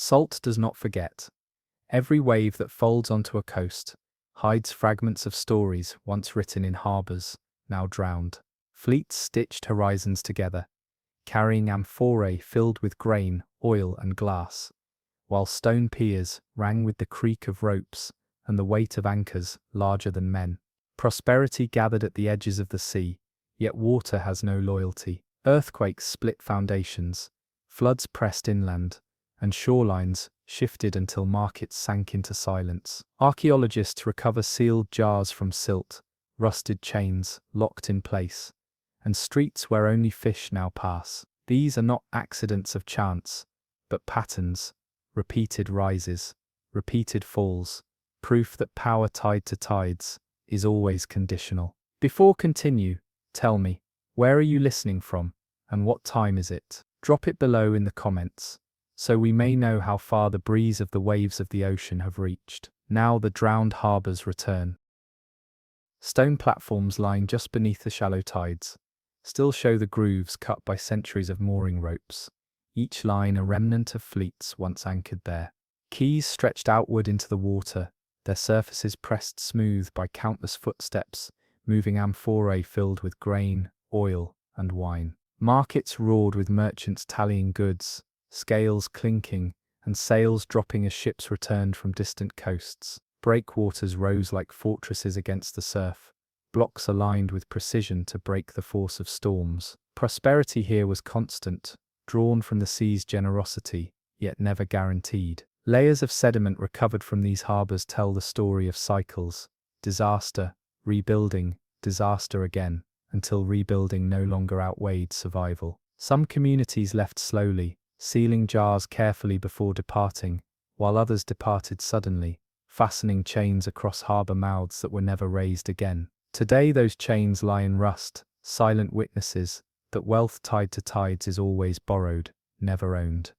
Salt does not forget. Every wave that folds onto a coast hides fragments of stories once written in harbours, now drowned. Fleets stitched horizons together, carrying amphorae filled with grain, oil and glass, while stone piers rang with the creak of ropes and the weight of anchors larger than men. Prosperity gathered at the edges of the sea, yet water has no loyalty. Earthquakes split foundations, floods pressed inland, and shorelines shifted until markets sank into silence. Archaeologists recover sealed jars from silt, rusted chains locked in place, and streets where only fish now pass. These are not accidents of chance, but patterns, repeated rises, repeated falls, proof that power tied to tides is always conditional. Before continue, tell me, where are you listening from, and what time is it? Drop it below in the comments, so we may know how far the breeze of the waves of the ocean have reached. Now the drowned harbours return. Stone platforms lying just beneath the shallow tides still show the grooves cut by centuries of mooring ropes, each line a remnant of fleets once anchored there. Quays stretched outward into the water, their surfaces pressed smooth by countless footsteps, moving amphorae filled with grain, oil, and wine. Markets roared with merchants tallying goods, scales clinking, and sails dropping as ships returned from distant coasts. Breakwaters rose like fortresses against the surf, blocks aligned with precision to break the force of storms. Prosperity here was constant, drawn from the sea's generosity, yet never guaranteed. Layers of sediment recovered from these harbours tell the story of cycles: disaster, rebuilding, disaster again, until rebuilding no longer outweighed survival. Some communities left slowly, sealing jars carefully before departing, while others departed suddenly, fastening chains across harbour mouths that were never raised again. Today those chains lie in rust, silent witnesses that wealth tied to tides is always borrowed, never owned.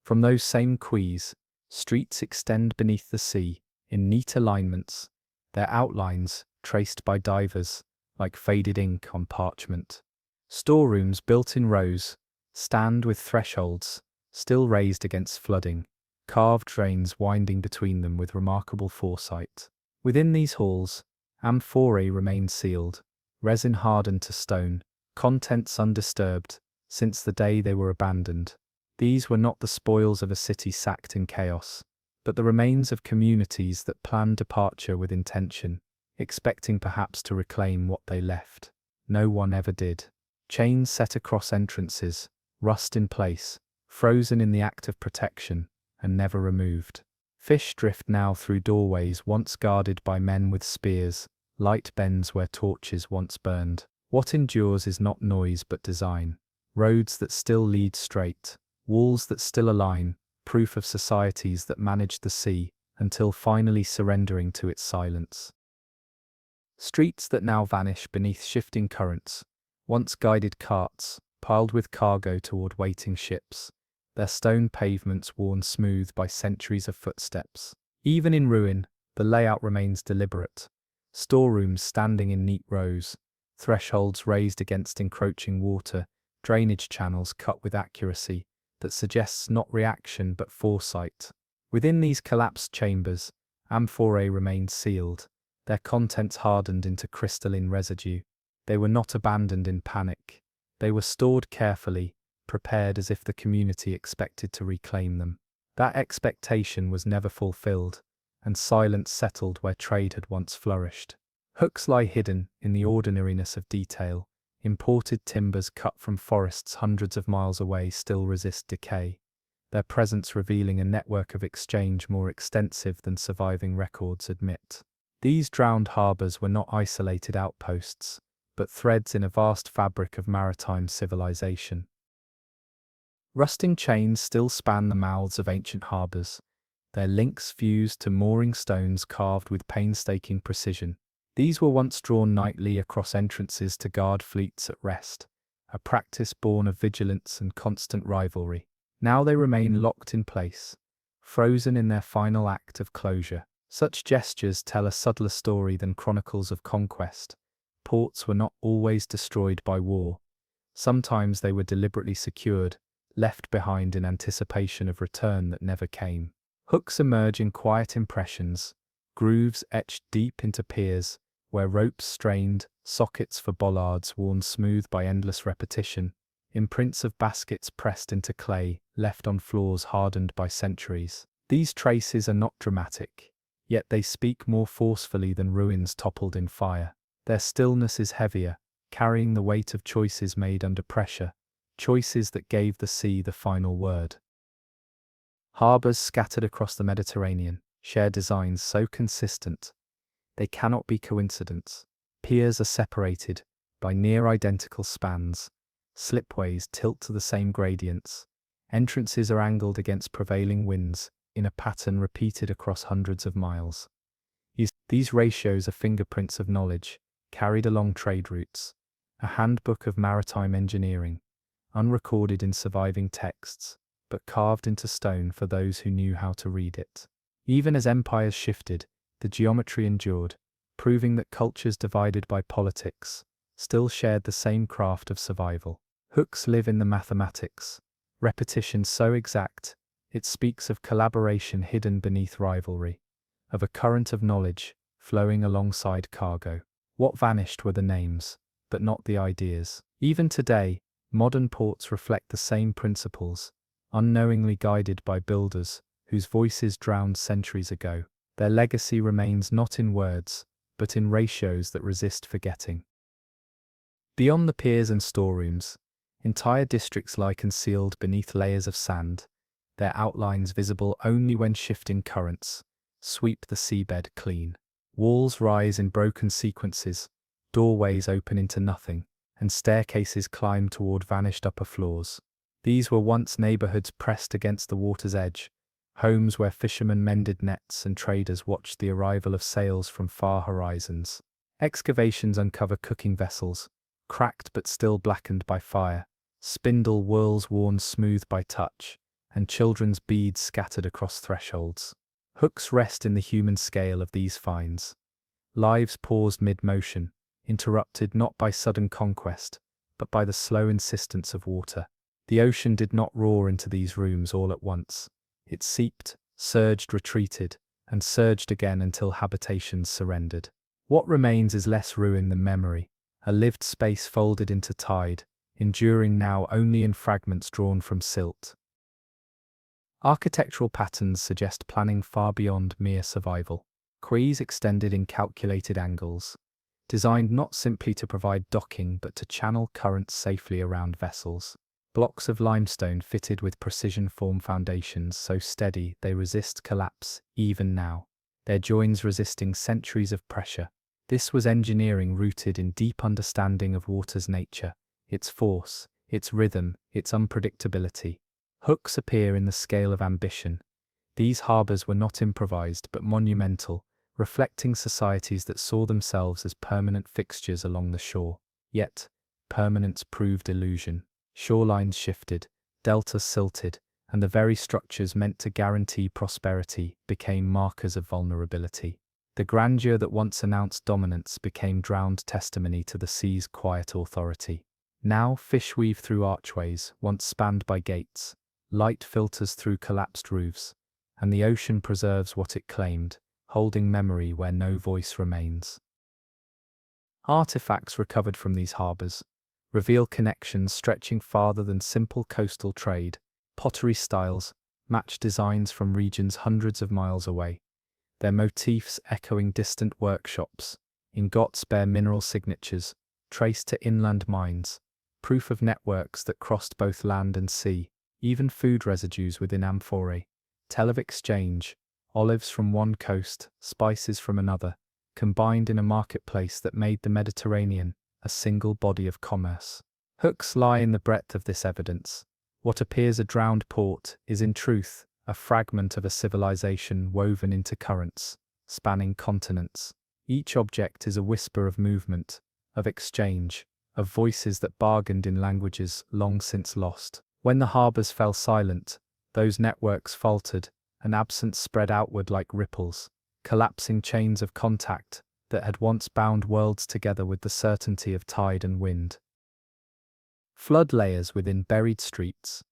From those same quays, streets extend beneath the sea, in neat alignments, their outlines traced by divers, like faded ink on parchment. Storerooms built in rows stand with thresholds, still raised against flooding, carved drains winding between them with remarkable foresight. Within these halls, amphorae remain sealed, resin hardened to stone, contents undisturbed, since the day they were abandoned. These were not the spoils of a city sacked in chaos, but the remains of communities that planned departure with intention, expecting perhaps to reclaim what they left. No one ever did. Chains set across entrances, rust in place, frozen in the act of protection, and never removed. Fish drift now through doorways once guarded by men with spears, light bends where torches once burned. What endures is not noise but design. Roads that still lead straight, walls that still align, proof of societies that managed the sea, until finally surrendering to its silence. Streets that now vanish beneath shifting currents, once guided carts, piled with cargo toward waiting ships, their stone pavements worn smooth by centuries of footsteps. Even in ruin, the layout remains deliberate. Storerooms standing in neat rows, thresholds raised against encroaching water, drainage channels cut with accuracy that suggests not reaction but foresight. Within these collapsed chambers, amphorae remained sealed, their contents hardened into crystalline residue. They were not abandoned in panic. They were stored carefully, prepared as if the community expected to reclaim them. That expectation was never fulfilled, and silence settled where trade had once flourished. Hooks lie hidden in the ordinariness of detail. Imported timbers cut from forests hundreds of miles away still resist decay, their presence revealing a network of exchange more extensive than surviving records admit. These drowned harbours were not isolated outposts, but threads in a vast fabric of maritime civilization. Rusting chains still span the mouths of ancient harbours, their links fused to mooring stones carved with painstaking precision. These were once drawn nightly across entrances to guard fleets at rest, a practice born of vigilance and constant rivalry. Now they remain locked in place, frozen in their final act of closure. Such gestures tell a subtler story than chronicles of conquest. Ports were not always destroyed by war. Sometimes they were deliberately secured, left behind in anticipation of return that never came. Hooks emerge in quiet impressions, grooves etched deep into piers, where ropes strained, sockets for bollards worn smooth by endless repetition, imprints of baskets pressed into clay, left on floors hardened by centuries. These traces are not dramatic, yet they speak more forcefully than ruins toppled in fire. Their stillness is heavier, carrying the weight of choices made under pressure, choices that gave the sea the final word. Harbours scattered across the Mediterranean share designs so consistent they cannot be coincidence. Piers are separated by near-identical spans, slipways tilt to the same gradients, entrances are angled against prevailing winds in a pattern repeated across hundreds of miles. These ratios are fingerprints of knowledge, carried along trade routes, a handbook of maritime engineering, unrecorded in surviving texts, but carved into stone for those who knew how to read it. Even as empires shifted, the geometry endured, proving that cultures divided by politics still shared the same craft of survival. Hooks live in the mathematics, repetition so exact, it speaks of collaboration hidden beneath rivalry, of a current of knowledge flowing alongside cargo. What vanished were the names, but not the ideas. Even today, modern ports reflect the same principles, unknowingly guided by builders whose voices drowned centuries ago. Their legacy remains not in words, but in ratios that resist forgetting. Beyond the piers and storerooms, entire districts lie concealed beneath layers of sand, their outlines visible only when shifting currents sweep the seabed clean. Walls rise in broken sequences, doorways open into nothing, and staircases climb toward vanished upper floors. These were once neighborhoods pressed against the water's edge, homes where fishermen mended nets and traders watched the arrival of sails from far horizons. Excavations uncover cooking vessels, cracked but still blackened by fire, spindle whorls worn smooth by touch, and children's beads scattered across thresholds. Hooks rest in the human scale of these finds. Lives paused mid-motion, interrupted not by sudden conquest, but by the slow insistence of water. The ocean did not roar into these rooms all at once. It seeped, surged, retreated, and surged again until habitations surrendered. What remains is less ruin than memory, a lived space folded into tide, enduring now only in fragments drawn from silt. Architectural patterns suggest planning far beyond mere survival. Quays extended in calculated angles, designed not simply to provide docking but to channel currents safely around vessels. Blocks of limestone fitted with precision-form foundations so steady they resist collapse even now, their joins resisting centuries of pressure. This was engineering rooted in deep understanding of water's nature, its force, its rhythm, its unpredictability. Hooks appear in the scale of ambition. These harbours were not improvised but monumental, reflecting societies that saw themselves as permanent fixtures along the shore. Yet, permanence proved illusion. Shorelines shifted, deltas silted, and the very structures meant to guarantee prosperity became markers of vulnerability. The grandeur that once announced dominance became drowned testimony to the sea's quiet authority. Now fish weave through archways once spanned by gates, light filters through collapsed roofs, and the ocean preserves what it claimed, holding memory where no voice remains. Artifacts recovered from these harbours reveal connections stretching farther than simple coastal trade. Pottery styles match designs from regions hundreds of miles away, their motifs echoing distant workshops. Ingots bear mineral signatures, traced to inland mines, proof of networks that crossed both land and sea. Even food residues within amphorae tell of exchange, olives from one coast, spices from another, combined in a marketplace that made the Mediterranean a single body of commerce. Hooks lie in the breadth of this evidence. What appears a drowned port is in truth a fragment of a civilization woven into currents, spanning continents. Each object is a whisper of movement, of exchange, of voices that bargained in languages long since lost. When the harbours fell silent, those networks faltered, and absence spread outward like ripples, collapsing chains of contact that had once bound worlds together with the certainty of tide and wind. Flood layers within buried streets.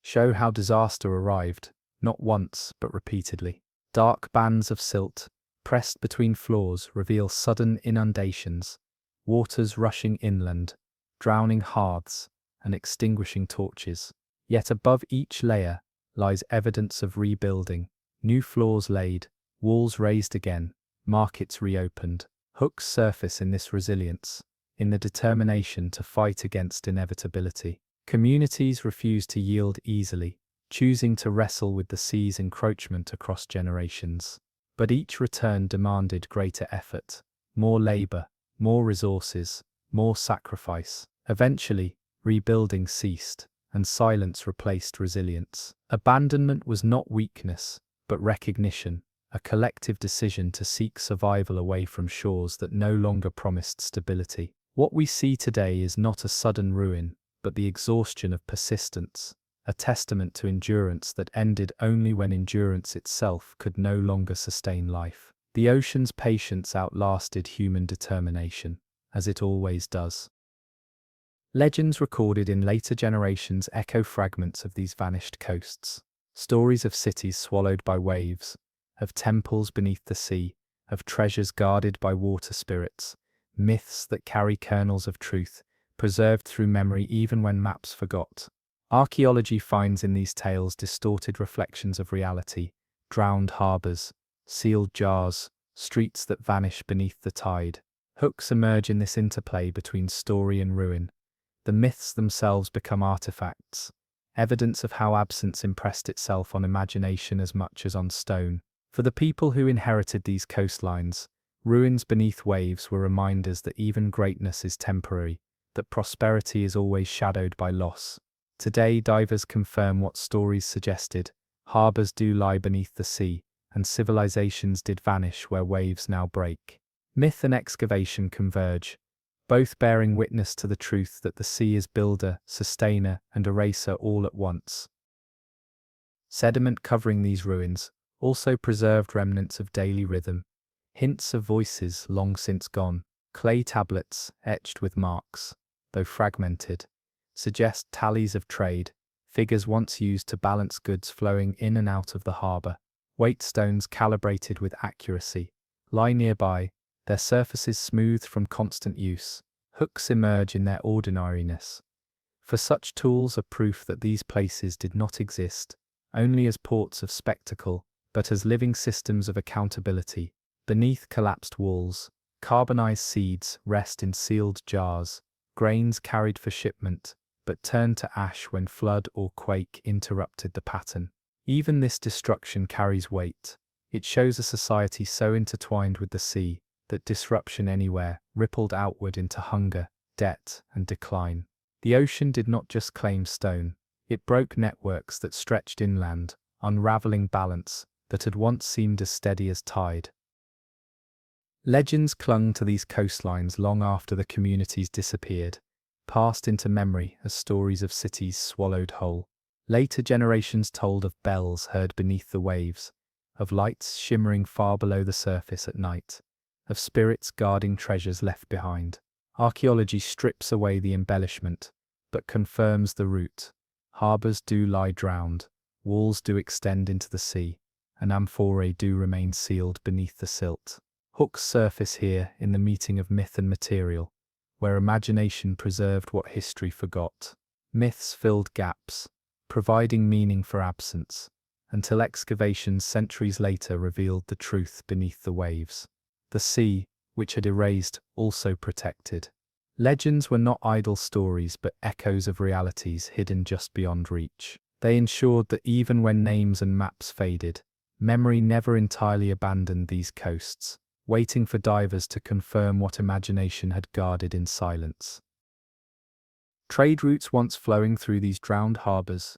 show how disaster arrived, not once, but repeatedly. Dark bands of silt, pressed between floors, reveal sudden inundations, waters rushing inland, drowning hearths, and extinguishing torches. Yet above each layer lies evidence of rebuilding, new floors laid, walls raised again, markets reopened. Hooks surface in this resilience, in the determination to fight against inevitability. Communities refuse to yield easily, choosing to wrestle with the sea's encroachment across generations. But each return demanded greater effort, more labor, more resources, more sacrifice. Eventually, rebuilding ceased, and silence replaced resilience. Abandonment was not weakness, but recognition, a collective decision to seek survival away from shores that no longer promised stability. What we see today is not a sudden ruin, but the exhaustion of persistence, a testament to endurance that ended only when endurance itself could no longer sustain life. The ocean's patience outlasted human determination, as it always does. Legends recorded in later generations echo fragments of these vanished coasts. Stories of cities swallowed by waves, of temples beneath the sea, of treasures guarded by water spirits, myths that carry kernels of truth, preserved through memory even when maps forgot. Archaeology finds in these tales distorted reflections of reality, drowned harbours, sealed jars, streets that vanish beneath the tide. Hooks emerge in this interplay between story and ruin. The myths themselves become artifacts, evidence of how absence impressed itself on imagination as much as on stone. For the people who inherited these coastlines, ruins beneath waves were reminders that even greatness is temporary, that prosperity is always shadowed by loss. Today, divers confirm what stories suggested. Harbours do lie beneath the sea, and civilizations did vanish where waves now break. Myth and excavation converge, both bearing witness to the truth that the sea is builder, sustainer, and eraser all at once. Sediment covering these ruins also preserved remnants of daily rhythm, hints of voices long since gone. Clay tablets, etched with marks, though fragmented, suggest tallies of trade, figures once used to balance goods flowing in and out of the harbour. Waystones calibrated with accuracy lie nearby, their surfaces smoothed from constant use. Hooks emerge in their ordinariness, for such tools are proof that these places did not exist, only as ports of spectacle, but as living systems of accountability. Beneath collapsed walls, carbonized seeds rest in sealed jars, grains carried for shipment, but turned to ash when flood or quake interrupted the pattern. Even this destruction carries weight. It shows a society so intertwined with the sea that disruption anywhere rippled outward into hunger, debt, and decline. The ocean did not just claim stone, it broke networks that stretched inland, unraveling balance that had once seemed as steady as tide. Legends clung to these coastlines long after the communities disappeared, passed into memory as stories of cities swallowed whole. Later generations told of bells heard beneath the waves, of lights shimmering far below the surface at night, of spirits guarding treasures left behind. Archaeology strips away the embellishment, but confirms the root. Harbours do lie drowned, walls do extend into the sea, and amphorae do remain sealed beneath the silt. Hooks surface here in the meeting of myth and material, where imagination preserved what history forgot. Myths filled gaps, providing meaning for absence, until excavations centuries later revealed the truth beneath the waves. The sea, which had erased, also protected. Legends were not idle stories but echoes of realities hidden just beyond reach. They ensured that even when names and maps faded, memory never entirely abandoned these coasts, waiting for divers to confirm what imagination had guarded in silence. Trade routes once flowing through these drowned harbours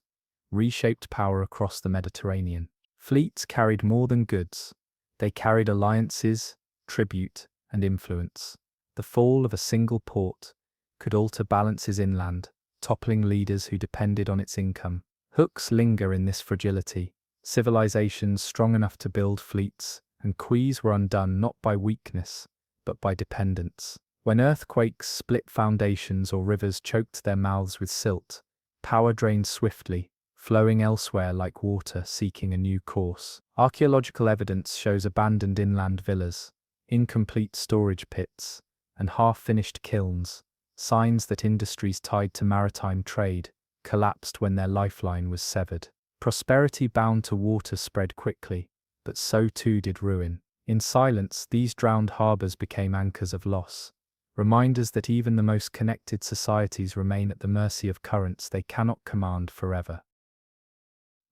reshaped power across the Mediterranean. Fleets carried more than goods. They carried alliances, tribute, and influence. The fall of a single port could alter balances inland, toppling leaders who depended on its income. Hooks linger in this fragility. Civilizations strong enough to build fleets and quays were undone not by weakness, but by dependence. When earthquakes split foundations or rivers choked their mouths with silt, power drained swiftly, flowing elsewhere like water seeking a new course. Archaeological evidence shows abandoned inland villas, incomplete storage pits, and half-finished kilns, signs that industries tied to maritime trade collapsed when their lifeline was severed. Prosperity bound to water spread quickly, but so too did ruin. In silence, these drowned harbours became anchors of loss, reminders that even the most connected societies remain at the mercy of currents they cannot command forever.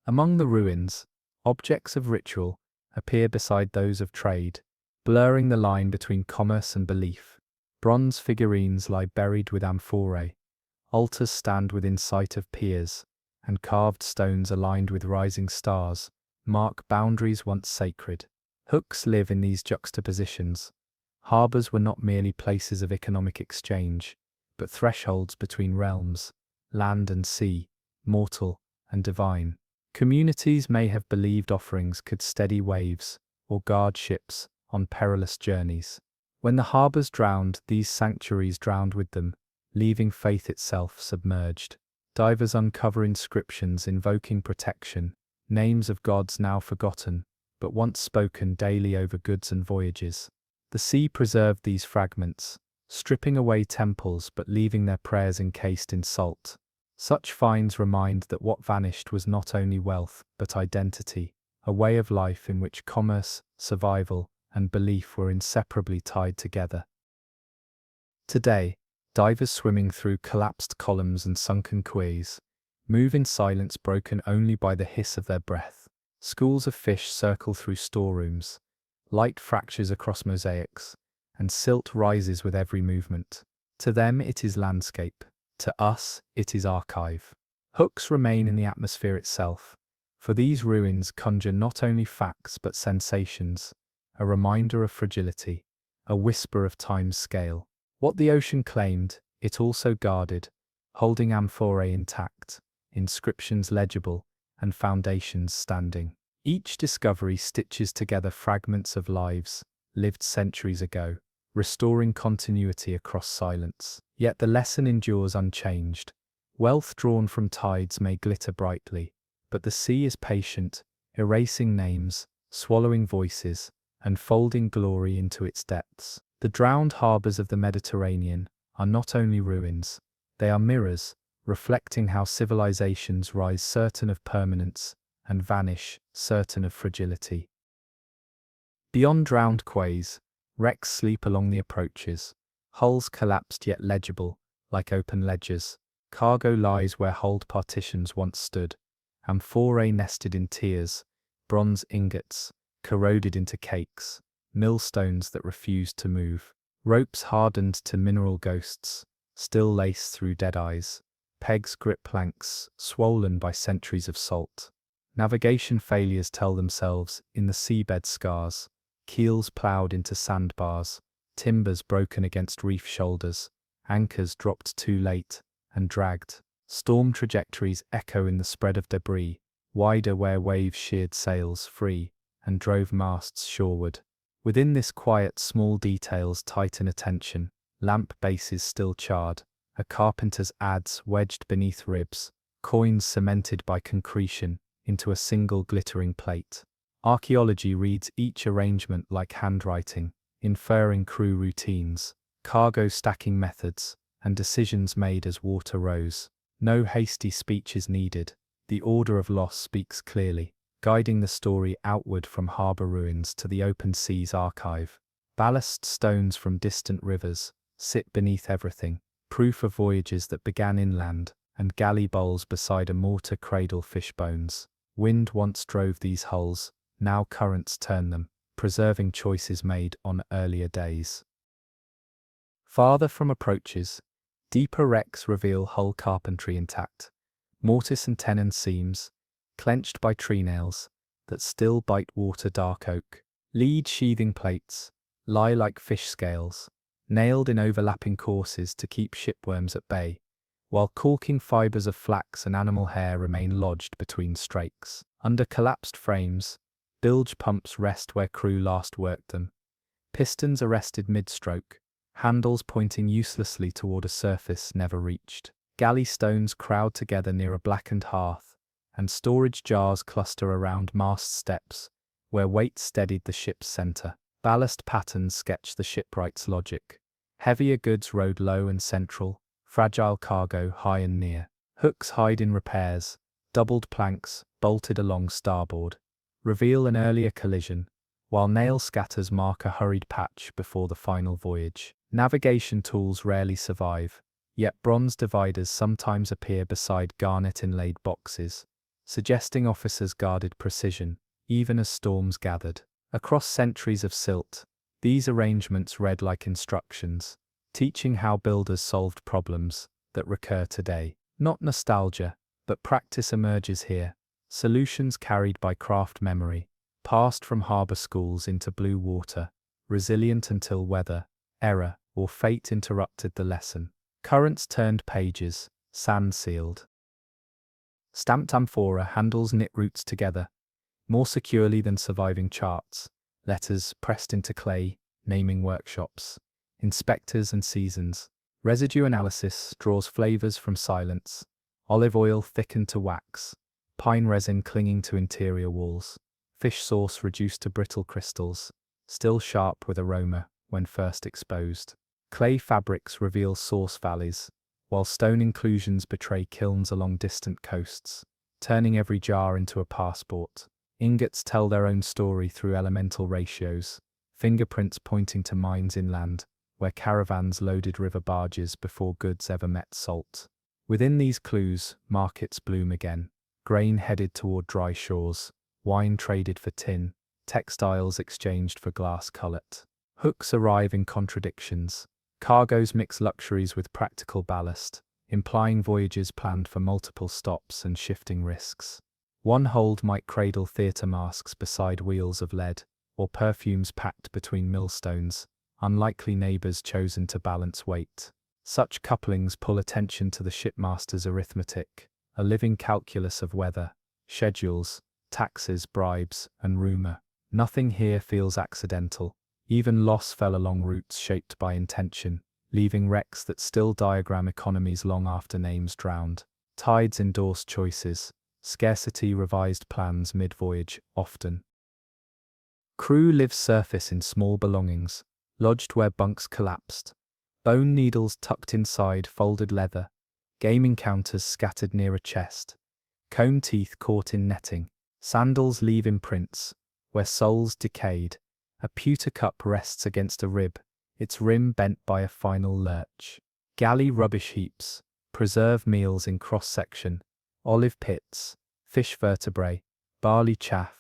Among the ruins, objects of ritual appear beside those of trade, blurring the line between commerce and belief. Bronze figurines lie buried with amphorae, altars stand within sight of piers, and carved stones aligned with rising stars mark boundaries once sacred. Hooks live in these juxtapositions. Harbours were not merely places of economic exchange, but thresholds between realms, land and sea, mortal and divine. Communities may have believed offerings could steady waves or guard ships on perilous journeys. When the harbours drowned, these sanctuaries drowned with them, leaving faith itself submerged. Divers uncover inscriptions invoking protection, names of gods now forgotten, but once spoken daily over goods and voyages. The sea preserved these fragments, stripping away temples but leaving their prayers encased in salt. Such finds remind that what vanished was not only wealth but identity, a way of life in which commerce, survival, and belief were inseparably tied together. Today, divers swimming through collapsed columns and sunken quays move in silence broken only by the hiss of their breath. Schools of fish circle through storerooms, light fractures across mosaics, and silt rises with every movement. To them it is landscape, to us it is archive. Hooks remain in the atmosphere itself, for these ruins conjure not only facts but sensations, a reminder of fragility, a whisper of time's scale. What the ocean claimed, it also guarded, holding amphorae intact, inscriptions legible, and foundations standing. Each discovery stitches together fragments of lives lived centuries ago, restoring continuity across silence. Yet the lesson endures unchanged. Wealth drawn from tides may glitter brightly, but the sea is patient, erasing names, swallowing voices, and folding glory into its depths. The drowned harbours of the Mediterranean are not only ruins, they are mirrors, reflecting how civilizations rise certain of permanence and vanish certain of fragility. Beyond drowned quays, wrecks sleep along the approaches, hulls collapsed yet legible, like open ledgers. Cargo lies where hold partitions once stood, amphorae nested in tiers, bronze ingots, corroded into cakes, millstones that refused to move, ropes hardened to mineral ghosts, still lace through dead eyes, pegs grip planks, swollen by centuries of salt. Navigation failures tell themselves in the seabed scars, keels ploughed into sandbars, timbers broken against reef shoulders, anchors dropped too late and dragged. Storm trajectories echo in the spread of debris, wider where waves sheared sails free and drove masts shoreward. Within this quiet, small details tighten attention, lamp bases still charred, a carpenter's adze wedged beneath ribs, coins cemented by concretion into a single glittering plate. Archaeology reads each arrangement like handwriting, inferring crew routines, cargo stacking methods, and decisions made as water rose. No hasty speech is needed, the order of loss speaks clearly, guiding the story outward from harbour ruins to the open sea's archive. Ballast stones from distant rivers sit beneath everything, proof of voyages that began inland, and galley bowls beside a mortar cradle fish bones. Wind once drove these hulls, now currents turn them, preserving choices made on earlier days. Farther from approaches, deeper wrecks reveal hull carpentry intact, mortise and tenon seams, clenched by tree nails, that still bite water dark oak. Lead sheathing plates lie like fish scales, nailed in overlapping courses to keep shipworms at bay, while caulking fibres of flax and animal hair remain lodged between strakes. Under collapsed frames, bilge pumps rest where crew last worked them, pistons arrested mid-stroke, handles pointing uselessly toward a surface never reached. Galley stones crowd together near a blackened hearth, and storage jars cluster around mast steps, where weight steadied the ship's center. Ballast patterns sketch the shipwright's logic. Heavier goods rode low and central, fragile cargo high and near. Hooks hide in repairs, doubled planks, bolted along starboard, reveal an earlier collision, while nail scatters mark a hurried patch before the final voyage. Navigation tools rarely survive, yet bronze dividers sometimes appear beside garnet-inlaid boxes, suggesting officers guarded precision, even as storms gathered. Across centuries of silt, these arrangements read like instructions, teaching how builders solved problems that recur today. Not nostalgia, but practice emerges here. Solutions carried by craft memory, passed from harbour schools into blue water, resilient until weather, error, or fate interrupted the lesson. Currents turned pages, sand sealed. Stamped amphora handles knit roots together, more securely than surviving charts. Letters pressed into clay, naming workshops, inspectors and seasons. Residue analysis draws flavors from silence. Olive oil thickened to wax, pine resin clinging to interior walls, fish sauce reduced to brittle crystals, still sharp with aroma when first exposed. Clay fabrics reveal sauce valleys, while stone inclusions betray kilns along distant coasts, turning every jar into a passport. Ingots tell their own story through elemental ratios, fingerprints pointing to mines inland, where caravans loaded river barges before goods ever met salt. Within these clues, markets bloom again. Grain headed toward dry shores, wine traded for tin, textiles exchanged for glass cullet. Hooks arrive in contradictions. Cargoes mix luxuries with practical ballast, implying voyages planned for multiple stops and shifting risks. One hold might cradle theatre masks beside wheels of lead, or perfumes packed between millstones, unlikely neighbours chosen to balance weight. Such couplings pull attention to the shipmaster's arithmetic, a living calculus of weather, schedules, taxes, bribes, and rumour. Nothing here feels accidental. Even loss fell along routes shaped by intention, leaving wrecks that still diagram economies long after names drowned. Tides endorsed choices, scarcity revised plans mid-voyage, often. Crew lives surface in small belongings, lodged where bunks collapsed. Bone needles tucked inside folded leather, gaming counters scattered near a chest, comb teeth caught in netting, sandals leave imprints, where soles decayed. A pewter cup rests against a rib, its rim bent by a final lurch. Galley rubbish heaps, preserve meals in cross-section, olive pits, fish vertebrae, barley chaff,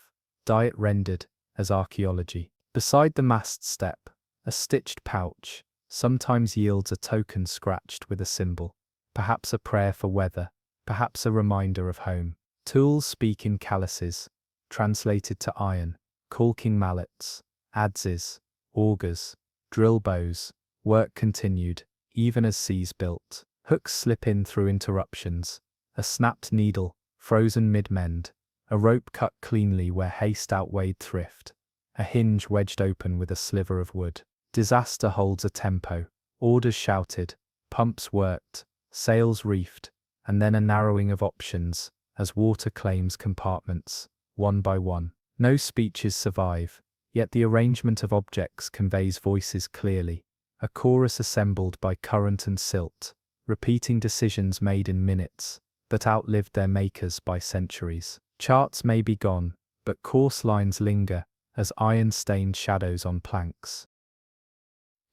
diet rendered as archaeology. Beside the mast step, a stitched pouch sometimes yields a token scratched with a symbol, perhaps a prayer for weather, perhaps a reminder of home. Tools speak in calices, translated to iron, caulking mallets, adzes, augers, drill bows. Work continued, even as seas built. Hooks slip in through interruptions, a snapped needle, frozen mid-mend, a rope cut cleanly where haste outweighed thrift, a hinge wedged open with a sliver of wood. Disaster holds a tempo, orders shouted, pumps worked, sails reefed, and then a narrowing of options, as water claims compartments, one by one. No speeches survive, yet the arrangement of objects conveys voices clearly, a chorus assembled by current and silt, repeating decisions made in minutes, that outlived their makers by centuries. Charts may be gone, but course lines linger, as iron-stained shadows on planks.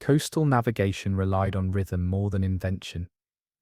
Coastal navigation relied on rhythm more than invention,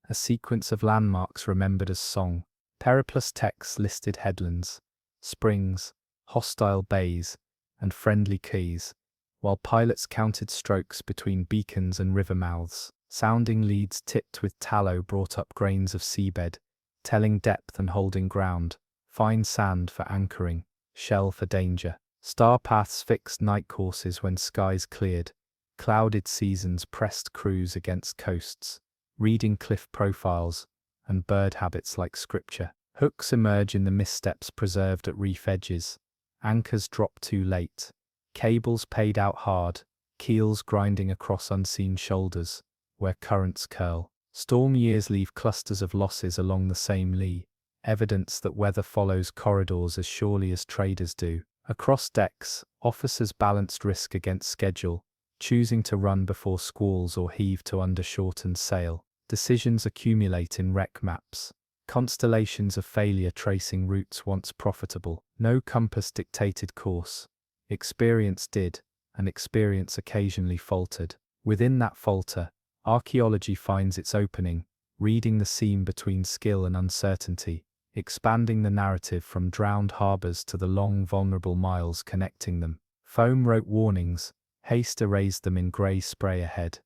a sequence of landmarks remembered as song. Periplus texts listed headlands, springs, hostile bays, and friendly quays, while pilots counted strokes between beacons and river mouths. Sounding leads tipped with tallow brought up grains of seabed, telling depth and holding ground, fine sand for anchoring, shell for danger. Star paths fixed night courses when skies cleared, clouded seasons pressed crews against coasts, reading cliff profiles and bird habits like scripture. Hooks emerge in the missteps preserved at reef edges, anchors drop too late, cables paid out hard, keels grinding across unseen shoulders, where currents curl. Storm years leave clusters of losses along the same lee, evidence that weather follows corridors as surely as traders do. Across decks, officers balanced risk against schedule, choosing to run before squalls or heave to under shortened sail. Decisions accumulate in wreck maps, constellations of failure tracing routes once profitable. No compass dictated course. Experience did, and experience occasionally faltered. Within that falter, archaeology finds its opening, reading the seam between skill and uncertainty, expanding the narrative from drowned harbours to the long vulnerable miles connecting them. Foam wrote warnings, haste erased them in grey spray ahead.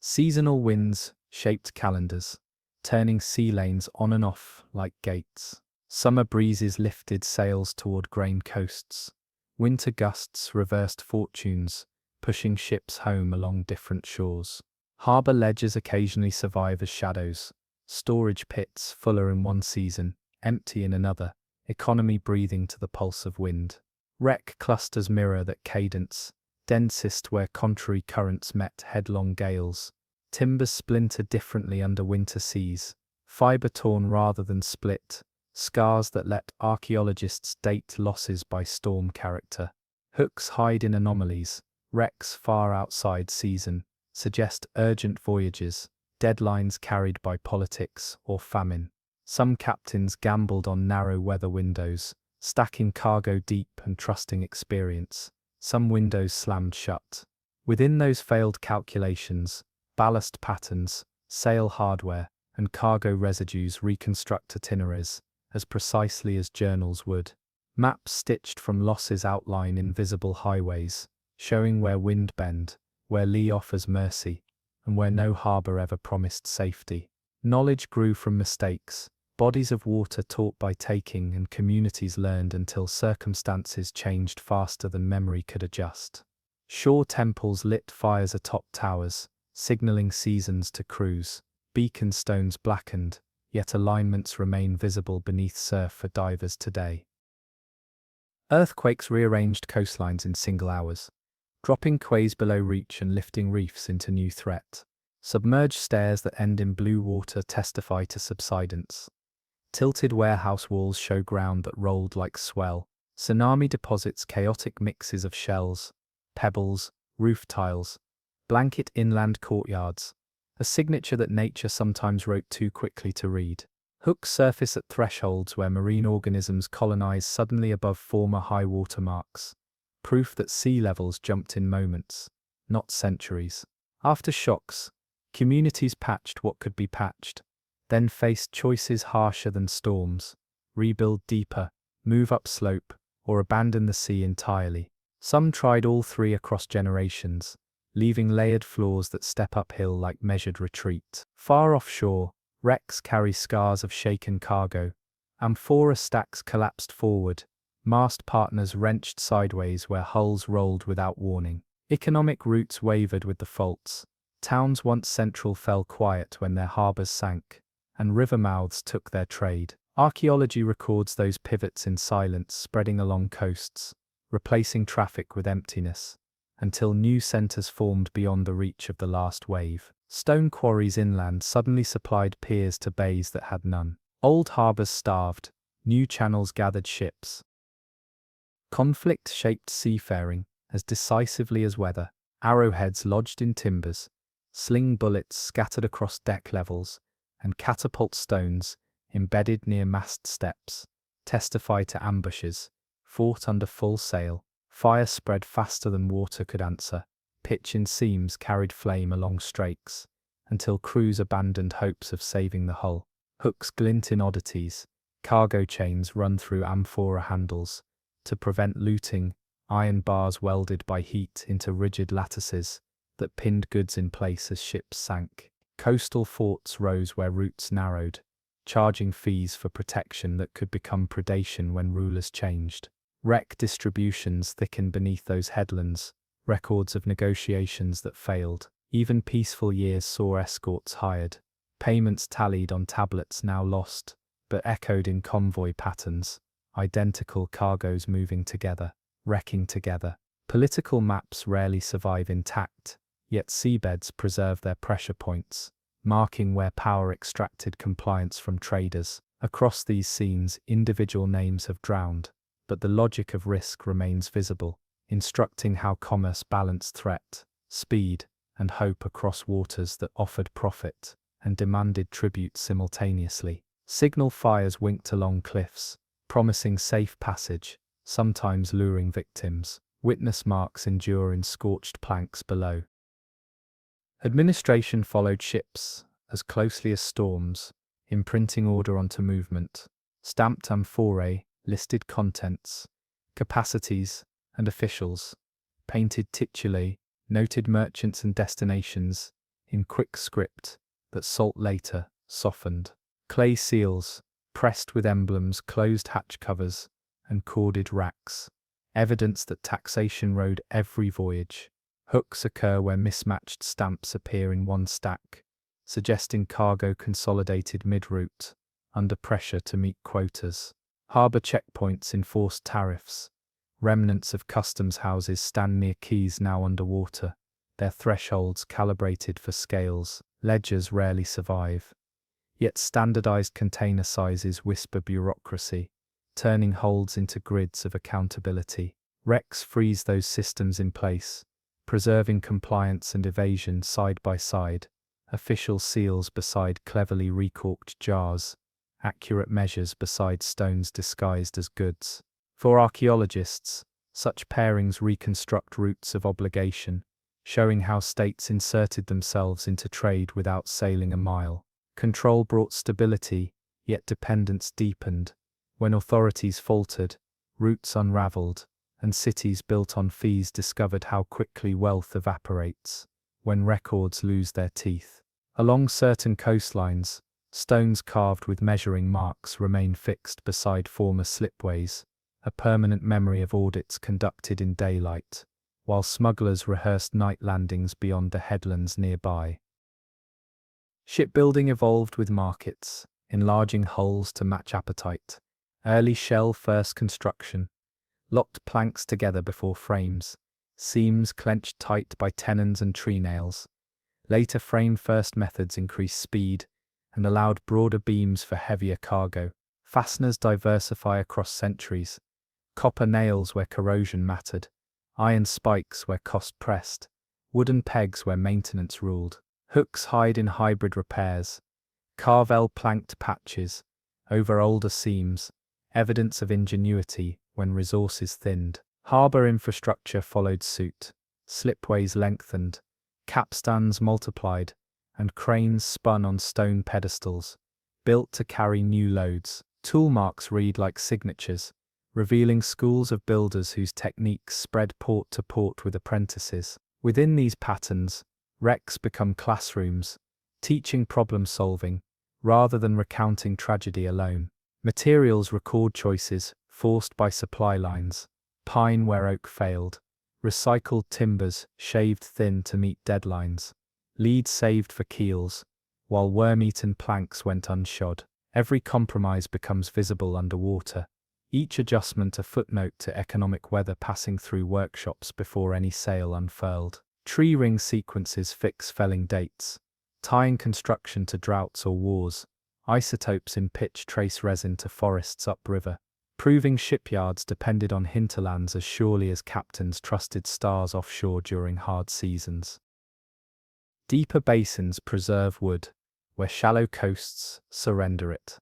Seasonal winds shaped calendars, turning sea lanes on and off like gates. Summer breezes lifted sails toward grain coasts. Winter gusts reversed fortunes, pushing ships home along different shores. Harbour ledges occasionally survive as shadows, storage pits fuller in one season, empty in another, economy breathing to the pulse of wind. Wreck clusters mirror that cadence, densest where contrary currents met headlong gales. Timbers splinter differently under winter seas, fibre torn rather than split, scars that let archaeologists date losses by storm character. Hooks hide in anomalies, wrecks far outside season, suggest urgent voyages, deadlines carried by politics or famine. Some captains gambled on narrow weather windows, stacking cargo deep and trusting experience. Some windows slammed shut. Within those failed calculations, ballast patterns, sail hardware, and cargo residues reconstruct itineraries, as precisely as journals would. Maps stitched from losses outline invisible highways, showing where wind bend, where lee offers mercy, and where no harbour ever promised safety. Knowledge grew from mistakes, bodies of water taught by taking and communities learned until circumstances changed faster than memory could adjust. Shore temples lit fires atop towers, signalling seasons to crews. Beacon stones blackened, yet alignments remain visible beneath surf for divers today. Earthquakes rearranged coastlines in single hours, dropping quays below reach and lifting reefs into new threat. Submerged stairs that end in blue water testify to subsidence. Tilted warehouse walls show ground that rolled like swell. Tsunami deposits chaotic mixes of shells, pebbles, roof tiles, blanket inland courtyards, a signature that nature sometimes wrote too quickly to read. Hooks surface at thresholds where marine organisms colonize suddenly above former high water marks, proof that sea levels jumped in moments, not centuries. After shocks, communities patched what could be patched, then faced choices harsher than storms: rebuild deeper, move upslope, or abandon the sea entirely. Some tried all three across generations, leaving layered floors that step uphill like measured retreat. Far offshore, wrecks carry scars of shaken cargo. Amphora stacks collapsed forward, mast partners wrenched sideways where hulls rolled without warning. Economic routes wavered with the faults. Towns once central fell quiet when their harbours sank, and river mouths took their trade. Archaeology records those pivots in silence spreading along coasts, replacing traffic with emptiness, until new centres formed beyond the reach of the last wave. Stone quarries inland suddenly supplied piers to bays that had none. Old harbours starved, new channels gathered ships. Conflict shaped seafaring as decisively as weather. Arrowheads lodged in timbers, sling bullets scattered across deck levels, and catapult stones, embedded near mast steps, testify to ambushes, fought under full sail. Fire spread faster than water could answer. Pitch in seams carried flame along strakes, until crews abandoned hopes of saving the hull. Hooks glint in oddities, cargo chains run through amphora handles. To prevent looting, iron bars welded by heat into rigid lattices that pinned goods in place as ships sank. Coastal forts rose where routes narrowed, charging fees for protection that could become predation when rulers changed. Wreck distributions thickened beneath those headlands, records of negotiations that failed. Even peaceful years saw escorts hired, payments tallied on tablets now lost, but echoed in convoy patterns, identical cargoes moving together, wrecking together. Political maps rarely survive intact, yet seabeds preserve their pressure points, marking where power extracted compliance from traders. Across these scenes, individual names have drowned, but the logic of risk remains visible, instructing how commerce balanced threat, speed, and hope across waters that offered profit and demanded tribute simultaneously. Signal fires winked along cliffs, promising safe passage, sometimes luring victims. Witness marks endure in scorched planks below. Administration followed ships as closely as storms, imprinting order onto movement. Stamped amphorae listed contents, capacities, and officials. Painted titulae noted merchants and destinations in quick script that salt later softened. Clay seals, pressed with emblems, closed hatch covers, and corded racks. Evidence that taxation rode every voyage. Hooks occur where mismatched stamps appear in one stack, suggesting cargo consolidated mid-route, under pressure to meet quotas. Harbour checkpoints enforced tariffs. Remnants of customs houses stand near quays now underwater, their thresholds calibrated for scales. Ledgers rarely survive. Yet standardized container sizes whisper bureaucracy, turning holds into grids of accountability. Wrecks freeze those systems in place, preserving compliance and evasion side by side. Official seals beside cleverly recorked jars, accurate measures beside stones disguised as goods. For archaeologists, such pairings reconstruct routes of obligation, showing how states inserted themselves into trade without sailing a mile. Control brought stability, yet dependence deepened. When authorities faltered, routes unraveled, and cities built on fees discovered how quickly wealth evaporates when records lose their teeth. Along certain coastlines, stones carved with measuring marks remain fixed beside former slipways, a permanent memory of audits conducted in daylight, while smugglers rehearsed night landings beyond the headlands nearby. Shipbuilding evolved with markets, enlarging hulls to match appetite. Early shell-first construction locked planks together before frames, seams clenched tight by tenons and tree nails. Later frame-first methods increased speed and allowed broader beams for heavier cargo. Fasteners diversify across centuries. Copper nails where corrosion mattered, iron spikes where cost pressed, wooden pegs where maintenance ruled. Hooks hide in hybrid repairs, carvel planked patches over older seams, evidence of ingenuity when resources thinned. Harbour infrastructure followed suit, slipways lengthened, capstans multiplied, and cranes spun on stone pedestals, built to carry new loads. Tool marks read like signatures, revealing schools of builders whose techniques spread port to port with apprentices. Within these patterns, wrecks become classrooms, teaching problem-solving, rather than recounting tragedy alone. Materials record choices, forced by supply lines, pine where oak failed, recycled timbers shaved thin to meet deadlines, leads saved for keels, while worm-eaten planks went unshod. Every compromise becomes visible underwater, each adjustment a footnote to economic weather passing through workshops before any sail unfurled. Tree ring sequences fix felling dates, tying construction to droughts or wars. Isotopes in pitch trace resin to forests upriver, proving shipyards depended on hinterlands as surely as captains trusted stars offshore during hard seasons. Deeper basins preserve wood, where shallow coasts surrender it.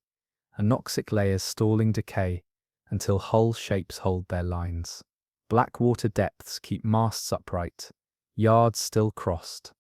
Anoxic layers stalling decay until hull shapes hold their lines. Black water depths keep masts upright, yards still crossed,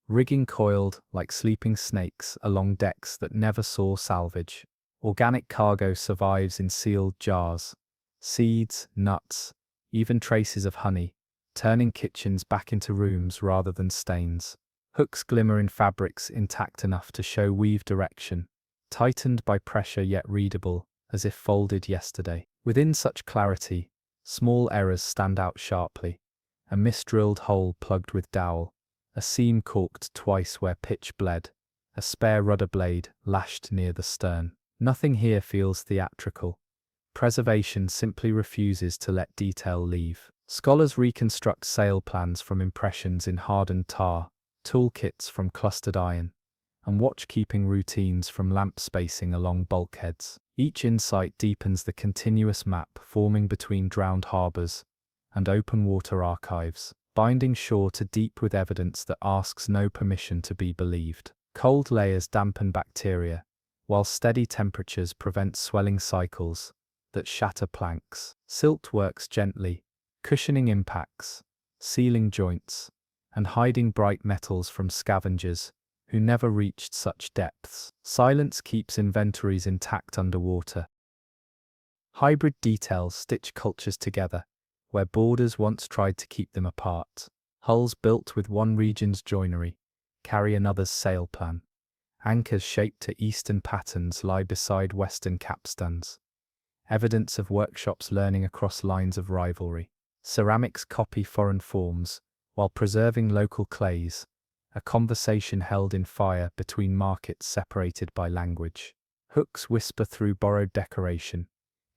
rigging coiled like sleeping snakes along decks that never saw salvage. Organic cargo survives in sealed jars, seeds, nuts, even traces of honey, turning kitchens back into rooms rather than stains. Hooks glimmer in fabrics intact enough to show weave direction, tightened by pressure yet readable, as if folded yesterday. Within such clarity, small errors stand out sharply. A misdrilled hole plugged with dowel, a seam corked twice where pitch bled, a spare rudder blade lashed near the stern. Nothing here feels theatrical. Preservation simply refuses to let detail leave. Scholars reconstruct sail plans from impressions in hardened tar, toolkits from clustered iron, and watch-keeping routines from lamp spacing along bulkheads. Each insight deepens the continuous map forming between drowned harbours and open water archives, binding shore to deep with evidence that asks no permission to be believed. Cold layers dampen bacteria, while steady temperatures prevent swelling cycles that shatter planks. Silt works gently, cushioning impacts, sealing joints, and hiding bright metals from scavengers who never reached such depths. Silence keeps inventories intact underwater. Hybrid details stitch cultures together, where borders once tried to keep them apart. Hulls built with one region's joinery carry another's sail plan. Anchors shaped to eastern patterns lie beside western capstans, evidence of workshops learning across lines of rivalry. Ceramics copy foreign forms, while preserving local clays, a conversation held in fire between markets separated by language. Hooks whisper through borrowed decoration,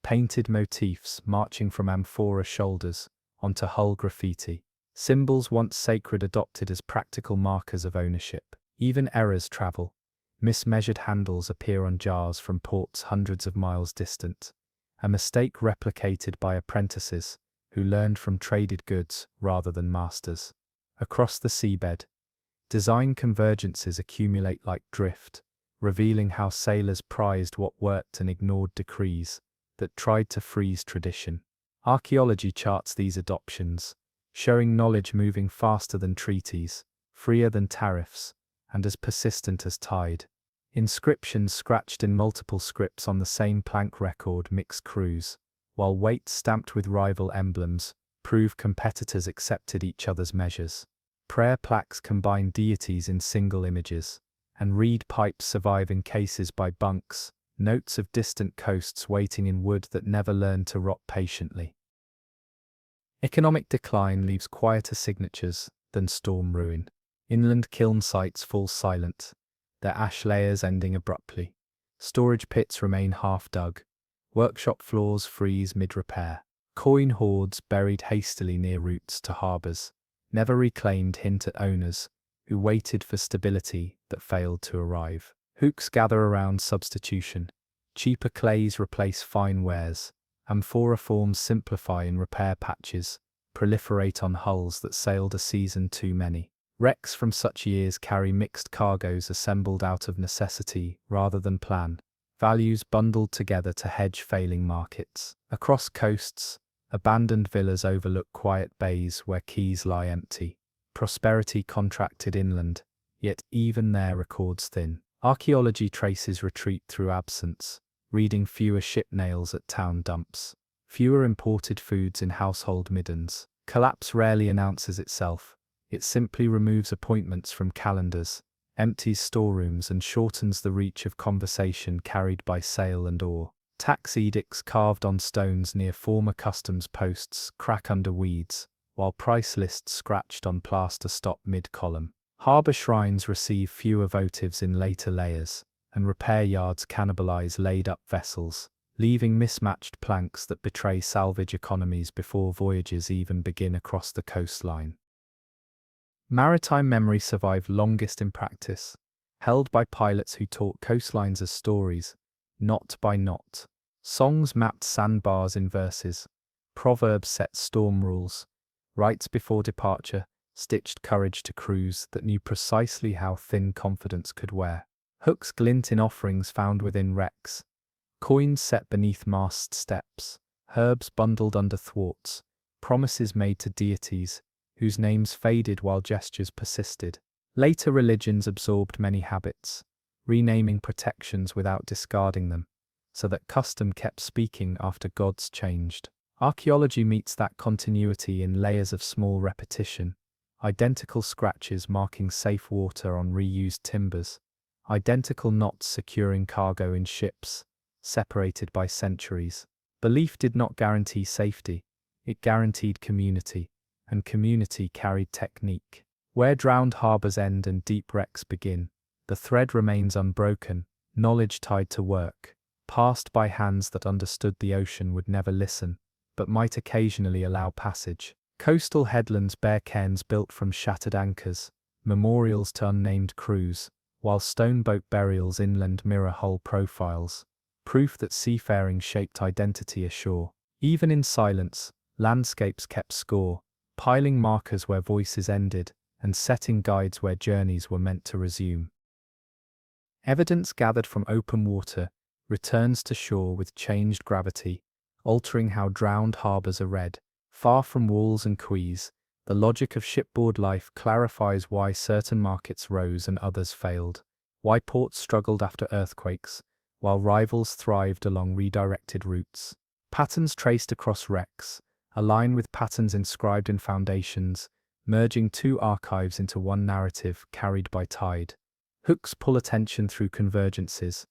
painted motifs marching from amphora shoulders onto hull graffiti. Symbols once sacred adopted as practical markers of ownership. Even errors travel. Mismeasured handles appear on jars from ports hundreds of miles distant, a mistake replicated by apprentices who learned from traded goods rather than masters. Across the seabed, design convergences accumulate like drift, revealing how sailors prized what worked and ignored decrees that tried to freeze tradition. Archaeology charts these adoptions, showing knowledge moving faster than treaties, freer than tariffs, and as persistent as tide. Inscriptions scratched in multiple scripts on the same plank record mix crews, while weights stamped with rival emblems prove competitors accepted each other's measures. Prayer plaques combine deities in single images, and reed pipes survive in cases by bunks, notes of distant coasts waiting in wood that never learned to rot patiently. Economic decline leaves quieter signatures than storm ruin. Inland kiln sites fall silent, their ash layers ending abruptly. Storage pits remain half-dug, workshop floors freeze mid-repair. Coin hoards buried hastily near routes to harbours, never reclaimed hint at owners who waited for stability that failed to arrive. Hooks gather around substitution. Cheaper clays replace fine wares. Amphora forms simplify in repair patches, proliferate on hulls that sailed a season too many. Wrecks from such years carry mixed cargoes assembled out of necessity rather than plan, values bundled together to hedge failing markets. Across coasts, abandoned villas overlook quiet bays where quays lie empty. Prosperity contracted inland, yet even there records thin. Archaeology traces retreat through absence, reading fewer ship nails at town dumps, fewer imported foods in household middens. Collapse rarely announces itself, it simply removes appointments from calendars, empties storerooms and shortens the reach of conversation carried by sail and oar. Tax edicts carved on stones near former customs posts crack under weeds, while price lists scratched on plaster stop mid-column. Harbour shrines receive fewer votives in later layers, and repair yards cannibalize laid-up vessels, leaving mismatched planks that betray salvage economies before voyages even begin across the coastline. Maritime memory survived longest in practice, held by pilots who taught coastlines as stories, knot by knot. Songs mapped sandbars in verses, proverbs set storm rules, rites before departure stitched courage to crews that knew precisely how thin confidence could wear. Hooks glint in offerings found within wrecks, coins set beneath mast steps, herbs bundled under thwarts, promises made to deities whose names faded while gestures persisted. Later religions absorbed many habits, renaming protections without discarding them, so that custom kept speaking after gods changed. Archaeology meets that continuity in layers of small repetition, identical scratches marking safe water on reused timbers, identical knots securing cargo in ships, separated by centuries. Belief did not guarantee safety, it guaranteed community, and community carried technique. Where drowned harbours end and deep wrecks begin, the thread remains unbroken, knowledge tied to work, passed by hands that understood the ocean would never listen, but might occasionally allow passage. Coastal headlands bear cairns built from shattered anchors, memorials to unnamed crews, while stone boat burials inland mirror hull profiles, proof that seafaring shaped identity ashore. Even in silence, landscapes kept score, piling markers where voices ended, and setting guides where journeys were meant to resume. Evidence gathered from open water returns to shore with changed gravity, altering how drowned harbours are read. Far from walls and quays, the logic of shipboard life clarifies why certain markets rose and others failed, why ports struggled after earthquakes, while rivals thrived along redirected routes. Patterns traced across wrecks align with patterns inscribed in foundations, merging two archives into one narrative carried by tide. Hooks pull attention through convergences.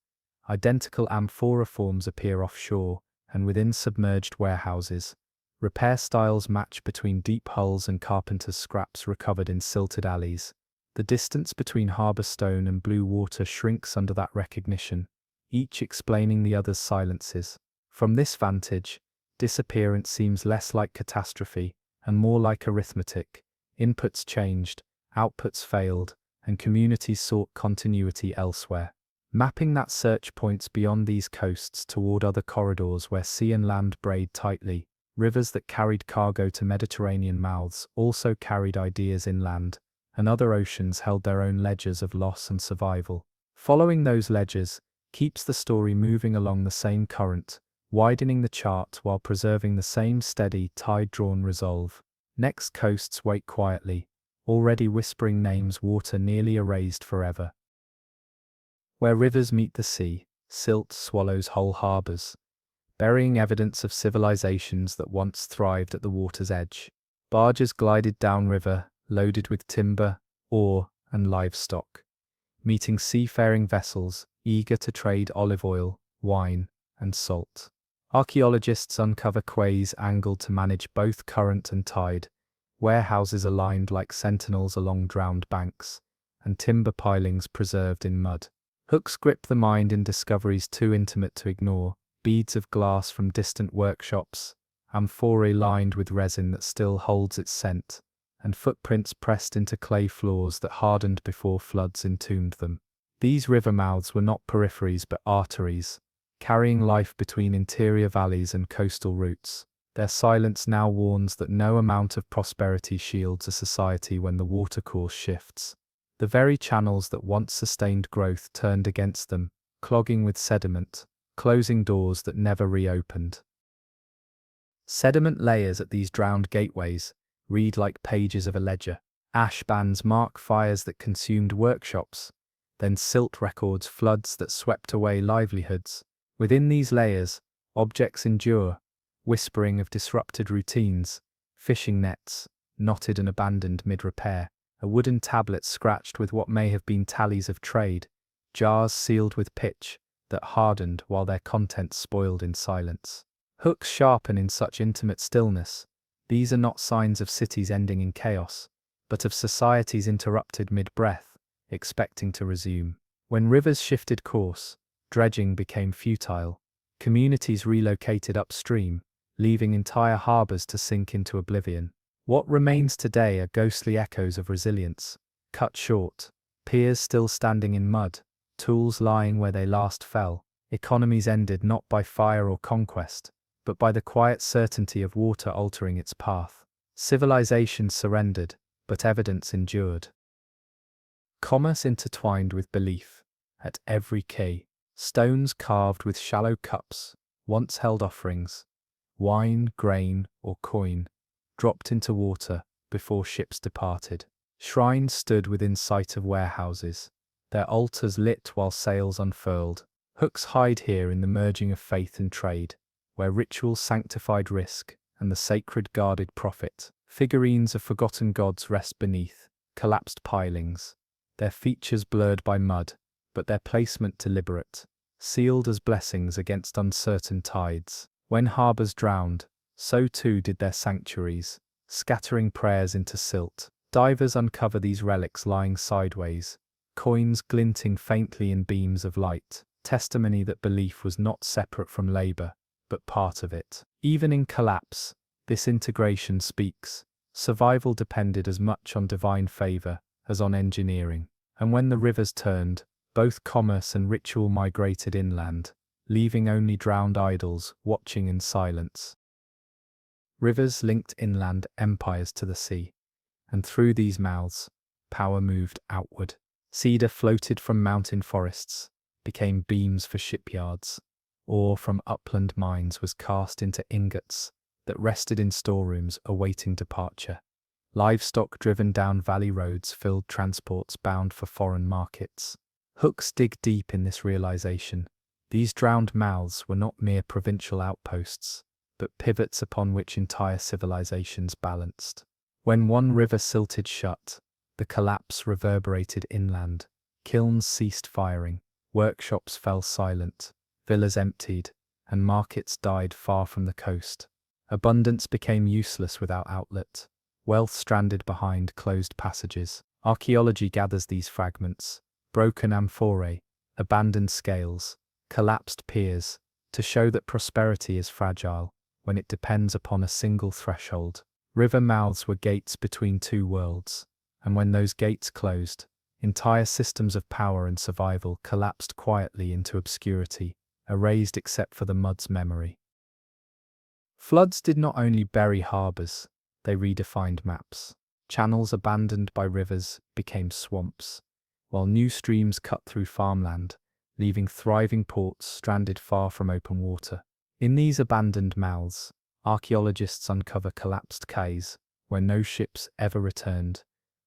Identical amphora forms appear offshore and within submerged warehouses. Repair styles match between deep hulls and carpenter's scraps recovered in silted alleys. The distance between harbour stone and blue water shrinks under that recognition, each explaining the other's silences. From this vantage, disappearance seems less like catastrophe and more like arithmetic. Inputs changed, outputs failed, and communities sought continuity elsewhere. Mapping that search points beyond these coasts toward other corridors where sea and land braid tightly. Rivers that carried cargo to Mediterranean mouths also carried ideas inland, and other oceans held their own ledgers of loss and survival. Following those ledgers keeps the story moving along the same current, widening the chart while preserving the same steady, tide-drawn resolve. Next coasts wait quietly, already whispering names water nearly erased forever. Where rivers meet the sea, silt swallows whole harbours, burying evidence of civilizations that once thrived at the water's edge. Barges glided downriver, loaded with timber, ore, and livestock, meeting seafaring vessels eager to trade olive oil, wine, and salt. Archaeologists uncover quays angled to manage both current and tide, warehouses aligned like sentinels along drowned banks, and timber pilings preserved in mud. Hooks grip the mind in discoveries too intimate to ignore. Beads of glass from distant workshops, amphorae lined with resin that still holds its scent, and footprints pressed into clay floors that hardened before floods entombed them. These river mouths were not peripheries but arteries, carrying life between interior valleys and coastal routes. Their silence now warns that no amount of prosperity shields a society when the watercourse shifts. The very channels that once sustained growth turned against them, clogging with sediment, closing doors that never reopened. Sediment layers at these drowned gateways read like pages of a ledger. Ash bands mark fires that consumed workshops, then silt records floods that swept away livelihoods. Within these layers, objects endure, whispering of disrupted routines. Fishing nets, knotted and abandoned mid-repair, a wooden tablet scratched with what may have been tallies of trade, jars sealed with pitch that hardened while their contents spoiled in silence. Hooks sharpen in such intimate stillness. These are not signs of cities ending in chaos, but of societies interrupted mid-breath, expecting to resume. When rivers shifted course, dredging became futile. Communities relocated upstream, leaving entire harbours to sink into oblivion. What remains today are ghostly echoes of resilience, cut short, piers still standing in mud, tools lying where they last fell. Economies ended not by fire or conquest, but by the quiet certainty of water altering its path. Civilizations surrendered, but evidence endured. Commerce intertwined with belief. At every quay, stones carved with shallow cups once held offerings, wine, grain, or coin, dropped into water before ships departed. Shrines stood within sight of warehouses, their altars lit while sails unfurled. Hooks hide here in the merging of faith and trade, where ritual sanctified risk and the sacred guarded profit. Figurines of forgotten gods rest beneath collapsed pilings, their features blurred by mud, but their placement deliberate, sealed as blessings against uncertain tides. When harbours drowned, so too did their sanctuaries, scattering prayers into silt. Divers uncover these relics lying sideways, coins glinting faintly in beams of light, testimony that belief was not separate from labour, but part of it. Even in collapse, this integration speaks. Survival depended as much on divine favour as on engineering. And when the rivers turned, both commerce and ritual migrated inland, leaving only drowned idols watching in silence. Rivers linked inland empires to the sea, and through these mouths, power moved outward. Cedar floated from mountain forests, became beams for shipyards. Ore from upland mines was cast into ingots that rested in storerooms awaiting departure. Livestock driven down valley roads filled transports bound for foreign markets. Hooks dig deep in this realization. These drowned mouths were not mere provincial outposts, but pivots upon which entire civilizations balanced. When one river silted shut, the collapse reverberated inland. Kilns ceased firing, workshops fell silent, villas emptied, and markets died far from the coast. Abundance became useless without outlet. Wealth stranded behind closed passages. Archaeology gathers these fragments, broken amphorae, abandoned scales, collapsed piers, to show that prosperity is fragile when it depends upon a single threshold. River mouths were gates between two worlds, and when those gates closed, entire systems of power and survival collapsed quietly into obscurity, erased except for the mud's memory. Floods did not only bury harbours, they redefined maps. Channels abandoned by rivers became swamps, while new streams cut through farmland, leaving thriving ports stranded far from open water. In these abandoned mouths, archaeologists uncover collapsed quays, where no ships ever returned,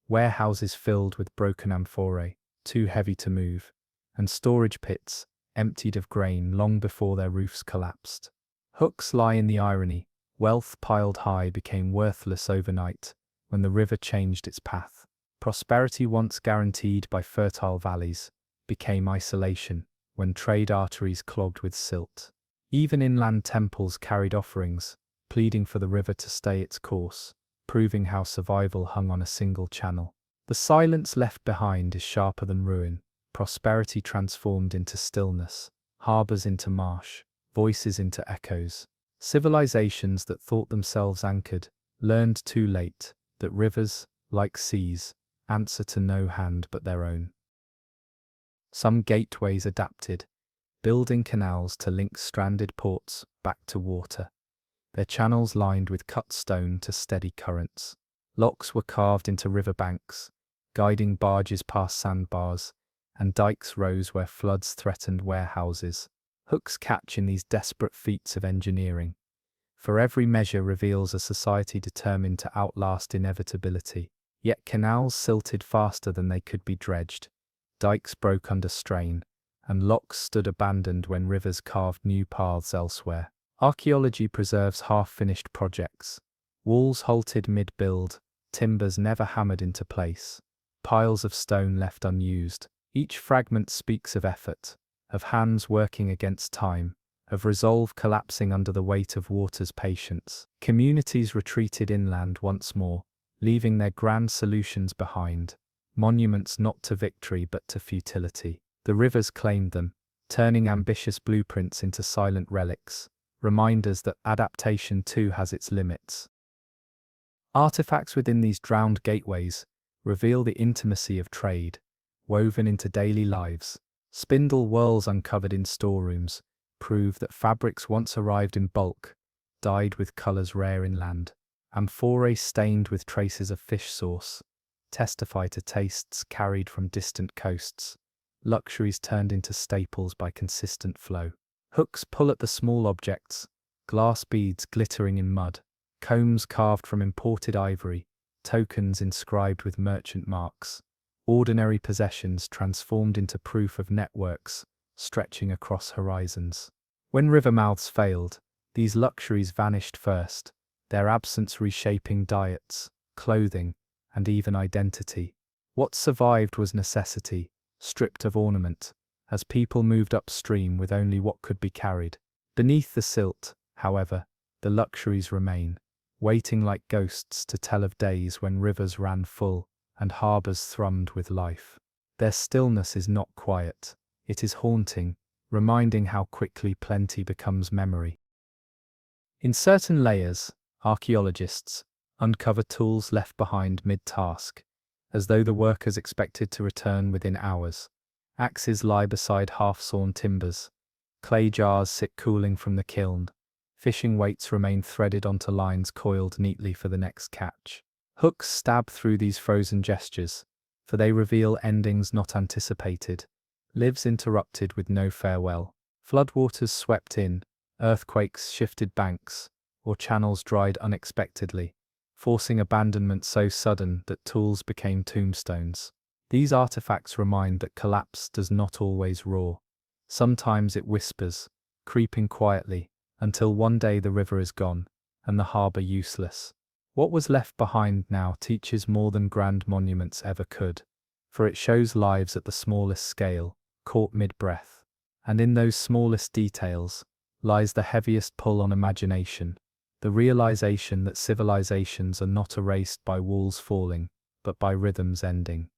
warehouses filled with broken amphorae, too heavy to move, and storage pits, emptied of grain long before their roofs collapsed. Hooks lie in the irony. Wealth piled high became worthless overnight when the river changed its path. Prosperity once guaranteed by fertile valleys became isolation when trade arteries clogged with silt. Even inland temples carried offerings, pleading for the river to stay its course, proving how survival hung on a single channel. The silence left behind is sharper than ruin. Prosperity transformed into stillness, harbours into marsh, voices into echoes. Civilizations that thought themselves anchored learned too late that rivers, like seas, answer to no hand but their own. Some gateways adapted, building canals to link stranded ports back to water, their channels lined with cut stone to steady currents. Locks were carved into riverbanks, guiding barges past sandbars, and dikes rose where floods threatened warehouses. Hooks catch in these desperate feats of engineering, for every measure reveals a society determined to outlast inevitability. Yet canals silted faster than they could be dredged, dikes broke under strain, and locks stood abandoned when rivers carved new paths elsewhere. Archaeology preserves half-finished projects, walls halted mid-build, timbers never hammered into place, piles of stone left unused. Each fragment speaks of effort, of hands working against time, of resolve collapsing under the weight of water's patience. Communities retreated inland once more, leaving their grand solutions behind, monuments not to victory but to futility. The rivers claimed them, turning ambitious blueprints into silent relics, reminders that adaptation too has its limits. Artifacts within these drowned gateways reveal the intimacy of trade, woven into daily lives. Spindle whorls uncovered in storerooms prove that fabrics once arrived in bulk, dyed with colours rare inland. Amphorae stained with traces of fish sauce testify to tastes carried from distant coasts. Luxuries turned into staples by consistent flow. Hooks pull at the small objects, glass beads glittering in mud, combs carved from imported ivory, tokens inscribed with merchant marks. Ordinary possessions transformed into proof of networks stretching across horizons. When river mouths failed, these luxuries vanished first, their absence reshaping diets, clothing, and even identity. What survived was necessity, stripped of ornament, as people moved upstream with only what could be carried. Beneath the silt, however, the luxuries remain, waiting like ghosts to tell of days when rivers ran full and harbours thrummed with life. Their stillness is not quiet, it is haunting, reminding how quickly plenty becomes memory. In certain layers, archaeologists uncover tools left behind mid-task, as though the workers expected to return within hours. Axes lie beside half-sawn timbers. Clay jars sit cooling from the kiln. Fishing weights remain threaded onto lines coiled neatly for the next catch. Hooks stab through these frozen gestures, for they reveal endings not anticipated, lives interrupted with no farewell. Floodwaters swept in, earthquakes shifted banks, or channels dried unexpectedly, forcing abandonment so sudden that tools became tombstones. These artifacts remind that collapse does not always roar. Sometimes it whispers, creeping quietly, until one day the river is gone, and the harbour useless. What was left behind now teaches more than grand monuments ever could, for it shows lives at the smallest scale, caught mid-breath. And in those smallest details lies the heaviest pull on imagination, the realization that civilizations are not erased by walls falling, but by rhythms ending.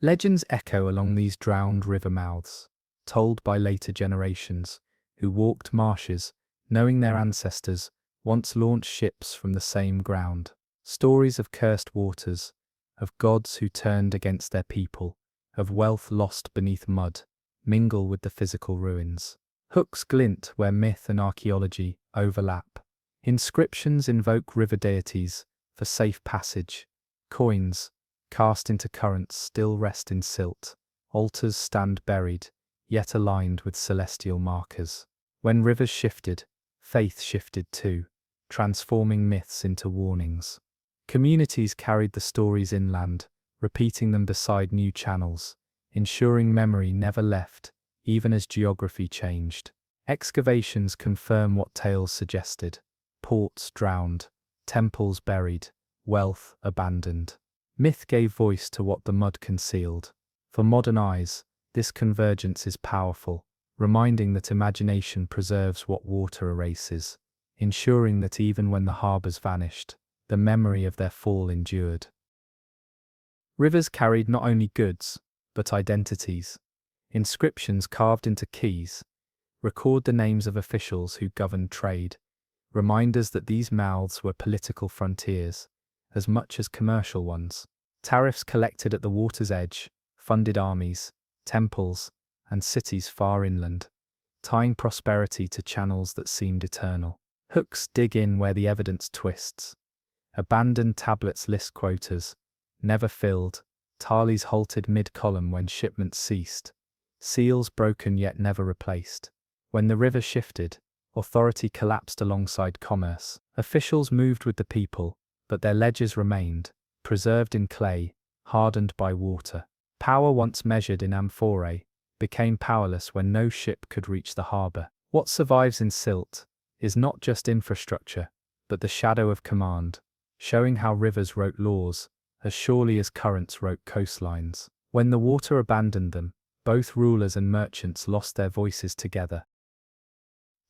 Legends echo along these drowned river mouths, told by later generations, who walked marshes, knowing their ancestors once launched ships from the same ground. Stories of cursed waters, of gods who turned against their people, of wealth lost beneath mud, mingle with the physical ruins. Hooks glint where myth and archaeology overlap. Inscriptions invoke river deities for safe passage. Coins, cast into currents, still rest in silt. Altars stand buried, yet aligned with celestial markers. When rivers shifted, faith shifted too, transforming myths into warnings. Communities carried the stories inland, repeating them beside new channels, ensuring memory never left, even as geography changed. Excavations confirm what tales suggested: ports drowned, temples buried, wealth abandoned. Myth gave voice to what the mud concealed. For modern eyes, this convergence is powerful, reminding that imagination preserves what water erases, ensuring that even when the harbours vanished, the memory of their fall endured. Rivers carried not only goods, but identities. Inscriptions carved into quays record the names of officials who governed trade, reminders that these mouths were political frontiers, as much as commercial ones. Tariffs collected at the water's edge funded armies, temples, and cities far inland, tying prosperity to channels that seemed eternal. Hooks dig in where the evidence twists. Abandoned tablets list quotas, never filled. Tallies halted mid-column when shipments ceased. Seals broken yet never replaced. When the river shifted, authority collapsed alongside commerce. Officials moved with the people, but their ledgers remained, preserved in clay, hardened by water. Power once measured in amphorae became powerless when no ship could reach the harbour. What survives in silt is not just infrastructure, but the shadow of command, showing how rivers wrote laws, as surely as currents wrote coastlines. When the water abandoned them, both rulers and merchants lost their voices together.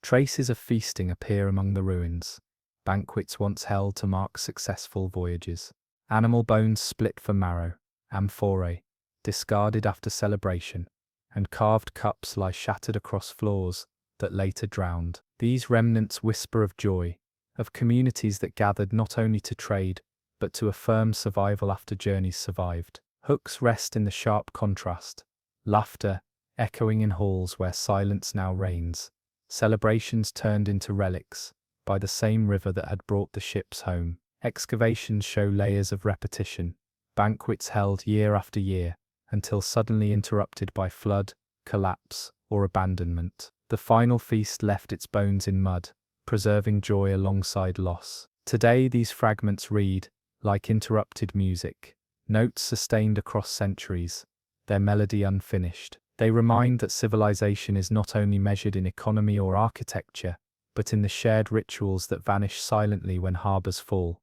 Traces of feasting appear among the ruins, banquets once held to mark successful voyages. Animal bones split for marrow, amphorae, discarded after celebration, and carved cups lie shattered across floors that later drowned. These remnants whisper of joy, of communities that gathered not only to trade, but to affirm survival after journeys survived. Hooks rest in the sharp contrast, laughter echoing in halls where silence now reigns, celebrations turned into relics by the same river that had brought the ships home. Excavations show layers of repetition, banquets held year after year, until suddenly interrupted by flood, collapse, or abandonment. The final feast left its bones in mud, preserving joy alongside loss. Today these fragments read, like interrupted music, notes sustained across centuries, their melody unfinished. They remind that civilization is not only measured in economy or architecture, but in the shared rituals that vanish silently when harbours fall.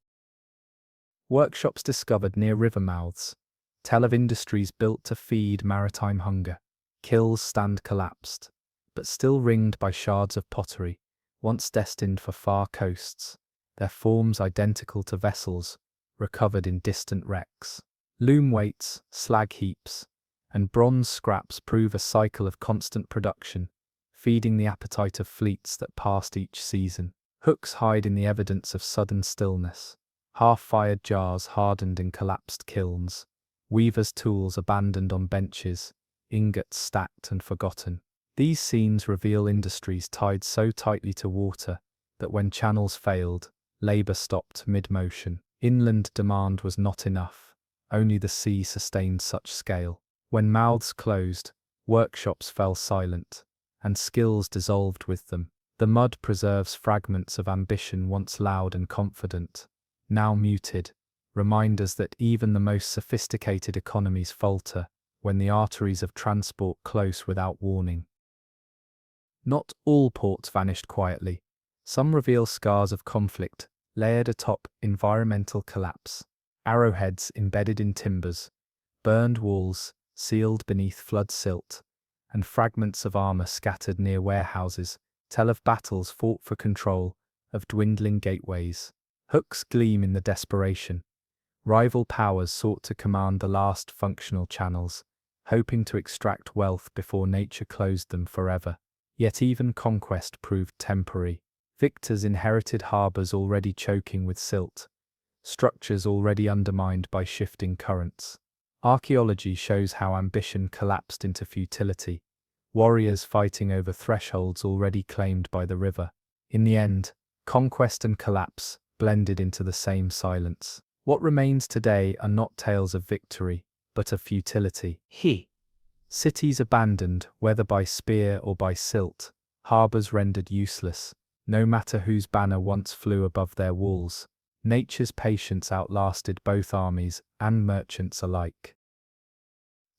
Workshops discovered near river mouths tell of industries built to feed maritime hunger. Kilns stand collapsed, but still ringed by shards of pottery, once destined for far coasts, their forms identical to vessels recovered in distant wrecks. Loom weights, slag heaps, and bronze scraps prove a cycle of constant production, feeding the appetite of fleets that passed each season. Hooks hide in the evidence of sudden stillness. Half-fired jars hardened in collapsed kilns, weavers' tools abandoned on benches, ingots stacked and forgotten. These scenes reveal industries tied so tightly to water that when channels failed, labour stopped mid-motion. Inland demand was not enough. Only the sea sustained such scale. When mouths closed, workshops fell silent, and skills dissolved with them. The mud preserves fragments of ambition once loud and confident, now muted, reminders that even the most sophisticated economies falter when the arteries of transport close without warning. Not all ports vanished quietly. Some reveal scars of conflict, layered atop environmental collapse. Arrowheads embedded in timbers, burned walls sealed beneath flood silt, and fragments of armor scattered near warehouses tell of battles fought for control, of dwindling gateways. Hooks gleam in the desperation. Rival powers sought to command the last functional channels, hoping to extract wealth before nature closed them forever. Yet even conquest proved temporary. Victors inherited harbors already choking with silt, structures already undermined by shifting currents. Archaeology shows how ambition collapsed into futility, warriors fighting over thresholds already claimed by the river. In the end, conquest and collapse blended into the same silence. What remains today are not tales of victory, but of futility. Cities abandoned, whether by spear or by silt, harbors rendered useless, no matter whose banner once flew above their walls. Nature's patience outlasted both armies and merchants alike.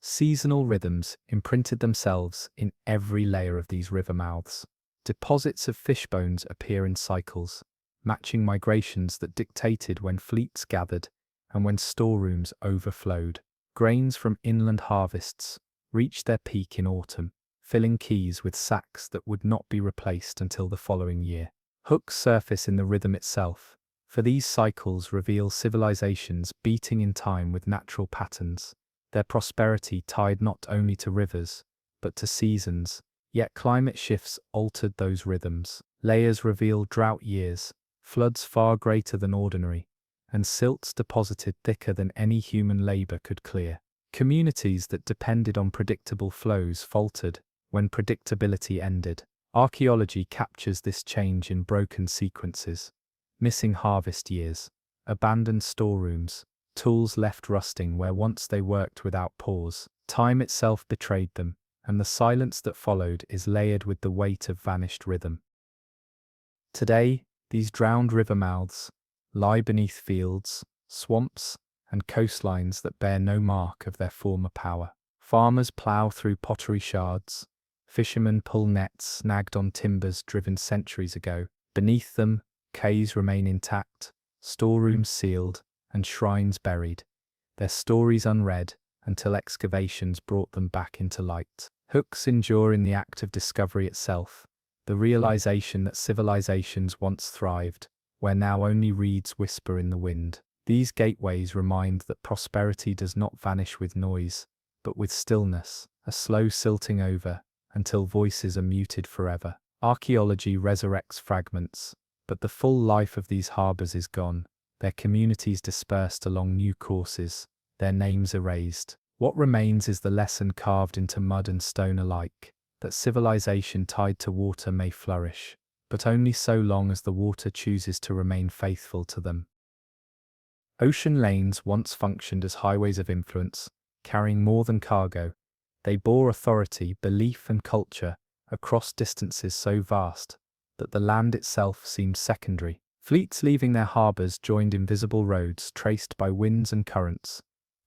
Seasonal rhythms imprinted themselves in every layer of these river mouths. Deposits of fish bones appear in cycles, matching migrations that dictated when fleets gathered and when storerooms overflowed. Grains from inland harvests reached their peak in autumn, filling quays with sacks that would not be replaced until the following year. Hooks surface in the rhythm itself, for these cycles reveal civilizations beating in time with natural patterns, their prosperity tied not only to rivers, but to seasons. Yet climate shifts altered those rhythms. Layers reveal drought years, floods far greater than ordinary, and silts deposited thicker than any human labor could clear. Communities that depended on predictable flows faltered when predictability ended. Archaeology captures this change in broken sequences. Missing harvest years, abandoned storerooms, tools left rusting where once they worked without pause. Time itself betrayed them, and the silence that followed is layered with the weight of vanished rhythm. Today, these drowned river mouths lie beneath fields, swamps, and coastlines that bear no mark of their former power. Farmers plough through pottery shards, fishermen pull nets snagged on timbers driven centuries ago. Beneath them, quays remain intact, storerooms sealed, and shrines buried, their stories unread until excavations brought them back into light. Hooks endure in the act of discovery itself, the realization that civilizations once thrived, where now only reeds whisper in the wind. These gateways remind that prosperity does not vanish with noise, but with stillness, a slow silting over, until voices are muted forever. Archaeology resurrects fragments, but the full life of these harbors is gone, their communities dispersed along new courses, their names erased. What remains is the lesson carved into mud and stone alike, that civilization tied to water may flourish, but only so long as the water chooses to remain faithful to them. Ocean lanes once functioned as highways of influence, carrying more than cargo. They bore authority, belief, and culture across distances so vast that the land itself seemed secondary. Fleets leaving their harbors joined invisible roads traced by winds and currents,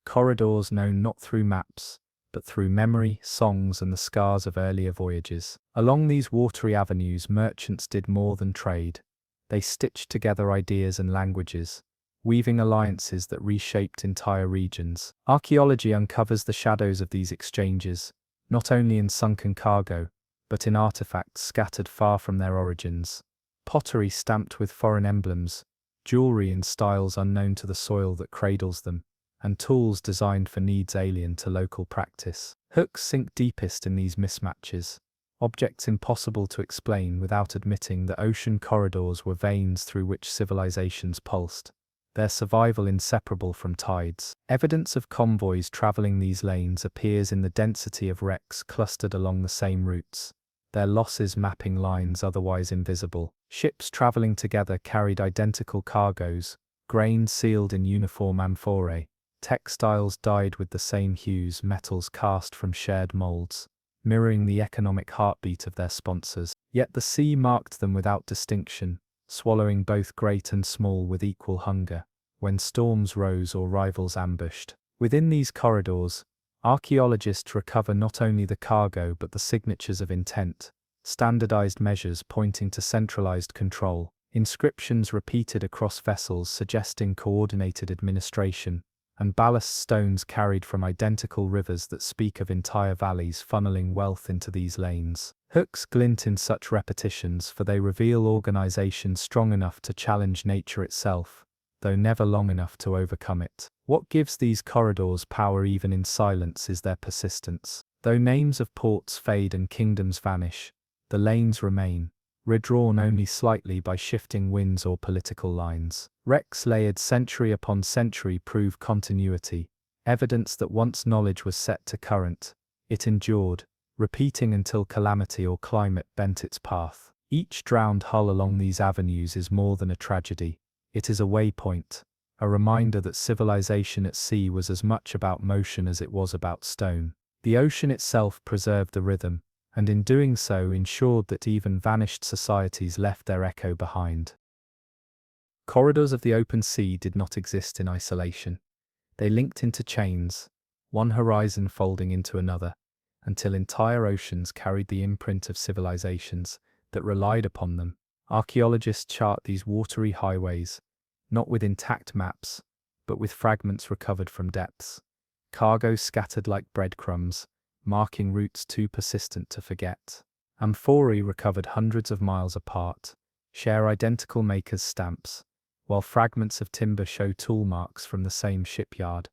corridors known not through maps, but through memory, songs, and the scars of earlier voyages. Along these watery avenues, merchants did more than trade. They stitched together ideas and languages, weaving alliances that reshaped entire regions. Archaeology uncovers the shadows of these exchanges, not only in sunken cargo, but in artifacts scattered far from their origins. Pottery stamped with foreign emblems, jewelry in styles unknown to the soil that cradles them, and tools designed for needs alien to local practice. Hooks sink deepest in these mismatches, objects impossible to explain without admitting that ocean corridors were veins through which civilizations pulsed, their survival inseparable from tides. Evidence of convoys traveling these lanes appears in the density of wrecks clustered along the same routes, their losses mapping lines otherwise invisible. Ships traveling together carried identical cargoes, grain sealed in uniform amphorae, textiles dyed with the same hues, metals cast from shared molds, mirroring the economic heartbeat of their sponsors. Yet the sea marked them without distinction, swallowing both great and small with equal hunger, when storms rose or rivals ambushed. Within these corridors, archaeologists recover not only the cargo but the signatures of intent, standardized measures pointing to centralized control, inscriptions repeated across vessels suggesting coordinated administration, and ballast stones carried from identical rivers that speak of entire valleys funneling wealth into these lanes. Hooks glint in such repetitions, for they reveal organization strong enough to challenge nature itself, though never long enough to overcome it. What gives these corridors power even in silence is their persistence. Though names of ports fade and kingdoms vanish, the lanes remain, redrawn only slightly by shifting winds or political lines. Wrecks layered century upon century prove continuity, evidence that once knowledge was set to current, it endured, repeating until calamity or climate bent its path. Each drowned hull along these avenues is more than a tragedy. It is a waypoint, a reminder that civilization at sea was as much about motion as it was about stone. The ocean itself preserved the rhythm, and in doing so ensured that even vanished societies left their echo behind. Corridors of the open sea did not exist in isolation. They linked into chains, one horizon folding into another, until entire oceans carried the imprint of civilizations that relied upon them. Archaeologists chart these watery highways, not with intact maps, but with fragments recovered from depths, cargo scattered like breadcrumbs, marking routes too persistent to forget. Amphorae recovered hundreds of miles apart share identical makers' stamps, while fragments of timber show tool marks from the same shipyard,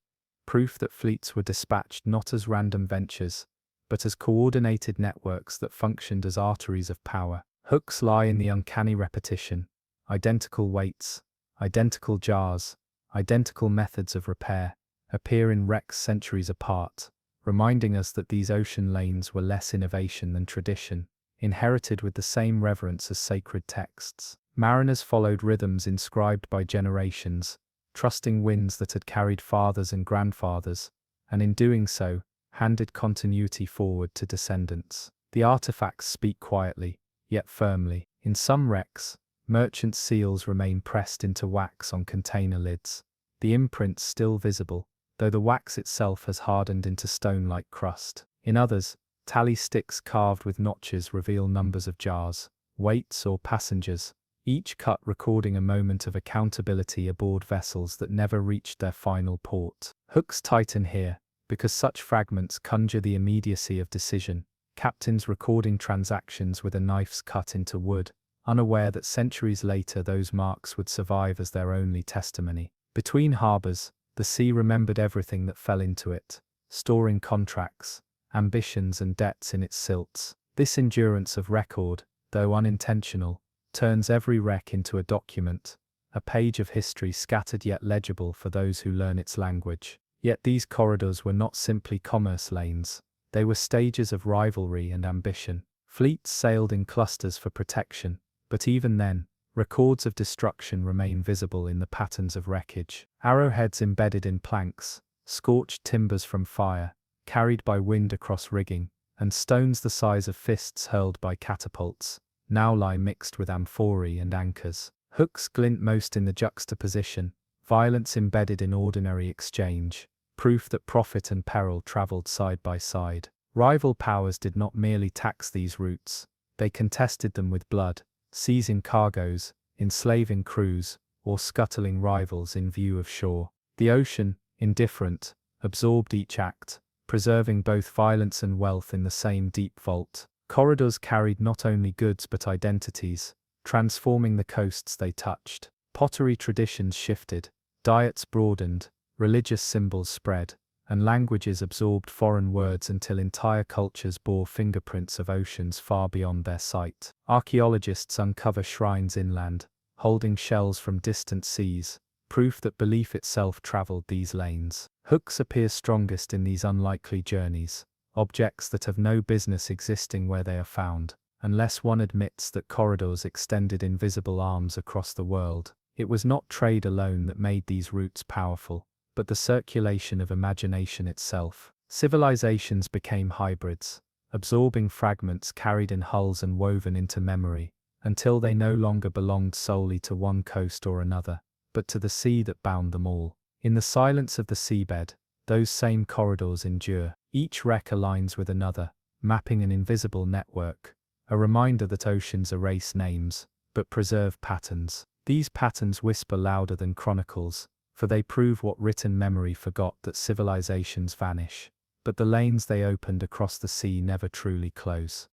proof that fleets were dispatched not as random ventures, but as coordinated networks that functioned as arteries of power. Hooks lie in the uncanny repetition: identical weights, identical jars, identical methods of repair, appear in wrecks centuries apart, reminding us that these ocean lanes were less innovation than tradition, inherited with the same reverence as sacred texts. Mariners followed rhythms inscribed by generations, trusting winds that had carried fathers and grandfathers, and in doing so, handed continuity forward to descendants. The artifacts speak quietly, yet firmly. In some wrecks, merchant seals remain pressed into wax on container lids, the imprints still visible, though the wax itself has hardened into stone-like crust. In others, tally sticks carved with notches reveal numbers of jars, weights or passengers, each cut recording a moment of accountability aboard vessels that never reached their final port. Hooks tighten here, because such fragments conjure the immediacy of decision, captains recording transactions with a knife's cut into wood, unaware that centuries later those marks would survive as their only testimony. Between harbours, the sea remembered everything that fell into it, storing contracts, ambitions and debts in its silts. This endurance of record, though unintentional, turns every wreck into a document, a page of history scattered yet legible for those who learn its language. Yet these corridors were not simply commerce lanes, they were stages of rivalry and ambition. Fleets sailed in clusters for protection, but even then, records of destruction remain visible in the patterns of wreckage. Arrowheads embedded in planks, scorched timbers from fire, carried by wind across rigging, and stones the size of fists hurled by catapults, now lie mixed with amphorae and anchors. Hooks glint most in the juxtaposition, violence embedded in ordinary exchange, proof that profit and peril travelled side by side. Rival powers did not merely tax these routes, they contested them with blood, seizing cargoes, enslaving crews, or scuttling rivals in view of shore. The ocean, indifferent, absorbed each act, preserving both violence and wealth in the same deep vault. Corridors carried not only goods but identities, transforming the coasts they touched. Pottery traditions shifted, diets broadened, religious symbols spread, and languages absorbed foreign words until entire cultures bore fingerprints of oceans far beyond their sight. Archaeologists uncover shrines inland, holding shells from distant seas, proof that belief itself traveled these lanes. Hooks appear strongest in these unlikely journeys, objects that have no business existing where they are found, unless one admits that corridors extended invisible arms across the world. It was not trade alone that made these routes powerful, but the circulation of imagination itself. Civilizations became hybrids, absorbing fragments carried in hulls and woven into memory, until they no longer belonged solely to one coast or another, but to the sea that bound them all. In the silence of the seabed, those same corridors endure. Each wreck aligns with another, mapping an invisible network, a reminder that oceans erase names, but preserve patterns. These patterns whisper louder than chronicles, for they prove what written memory forgot, that civilizations vanish, but the lanes they opened across the sea never truly close.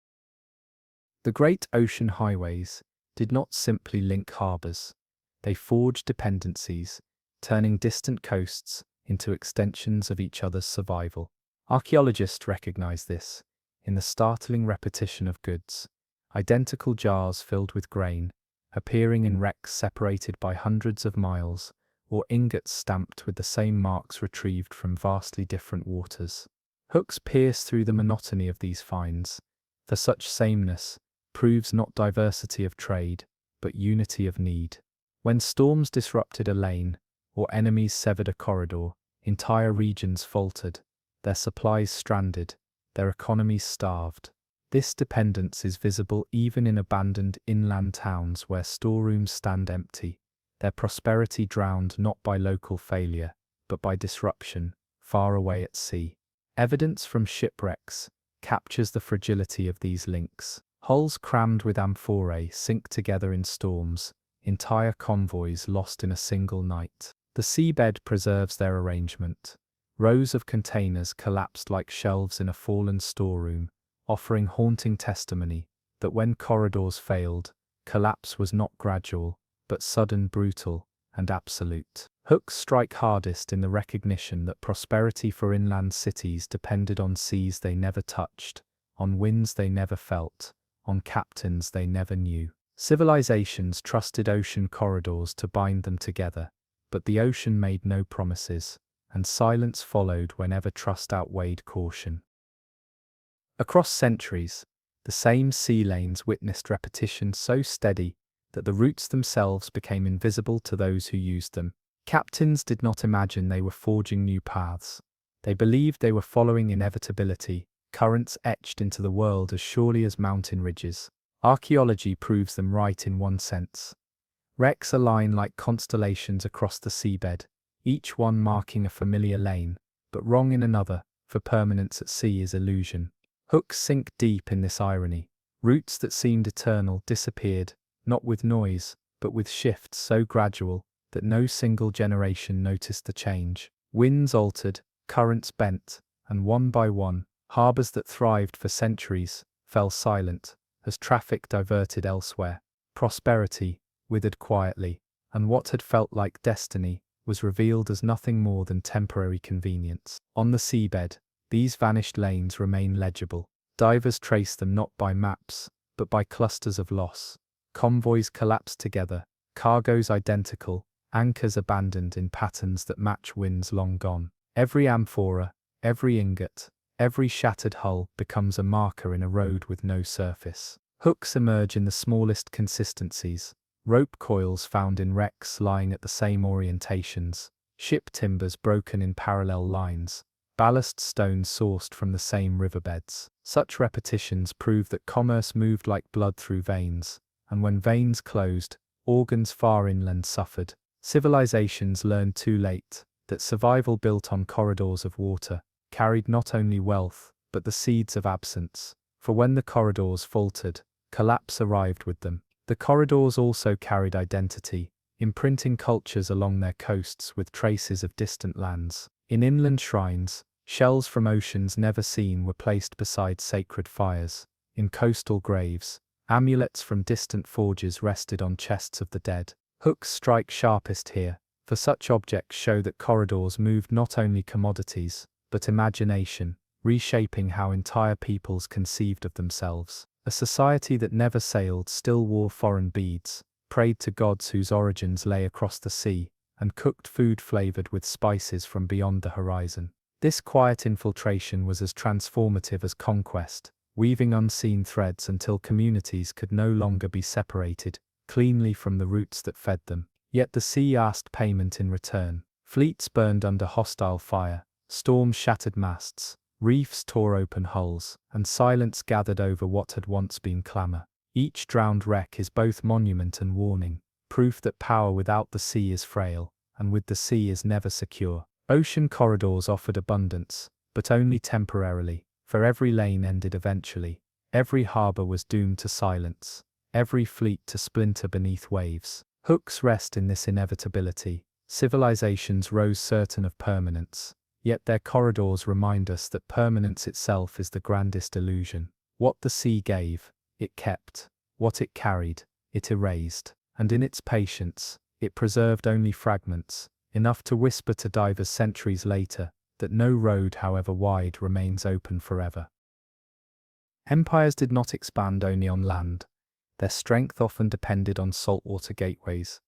The great ocean highways did not simply link harbors. They forged dependencies, turning distant coasts into extensions of each other's survival. Archaeologists recognize this in the startling repetition of goods, identical jars filled with grain, appearing in wrecks separated by hundreds of miles, or ingots stamped with the same marks retrieved from vastly different waters. Hooks pierce through the monotony of these finds, for such sameness proves not diversity of trade, but unity of need. When storms disrupted a lane, or enemies severed a corridor, entire regions faltered, their supplies stranded, their economies starved. This dependence is visible even in abandoned inland towns where storerooms stand empty, their prosperity drowned not by local failure, but by disruption, far away at sea. Evidence from shipwrecks captures the fragility of these links. Hulls crammed with amphorae sink together in storms, entire convoys lost in a single night. The seabed preserves their arrangement. Rows of containers collapsed like shelves in a fallen storeroom, offering haunting testimony that when corridors failed, collapse was not gradual, but sudden, brutal, and absolute. Hooks strike hardest in the recognition that prosperity for inland cities depended on seas they never touched, on winds they never felt, on captains they never knew. Civilizations trusted ocean corridors to bind them together, but the ocean made no promises, and silence followed whenever trust outweighed caution. Across centuries, the same sea lanes witnessed repetition so steady that the routes themselves became invisible to those who used them. Captains did not imagine they were forging new paths. They believed they were following inevitability, currents etched into the world as surely as mountain ridges. Archaeology proves them right in one sense. Wrecks align like constellations across the seabed, each one marking a familiar lane, but wrong in another, for permanence at sea is illusion. Hooks sink deep in this irony. Routes that seemed eternal disappeared, not with noise, but with shifts so gradual that no single generation noticed the change. Winds altered, currents bent, and one by one, harbors that thrived for centuries fell silent as traffic diverted elsewhere. Prosperity withered quietly, and what had felt like destiny was revealed as nothing more than temporary convenience. On the seabed, these vanished lanes remain legible. Divers trace them not by maps, but by clusters of loss. Convoys collapsed together, cargoes identical, anchors abandoned in patterns that match winds long gone. Every amphora, every ingot, every shattered hull becomes a marker in a road with no surface. Hooks emerge in the smallest consistencies. Rope coils found in wrecks lying at the same orientations, ship timbers broken in parallel lines, ballast stones sourced from the same riverbeds. Such repetitions prove that commerce moved like blood through veins, and when veins closed, organs far inland suffered. Civilizations learned too late that survival built on corridors of water carried not only wealth, but the seeds of absence. For when the corridors faltered, collapse arrived with them. The corridors also carried identity, imprinting cultures along their coasts with traces of distant lands. In inland shrines, shells from oceans never seen were placed beside sacred fires. In coastal graves, amulets from distant forges rested on chests of the dead. Hooks strike sharpest here, for such objects show that corridors moved not only commodities, but imagination, reshaping how entire peoples conceived of themselves. A society that never sailed still wore foreign beads, prayed to gods whose origins lay across the sea, and cooked food flavored with spices from beyond the horizon. This quiet infiltration was as transformative as conquest, weaving unseen threads until communities could no longer be separated cleanly from the roots that fed them. Yet the sea asked payment in return. Fleets burned under hostile fire, storms shattered masts, reefs tore open hulls, and silence gathered over what had once been clamour. Each drowned wreck is both monument and warning, proof that power without the sea is frail, and with the sea is never secure. Ocean corridors offered abundance, but only temporarily, for every lane ended eventually. Every harbour was doomed to silence, every fleet to splinter beneath waves. Hooks rest in this inevitability. Civilizations rose certain of permanence, yet their corridors remind us that permanence itself is the grandest illusion. What the sea gave, it kept. What it carried, it erased. And in its patience, it preserved only fragments, enough to whisper to divers centuries later that no road, however wide, remains open forever. Empires did not expand only on land. Their strength often depended on saltwater gateways,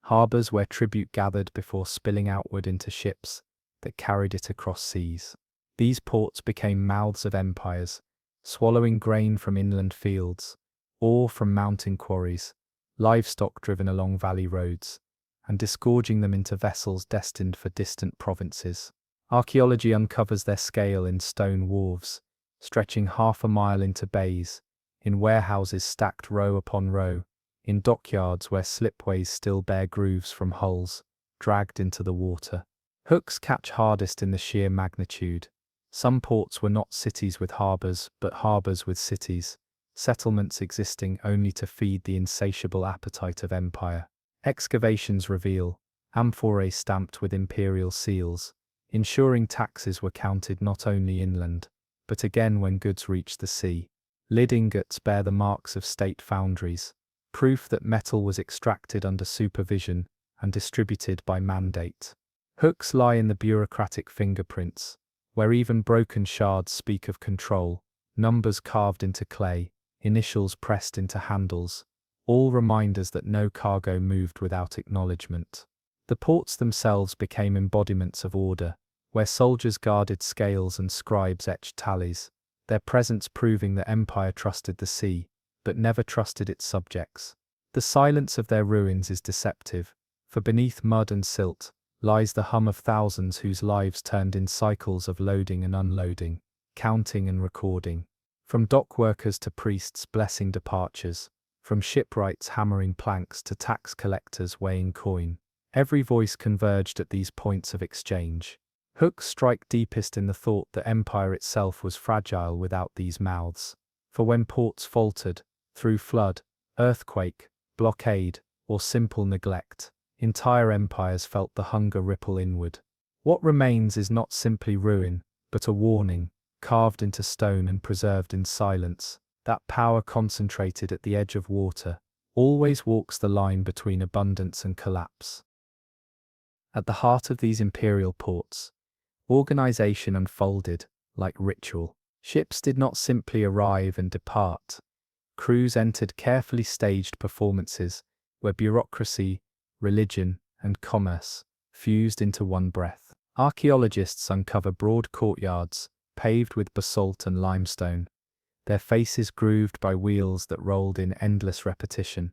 harbours where tribute gathered before spilling outward into ships that carried it across seas. These ports became mouths of empires, swallowing grain from inland fields, ore from mountain quarries, livestock driven along valley roads, and disgorging them into vessels destined for distant provinces. Archaeology uncovers their scale in stone wharves, stretching half a mile into bays, in warehouses stacked row upon row, in dockyards where slipways still bear grooves from hulls dragged into the water. Hooks catch hardest in the sheer magnitude. Some ports were not cities with harbours, but harbours with cities, settlements existing only to feed the insatiable appetite of empire. Excavations reveal amphorae stamped with imperial seals, ensuring taxes were counted not only inland, but again when goods reached the sea. Lid ingots bear the marks of state foundries, proof that metal was extracted under supervision and distributed by mandate. Hooks lie in the bureaucratic fingerprints, where even broken shards speak of control, numbers carved into clay, initials pressed into handles, all reminders that no cargo moved without acknowledgement. The ports themselves became embodiments of order, where soldiers guarded scales and scribes etched tallies, their presence proving that empire trusted the sea, but never trusted its subjects. The silence of their ruins is deceptive, for beneath mud and silt lies the hum of thousands whose lives turned in cycles of loading and unloading, counting and recording. From dock workers to priests blessing departures, from shipwrights hammering planks to tax collectors weighing coin, every voice converged at these points of exchange. Hooks strike deepest in the thought that empire itself was fragile without these mouths, for when ports faltered, through flood, earthquake, blockade, or simple neglect, entire empires felt the hunger ripple inward. What remains is not simply ruin, but a warning, carved into stone and preserved in silence, that power concentrated at the edge of water always walks the line between abundance and collapse. At the heart of these imperial ports, organization unfolded like ritual. Ships did not simply arrive and depart. Crews entered carefully staged performances where bureaucracy, religion, and commerce fused into one breath. Archaeologists uncover broad courtyards paved with basalt and limestone, their faces grooved by wheels that rolled in endless repetition,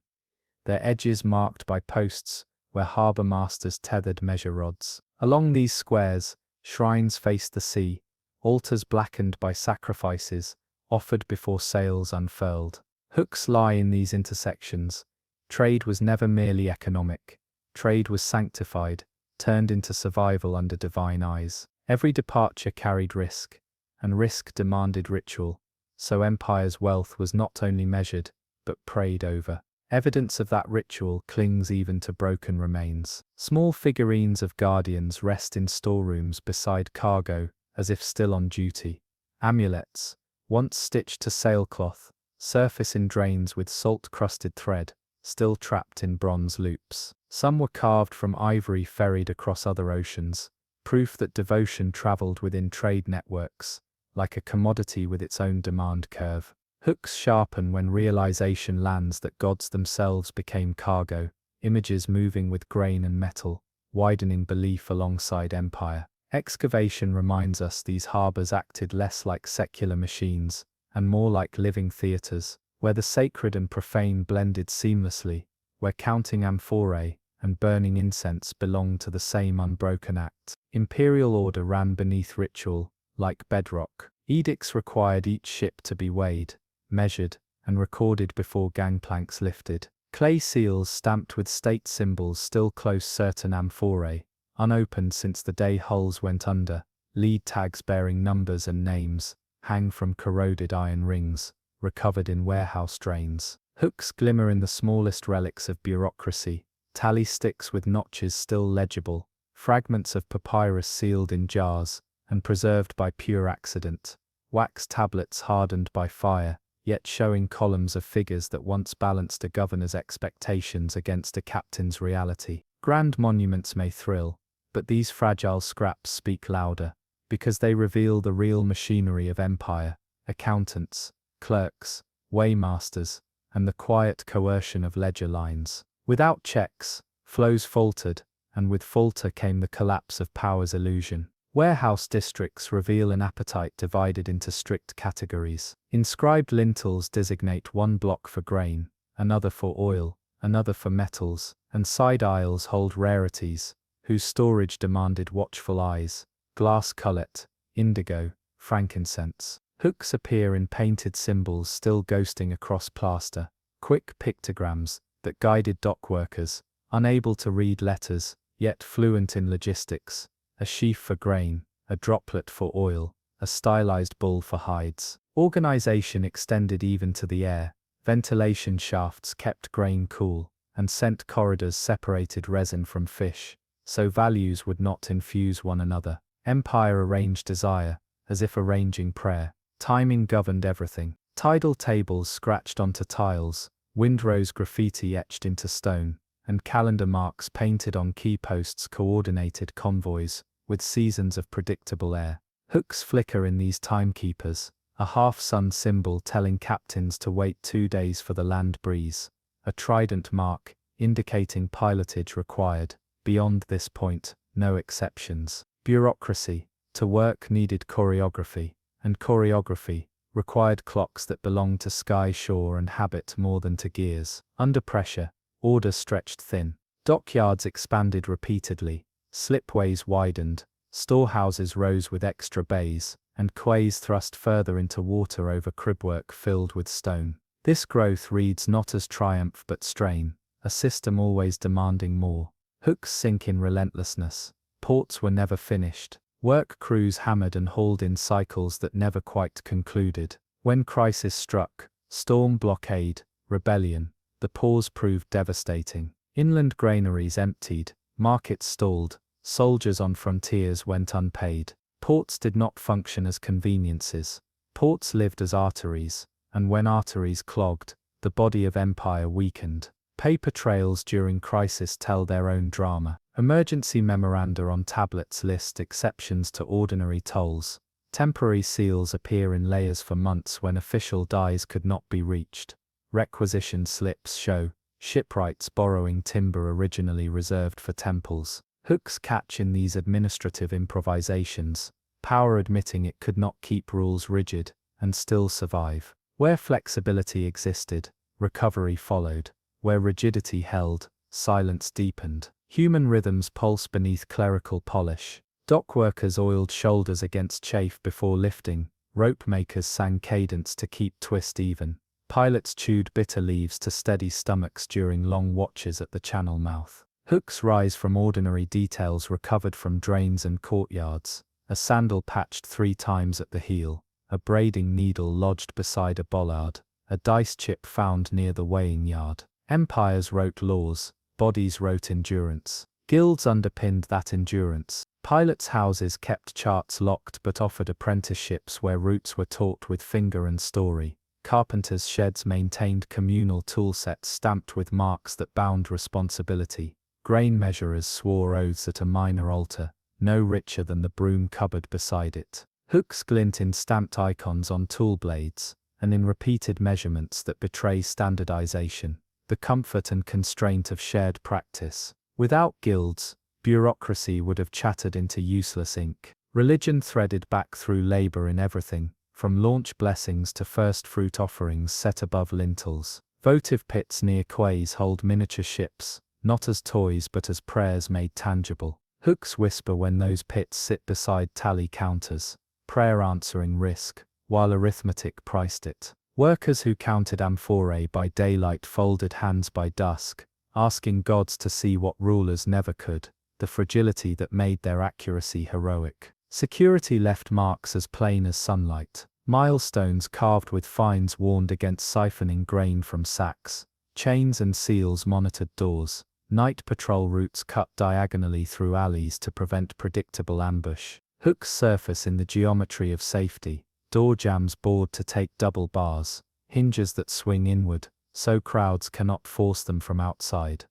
their edges marked by posts where harbour masters tethered measure rods. Along these squares, shrines faced the sea, altars blackened by sacrifices offered before sails unfurled. Hooks lie in these intersections. Trade was never merely economic. Trade was sanctified, turned into survival under divine eyes. Every departure carried risk, and risk demanded ritual, so empire's wealth was not only measured, but prayed over. Evidence of that ritual clings even to broken remains. Small figurines of guardians rest in storerooms beside cargo, as if still on duty. Amulets, once stitched to sailcloth, surface in drains with salt-crusted thread, still trapped in bronze loops. Some were carved from ivory ferried across other oceans, proof that devotion travelled within trade networks, like a commodity with its own demand curve. Hooks sharpen when realization lands that gods themselves became cargo, images moving with grain and metal, widening belief alongside empire. Excavation reminds us these harbours acted less like secular machines, and more like living theatres, where the sacred and profane blended seamlessly, where counting amphorae and burning incense belonged to the same unbroken act. Imperial order ran beneath ritual, like bedrock. Edicts required each ship to be weighed, measured, and recorded before gangplanks lifted. Clay seals stamped with state symbols still close certain amphorae, unopened since the day hulls went under. Lead tags bearing numbers and names hang from corroded iron rings, recovered in warehouse drains. Hooks glimmer in the smallest relics of bureaucracy, tally sticks with notches still legible, fragments of papyrus sealed in jars and preserved by pure accident, wax tablets hardened by fire, yet showing columns of figures that once balanced a governor's expectations against a captain's reality. Grand monuments may thrill, but these fragile scraps speak louder, because they reveal the real machinery of empire: accountants, clerks, waymasters, and the quiet coercion of ledger lines. Without checks, flows faltered, and with falter came the collapse of power's illusion. Warehouse districts reveal an appetite divided into strict categories. Inscribed lintels designate one block for grain, another for oil, another for metals, and side aisles hold rarities, whose storage demanded watchful eyes: glass cullet, indigo, frankincense. Hooks appear in painted symbols still ghosting across plaster, quick pictograms that guided dockworkers, unable to read letters, yet fluent in logistics: a sheaf for grain, a droplet for oil, a stylized bull for hides. Organization extended even to the air. Ventilation shafts kept grain cool, and scent corridors separated resin from fish, so values would not infuse one another. Empire arranged desire, as if arranging prayer. Timing governed everything. Tidal tables scratched onto tiles, windrows graffiti etched into stone, and calendar marks painted on key posts coordinated convoys, with seasons of predictable air. Hooks flicker in these timekeepers, a half-sun symbol telling captains to wait 2 days for the land breeze, a trident mark indicating pilotage required. Beyond this point, no exceptions. Bureaucracy. To work needed choreography, and choreography required clocks that belonged to sky, shore, and habit more than to gears. Under pressure, order stretched thin. Dockyards expanded repeatedly, slipways widened, storehouses rose with extra bays, and quays thrust further into water over cribwork filled with stone. This growth reads not as triumph but strain, a system always demanding more. Hooks sink in relentlessness. Ports were never finished. Work crews hammered and hauled in cycles that never quite concluded. When crisis struck, storm, blockade, rebellion, the pause proved devastating. Inland granaries emptied, markets stalled, soldiers on frontiers went unpaid. Ports did not function as conveniences. Ports lived as arteries, and when arteries clogged, the body of empire weakened. Paper trails during crisis tell their own drama. Emergency memoranda on tablets list exceptions to ordinary tolls. Temporary seals appear in layers for months when official dies could not be reached. Requisition slips show shipwrights borrowing timber originally reserved for temples. Hooks catch in these administrative improvisations, power admitting it could not keep rules rigid and still survive. Where flexibility existed, recovery followed. Where rigidity held, silence deepened. Human rhythms pulse beneath clerical polish. Dockworkers oiled shoulders against chafe before lifting. Rope makers sang cadence to keep twist even. Pilots chewed bitter leaves to steady stomachs during long watches at the channel mouth. Hooks rise from ordinary details recovered from drains and courtyards. A sandal patched 3 times at the heel. A braiding needle lodged beside a bollard. A dice chip found near the weighing yard. Empires wrote laws, bodies wrote endurance. Guilds underpinned that endurance. Pilots' houses kept charts locked but offered apprenticeships where routes were taught with finger and story. Carpenters' sheds maintained communal toolsets stamped with marks that bound responsibility. Grain measurers swore oaths at a minor altar, no richer than the broom cupboard beside it. Hooks glint in stamped icons on tool blades, and in repeated measurements that betray standardization. The comfort and constraint of shared practice. Without guilds, Bureaucracy would have chattered into useless ink. Religion threaded back through labor in everything, from launch blessings to first fruit offerings set above lintels. Votive pits near quays hold miniature ships, not as toys but as prayers made tangible. Hooks whisper when those pits sit beside tally counters, prayer answering risk, while arithmetic priced it. Workers who counted amphorae by daylight folded hands by dusk, asking gods to see what rulers never could, the fragility that made their accuracy heroic. Security left marks as plain as sunlight. Milestones carved with fines warned against siphoning grain from sacks. Chains and seals monitored doors. Night patrol routes cut diagonally through alleys to prevent predictable ambush. Hooks surface in the geometry of safety. Door jambs bored to take double bars. Hinges that swing inward, so crowds cannot force them from outside.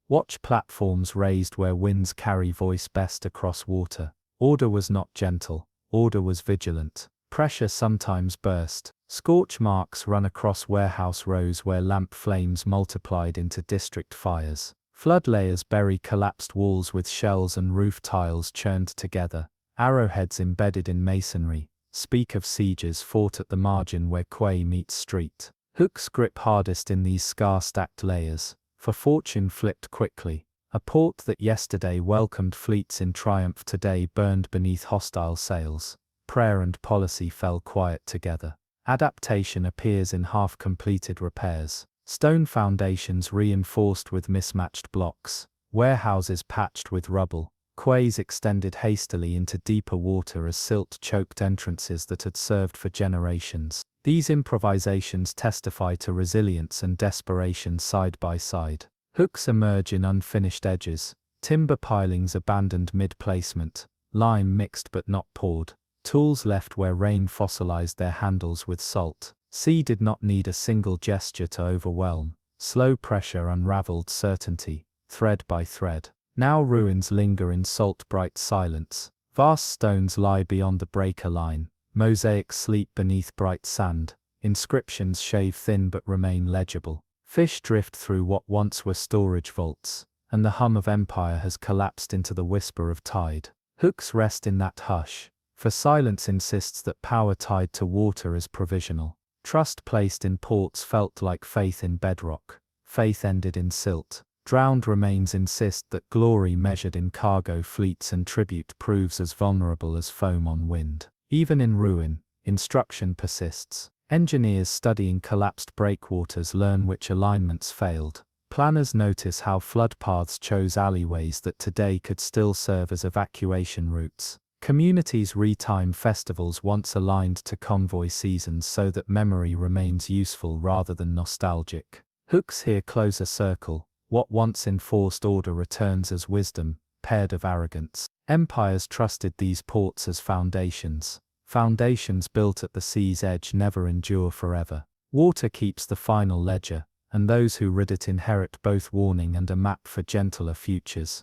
Watch platforms raised where winds carry voice best across water. Order was not gentle, order was vigilant. Pressure sometimes burst. Scorch marks run across warehouse rows where lamp flames multiplied into district fires. Flood layers bury collapsed walls with shells and roof tiles churned together. Arrowheads embedded in masonry speak of sieges fought at the margin where quay meets street. Hooks grip hardest in these scar-stacked layers, for fortune flipped quickly. A port that yesterday welcomed fleets in triumph today burned beneath hostile sails. Prayer and policy fell quiet together. Adaptation appears in half-completed repairs. Stone foundations reinforced with mismatched blocks. Warehouses patched with rubble. Quays extended hastily into deeper water as silt choked entrances that had served for generations. These improvisations testify to resilience and desperation side by side. Hooks emerge in unfinished edges. Timber pilings abandoned mid-placement. Lime mixed but not poured. Tools left where rain fossilized their handles with salt. Sea did not need a single gesture to overwhelm. Slow pressure unraveled certainty, thread by thread. Now ruins linger in salt-bright silence. Vast stones lie beyond the breaker line. Mosaics sleep beneath bright sand. Inscriptions shave thin but remain legible. Fish drift through what once were storage vaults, and the hum of empire has collapsed into the whisper of tide. Hooks rest in that hush, for silence insists that power tied to water is provisional. Trust placed in ports felt like faith in bedrock. Faith ended in silt. Drowned remains insist that glory measured in cargo fleets and tribute proves as vulnerable as foam on wind. Even in ruin, instruction persists. Engineers studying collapsed breakwaters learn which alignments failed. Planners notice how flood paths chose alleyways that today could still serve as evacuation routes. Communities retime festivals once aligned to convoy seasons so that memory remains useful rather than nostalgic. Hooks here close a circle. What once enforced order returns as wisdom, paired of arrogance. Empires trusted these ports as foundations. Foundations built at the sea's edge never endure forever. Water keeps the final ledger, and those who rid it inherit both warning and a map for gentler futures.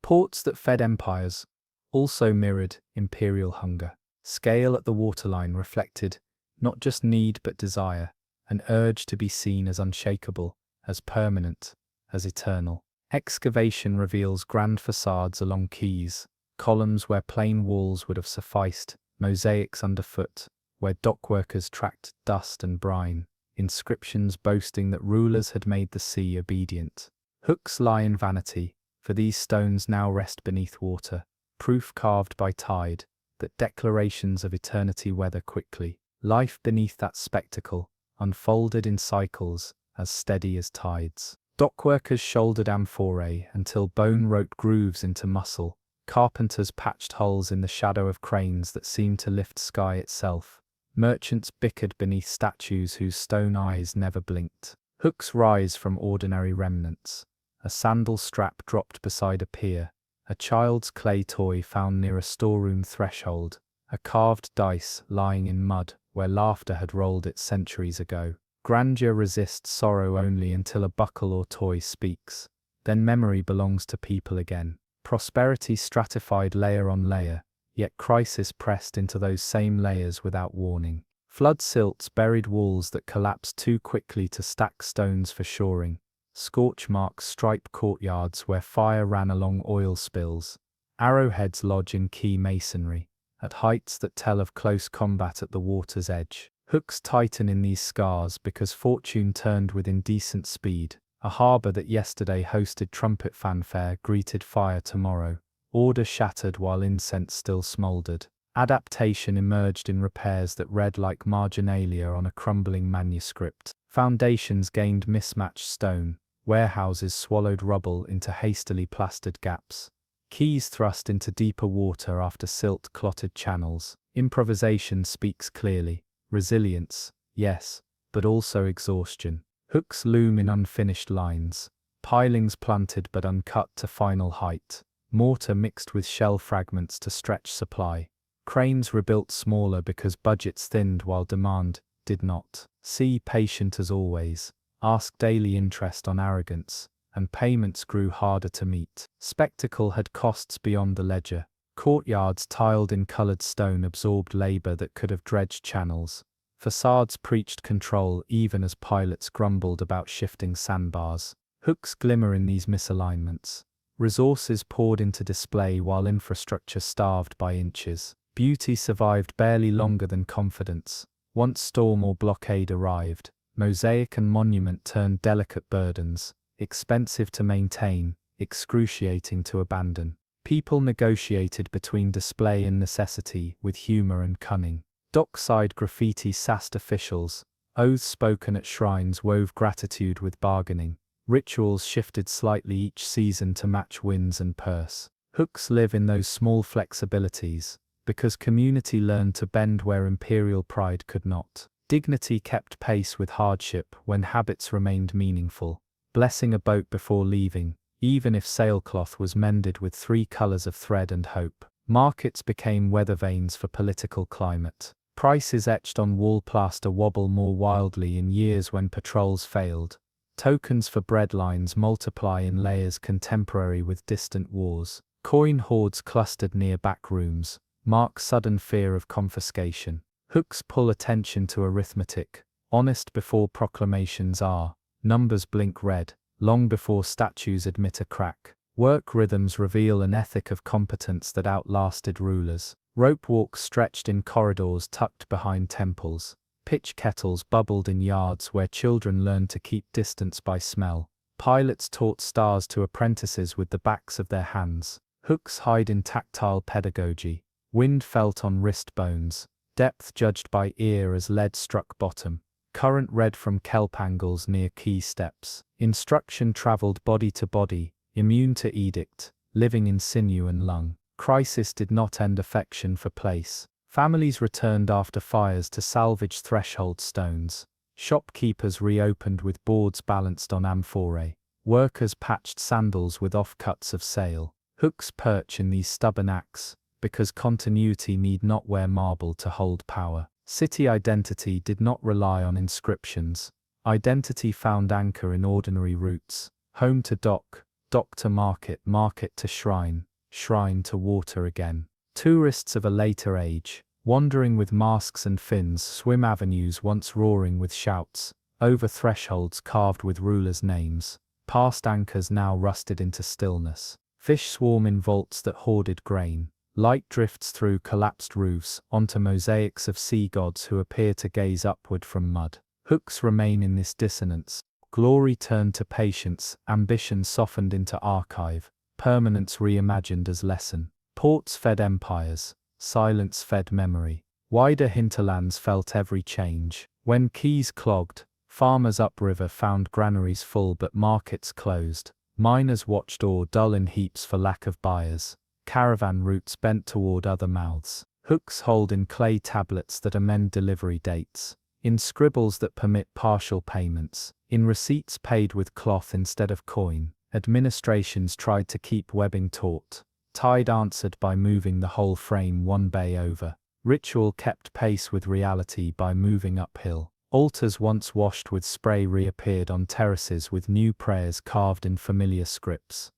Ports that fed empires also mirrored imperial hunger. Scale at the waterline reflected not just need but desire, an urge to be seen as unshakable, as permanent, as eternal. Excavation reveals grand facades along quays, columns where plain walls would have sufficed, mosaics underfoot, where dockworkers tracked dust and brine, inscriptions boasting that rulers had made the sea obedient. Hooks lie in vanity, for these stones now rest beneath water, proof carved by tide, that declarations of eternity weather quickly. Life beneath that spectacle, unfolded in cycles, as steady as tides. Dockworkers shouldered amphorae until bone wrote grooves into muscle. Carpenters patched holes in the shadow of cranes that seemed to lift sky itself. Merchants bickered beneath statues whose stone eyes never blinked. Hooks rise from ordinary remnants. A sandal strap dropped beside a pier. A child's clay toy found near a storeroom threshold. A carved dice lying in mud where laughter had rolled it centuries ago. Grandeur resists sorrow only until a buckle or toy speaks. Then memory belongs to people again. Prosperity stratified layer on layer, yet crisis pressed into those same layers without warning. Flood silts buried walls that collapsed too quickly to stack stones for shoring. Scorch marks stripe courtyards where fire ran along oil spills. Arrowheads lodge in quay masonry, at heights that tell of close combat at the water's edge. Hooks tighten in these scars because fortune turned with indecent speed. A harbour that yesterday hosted trumpet fanfare greeted fire tomorrow. Order shattered while incense still smouldered. Adaptation emerged in repairs that read like marginalia on a crumbling manuscript. Foundations gained mismatched stone. Warehouses swallowed rubble into hastily plastered gaps. Quays thrust into deeper water after silt clotted channels. Improvisation speaks clearly. Resilience, yes, but also exhaustion. Hooks loom in unfinished lines. Pilings planted but uncut to final height. Mortar mixed with shell fragments to stretch supply. Cranes rebuilt smaller because budgets thinned while demand did not. Sea patient as always. Ask daily interest on arrogance, and payments grew harder to meet. Spectacle had costs beyond the ledger. Courtyards tiled in coloured stone absorbed labour that could have dredged channels. Facades preached control even as pilots grumbled about shifting sandbars. Hooks glimmer in these misalignments. Resources poured into display while infrastructure starved by inches. Beauty survived barely longer than confidence. Once storm or blockade arrived, mosaic and monument turned delicate burdens, expensive to maintain, excruciating to abandon. People negotiated between display and necessity with humor and cunning. Dockside graffiti sassed officials. Oaths spoken at shrines wove gratitude with bargaining. Rituals shifted slightly each season to match winds and purse. Hooks live in those small flexibilities, because community learned to bend where imperial pride could not. Dignity kept pace with hardship when habits remained meaningful. Blessing a boat before leaving, even if sailcloth was mended with 3 colors of thread and hope. Markets became weather vanes for political climate. Prices etched on wall plaster wobble more wildly in years when patrols failed. Tokens for breadlines multiply in layers contemporary with distant wars. Coin hoards clustered near back rooms mark sudden fear of confiscation. Hooks pull attention to arithmetic. Honest before proclamations are. Numbers blink red, long before statues admit a crack. Work rhythms reveal an ethic of competence that outlasted rulers. Rope walks stretched in corridors tucked behind temples. Pitch kettles bubbled in yards where children learned to keep distance by smell. Pilots taught stars to apprentices with the backs of their hands. Hooks hide in tactile pedagogy. Wind felt on wrist bones. Depth judged by ear as lead struck bottom. Current read from kelp angles near quay steps. Instruction traveled body to body, immune to edict, living in sinew and lung. Crisis did not end affection for place. Families returned after fires to salvage threshold stones. Shopkeepers reopened with boards balanced on amphorae. Workers patched sandals with offcuts of sail. Hooks perch in these stubborn acts, because continuity need not wear marble to hold power. City identity did not rely on inscriptions. Identity found anchor in ordinary routes. Home to dock, dock to market, market to shrine, shrine to water again. Tourists of a later age, wandering with masks and fins, swim avenues once roaring with shouts, over thresholds carved with rulers' names, past anchors now rusted into stillness. Fish swarm in vaults that hoarded grain. Light drifts through collapsed roofs onto mosaics of sea gods who appear to gaze upward from mud. Hooks remain in this dissonance. Glory turned to patience, ambition softened into archive, permanence reimagined as lesson. Ports fed empires, silence fed memory. Wider hinterlands felt every change. When quays clogged, farmers upriver found granaries full but markets closed. Miners watched ore dull in heaps for lack of buyers. Caravan routes bent toward other mouths. Hooks hold in clay tablets that amend delivery dates. In scribbles that permit partial payments. In receipts paid with cloth instead of coin. Administrations tried to keep webbing taut. Tide answered by moving the whole frame one bay over. Ritual kept pace with reality by moving uphill. Altars once washed with spray reappeared on terraces with new prayers carved in familiar scripts.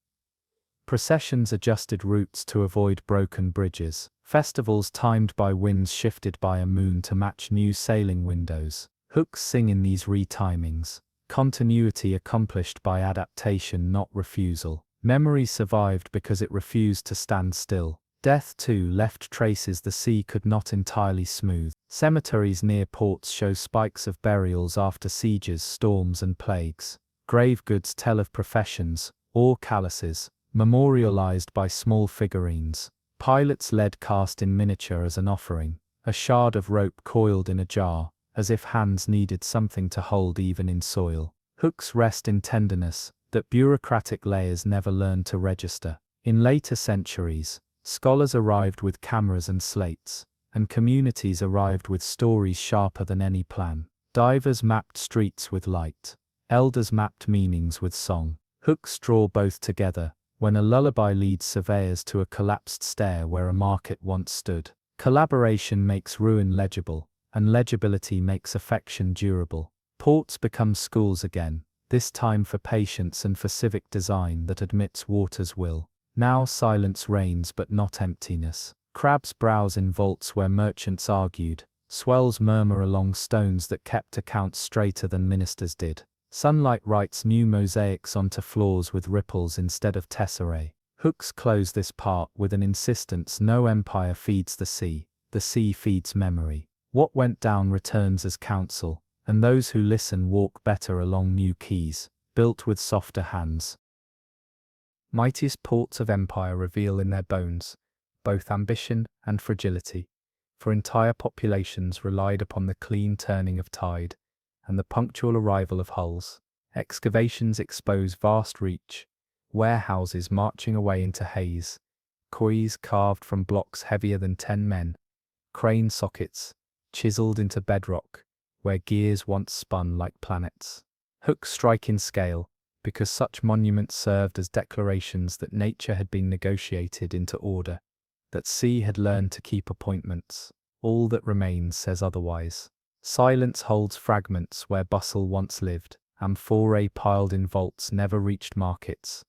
Processions adjusted routes to avoid broken bridges. Festivals timed by winds shifted by a moon to match new sailing windows. Hooks sing in these retimings. Continuity accomplished by adaptation, not refusal. Memory survived because it refused to stand still. Death too left traces the sea could not entirely smooth. Cemeteries near ports show spikes of burials after sieges, storms and plagues. Grave goods tell of professions, or calluses, memorialized by small figurines. Pilots' lead cast in miniature as an offering. A shard of rope coiled in a jar, as if hands needed something to hold even in soil. Hooks rest in tenderness that bureaucratic layers never learned to register. In later centuries, scholars arrived with cameras and slates, and communities arrived with stories sharper than any plan. Divers mapped streets with light. Elders mapped meanings with song. Hooks draw both together, when a lullaby leads surveyors to a collapsed stair where a market once stood. Collaboration makes ruin legible, and legibility makes affection durable. Ports become schools again, this time for patience and for civic design that admits water's will. Now silence reigns but not emptiness. Crabs browse in vaults where merchants argued. Swells murmur along stones that kept accounts straighter than ministers did. Sunlight writes new mosaics onto floors with ripples instead of tesserae. Hooks close this part with an insistence: no empire feeds the sea feeds memory. What went down returns as counsel, and those who listen walk better along new quays, built with softer hands. Mightiest ports of empire reveal in their bones both ambition and fragility, for entire populations relied upon the clean turning of tide and the punctual arrival of hulls. Excavations expose vast reach, warehouses marching away into haze, quays carved from blocks heavier than 10 men, crane sockets chiseled into bedrock, where gears once spun like planets. Hooks strike in scale, because such monuments served as declarations that nature had been negotiated into order, that sea had learned to keep appointments. All that remains says otherwise. Silence holds fragments where bustle once lived. Amphorae piled in vaults never reached markets.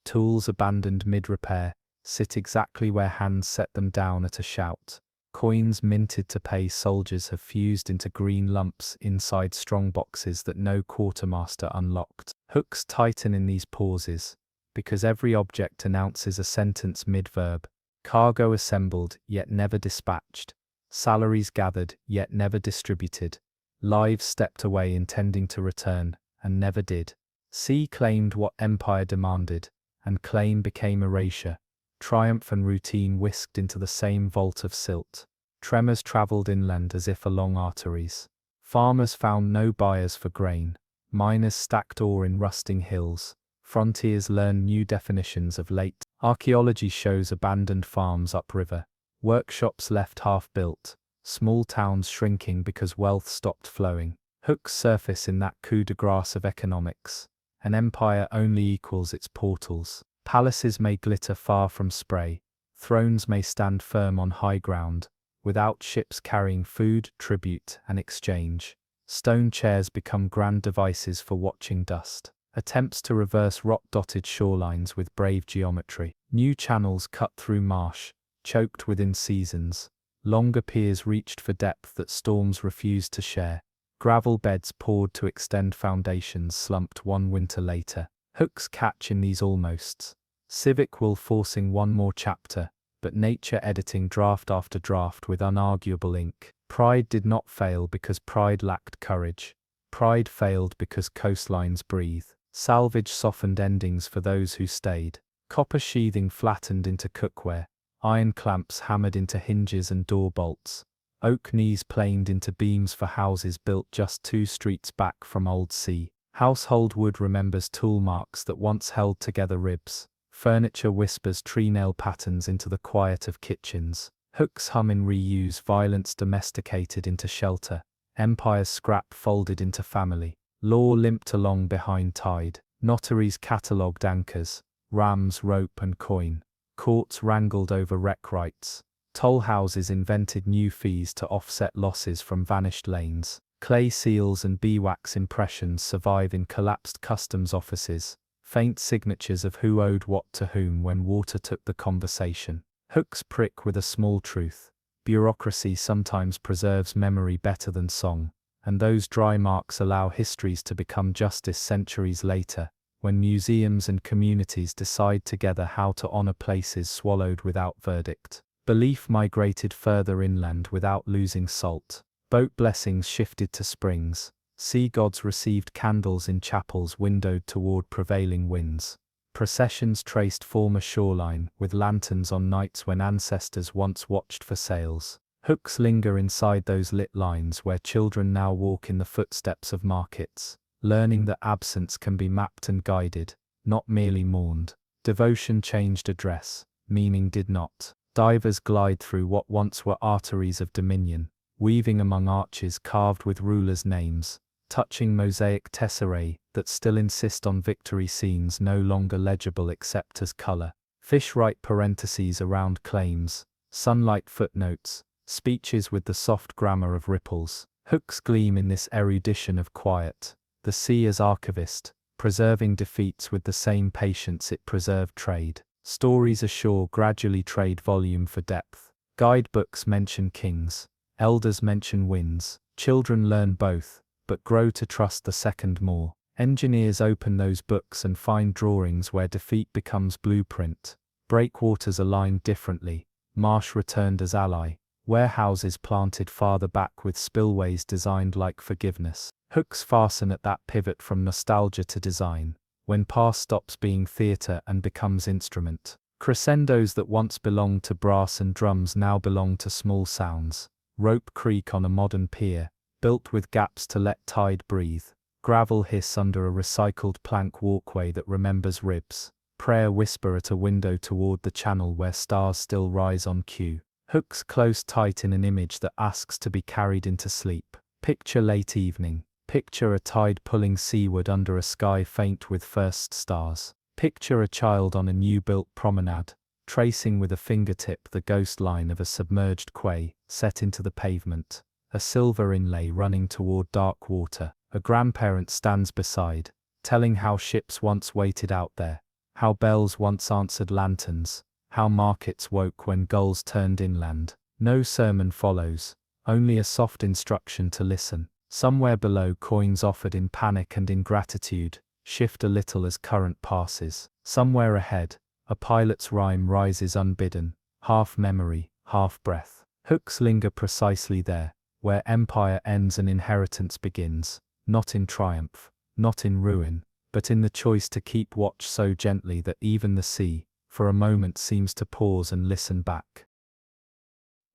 Tools abandoned mid-repair sit exactly where hands set them down at a shout. Coins minted to pay soldiers have fused into green lumps inside strong boxes that no quartermaster unlocked. Hooks tighten in these pauses, because every object announces a sentence mid-verb. Cargo assembled, yet never dispatched. Salaries gathered, yet never distributed. Lives stepped away intending to return, and never did. Sea claimed what empire demanded, and claim became erasure. Triumph and routine whisked into the same vault of silt. Tremors travelled inland as if along arteries. Farmers found no buyers for grain. Miners stacked ore in rusting hills. Frontiers learned new definitions of late. Archaeology shows abandoned farms upriver. Workshops left half-built. Small towns shrinking because wealth stopped flowing. Hooks surface in that coup de grace of economics. An empire only equals its portals. Palaces may glitter far from spray. Thrones may stand firm on high ground, without ships carrying food, tribute, and exchange. Stone chairs become grand devices for watching dust. Attempts to reverse rock-dotted shorelines with brave geometry. New channels cut through marsh, choked within seasons. Longer piers reached for depth that storms refused to share. Gravel beds poured to extend foundations slumped one winter later. Hooks catch in these almosts. Civic will forcing one more chapter, but nature editing draft after draft with unarguable ink. Pride did not fail because pride lacked courage. Pride failed because coastlines breathe. Salvage softened endings for those who stayed. Copper sheathing flattened into cookware. Iron clamps hammered into hinges and door bolts. Oak knees planed into beams for houses built just 2 streets back from old sea. Household wood remembers tool marks that once held together ribs. Furniture whispers tree-nail patterns into the quiet of kitchens. Hooks hum in reuse, violence domesticated into shelter. Empire's scrap folded into family. Law limped along behind tide. Notaries catalogued anchors, rams, rope and coin. Courts wrangled over wreck rights. Toll houses invented new fees to offset losses from vanished lanes. Clay seals and beeswax impressions survive in collapsed customs offices. Faint signatures of who owed what to whom when water took the conversation. Hooks prick with a small truth. Bureaucracy sometimes preserves memory better than song, and those dry marks allow histories to become justice centuries later, when museums and communities decide together how to honor places swallowed without verdict. Belief migrated further inland without losing salt. Boat blessings shifted to springs. Sea gods received candles in chapels windowed toward prevailing winds. Processions traced former shoreline with lanterns on nights when ancestors once watched for sails. Hooks linger inside those lit lines where children now walk in the footsteps of markets, learning that absence can be mapped and guided, not merely mourned. Devotion changed address, meaning did not. Divers glide through what once were arteries of dominion, weaving among arches carved with rulers' names, touching mosaic tesserae that still insist on victory scenes no longer legible except as color. Fish write parentheses around claims, sunlight footnotes, speeches with the soft grammar of ripples. Hooks gleam in this erudition of quiet, the sea as archivist, preserving defeats with the same patience it preserved trade. Stories ashore gradually trade volume for depth. Guidebooks mention kings, elders mention winds, children learn both, but grow to trust the second more. Engineers open those books and find drawings where defeat becomes blueprint. Breakwaters aligned differently, marsh returned as ally, warehouses planted farther back with spillways designed like forgiveness. Hooks fasten at that pivot from nostalgia to design, when past stops being theatre and becomes instrument. Crescendos that once belonged to brass and drums now belong to small sounds. Rope creak on a modern pier, built with gaps to let tide breathe. Gravel hiss under a recycled plank walkway that remembers ribs. Prayer whisper at a window toward the channel where stars still rise on cue. Hooks close tight in an image that asks to be carried into sleep. Picture late evening. Picture a tide pulling seaward under a sky faint with first stars. Picture a child on a new-built promenade, tracing with a fingertip the ghost line of a submerged quay, set into the pavement. A silver inlay running toward dark water. A grandparent stands beside, telling how ships once waited out there, how bells once answered lanterns, how markets woke when gulls turned inland. No sermon follows, only a soft instruction to listen. Somewhere below, coins offered in panic and ingratitude shift a little as current passes. Somewhere ahead, a pilot's rhyme rises unbidden, half memory, half breath. Hooks linger precisely there, where empire ends and inheritance begins, not in triumph, not in ruin, but in the choice to keep watch so gently that even the sea, for a moment, seems to pause and listen back.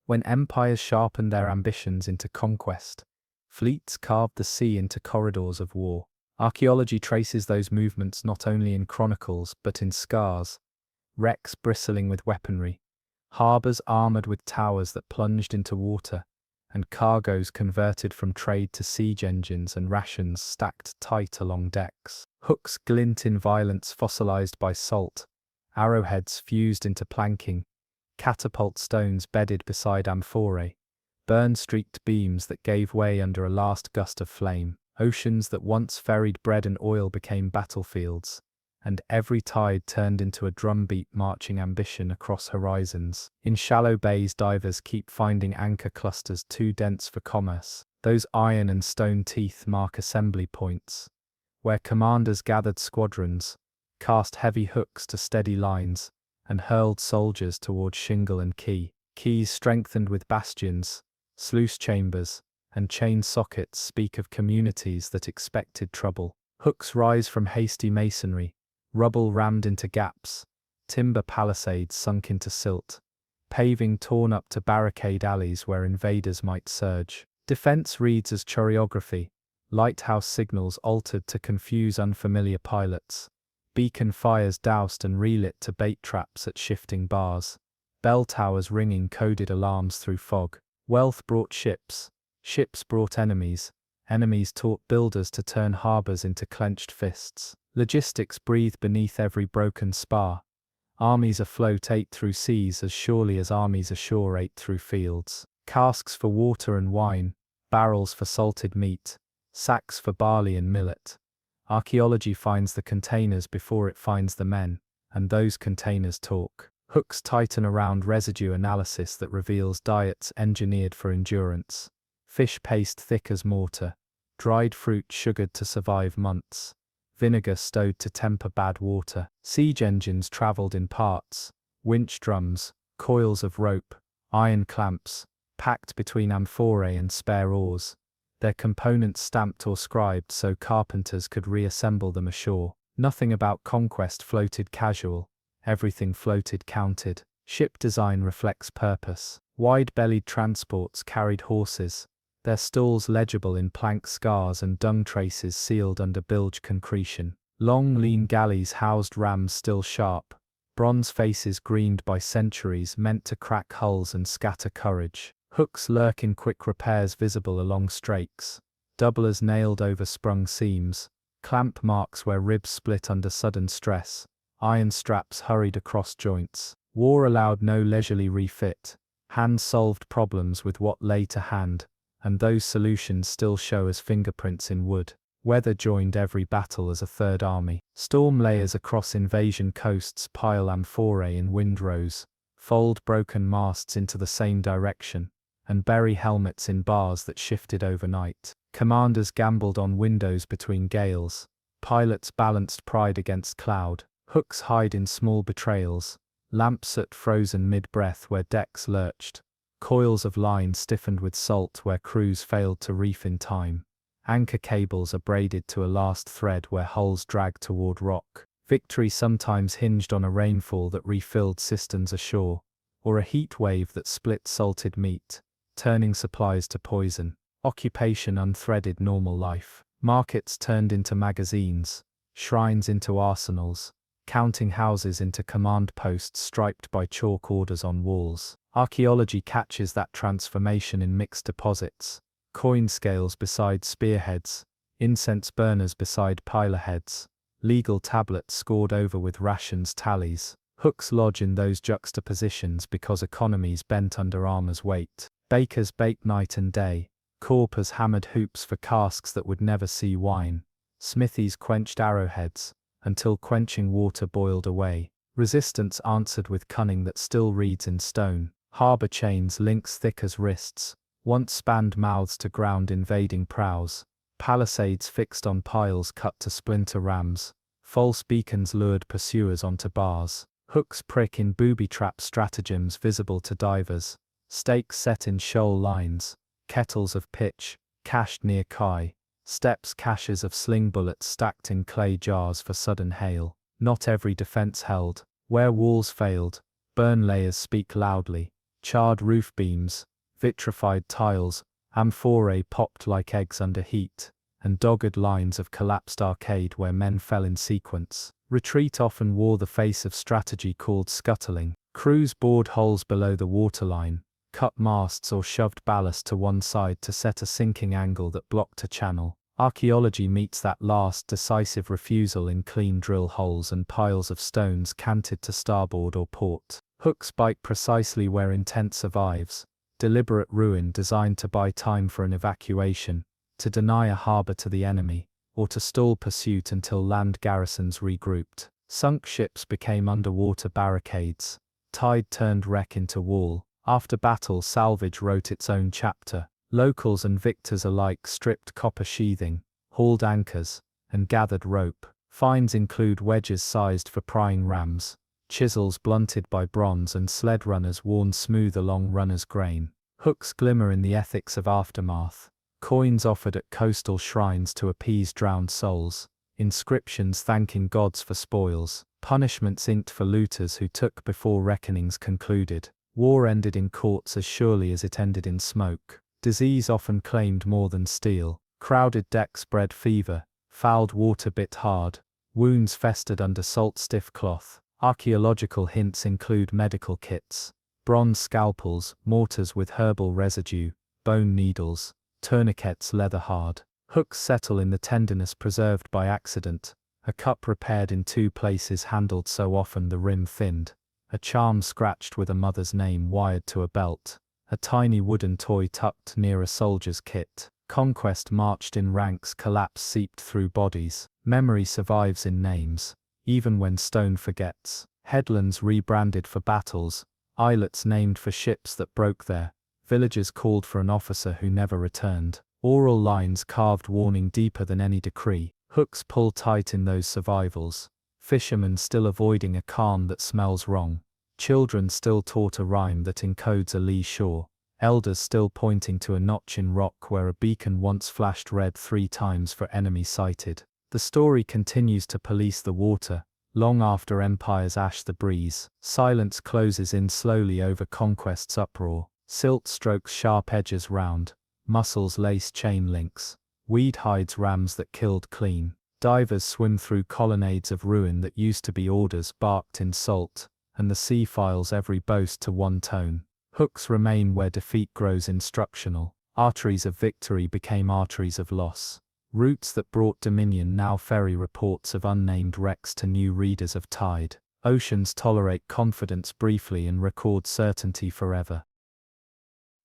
When empires sharpened their ambitions into conquest, fleets carved the sea into corridors of war. Archaeology traces those movements not only in chronicles but in scars, wrecks bristling with weaponry, harbors armored with towers that plunged into water, and cargoes converted from trade to siege engines and rations stacked tight along decks. Hooks glint in violence fossilized by salt, arrowheads fused into planking, catapult stones bedded beside amphorae, burn-streaked beams that gave way under a last gust of flame. Oceans that once ferried bread and oil became battlefields, and every tide turned into a drumbeat marching ambition across horizons. In shallow bays, divers keep finding anchor clusters too dense for commerce. Those iron and stone teeth mark assembly points, where commanders gathered squadrons, cast heavy hooks to steady lines, and hurled soldiers toward shingle and quay. Quays strengthened with bastions, sluice chambers, and chain sockets speak of communities that expected trouble. Hooks rise from hasty masonry, rubble rammed into gaps, timber palisades sunk into silt, paving torn up to barricade alleys where invaders might surge. Defense reads as choreography, lighthouse signals altered to confuse unfamiliar pilots, beacon fires doused and relit to bait traps at shifting bars, bell towers ringing coded alarms through fog. Wealth brought ships. Ships brought enemies. Enemies taught builders to turn harbors into clenched fists. Logistics breathed beneath every broken spar. Armies afloat ate through seas as surely as armies ashore ate through fields. Casks for water and wine, barrels for salted meat, sacks for barley and millet. Archaeology finds the containers before it finds the men, and those containers talk. Hooks tighten around residue analysis that reveals diets engineered for endurance. Fish paste thick as mortar, dried fruit sugared to survive months, vinegar stowed to temper bad water. Siege engines travelled in parts, winch drums, coils of rope, iron clamps, packed between amphorae and spare oars, their components stamped or scribed so carpenters could reassemble them ashore. Nothing about conquest floated casual, everything floated counted. Ship design reflects purpose. Wide-bellied transports carried horses, their stalls legible in plank scars and dung traces sealed under bilge concretion. Long lean galleys housed rams still sharp, bronze faces greened by centuries meant to crack hulls and scatter courage. Hooks lurk in quick repairs visible along strakes, doublers nailed over sprung seams, clamp marks where ribs split under sudden stress, iron straps hurried across joints. War allowed no leisurely refit, hands solved problems with what lay to hand, and those solutions still show as fingerprints in wood. Weather joined every battle as a third army. Storm layers across invasion coasts pile amphorae in windrows, fold broken masts into the same direction, and bury helmets in bars that shifted overnight. Commanders gambled on windows between gales, pilots balanced pride against cloud, hooks hide in small betrayals, lampsoot frozen mid-breath where decks lurched, coils of line stiffened with salt where crews failed to reef in time. Anchor cables are braided to a last thread where hulls drag toward rock. Victory sometimes hinged on a rainfall that refilled cisterns ashore, or a heat wave that split salted meat, turning supplies to poison. Occupation unthreaded normal life. Markets turned into magazines, shrines into arsenals, counting houses into command posts striped by chalk orders on walls. Archaeology catches that transformation in mixed deposits, coin scales beside spearheads, incense burners beside piler heads, legal tablets scored over with rations tallies. Hooks lodge in those juxtapositions because economies bent under armor's weight. Bakers baked night and day, corpers hammered hoops for casks that would never see wine, smithies quenched arrowheads, until quenching water boiled away. Resistance answered with cunning that still reads in stone. Harbour chains links thick as wrists, once spanned mouths to ground invading prows. Palisades fixed on piles cut to splinter rams. False beacons lured pursuers onto bars. Hooks prick in booby-trap stratagems visible to divers. Stakes set in shoal lines. Kettles of pitch, cached near quay. Steps caches of sling bullets stacked in clay jars for sudden hail. Not every defense held. Where walls failed, burn layers speak loudly. Charred roof beams, vitrified tiles, amphorae popped like eggs under heat, and dogged lines of collapsed arcade where men fell in sequence. Retreat often wore the face of strategy called scuttling. Crews bored holes below the waterline, cut masts or shoved ballast to one side to set a sinking angle that blocked a channel. Archaeology meets that last decisive refusal in clean drill holes and piles of stones canted to starboard or port. Hooks bite precisely where intent survives, deliberate ruin designed to buy time for an evacuation, to deny a harbour to the enemy, or to stall pursuit until land garrisons regrouped. Sunk ships became underwater barricades. Tide turned wreck into wall. After battle, salvage wrote its own chapter. Locals and victors alike stripped copper sheathing, hauled anchors, and gathered rope. Finds include wedges sized for prying rams, chisels blunted by bronze and sled runners worn smooth along runner's grain. Hooks glimmer in the ethics of aftermath. Coins offered at coastal shrines to appease drowned souls. Inscriptions thanking gods for spoils. Punishments inked for looters who took before reckonings concluded. War ended in courts as surely as it ended in smoke. Disease often claimed more than steel. Crowded decks bred fever. Fouled water bit hard. Wounds festered under salt-stiff cloth. Archaeological hints include medical kits. Bronze scalpels, mortars with herbal residue, bone needles, tourniquets leather hard. Hooks settle in the tenderness preserved by accident. A cup repaired in two places handled so often the rim thinned. A charm scratched with a mother's name wired to a belt. A tiny wooden toy tucked near a soldier's kit. Conquest marched in ranks, collapse seeped through bodies. Memory survives in names, even when stone forgets. Headlands rebranded for battles, islets named for ships that broke there, villages called for an officer who never returned. Oral lines carved warning deeper than any decree. Hooks pull tight in those survivals. Fishermen still avoiding a calm that smells wrong. Children still taught a rhyme that encodes a lee shore. Elders still pointing to a notch in rock where a beacon once flashed red 3 times for enemy sighted. The story continues to police the water, long after empires ash the breeze. Silence closes in slowly over conquest's uproar. Silt strokes sharp edges round. Mussels lace chain links. Weed hides rams that killed clean. Divers swim through colonnades of ruin that used to be orders barked in salt, and the sea files every boast to one tone. Hooks remain where defeat grows instructional. Arteries of victory became arteries of loss. Routes that brought dominion now ferry reports of unnamed wrecks to new readers of tide. Oceans tolerate confidence briefly and record certainty forever.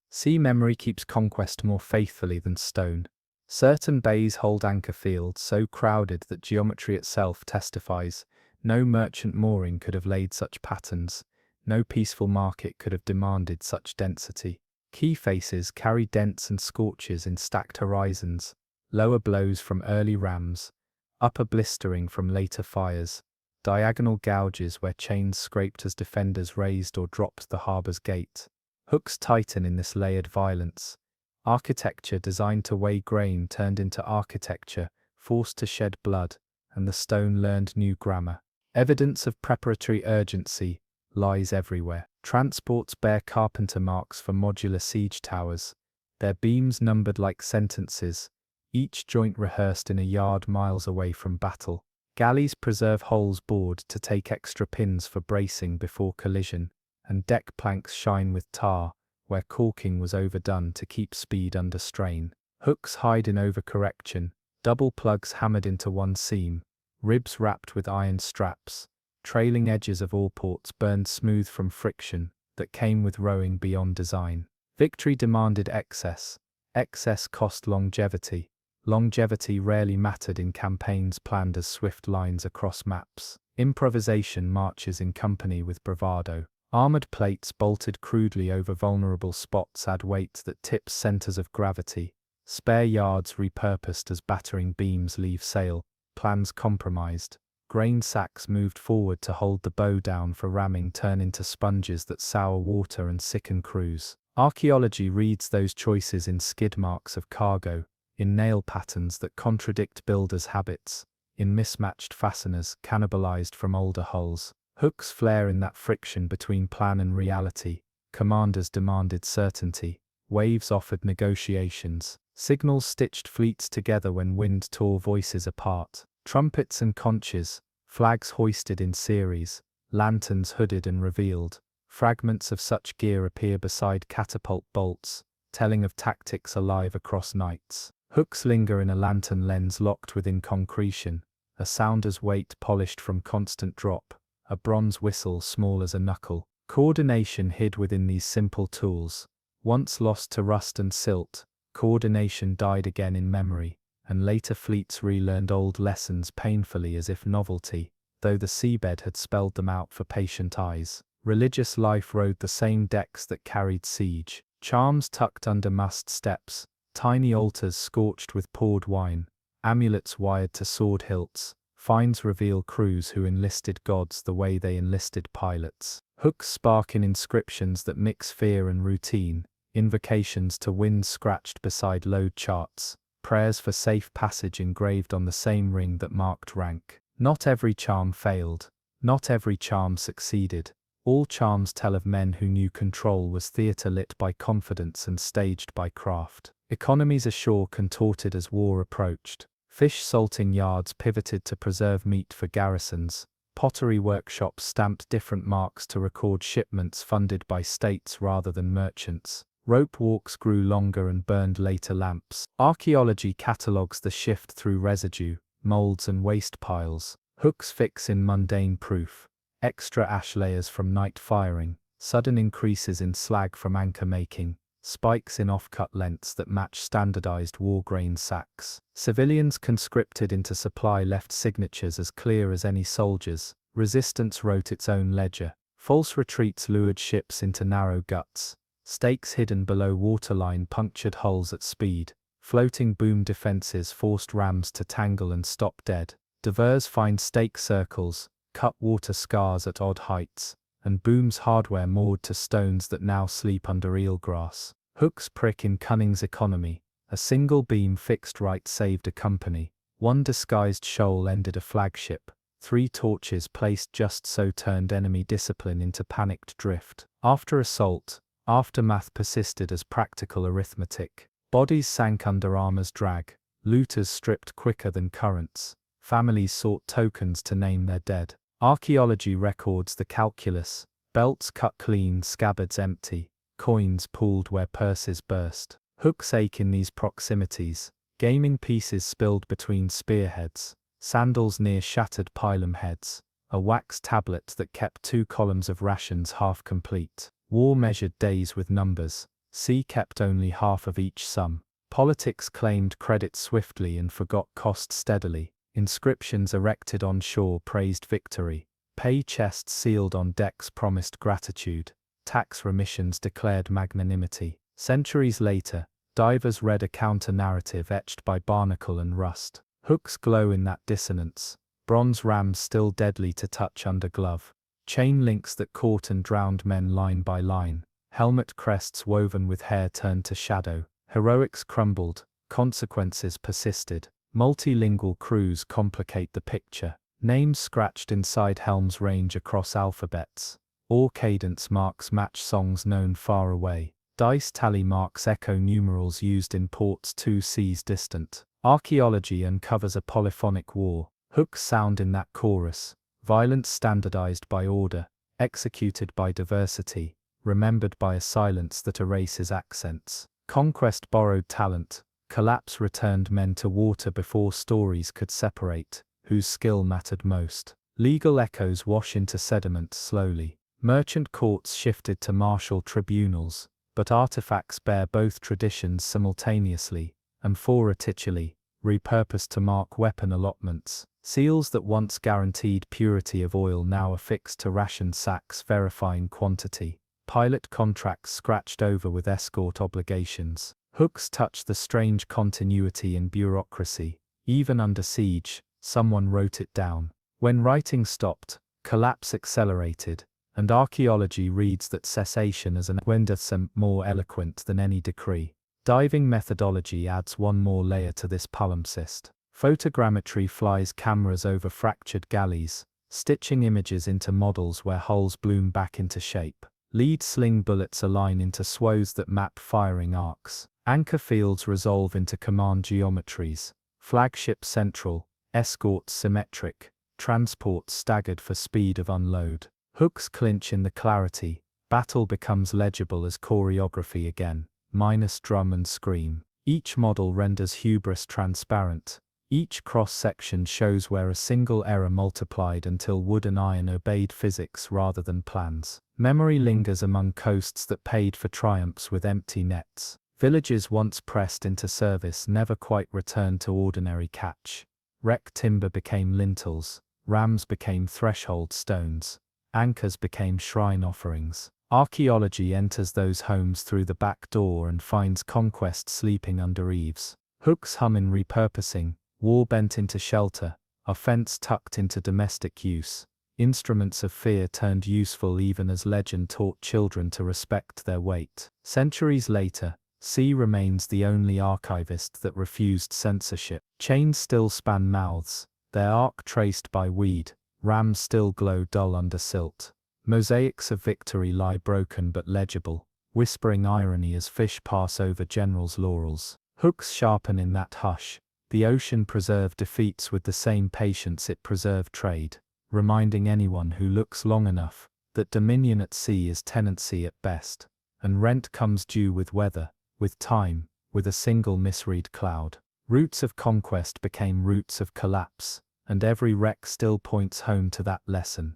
Sea memory keeps conquest more faithfully than stone. Certain bays hold anchor fields so crowded that geometry itself testifies. No merchant mooring could have laid such patterns. No peaceful market could have demanded such density. Quay faces carry dents and scorches in stacked horizons. Lower blows from early rams. Upper blistering from later fires. Diagonal gouges where chains scraped as defenders raised or dropped the harbour's gate. Hooks tighten in this layered violence. Architecture designed to weigh grain turned into architecture, forced to shed blood, and the stone learned new grammar. Evidence of preparatory urgency lies everywhere. Transports bear carpenter marks for modular siege towers, their beams numbered like sentences, each joint rehearsed in a yard miles away from battle. Galleys preserve holes bored to take extra pins for bracing before collision, and deck planks shine with tar, where caulking was overdone to keep speed under strain. Hooks hide in overcorrection, double plugs hammered into one seam, ribs wrapped with iron straps, trailing edges of all ports burned smooth from friction that came with rowing beyond design. Victory demanded excess. Excess cost longevity. Longevity rarely mattered in campaigns planned as swift lines across maps. Improvisation marches in company with bravado. Armored plates bolted crudely over vulnerable spots add weight that tips centers of gravity. Spare yards repurposed as battering beams leave sail. Plans compromised. Grain sacks moved forward to hold the bow down for ramming turn into sponges that sour water and sicken crews. Archaeology reads those choices in skid marks of cargo, in nail patterns that contradict builders' habits, in mismatched fasteners cannibalized from older hulls. Hooks flare in that friction between plan and reality. Commanders demanded certainty. Waves offered negotiations. Signals stitched fleets together when wind tore voices apart. Trumpets and conches, flags hoisted in series, lanterns hooded and revealed. Fragments of such gear appear beside catapult bolts, telling of tactics alive across nights. Hooks linger in a lantern lens locked within concretion, a sounder's weight polished from constant drop, a bronze whistle small as a knuckle. Coordination hid within these simple tools. Once lost to rust and silt, coordination died again in memory, and later fleets relearned old lessons painfully as if novelty, though the seabed had spelled them out for patient eyes. Religious life rode the same decks that carried siege. Charms tucked under mast steps, tiny altars scorched with poured wine, amulets wired to sword hilts. Finds reveal crews who enlisted gods the way they enlisted pilots. Hooks spark in inscriptions that mix fear and routine, invocations to winds scratched beside load charts, prayers for safe passage engraved on the same ring that marked rank. Not every charm failed. Not every charm succeeded. All charms tell of men who knew control was theatre lit by confidence and staged by craft. Economies ashore contorted as war approached. Fish salting yards pivoted to preserve meat for garrisons. Pottery workshops stamped different marks to record shipments funded by states rather than merchants. Rope walks grew longer and burned later lamps. Archaeology catalogues the shift through residue, molds and waste piles. Hooks fix in mundane proof. Extra ash layers from night firing. Sudden increases in slag from anchor making. Spikes in off-cut lengths that match standardized war grain sacks. Civilians conscripted into supply left signatures as clear as any soldiers. Resistance wrote its own ledger. False retreats lured ships into narrow guts. Stakes hidden below waterline punctured hulls at speed. Floating boom defenses forced rams to tangle and stop dead. Divers find stake circles, cut water scars at odd heights, and booms hardware moored to stones that now sleep under eelgrass. Hooks prick in cunning's economy. A single beam fixed right saved a company. One disguised shoal ended a flagship. 3 torches placed just so turned enemy discipline into panicked drift. After assault, aftermath persisted as practical arithmetic. Bodies sank under armor's drag. Looters stripped quicker than currents. Families sought tokens to name their dead. Archaeology records the calculus. Belts cut clean, scabbards empty. Coins pooled where purses burst. Hooks ache in these proximities. Gaming pieces spilled between spearheads. Sandals near shattered pylon heads. A wax tablet that kept 2 columns of rations half complete. War measured days with numbers. Sea kept only half of each sum. Politics claimed credit swiftly and forgot cost steadily. Inscriptions erected on shore praised victory. Pay chests sealed on decks promised gratitude. Tax remissions declared magnanimity. Centuries later, divers read a counter-narrative etched by barnacle and rust. Hooks glow in that dissonance. Bronze rams still deadly to touch under glove. Chain links that caught and drowned men line by line. Helmet crests woven with hair turned to shadow. Heroics crumbled. Consequences persisted. Multilingual crews complicate the picture. Names scratched inside helms range across alphabets. Oar cadence marks match songs known far away. Dice tally marks echo numerals used in ports 2 seas distant. Archaeology uncovers a polyphonic war. Hooks sound in that chorus. Violence standardized by order, executed by diversity, remembered by a silence that erases accents. Conquest borrowed talent. Collapse returned men to water before stories could separate whose skill mattered most. Legal echoes wash into sediment slowly. Merchant courts shifted to martial tribunals, but artifacts bear both traditions simultaneously. Amphora titularly, repurposed to mark weapon allotments. Seals that once guaranteed purity of oil now affixed to ration sacks verifying quantity. Pilot contracts scratched over with escort obligations. Hooks touch the strange continuity in bureaucracy. Even under siege, someone wrote it down. When writing stopped, collapse accelerated, and archaeology reads that cessation as an wendesem more eloquent than any decree. Diving methodology adds one more layer to this palimpsest. Photogrammetry flies cameras over fractured galleys, stitching images into models where hulls bloom back into shape. Lead sling bullets align into swaths that map firing arcs. Anchor fields resolve into command geometries. Flagship central, escorts symmetric, transports staggered for speed of unload. Hooks clinch in the clarity. Battle becomes legible as choreography again, minus drum and scream. Each model renders hubris transparent. Each cross-section shows where a single error multiplied until wood and iron obeyed physics rather than plans. Memory lingers among coasts that paid for triumphs with empty nets. Villages once pressed into service never quite returned to ordinary catch. Wreck timber became lintels, rams became threshold stones, anchors became shrine offerings. Archaeology enters those homes through the back door and finds conquest sleeping under eaves. Hooks hum in repurposing. War bent into shelter, offense tucked into domestic use, instruments of fear turned useful even as legend taught children to respect their weight. Centuries later, sea remains the only archivist that refused censorship. Chains still span mouths, their arc traced by weed, rams still glow dull under silt. Mosaics of victory lie broken but legible, whispering irony as fish pass over generals' laurels. Hooks sharpen in that hush. The ocean preserved defeats with the same patience it preserved trade, reminding anyone who looks long enough that dominion at sea is tenancy at best, and rent comes due with weather, with time, with a single misread cloud. Roots of conquest became roots of collapse, and every wreck still points home to that lesson.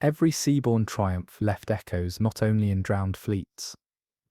Every seaborne triumph left echoes not only in drowned fleets,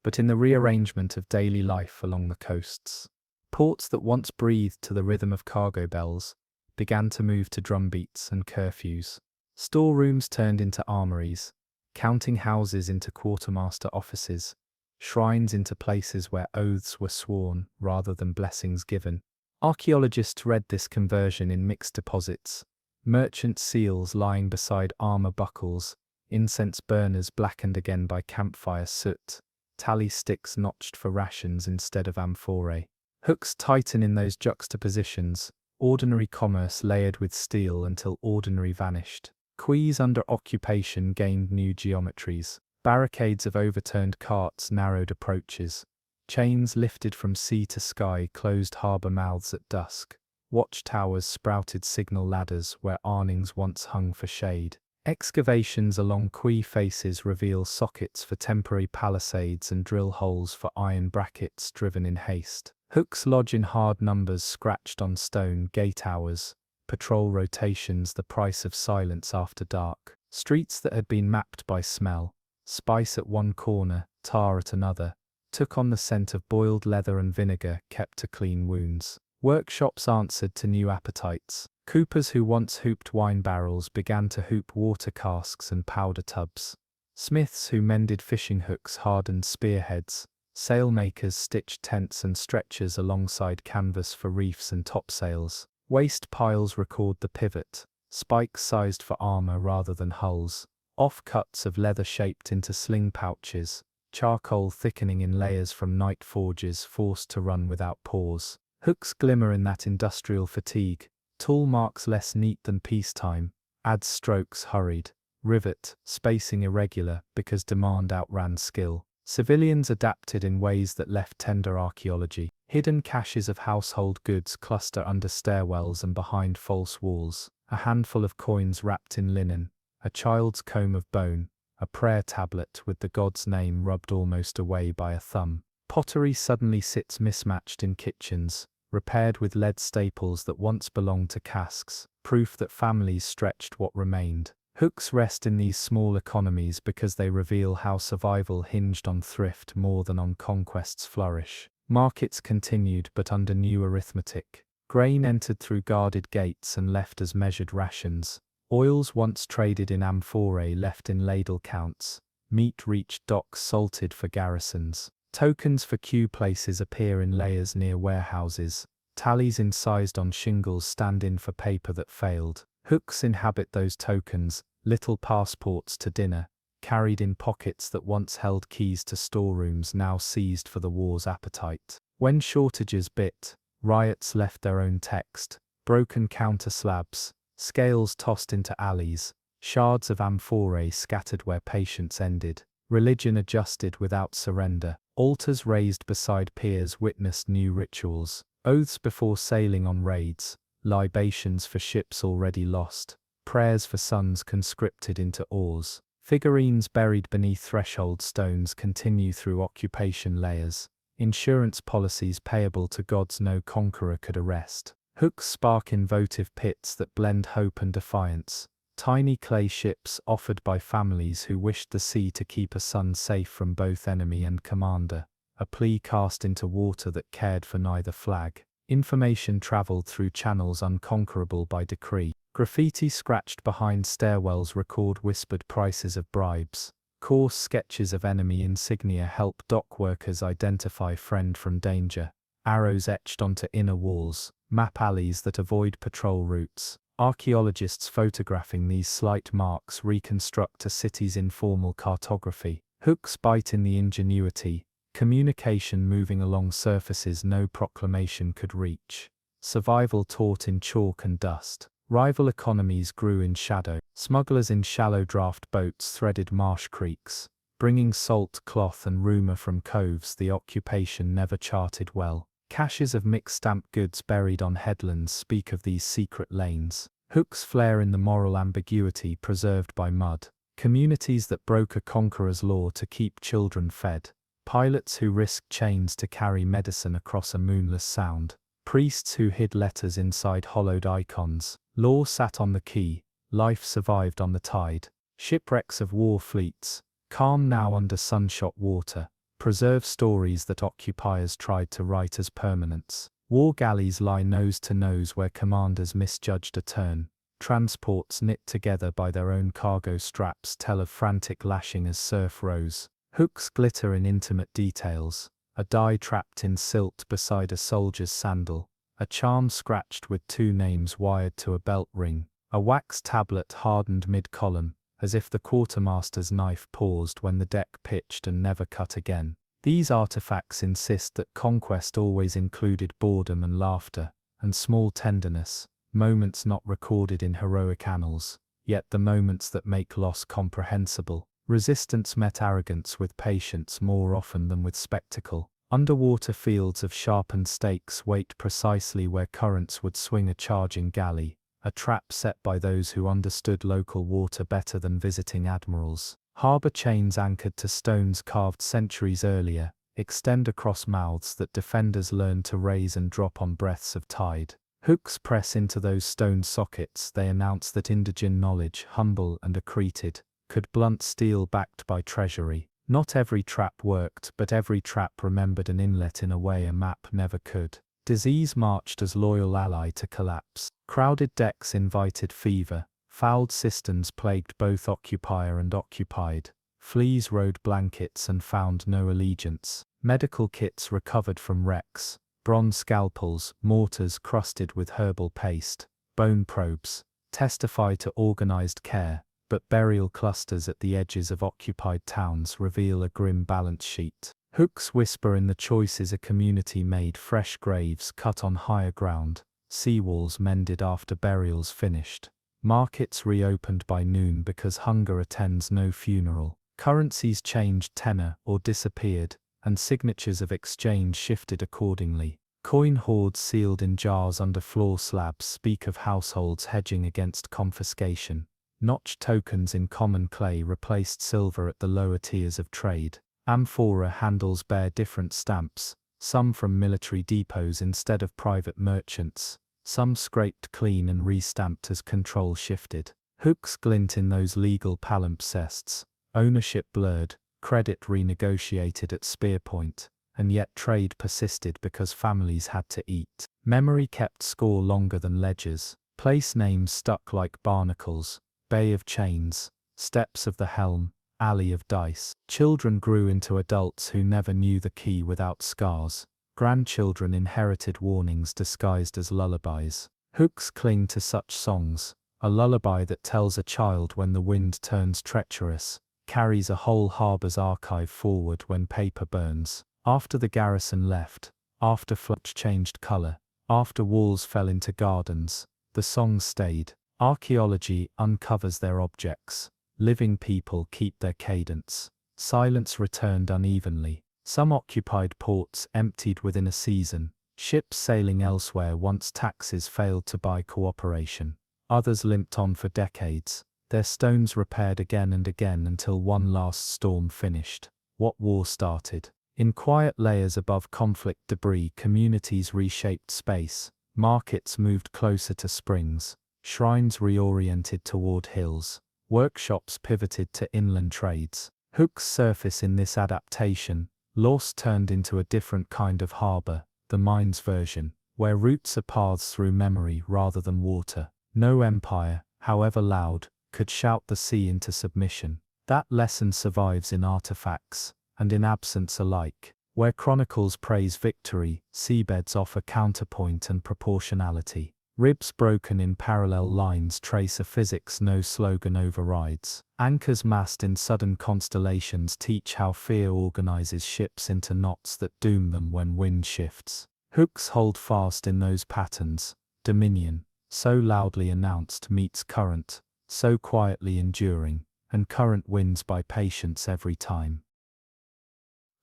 but in the rearrangement of daily life along the coasts. Ports that once breathed to the rhythm of cargo bells began to move to drumbeats and curfews. Storerooms turned into armories, counting houses into quartermaster offices, shrines into places where oaths were sworn rather than blessings given. Archaeologists read this conversion in mixed deposits: merchant seals lying beside armor buckles, incense burners blackened again by campfire soot, tally sticks notched for rations instead of amphorae. Hooks tighten in those juxtapositions, ordinary commerce layered with steel until ordinary vanished. Quays under occupation gained new geometries. Barricades of overturned carts narrowed approaches. Chains lifted from sea to sky closed harbour mouths at dusk. Watchtowers sprouted signal ladders where awnings once hung for shade. Excavations along quay faces reveal sockets for temporary palisades and drill holes for iron brackets driven in haste. Hooks lodge in hard numbers scratched on stone gate hours. Patrol rotations, the price of silence after dark. Streets that had been mapped by smell, spice at one corner, tar at another, took on the scent of boiled leather and vinegar kept to clean wounds. Workshops answered to new appetites. Coopers who once hooped wine barrels began to hoop water casks and powder tubs. Smiths who mended fishing hooks hardened spearheads. Sailmakers stitched tents and stretchers alongside canvas for reefs and topsails. Waste piles record the pivot, spikes sized for armor rather than hulls. Offcuts of leather shaped into sling pouches, charcoal thickening in layers from night forges forced to run without pause. Hooks glimmer in that industrial fatigue, tool marks less neat than peacetime, adze strokes hurried, rivet, spacing irregular because demand outran skill. Civilians adapted in ways that left tender archaeology. Hidden caches of household goods cluster under stairwells and behind false walls. A handful of coins wrapped in linen, a child's comb of bone, a prayer tablet with the god's name rubbed almost away by a thumb. Pottery suddenly sits mismatched in kitchens, repaired with lead staples that once belonged to casks, proof that families stretched what remained. Hooks rest in these small economies because they reveal how survival hinged on thrift more than on conquest's flourish. Markets continued but under new arithmetic. Grain entered through guarded gates and left as measured rations. Oils once traded in amphorae left in ladle counts. Meat reached docks salted for garrisons. Tokens for queue places appear in layers near warehouses. Tallies incised on shingles stand in for paper that failed. Hooks inhabit those tokens, little passports to dinner, carried in pockets that once held keys to storerooms now seized for the war's appetite. When shortages bit, riots left their own text, broken counter slabs, scales tossed into alleys, shards of amphorae scattered where patience ended. Religion adjusted without surrender. Altars raised beside piers witnessed new rituals. Oaths before sailing on raids. Libations for ships already lost. Prayers for sons conscripted into oars. Figurines buried beneath threshold stones continue through occupation layers. Insurance policies payable to gods no conqueror could arrest. Hooks spark in votive pits that blend hope and defiance. Tiny clay ships offered by families who wished the sea to keep a son safe from both enemy and commander. A plea cast into water that cared for neither flag. Information traveled through channels unconquerable by decree. Graffiti scratched behind stairwells record whispered prices of bribes. Coarse sketches of enemy insignia help dock workers identify friend from danger. Arrows etched onto inner walls. Map alleys that avoid patrol routes. Archaeologists photographing these slight marks reconstruct a city's informal cartography. Hooks bite in the ingenuity. Communication moving along surfaces no proclamation could reach. Survival taught in chalk and dust. Rival economies grew in shadow. Smugglers in shallow draft boats threaded marsh creeks, bringing salt, cloth and rumour from coves the occupation never charted well. Caches of mixed stamp goods buried on headlands speak of these secret lanes. Hooks flare in the moral ambiguity preserved by mud. Communities that broke a conqueror's law to keep children fed. Pilots who risked chains to carry medicine across a moonless sound. Priests who hid letters inside hollowed icons. Law sat on the quay. Life survived on the tide. Shipwrecks of war fleets, calm now under sunshot water, preserve stories that occupiers tried to write as permanence. War galleys lie nose to nose where commanders misjudged a turn. Transports knit together by their own cargo straps tell of frantic lashing as surf rose. Hooks glitter in intimate details, a die trapped in silt beside a soldier's sandal, a charm scratched with 2 names wired to a belt ring, a wax tablet hardened mid-column, as if the quartermaster's knife paused when the deck pitched and never cut again. These artifacts insist that conquest always included boredom and laughter, and small tenderness, moments not recorded in heroic annals, yet the moments that make loss comprehensible. Resistance met arrogance with patience more often than with spectacle. Underwater fields of sharpened stakes wait precisely where currents would swing a charging galley, a trap set by those who understood local water better than visiting admirals. Harbour chains anchored to stones carved centuries earlier extend across mouths that defenders learned to raise and drop on breaths of tide. Hooks press into those stone sockets. They announce that indigene knowledge, humble and accreted, could blunt steel backed by treasury. Not every trap worked, but every trap remembered an inlet in a way a map never could. Disease marched as loyal ally to collapse. Crowded decks invited fever. Fouled cisterns plagued both occupier and occupied. Fleas rode blankets and found no allegiance. Medical kits recovered from wrecks. Bronze scalpels, mortars crusted with herbal paste, bone probes, testify to organized care, but burial clusters at the edges of occupied towns reveal a grim balance sheet. Hooks whisper in the choices a community made, fresh graves cut on higher ground, seawalls mended after burials finished. Markets reopened by noon because hunger attends no funeral. Currencies changed tenor or disappeared, and signatures of exchange shifted accordingly. Coin hoards sealed in jars under floor slabs speak of households hedging against confiscation. Notched tokens in common clay replaced silver at the lower tiers of trade. Amphorae handles bear different stamps, some from military depots instead of private merchants, some scraped clean and re-stamped as control shifted. Hooks glint in those legal palimpsests, ownership blurred, credit renegotiated at spear point, and yet trade persisted because families had to eat. Memory kept score longer than ledgers, place names stuck like barnacles, Bay of Chains, Steps of the Helm, Alley of Dice. Children grew into adults who never knew the key without scars. Grandchildren inherited warnings disguised as lullabies. Hooks cling to such songs, a lullaby that tells a child when the wind turns treacherous, carries a whole harbour's archive forward when paper burns. After the garrison left, after floods changed colour, after walls fell into gardens, the song stayed. Archaeology uncovers their objects. Living people keep their cadence. Silence returned unevenly. Some occupied ports emptied within a season. Ships sailing elsewhere once taxes failed to buy cooperation. Others limped on for decades, their stones repaired again and again until one last storm finished. What war started? In quiet layers above conflict debris, communities reshaped space. Markets moved closer to springs. Shrines reoriented toward hills. Workshops pivoted to inland trades. Hooks surface in this adaptation. Lost turned into a different kind of harbour, the mind's version, where roots are paths through memory rather than water. No empire, however loud, could shout the sea into submission. That lesson survives in artifacts, and in absence alike. Where chronicles praise victory, seabeds offer counterpoint and proportionality. Ribs broken in parallel lines trace a physics no slogan overrides. Anchors massed in sudden constellations teach how fear organizes ships into knots that doom them when wind shifts. Hooks hold fast in those patterns. Dominion, so loudly announced, meets current, so quietly enduring, and current wins by patience every time.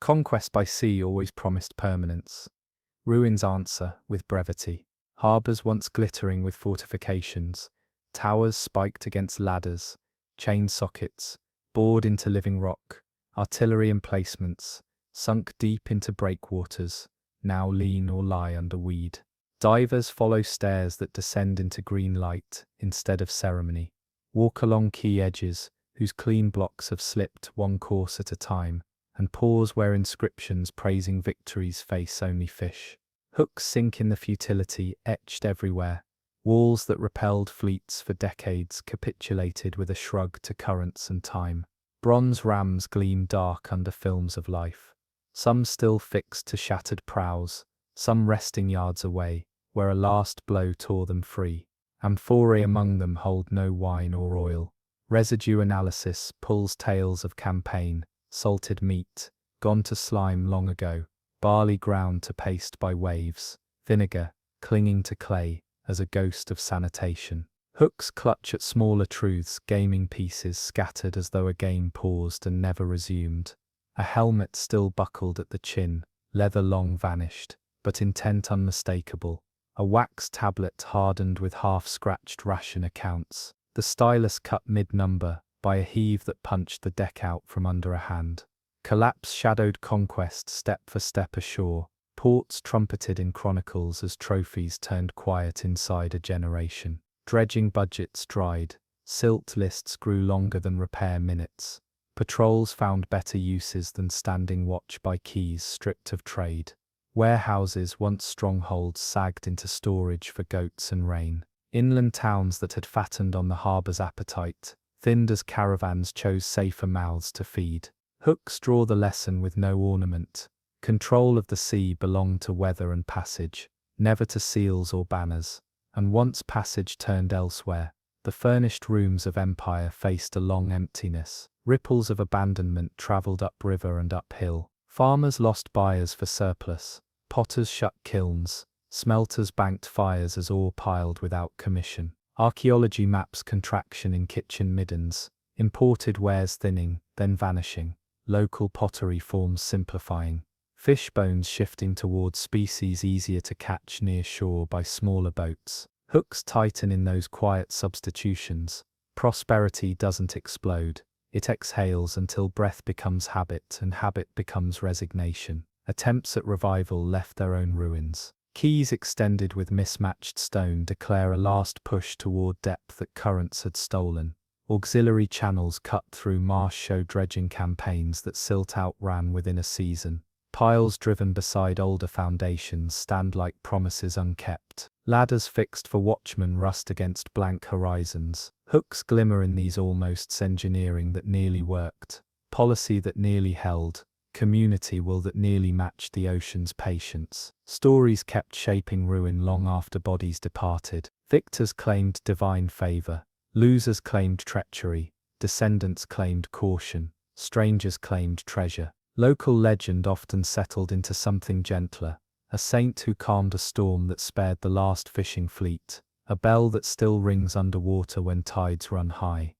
Conquest by sea always promised permanence. Ruins answer with brevity. Harbours once glittering with fortifications, towers spiked against ladders, chain sockets, bored into living rock, artillery emplacements, sunk deep into breakwaters, now lean or lie under weed. Divers follow stairs that descend into green light instead of ceremony. Walk along quay edges, whose clean blocks have slipped one course at a time, and pause where inscriptions praising victories face only fish. Hooks sink in the futility etched everywhere. Walls that repelled fleets for decades capitulated with a shrug to currents and time. Bronze rams gleam dark under films of life, some still fixed to shattered prows, some resting yards away, where a last blow tore them free. Amphorae among them hold no wine or oil. Residue analysis pulls tales of campaign, salted meat, gone to slime long ago, barley ground to paste by waves, vinegar, clinging to clay, as a ghost of sanitation. Hooks clutch at smaller truths, gaming pieces scattered as though a game paused and never resumed. A helmet still buckled at the chin, leather long vanished, but intent unmistakable. A wax tablet hardened with half-scratched ration accounts. The stylus cut mid-number, by a heave that punched the deck out from under a hand. Collapse shadowed conquest step for step ashore. Ports trumpeted in chronicles as trophies turned quiet inside a generation. Dredging budgets dried. Silt lists grew longer than repair minutes. Patrols found better uses than standing watch by quays stripped of trade. Warehouses, once strongholds, sagged into storage for goats and rain. Inland towns that had fattened on the harbour's appetite, thinned as caravans chose safer mouths to feed. Hooks draw the lesson with no ornament. Control of the sea belonged to weather and passage, never to seals or banners. And once passage turned elsewhere, the furnished rooms of empire faced a long emptiness. Ripples of abandonment travelled upriver and uphill. Farmers lost buyers for surplus. Potters shut kilns. Smelters banked fires as ore piled without commission. Archaeology maps contraction in kitchen middens. Imported wares thinning, then vanishing. Local pottery forms simplifying. Fish bones shifting towards species easier to catch near shore by smaller boats. Hooks tighten in those quiet substitutions. Prosperity doesn't explode. It exhales until breath becomes habit and habit becomes resignation. Attempts at revival left their own ruins. Quays extended with mismatched stone declare a last push toward depth that currents had stolen. Auxiliary channels cut through marsh show dredging campaigns that silt outran within a season. Piles driven beside older foundations stand like promises unkept. Ladders fixed for watchmen rust against blank horizons. Hooks glimmer in these almosts, engineering that nearly worked. Policy that nearly held. Community will that nearly matched the ocean's patience. Stories kept shaping ruin long after bodies departed. Victors claimed divine favor. Losers claimed treachery. Descendants claimed caution. Strangers claimed treasure. Local legend often settled into something gentler. A saint who calmed a storm that spared the last fishing fleet. A bell that still rings underwater when tides run high.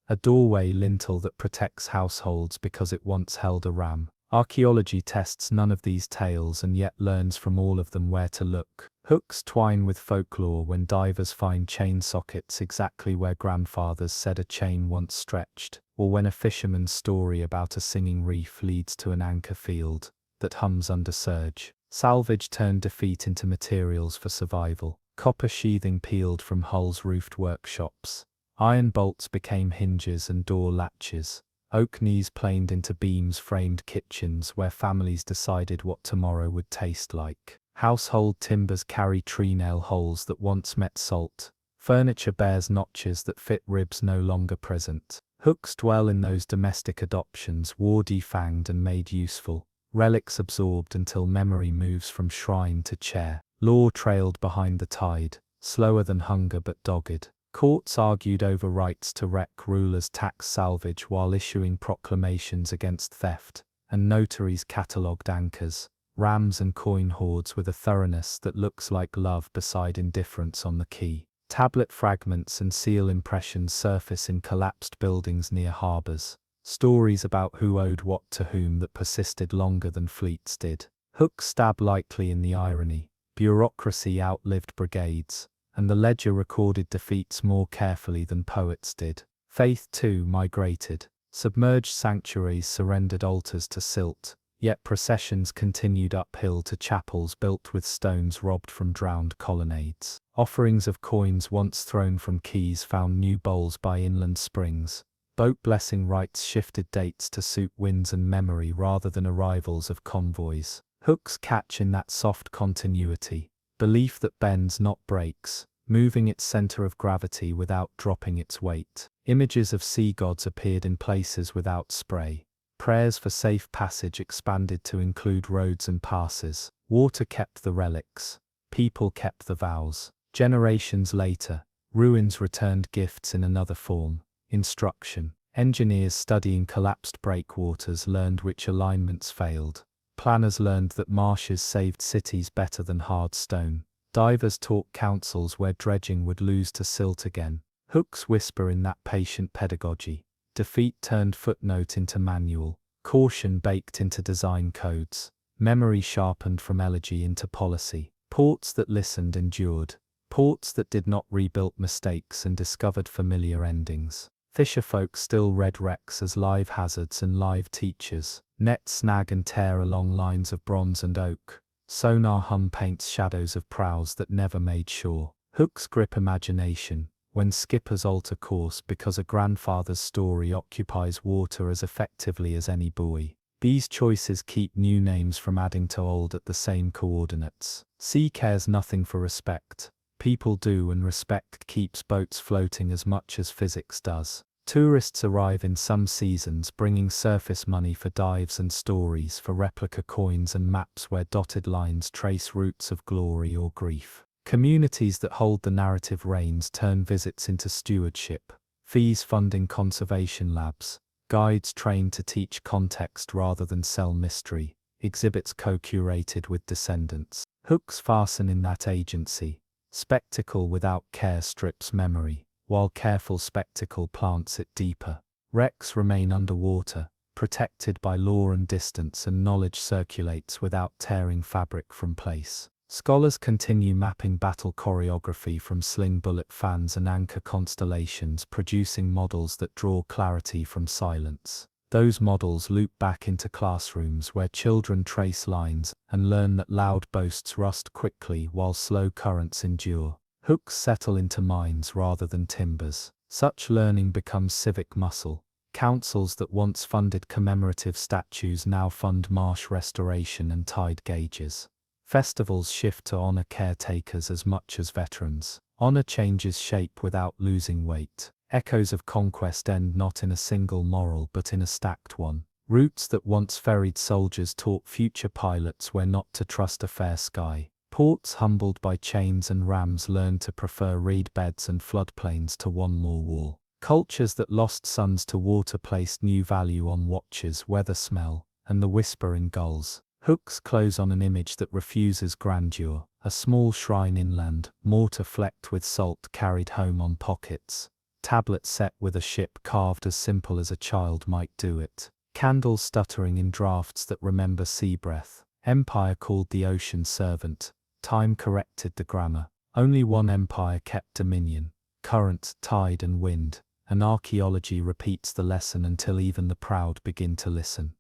A doorway lintel that protects households because it once held a ram. Archaeology tests none of these tales and yet learns from all of them where to look. Hooks twine with folklore when divers find chain sockets exactly where grandfathers said a chain once stretched, or when a fisherman's story about a singing reef leads to an anchor field that hums under surge. Salvage turned defeat into materials for survival. Copper sheathing peeled from hulls roofed workshops. Iron bolts became hinges and door latches. Oak knees planed into beams framed kitchens where families decided what tomorrow would taste like. Household timbers carry tree nail holes that once met salt. Furniture bears notches that fit ribs no longer present. Hooks dwell in those domestic adoptions, war defanged and made useful. Relics absorbed until memory moves from shrine to chair. Law trailed behind the tide, slower than hunger but dogged. Courts argued over rights to wreck, rulers taxed salvage while issuing proclamations against theft, and notaries catalogued anchors, rams and coin hoards with a thoroughness that looks like love beside indifference on the quay. Tablet fragments and seal impressions surface in collapsed buildings near harbours. Stories about who owed what to whom that persisted longer than fleets did. Hooks stab lightly in the irony. Bureaucracy outlived brigades, and the ledger recorded defeats more carefully than poets did. Faith too migrated. Submerged sanctuaries surrendered altars to silt, yet processions continued uphill to chapels built with stones robbed from drowned colonnades. Offerings of coins once thrown from quays found new bowls by inland springs. Boat blessing rites shifted dates to suit winds and memory rather than arrivals of convoys. Hooks catch in that soft continuity. Belief that bends not breaks. moving its center of gravity without dropping its weight. Images of sea gods appeared in places without spray. Prayers for safe passage expanded to include roads and passes. Water kept the relics. People kept the vows. Generations later, ruins returned gifts in another form: instruction. Engineers studying collapsed breakwaters learned which alignments failed. Planners learned that marshes saved cities better than hard stone. Divers taught councils where dredging would lose to silt again. Hooks whisper in that patient pedagogy. Defeat turned footnote into manual. Caution baked into design codes. Memory sharpened from elegy into policy. Ports that listened endured. Ports that did not rebuilt mistakes and discovered familiar endings. Fisherfolk still read wrecks as live hazards and live teachers. Nets snag and tear along lines of bronze and oak. Sonar hum paints shadows of prows that never made shore. Hooks grip imagination when skippers alter course because a grandfather's story occupies water as effectively as any buoy. These choices keep new names from adding to old at the same coordinates. Sea cares nothing for respect. People do, and respect keeps boats floating as much as physics does. Tourists arrive in some seasons bringing surface money for dives and stories, for replica coins and maps where dotted lines trace routes of glory or grief. Communities that hold the narrative reins turn visits into stewardship. Fees funding conservation labs. Guides trained to teach context rather than sell mystery. Exhibits co-curated with descendants. Hooks fasten in that agency. Spectacle without care strips memory, while careful spectacle plants it deeper. Wrecks remain underwater, protected by lore and distance, and knowledge circulates without tearing fabric from place. Scholars continue mapping battle choreography from sling bullet fans and anchor constellations, producing models that draw clarity from silence. Those models loop back into classrooms where children trace lines and learn that loud boasts rust quickly while slow currents endure. Hooks settle into minds rather than timbers. Such learning becomes civic muscle. Councils that once funded commemorative statues now fund marsh restoration and tide gauges. Festivals shift to honor caretakers as much as veterans. Honor changes shape without losing weight. Echoes of conquest end not in a single moral but in a stacked one. Routes that once ferried soldiers taught future pilots where not to trust a fair sky. Ports humbled by chains and rams learned to prefer reed beds and floodplains to one more wall. Cultures that lost suns to water placed new value on watches, weather smell, and the whisper in gulls. Hooks close on an image that refuses grandeur. A small shrine inland, mortar flecked with salt carried home on pockets. Tablet set with a ship carved as simple as a child might do it. Candles stuttering in draughts that remember sea breath. Empire called the ocean servant. Time corrected the grammar. Only one empire kept dominion. Current, tide and wind. And archaeology repeats the lesson until even the proud begin to listen.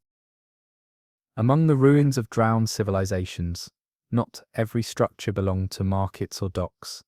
Among the ruins of drowned civilizations, not every structure belonged to markets or docks.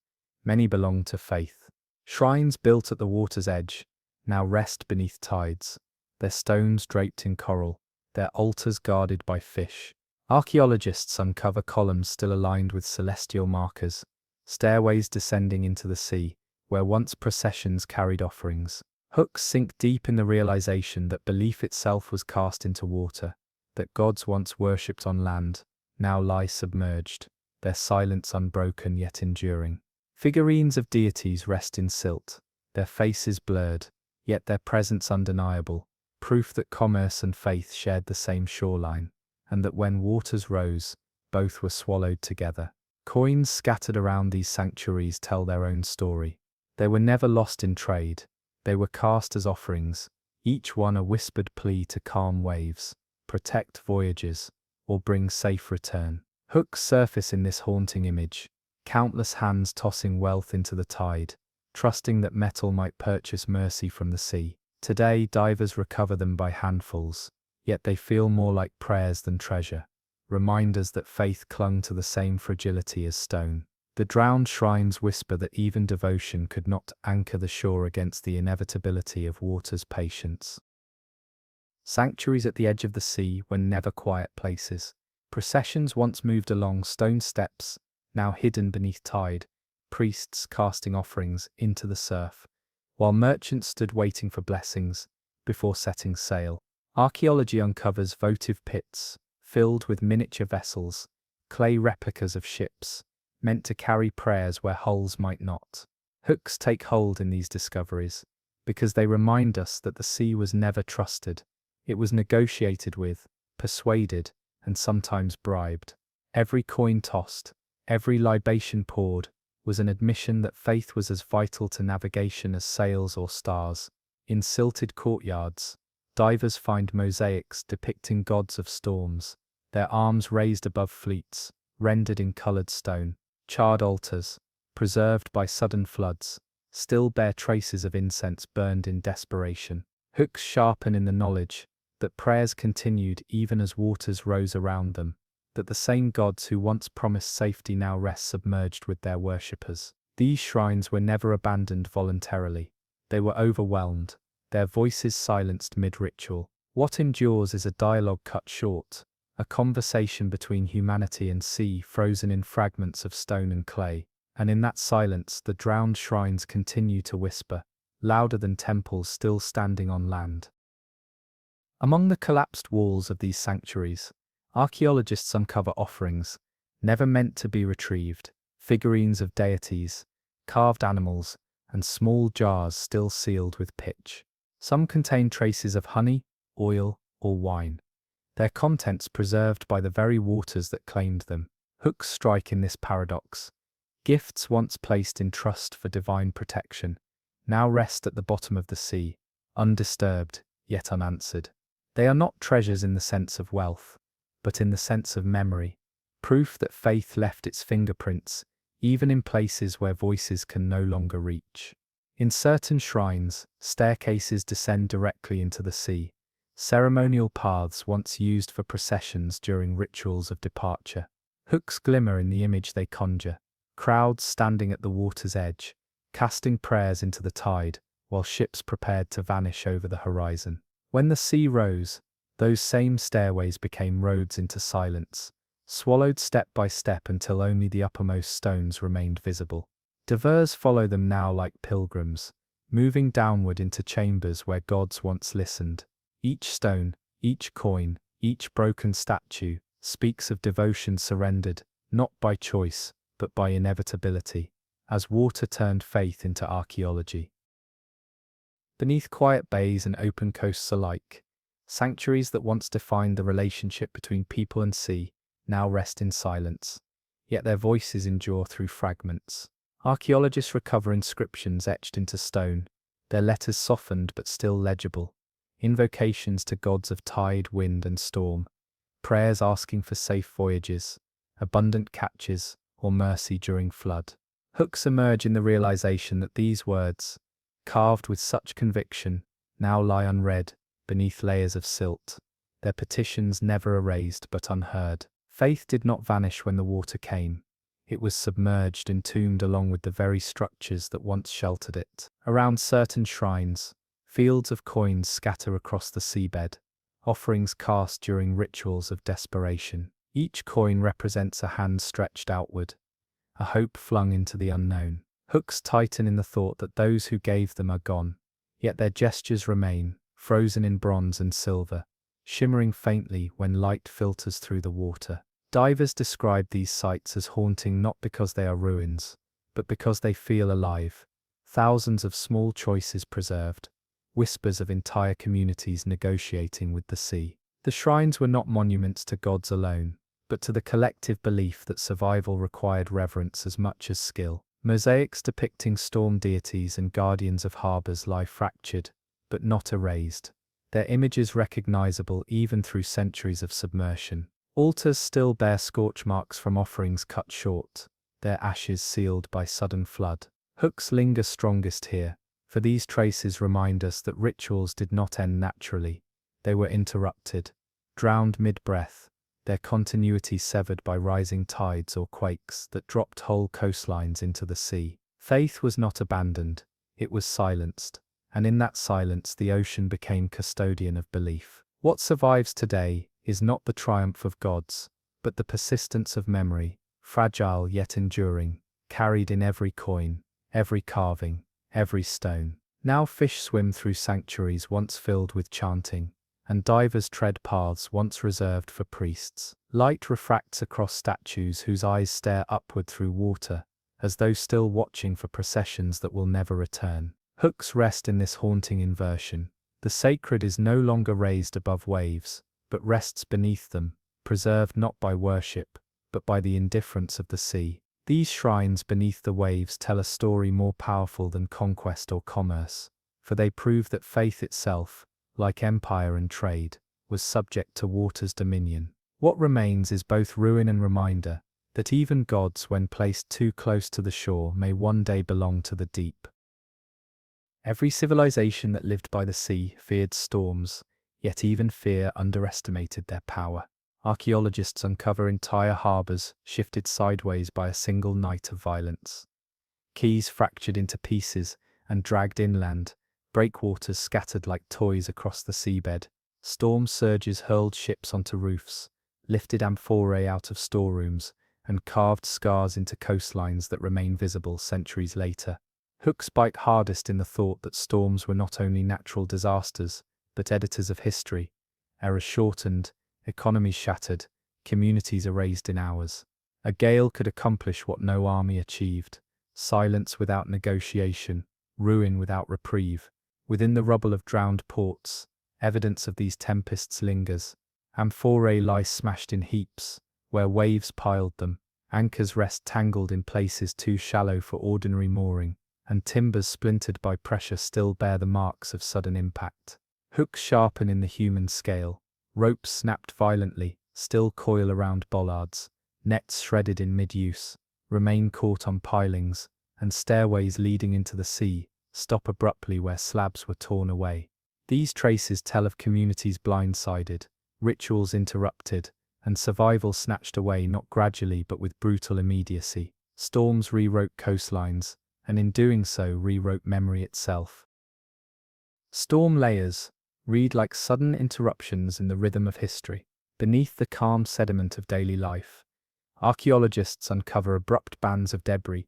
Many belonged to faith. Shrines built at the water's edge now rest beneath tides, their stones draped in coral, their altars guarded by fish. Archaeologists uncover columns still aligned with celestial markers, stairways descending into the sea, where once processions carried offerings. Hooks sink deep in the realization that belief itself was cast into water, that gods once worshipped on land now lie submerged, their silence unbroken yet enduring. Figurines of deities rest in silt, their faces blurred, yet their presence undeniable, proof that commerce and faith shared the same shoreline, and that when waters rose, both were swallowed together. Coins scattered around these sanctuaries tell their own story. They were never lost in trade, they were cast as offerings, each one a whispered plea to calm waves, protect voyages, or bring safe return. Hooks surface in this haunting image, countless hands tossing wealth into the tide, trusting that metal might purchase mercy from the sea. Today, divers recover them by handfuls, yet they feel more like prayers than treasure, reminders that faith clung to the same fragility as stone. The drowned shrines whisper that even devotion could not anchor the shore against the inevitability of water's patience. Sanctuaries at the edge of the sea were never quiet places. Processions once moved along stone steps, now hidden beneath tide, priests casting offerings into the surf, while merchants stood waiting for blessings before setting sail. Archaeology uncovers votive pits filled with miniature vessels, clay replicas of ships, meant to carry prayers where hulls might not. Hooks take hold in these discoveries, because they remind us that the sea was never trusted. It was negotiated with, persuaded, and sometimes bribed. Every coin tossed, every libation poured, was an admission that faith was as vital to navigation as sails or stars. In silted courtyards, divers find mosaics depicting gods of storms, their arms raised above fleets, rendered in coloured stone. Charred altars, preserved by sudden floods, still bear traces of incense burned in desperation. Hooks sharpen in the knowledge that prayers continued even as waters rose around them, that the same gods who once promised safety now rest submerged with their worshippers. These shrines were never abandoned voluntarily. They were overwhelmed, their voices silenced mid-ritual. What endures is a dialogue cut short, a conversation between humanity and sea frozen in fragments of stone and clay, and in that silence the drowned shrines continue to whisper, louder than temples still standing on land. Among the collapsed walls of these sanctuaries, archaeologists uncover offerings, never meant to be retrieved, figurines of deities, carved animals, and small jars still sealed with pitch. Some contain traces of honey, oil, or wine, their contents preserved by the very waters that claimed them. Hooks strike in this paradox. Gifts once placed in trust for divine protection, now rest at the bottom of the sea, undisturbed, yet unanswered. They are not treasures in the sense of wealth, but in the sense of memory, proof that faith left its fingerprints, even in places where voices can no longer reach. In certain shrines, staircases descend directly into the sea, ceremonial paths once used for processions during rituals of departure. Hooks glimmer in the image they conjure, crowds standing at the water's edge, casting prayers into the tide, while ships prepared to vanish over the horizon. When the sea rose, those same stairways became roads into silence, swallowed step by step until only the uppermost stones remained visible. Divers follow them now like pilgrims, moving downward into chambers where gods once listened. Each stone, each coin, each broken statue, speaks of devotion surrendered, not by choice, but by inevitability, as water turned faith into archaeology. Beneath quiet bays and open coasts alike, sanctuaries that once defined the relationship between people and sea now rest in silence, yet their voices endure through fragments. Archaeologists recover inscriptions etched into stone, their letters softened but still legible, invocations to gods of tide, wind, and storm, prayers asking for safe voyages, abundant catches, or mercy during flood. Hooks emerge in the realization that these words, carved with such conviction, now lie unread beneath layers of silt, their petitions never erased but unheard. Faith did not vanish when the water came. It was submerged, entombed along with the very structures that once sheltered it. Around certain shrines, fields of coins scatter across the seabed, offerings cast during rituals of desperation. Each coin represents a hand stretched outward, a hope flung into the unknown. Hooks tighten in the thought that those who gave them are gone, yet their gestures remain, frozen in bronze and silver, shimmering faintly when light filters through the water. Divers describe these sites as haunting not because they are ruins, but because they feel alive. Thousands of small choices preserved, whispers of entire communities negotiating with the sea. The shrines were not monuments to gods alone, but to the collective belief that survival required reverence as much as skill. Mosaics depicting storm deities and guardians of harbors lie fractured, but not erased, their images recognizable even through centuries of submersion. Altars still bear scorch marks from offerings cut short, their ashes sealed by sudden flood. Hooks linger strongest here, for these traces remind us that rituals did not end naturally. They were interrupted, drowned mid-breath, their continuity severed by rising tides or quakes that dropped whole coastlines into the sea. Faith was not abandoned, it was silenced, and in that silence the ocean became custodian of belief. What survives today is not the triumph of gods, but the persistence of memory, fragile yet enduring, carried in every coin, every carving, every stone. Now fish swim through sanctuaries once filled with chanting, and divers tread paths once reserved for priests. Light refracts across statues whose eyes stare upward through water, as though still watching for processions that will never return. Hooks rest in this haunting inversion. The sacred is no longer raised above waves, but rests beneath them, preserved not by worship, but by the indifference of the sea. These shrines beneath the waves tell a story more powerful than conquest or commerce, for they prove that faith itself, like empire and trade, was subject to water's dominion. What remains is both ruin and reminder that even gods, when placed too close to the shore, may one day belong to the deep. Every civilization that lived by the sea feared storms, yet even fear underestimated their power. Archaeologists uncover entire harbors shifted sideways by a single night of violence. Quays fractured into pieces and dragged inland, breakwaters scattered like toys across the seabed, storm surges hurled ships onto roofs, lifted amphorae out of storerooms, and carved scars into coastlines that remain visible centuries later. Hooks bite hardest in the thought that storms were not only natural disasters, but editors of history. Eras shortened, economies shattered, communities erased in hours. A gale could accomplish what no army achieved: silence without negotiation, ruin without reprieve. Within the rubble of drowned ports, evidence of these tempests lingers. Amphorae lie smashed in heaps, where waves piled them. Anchors rest tangled in places too shallow for ordinary mooring, and timbers splintered by pressure still bear the marks of sudden impact. Hooks sharpen in the human scale. Ropes snapped violently, still coil around bollards. Nets shredded in mid-use, remain caught on pilings, and stairways leading into the sea stop abruptly where slabs were torn away. These traces tell of communities blindsided, rituals interrupted, and survival snatched away not gradually but with brutal immediacy. Storms rewrote coastlines, and in doing so rewrote memory itself. Storm layers read like sudden interruptions in the rhythm of history. Beneath the calm sediment of daily life, archaeologists uncover abrupt bands of debris,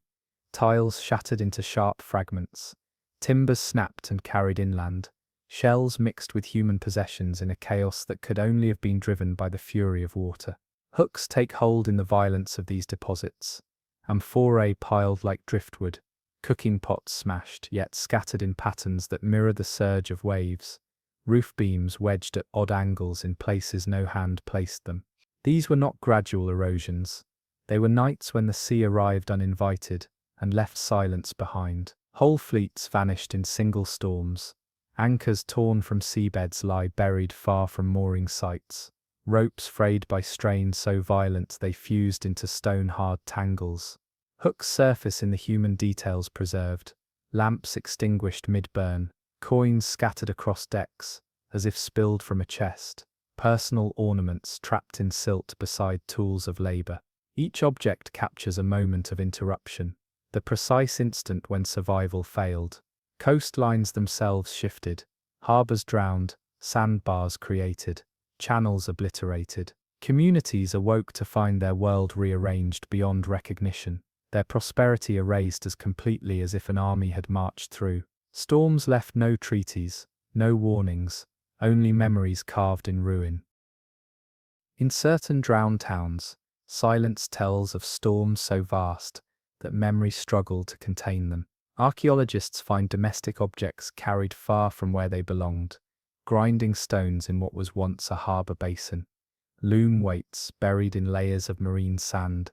tiles shattered into sharp fragments, timbers snapped and carried inland, shells mixed with human possessions in a chaos that could only have been driven by the fury of water. Hooks take hold in the violence of these deposits. Amphorae piled like driftwood, cooking pots smashed yet scattered in patterns that mirror the surge of waves, roof beams wedged at odd angles in places no hand placed them. These were not gradual erosions. They were nights when the sea arrived uninvited and left silence behind. Whole fleets vanished in single storms. Anchors torn from seabeds lie buried far from mooring sites. Ropes frayed by strain so violent they fused into stone-hard tangles. Hooks surface in the human details preserved. Lamps extinguished mid-burn. Coins scattered across decks, as if spilled from a chest. Personal ornaments trapped in silt beside tools of labor. Each object captures a moment of interruption, the precise instant when survival failed. Coastlines themselves shifted, harbors drowned, sandbars created, channels obliterated. Communities awoke to find their world rearranged beyond recognition, their prosperity erased as completely as if an army had marched through. Storms left no treaties, no warnings, only memories carved in ruin. In certain drowned towns, silence tells of storms so vast that memory struggled to contain them. Archaeologists find domestic objects carried far from where they belonged, grinding stones in what was once a harbour basin, loom weights buried in layers of marine sand,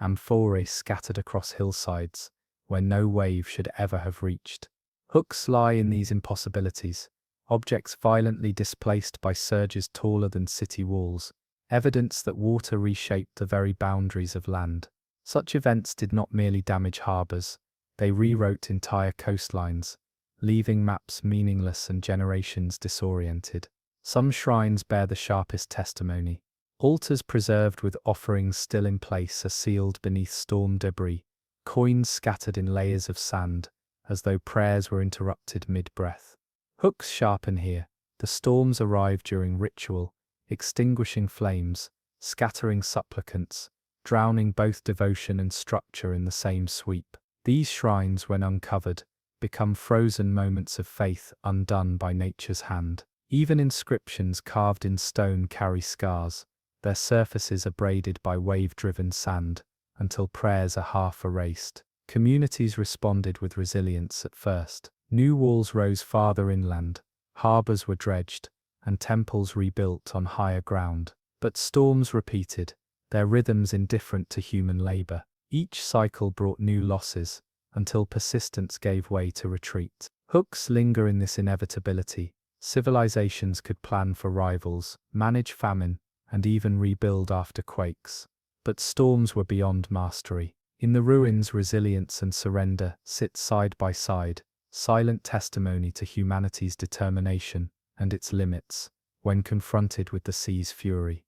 amphorae scattered across hillsides where no wave should ever have reached. Hooks lie in these impossibilities, objects violently displaced by surges taller than city walls, evidence that water reshaped the very boundaries of land. Such events did not merely damage harbours, they rewrote entire coastlines, leaving maps meaningless and generations disoriented. Some shrines bear the sharpest testimony. Altars preserved with offerings still in place are sealed beneath storm debris, coins scattered in layers of sand, as though prayers were interrupted mid-breath. Hooks sharpen here. The storms arrive during ritual, extinguishing flames, scattering supplicants, drowning both devotion and structure in the same sweep. These shrines, when uncovered, become frozen moments of faith undone by nature's hand. Even inscriptions carved in stone carry scars. Their surfaces are braided by wave-driven sand, until prayers are half erased. Communities responded with resilience at first. New walls rose farther inland, harbours were dredged, and temples rebuilt on higher ground. But storms repeated, their rhythms indifferent to human labour. Each cycle brought new losses, until persistence gave way to retreat. Hooks linger in this inevitability. Civilizations could plan for rivals, manage famine, and even rebuild after quakes. But storms were beyond mastery. In the ruins, resilience and surrender sit side by side, silent testimony to humanity's determination and its limits when confronted with the sea's fury.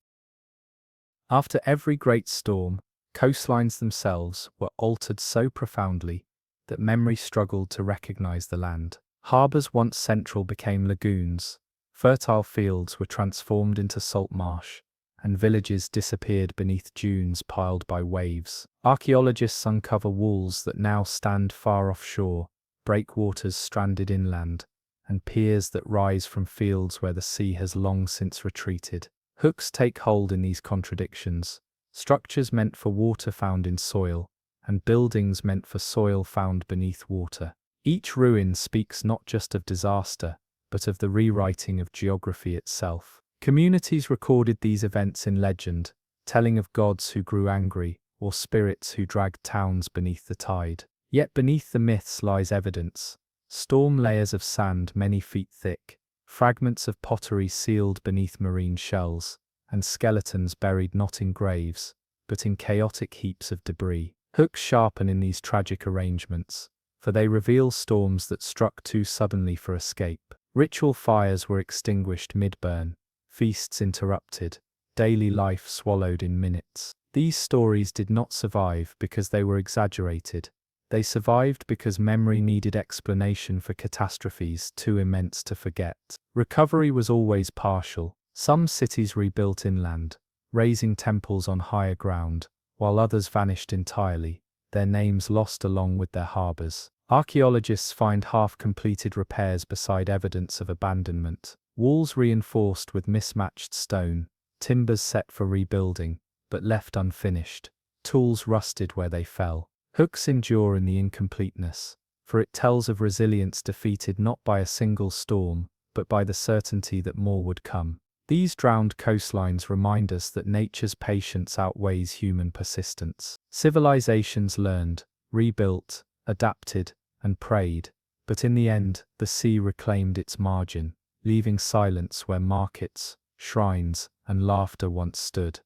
After every great storm, coastlines themselves were altered so profoundly that memory struggled to recognize the land. Harbors once central became lagoons, fertile fields were transformed into salt marsh, and villages disappeared beneath dunes piled by waves. Archaeologists uncover walls that now stand far offshore, breakwaters stranded inland, and piers that rise from fields where the sea has long since retreated. Hooks take hold in these contradictions. Structures meant for water found in soil, and buildings meant for soil found beneath water. Each ruin speaks not just of disaster, but of the rewriting of geography itself. Communities recorded these events in legend, telling of gods who grew angry, or spirits who dragged towns beneath the tide. Yet beneath the myths lies evidence. Storm layers of sand many feet thick, fragments of pottery sealed beneath marine shells, and skeletons buried not in graves, but in chaotic heaps of debris. Hooks sharpen in these tragic arrangements, for they reveal storms that struck too suddenly for escape. Ritual fires were extinguished mid-burn, feasts interrupted, daily life swallowed in minutes. These stories did not survive because they were exaggerated. They survived because memory needed explanation for catastrophes too immense to forget. Recovery was always partial. Some cities rebuilt inland, raising temples on higher ground, while others vanished entirely, their names lost along with their harbours. Archaeologists find half-completed repairs beside evidence of abandonment. Walls reinforced with mismatched stone, timbers set for rebuilding, but left unfinished, tools rusted where they fell. Hooks endure in the incompleteness, for it tells of resilience defeated not by a single storm, but by the certainty that more would come. These drowned coastlines remind us that nature's patience outweighs human persistence. Civilizations learned, rebuilt, adapted, and prayed, but in the end, the sea reclaimed its margin, leaving silence where markets, shrines, and laughter once stood.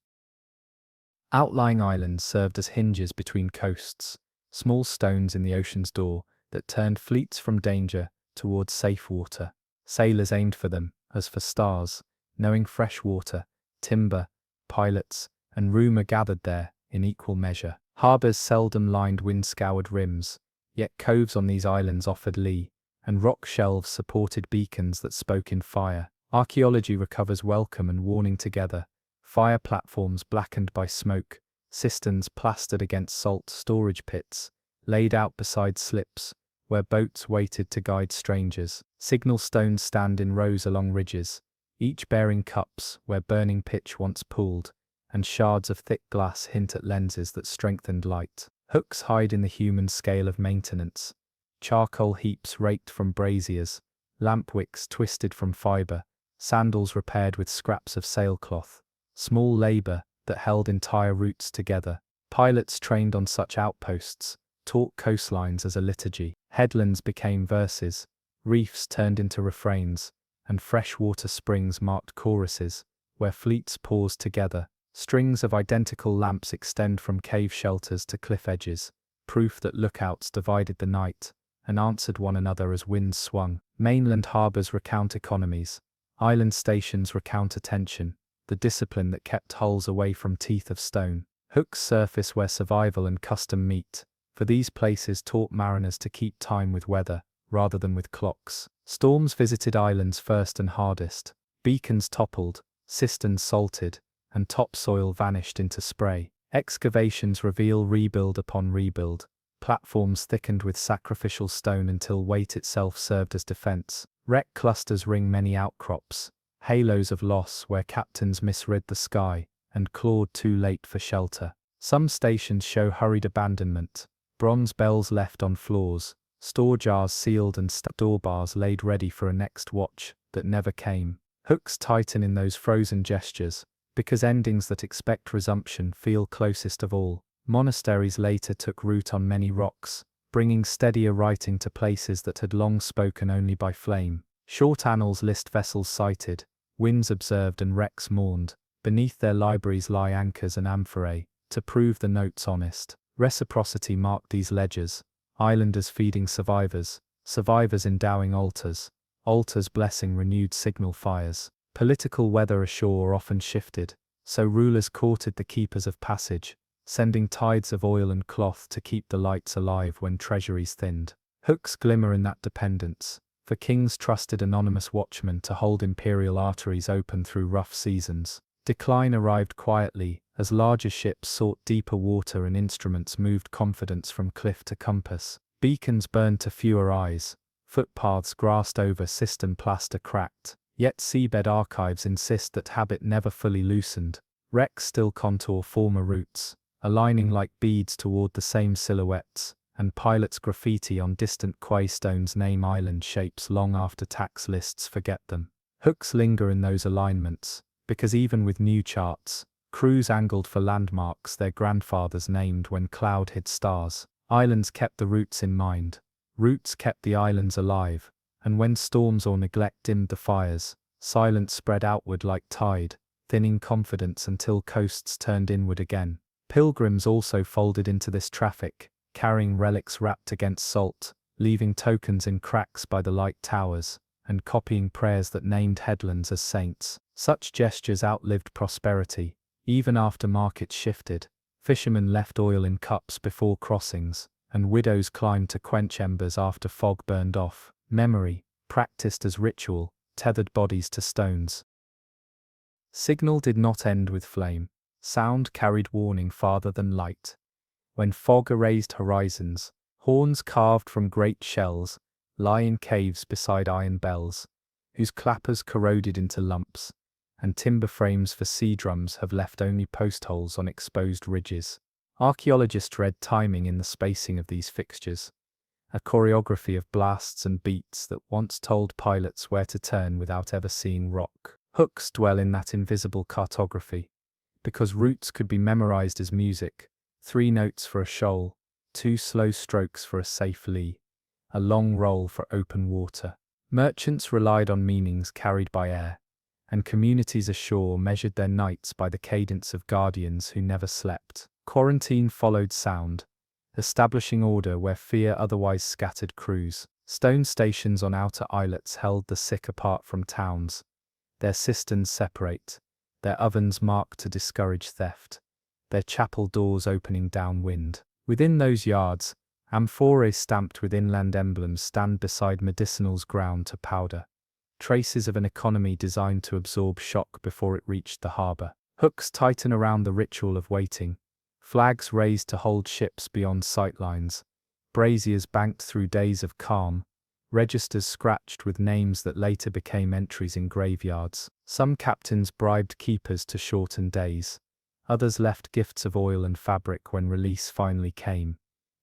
Outlying islands served as hinges between coasts, small stones in the ocean's door that turned fleets from danger towards safe water. Sailors aimed for them, as for stars, knowing fresh water, timber, pilots, and rumour gathered there in equal measure. Harbours seldom lined wind-scoured rims, yet coves on these islands offered lee, and rock shelves supported beacons that spoke in fire. Archaeology recovers welcome and warning together. Fire platforms blackened by smoke, cisterns plastered against salt, storage pits laid out beside slips, where boats waited to guide strangers. Signal stones stand in rows along ridges, each bearing cups where burning pitch once pooled, and shards of thick glass hint at lenses that strengthened light. Hooks hide in the human scale of maintenance. Charcoal heaps raked from braziers, lamp wicks twisted from fibre, sandals repaired with scraps of sailcloth. Small labour that held entire routes together. Pilots trained on such outposts taught coastlines as a liturgy. Headlands became verses, reefs turned into refrains, and freshwater springs marked choruses, where fleets paused together. Strings of identical lamps extend from cave shelters to cliff edges, proof that lookouts divided the night and answered one another as winds swung. Mainland harbours recount economies, island stations recount attention, the discipline that kept hulls away from teeth of stone. Hooks surface where survival and custom meet, for these places taught mariners to keep time with weather, rather than with clocks. Storms visited islands first and hardest. Beacons toppled, cisterns salted, and topsoil vanished into spray. Excavations reveal rebuild upon rebuild, platforms thickened with sacrificial stone until weight itself served as defense. Wreck clusters ring many outcrops, halos of loss where captains misread the sky and clawed too late for shelter. Some stations show hurried abandonment, bronze bells left on floors, store jars sealed and door bars laid ready for a next watch that never came. Hooks tighten in those frozen gestures, because endings that expect resumption feel closest of all. Monasteries later took root on many rocks, bringing steadier writing to places that had long spoken only by flame. Short annals list vessels sighted, winds observed and wrecks mourned. Beneath their libraries lie anchors and amphorae, to prove the notes honest. Reciprocity marked these ledgers, islanders feeding survivors, survivors endowing altars, altars blessing renewed signal fires. Political weather ashore often shifted, so rulers courted the keepers of passage, sending tides of oil and cloth to keep the lights alive when treasuries thinned. Hooks glimmer in that dependence, for kings trusted anonymous watchmen to hold imperial arteries open through rough seasons. Decline arrived quietly, as larger ships sought deeper water and instruments moved confidence from cliff to compass. Beacons burned to fewer eyes, footpaths grassed over cistern plaster cracked, yet seabed archives insist that habit never fully loosened. Wrecks still contour former routes, aligning like beads toward the same silhouettes, and pilots' graffiti on distant quay stones name island shapes long after tax lists forget them. Hooks linger in those alignments, because even with new charts, crews angled for landmarks their grandfathers named when cloud hid stars. Islands kept the routes in mind, routes kept the islands alive, and when storms or neglect dimmed the fires, silence spread outward like tide, thinning confidence until coasts turned inward again. Pilgrims also folded into this traffic, carrying relics wrapped against salt, leaving tokens in cracks by the light towers, and copying prayers that named headlands as saints. Such gestures outlived prosperity. Even after markets shifted, fishermen left oil in cups before crossings, and widows climbed to quench embers after fog burned off. Memory, practiced as ritual, tethered bodies to stones. Signal did not end with flame. Sound carried warning farther than light. When fog erased horizons, horns carved from great shells lie in caves beside iron bells, whose clappers corroded into lumps, and timber frames for sea drums have left only post holes on exposed ridges. Archaeologists read timing in the spacing of these fixtures, a choreography of blasts and beats that once told pilots where to turn without ever seeing rock. Hooks dwell in that invisible cartography, because routes could be memorized as music: 3 notes for a shoal, 2 slow strokes for a safe lee, a long roll for open water. Merchants relied on meanings carried by air, and communities ashore measured their nights by the cadence of guardians who never slept. Quarantine followed sound, establishing order where fear otherwise scattered crews. Stone stations on outer islets held the sick apart from towns, their cisterns separate, their ovens marked to discourage theft, their chapel doors opening downwind. Within those yards, amphorae stamped with inland emblems stand beside medicinals ground to powder, traces of an economy designed to absorb shock before it reached the harbour. Hooks tighten around the ritual of waiting, flags raised to hold ships beyond sightlines, braziers banked through days of calm, registers scratched with names that later became entries in graveyards. Some captains bribed keepers to shorten days, others left gifts of oil and fabric when release finally came,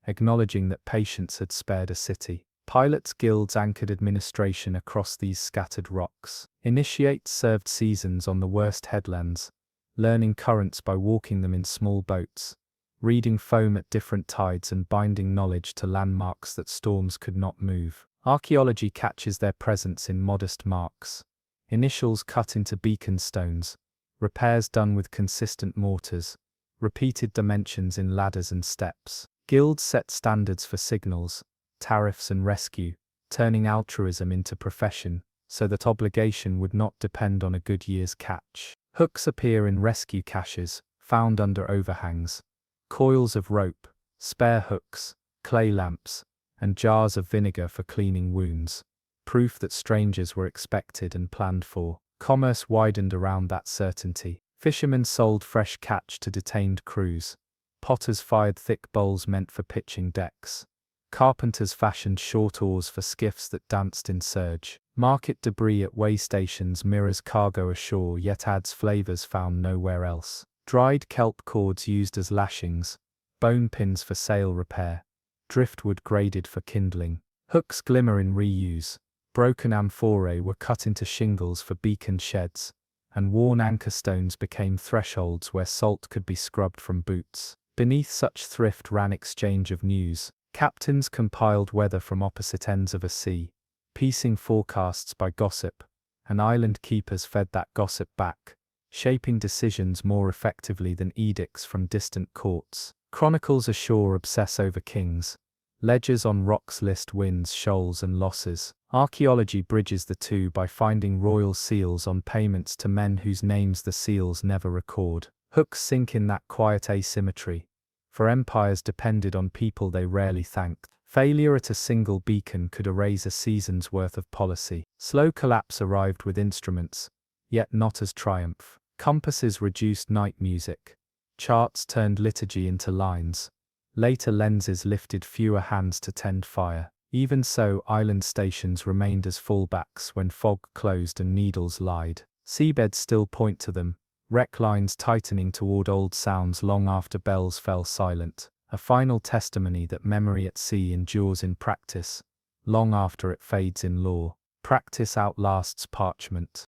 acknowledging that patience had spared a city. Pilots' guilds anchored administration across these scattered rocks. Initiates served seasons on the worst headlands, learning currents by walking them in small boats, reading foam at different tides and binding knowledge to landmarks that storms could not move. Archaeology catches their presence in modest marks, initials cut into beacon stones, repairs done with consistent mortars, repeated dimensions in ladders and steps. Guilds set standards for signals, tariffs and rescue, turning altruism into profession, so that obligation would not depend on a good year's catch. Hooks appear in rescue caches, found under overhangs, coils of rope, spare hooks, clay lamps, and jars of vinegar for cleaning wounds, proof that strangers were expected and planned for. Commerce widened around that certainty. Fishermen sold fresh catch to detained crews, Potters fired thick bowls meant for pitching decks. Carpenters fashioned short oars for skiffs that danced in surge. Market debris at waystations mirrors cargo ashore yet adds flavors found nowhere else. Dried kelp cords used as lashings, bone pins for sail repair, driftwood graded for kindling. Hooks glimmer in reuse. Broken amphorae were cut into shingles for beacon sheds, and worn anchor stones became thresholds where salt could be scrubbed from boots. Beneath such thrift ran exchange of news. Captains compiled weather from opposite ends of a sea, piecing forecasts by gossip, and island keepers fed that gossip back, shaping decisions more effectively than edicts from distant courts. Chronicles ashore obsess over kings. Ledgers on rocks list wins, shoals, and losses. Archaeology bridges the two by finding royal seals on payments to men whose names the seals never record. Hooks sink in that quiet asymmetry, for empires depended on people they rarely thanked. Failure at a single beacon could erase a season's worth of policy. Slow collapse arrived with instruments, yet not as triumph. Compasses reduced night music. Charts turned liturgy into lines. Later lenses lifted fewer hands to tend fire. Even so, island stations remained as fallbacks when fog closed and needles lied. Seabeds still point to them, wreck lines tightening toward old sounds long after bells fell silent, a final testimony that memory at sea endures in practice, long after it fades in lore. Practice outlasts parchment.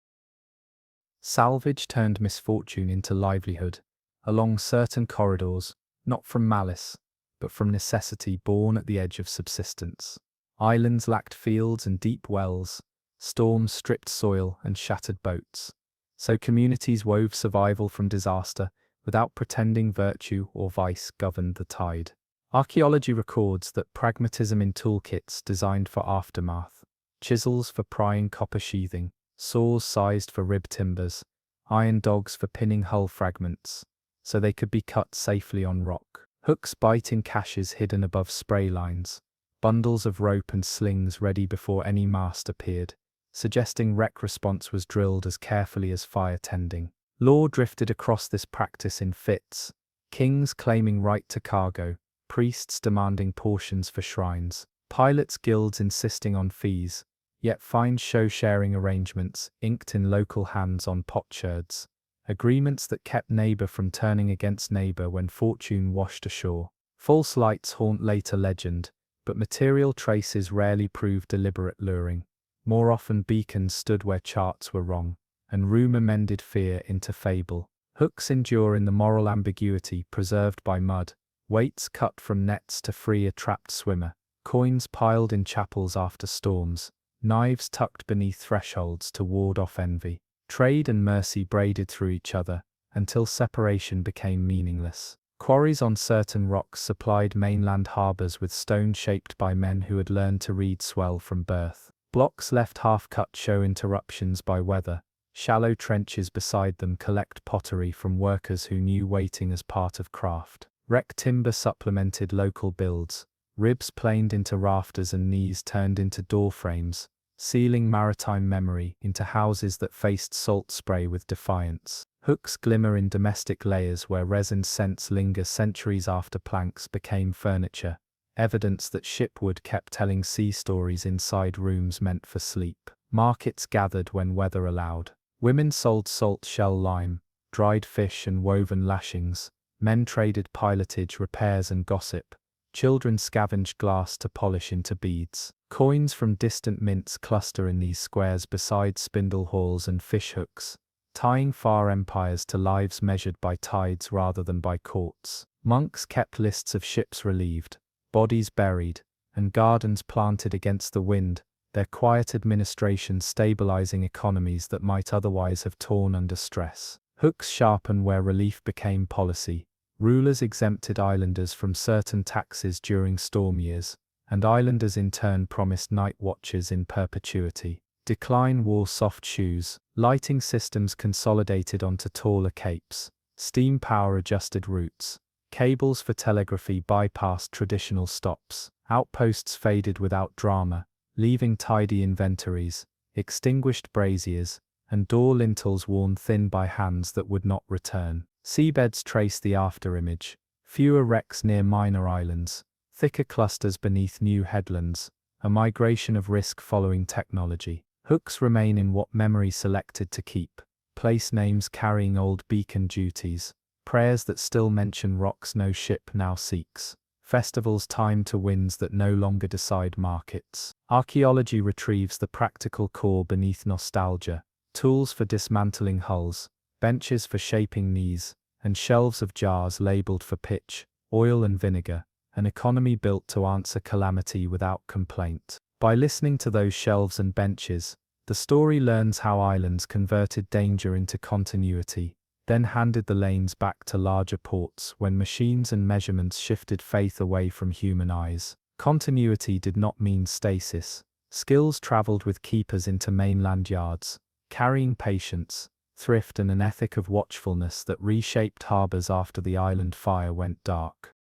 Salvage turned misfortune into livelihood, along certain corridors, not from malice, but from necessity born at the edge of subsistence. Islands lacked fields and deep wells, storms stripped soil and shattered boats. So communities wove survival from disaster, without pretending virtue or vice governed the tide. Archaeology records that pragmatism in toolkits designed for aftermath, chisels for prying copper sheathing, saws sized for rib timbers, iron dogs for pinning hull fragments, so they could be cut safely on rock. Hooks biting caches hidden above spray lines, bundles of rope and slings ready before any mast appeared, suggesting wreck response was drilled as carefully as fire tending. Law drifted across this practice in fits, kings claiming right to cargo, priests demanding portions for shrines, pilots' guilds insisting on fees, yet fine show-sharing arrangements inked in local hands on potsherds, agreements that kept neighbor from turning against neighbor when fortune washed ashore. False lights haunt later legend, but material traces rarely prove deliberate luring. More often beacons stood where charts were wrong, and rumor mended fear into fable. Hooks endure in the moral ambiguity preserved by mud, weights cut from nets to free a trapped swimmer, coins piled in chapels after storms, knives tucked beneath thresholds to ward off envy. Trade and mercy braided through each other, until separation became meaningless. Quarries on certain rocks supplied mainland harbors with stone shaped by men who had learned to read swell from birth. Blocks left half-cut show interruptions by weather. Shallow trenches beside them collect pottery from workers who knew waiting as part of craft. Wreck timber supplemented local builds, ribs planed into rafters and knees turned into door frames, sealing maritime memory into houses that faced salt spray with defiance. Hooks glimmer in domestic layers where resin scents linger centuries after planks became furniture, evidence that shipwood kept telling sea stories inside rooms meant for sleep. Markets gathered when weather allowed. Women sold salt shell lime, dried fish and woven lashings. Men traded pilotage, repairs and gossip. Children scavenged glass to polish into beads. Coins from distant mints cluster in these squares beside spindle hauls and fish hooks, tying far empires to lives measured by tides rather than by courts. Monks kept lists of ships relieved, bodies buried, and gardens planted against the wind, their quiet administration stabilizing economies that might otherwise have torn under stress. Hooks sharpen where relief became policy. Rulers exempted islanders from certain taxes during storm years, and islanders in turn promised night watches in perpetuity. Decline wore soft shoes, lighting systems consolidated onto taller capes, steam power adjusted routes, cables for telegraphy bypassed traditional stops, outposts faded without drama, leaving tidy inventories, extinguished braziers, and door lintels worn thin by hands that would not return. Seabeds trace the afterimage, Fewer wrecks near minor islands, thicker clusters beneath new headlands, a migration of risk following technology. Hooks remain in what memory selected to keep, place names carrying old beacon duties, prayers that still mention rocks no ship now seeks, festivals timed to winds that no longer decide markets. Archaeology retrieves the practical core beneath nostalgia, tools for dismantling hulls, benches for shaping knees, and shelves of jars labeled for pitch, oil and vinegar, an economy built to answer calamity without complaint. By listening to those shelves and benches, the story learns how islands converted danger into continuity, then handed the lanes back to larger ports when machines and measurements shifted faith away from human eyes. Continuity did not mean stasis. Skills traveled with keepers into mainland yards, carrying patience, thrift and an ethic of watchfulness that reshaped harbors after the island fire went dark.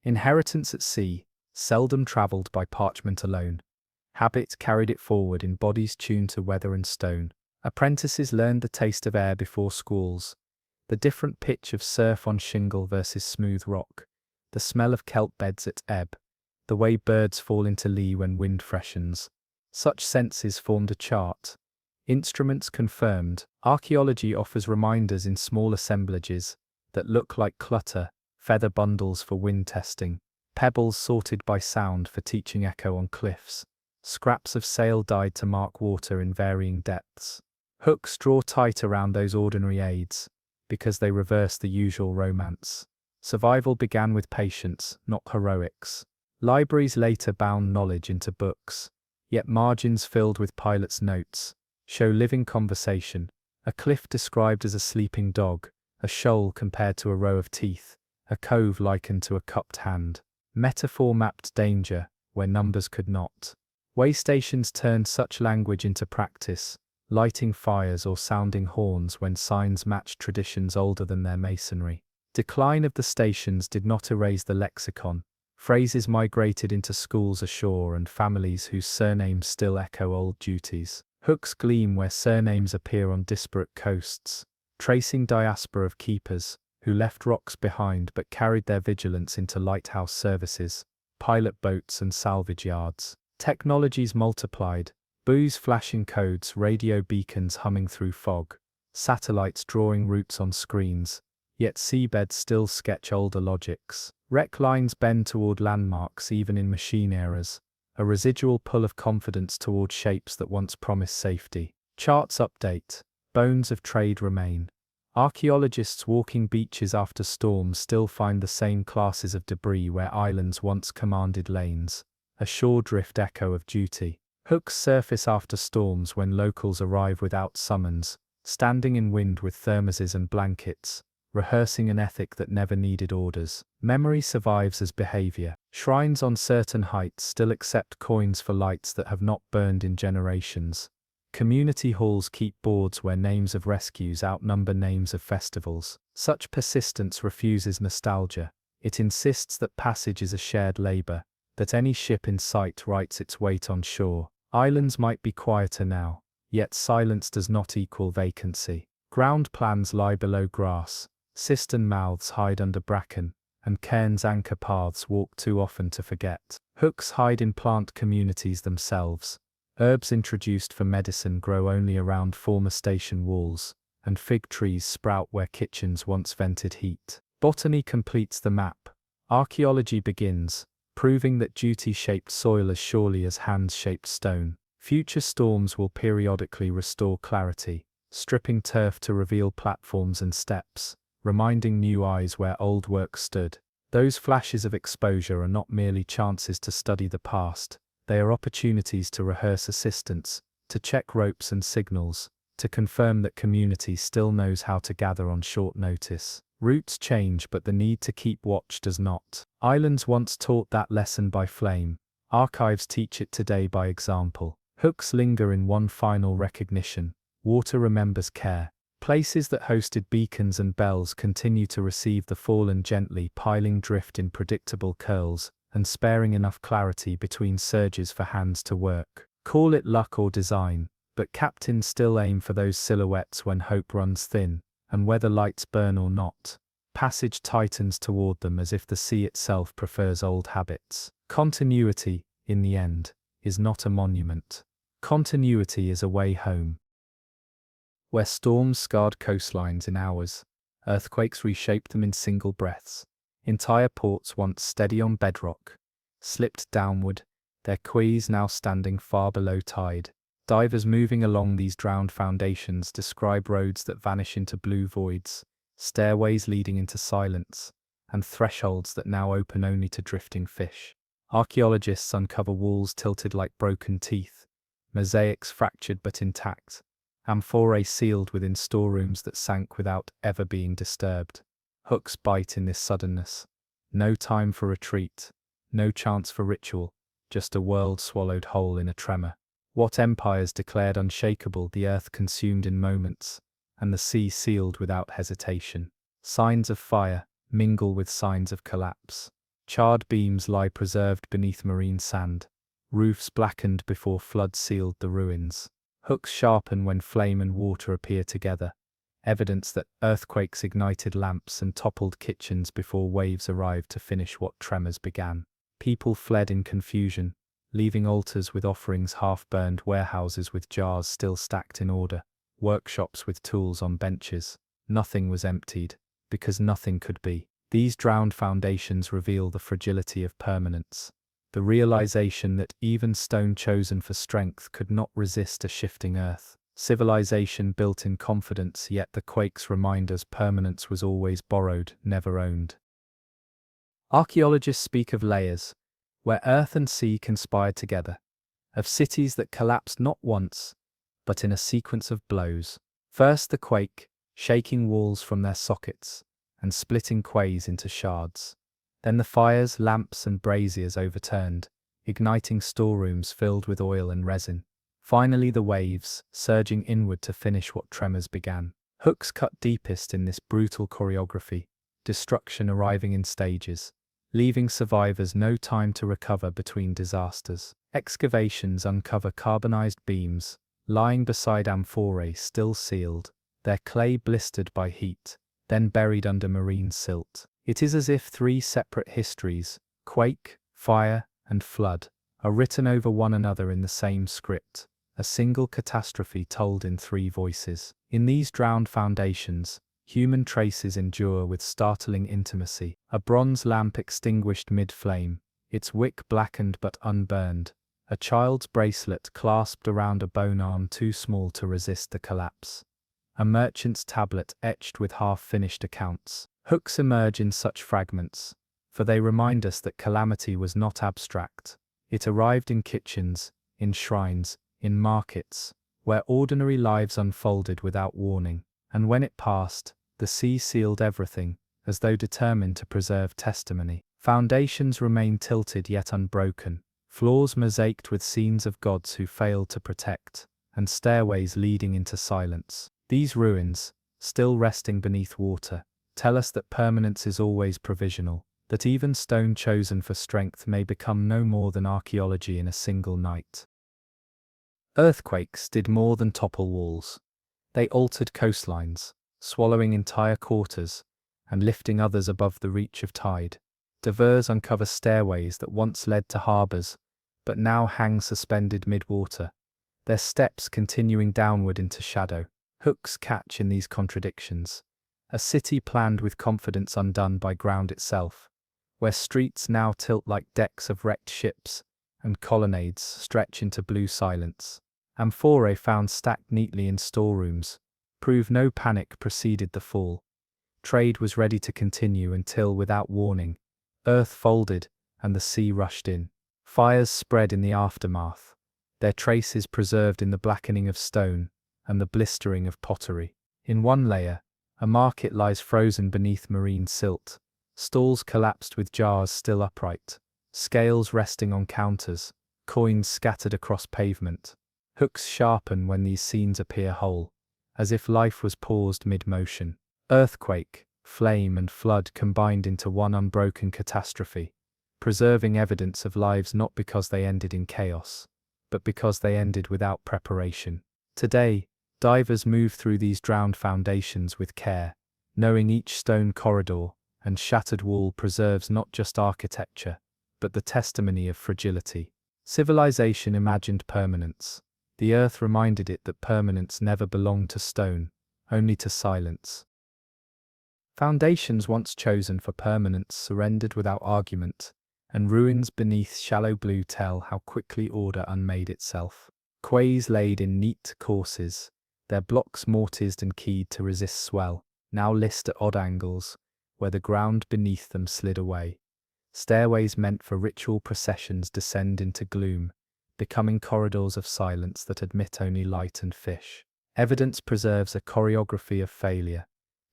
Inheritance at sea, seldom traveled by parchment alone. Habit carried it forward in bodies tuned to weather and stone. Apprentices learned the taste of air before squalls, the different pitch of surf on shingle versus smooth rock, the smell of kelp beds at ebb, the way birds fall into lee when wind freshens. Such senses formed a chart. Instruments confirmed. Archaeology offers reminders in small assemblages that look like clutter, feather bundles for wind testing, pebbles sorted by sound for teaching echo on cliffs, scraps of sail dyed to mark water in varying depths. Hooks draw tight around those ordinary aids, because they reverse the usual romance. Survival began with patience, not heroics. Libraries later bound knowledge into books, yet margins filled with pilots' notes show living conversation, a cliff described as a sleeping dog, a shoal compared to a row of teeth, a cove likened to a cupped hand. Metaphor mapped danger, where numbers could not. Waystations turned such language into practice, lighting fires or sounding horns when signs matched traditions older than their masonry. Decline of the stations did not erase the lexicon. Phrases migrated into schools ashore and families whose surnames still echo old duties. Hooks gleam where surnames appear on disparate coasts, tracing diaspora of keepers who left rocks behind but carried their vigilance into lighthouse services, pilot boats and salvage yards. Technologies multiplied, buoys flashing codes, radio beacons humming through fog, satellites drawing routes on screens, yet seabeds still sketch older logics. Wreck lines bend toward landmarks even in machine eras, a residual pull of confidence toward shapes that once promised safety. Charts update, bones of trade remain. Archaeologists walking beaches after storms still find the same classes of debris where islands once commanded lanes, a shore drift echo of duty. Hooks surface after storms when locals arrive without summons, standing in wind with thermoses and blankets, rehearsing an ethic that never needed orders. Memory survives as behavior. Shrines on certain heights still accept coins for lights that have not burned in generations. Community halls keep boards where names of rescues outnumber names of festivals. Such persistence refuses nostalgia. It insists that passage is a shared labor, that any ship in sight writes its weight on shore. Islands might be quieter now, yet silence does not equal vacancy. Ground plans lie below grass, cistern mouths hide under bracken, and cairns anchor paths walk too often to forget. Hooks hide in plant communities themselves. Herbs introduced for medicine grow only around former station walls, and fig trees sprout where kitchens once vented heat. Botany completes the map. Archaeology begins, proving that duty shaped soil as surely as hands shaped stone. Future storms will periodically restore clarity, stripping turf to reveal platforms and steps, reminding new eyes where old work stood. Those flashes of exposure are not merely chances to study the past, they are opportunities to rehearse assistance, to check ropes and signals, to confirm that community still knows how to gather on short notice. Routes change but the need to keep watch does not. Islands once taught that lesson by flame. Archives teach it today by example. Hooks linger in one final recognition. Water remembers care. Places that hosted beacons and bells continue to receive the fallen gently, piling drift in predictable curls, and sparing enough clarity between surges for hands to work. Call it luck or design, but captains still aim for those silhouettes when hope runs thin, and whether lights burn or not. Passage tightens toward them as if the sea itself prefers old habits. Continuity, in the end, is not a monument. Continuity is a way home. Where storms scarred coastlines in hours, earthquakes reshaped them in single breaths. Entire ports once steady on bedrock slipped downward, their quays now standing far below tide. Divers moving along these drowned foundations describe roads that vanish into blue voids, stairways leading into silence, and thresholds that now open only to drifting fish. Archaeologists uncover walls tilted like broken teeth, mosaics fractured but intact, amphorae sealed within storerooms that sank without ever being disturbed. Hooks bite in this suddenness. No time for retreat, no chance for ritual, just a world swallowed whole in a tremor. What empires declared unshakable, the earth consumed in moments, and the sea sealed without hesitation. Signs of fire mingle with signs of collapse. Charred beams lie preserved beneath marine sand. Roofs blackened before flood sealed the ruins. Hooks sharpen when flame and water appear together. Evidence that earthquakes ignited lamps and toppled kitchens before waves arrived to finish what tremors began. People fled in confusion, leaving altars with offerings half-burned, warehouses with jars still stacked in order, workshops with tools on benches. Nothing was emptied, because nothing could be. These drowned foundations reveal the fragility of permanence, the realization that even stone chosen for strength could not resist a shifting earth. Civilization built in confidence, yet the quakes remind us permanence was always borrowed, never owned. Archaeologists speak of layers, where earth and sea conspired together, of cities that collapsed not once, but in a sequence of blows. First the quake, shaking walls from their sockets, and splitting quays into shards. Then the fires, lamps and braziers overturned, igniting storerooms filled with oil and resin. Finally the waves, surging inward to finish what tremors began. Hooks cut deepest in this brutal choreography, destruction arriving in stages, leaving survivors no time to recover between disasters. Excavations uncover carbonized beams, lying beside amphorae still sealed, their clay blistered by heat, then buried under marine silt. It is as if three separate histories, quake, fire, and flood, are written over one another in the same script, a single catastrophe told in three voices. In these drowned foundations, human traces endure with startling intimacy. A bronze lamp extinguished mid-flame, its wick blackened but unburned, a child's bracelet clasped around a bone arm too small to resist the collapse. A merchant's tablet etched with half-finished accounts. Hooks emerge in such fragments, for they remind us that calamity was not abstract. It arrived in kitchens, in shrines, in markets, where ordinary lives unfolded without warning. And when it passed, the sea sealed everything, as though determined to preserve testimony. Foundations remain tilted yet unbroken, floors mosaiced with scenes of gods who failed to protect, and stairways leading into silence. These ruins, still resting beneath water, tell us that permanence is always provisional, that even stone chosen for strength may become no more than archaeology in a single night. Earthquakes did more than topple walls. They altered coastlines, swallowing entire quarters, and lifting others above the reach of tide. Divers uncover stairways that once led to harbours, but now hang suspended mid-water, their steps continuing downward into shadow. Hooks catch in these contradictions. A city planned with confidence undone by ground itself, where streets now tilt like decks of wrecked ships, and colonnades stretch into blue silence. Amphorae found stacked neatly in storerooms prove no panic preceded the fall. Trade was ready to continue until, without warning, earth folded and the sea rushed in. Fires spread in the aftermath, their traces preserved in the blackening of stone and the blistering of pottery. In one layer, a market lies frozen beneath marine silt, stalls collapsed with jars still upright, scales resting on counters, coins scattered across pavement. Hooks sharpen when these scenes appear whole, as if life was paused mid-motion. Earthquake, flame and flood combined into one unbroken catastrophe, preserving evidence of lives not because they ended in chaos, but because they ended without preparation. Today, divers move through these drowned foundations with care, knowing each stone corridor and shattered wall preserves not just architecture, but the testimony of fragility. Civilization imagined permanence. The earth reminded it that permanence never belonged to stone, only to silence. Foundations once chosen for permanence surrendered without argument, and ruins beneath shallow blue tell how quickly order unmade itself. Quays laid in neat courses, their blocks mortised and keyed to resist swell, now list at odd angles, where the ground beneath them slid away. Stairways meant for ritual processions descend into gloom, becoming corridors of silence that admit only light and fish. Evidence preserves a choreography of failure.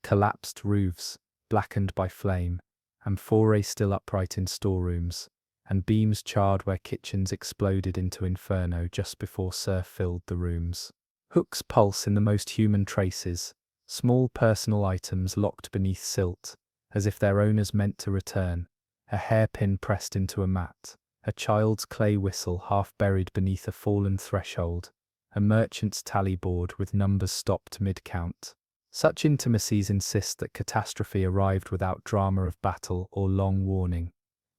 Collapsed roofs, blackened by flame, amphorae still upright in storerooms, and beams charred where kitchens exploded into inferno just before surf filled the rooms. Hooks pulse in the most human traces, small personal items locked beneath silt, as if their owners meant to return, a hairpin pressed into a mat, a child's clay whistle half buried beneath a fallen threshold, a merchant's tally board with numbers stopped mid-count. Such intimacies insist that catastrophe arrived without drama of battle or long warning.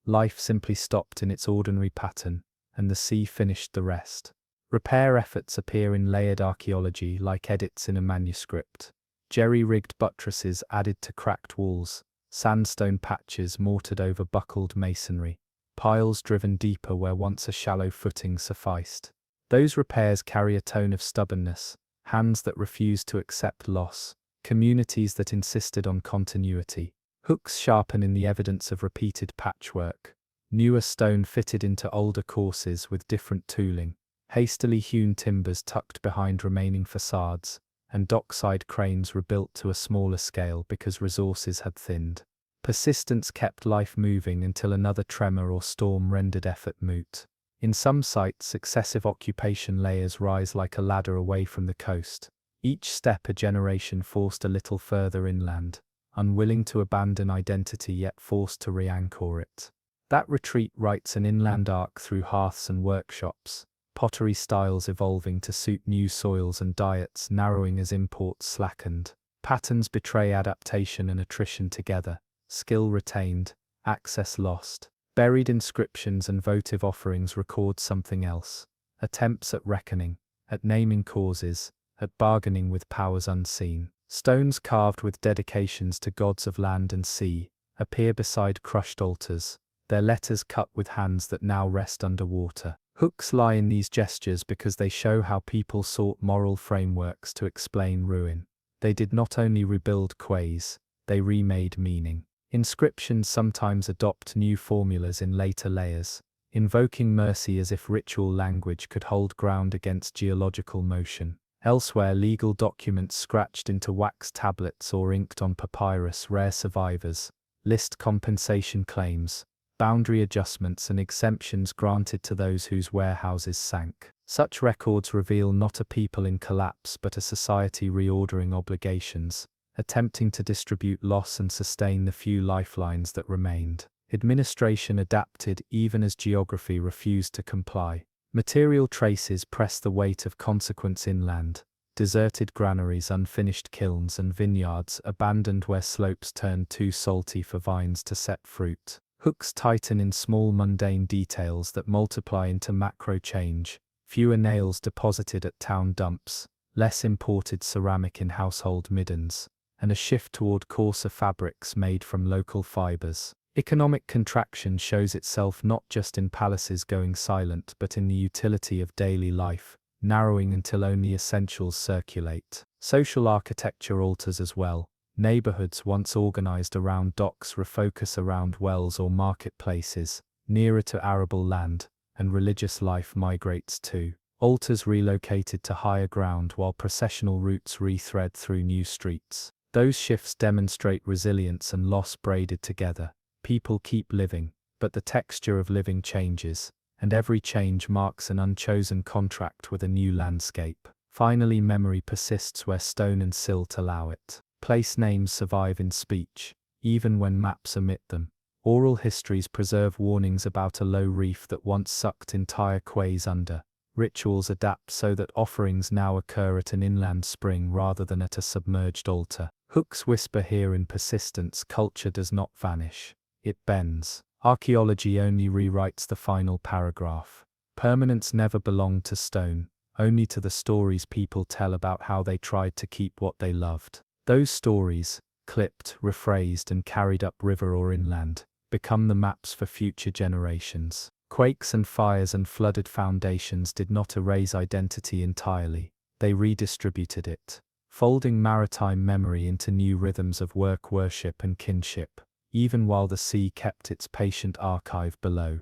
Life simply stopped in its ordinary pattern, and the sea finished the rest. Repair efforts appear in layered archaeology like edits in a manuscript. Jerry-rigged buttresses added to cracked walls, sandstone patches mortared over buckled masonry, piles driven deeper where once a shallow footing sufficed. Those repairs carry a tone of stubbornness, hands that refuse to accept loss, communities that insisted on continuity. Hooks sharpen in the evidence of repeated patchwork. Newer stone fitted into older courses with different tooling, hastily hewn timbers tucked behind remaining facades, and dockside cranes rebuilt to a smaller scale because resources had thinned. Persistence kept life moving until another tremor or storm rendered effort moot. In some sites, successive occupation layers rise like a ladder away from the coast. Each step a generation forced a little further inland, unwilling to abandon identity yet forced to re-anchor it. That retreat writes an inland arc through hearths and workshops, pottery styles evolving to suit new soils and diets narrowing as imports slackened. Patterns betray adaptation and attrition together, skill retained, access lost. Buried inscriptions and votive offerings record something else. Attempts at reckoning, at naming causes, at bargaining with powers unseen. Stones carved with dedications to gods of land and sea appear beside crushed altars, their letters cut with hands that now rest underwater. Hooks lie in these gestures because they show how people sought moral frameworks to explain ruin. They did not only rebuild quays, they remade meaning. Inscriptions sometimes adopt new formulas in later layers, invoking mercy as if ritual language could hold ground against geological motion. Elsewhere, legal documents scratched into wax tablets or inked on papyrus rare survivors, list compensation claims, boundary adjustments and exemptions granted to those whose warehouses sank. Such records reveal not a people in collapse but a society reordering obligations, attempting to distribute loss and sustain the few lifelines that remained. Administration adapted even as geography refused to comply. Material traces press the weight of consequence inland. Deserted granaries, unfinished kilns and vineyards abandoned where slopes turned too salty for vines to set fruit. Hooks tighten in small mundane details that multiply into macro change. Fewer nails deposited at town dumps, less imported ceramic in household middens, and a shift toward coarser fabrics made from local fibers. Economic contraction shows itself not just in palaces going silent but in the utility of daily life, narrowing until only essentials circulate. Social architecture alters as well. Neighborhoods once organized around docks refocus around wells or marketplaces, nearer to arable land, and religious life migrates too. Altars relocated to higher ground while processional routes rethread through new streets. Those shifts demonstrate resilience and loss braided together. People keep living, but the texture of living changes, and every change marks an unchosen contract with a new landscape. Finally, memory persists where stone and silt allow it. Place names survive in speech, even when maps omit them. Oral histories preserve warnings about a low reef that once sucked entire quays under. Rituals adapt so that offerings now occur at an inland spring rather than at a submerged altar. Hooks whisper here in persistence: culture does not vanish, it bends. Archaeology only rewrites the final paragraph. Permanence never belonged to stone, only to the stories people tell about how they tried to keep what they loved. Those stories, clipped, rephrased, and carried upriver or inland, become the maps for future generations. Quakes and fires and flooded foundations did not erase identity entirely, they redistributed it, folding maritime memory into new rhythms of work, worship, and kinship, even while the sea kept its patient archive below.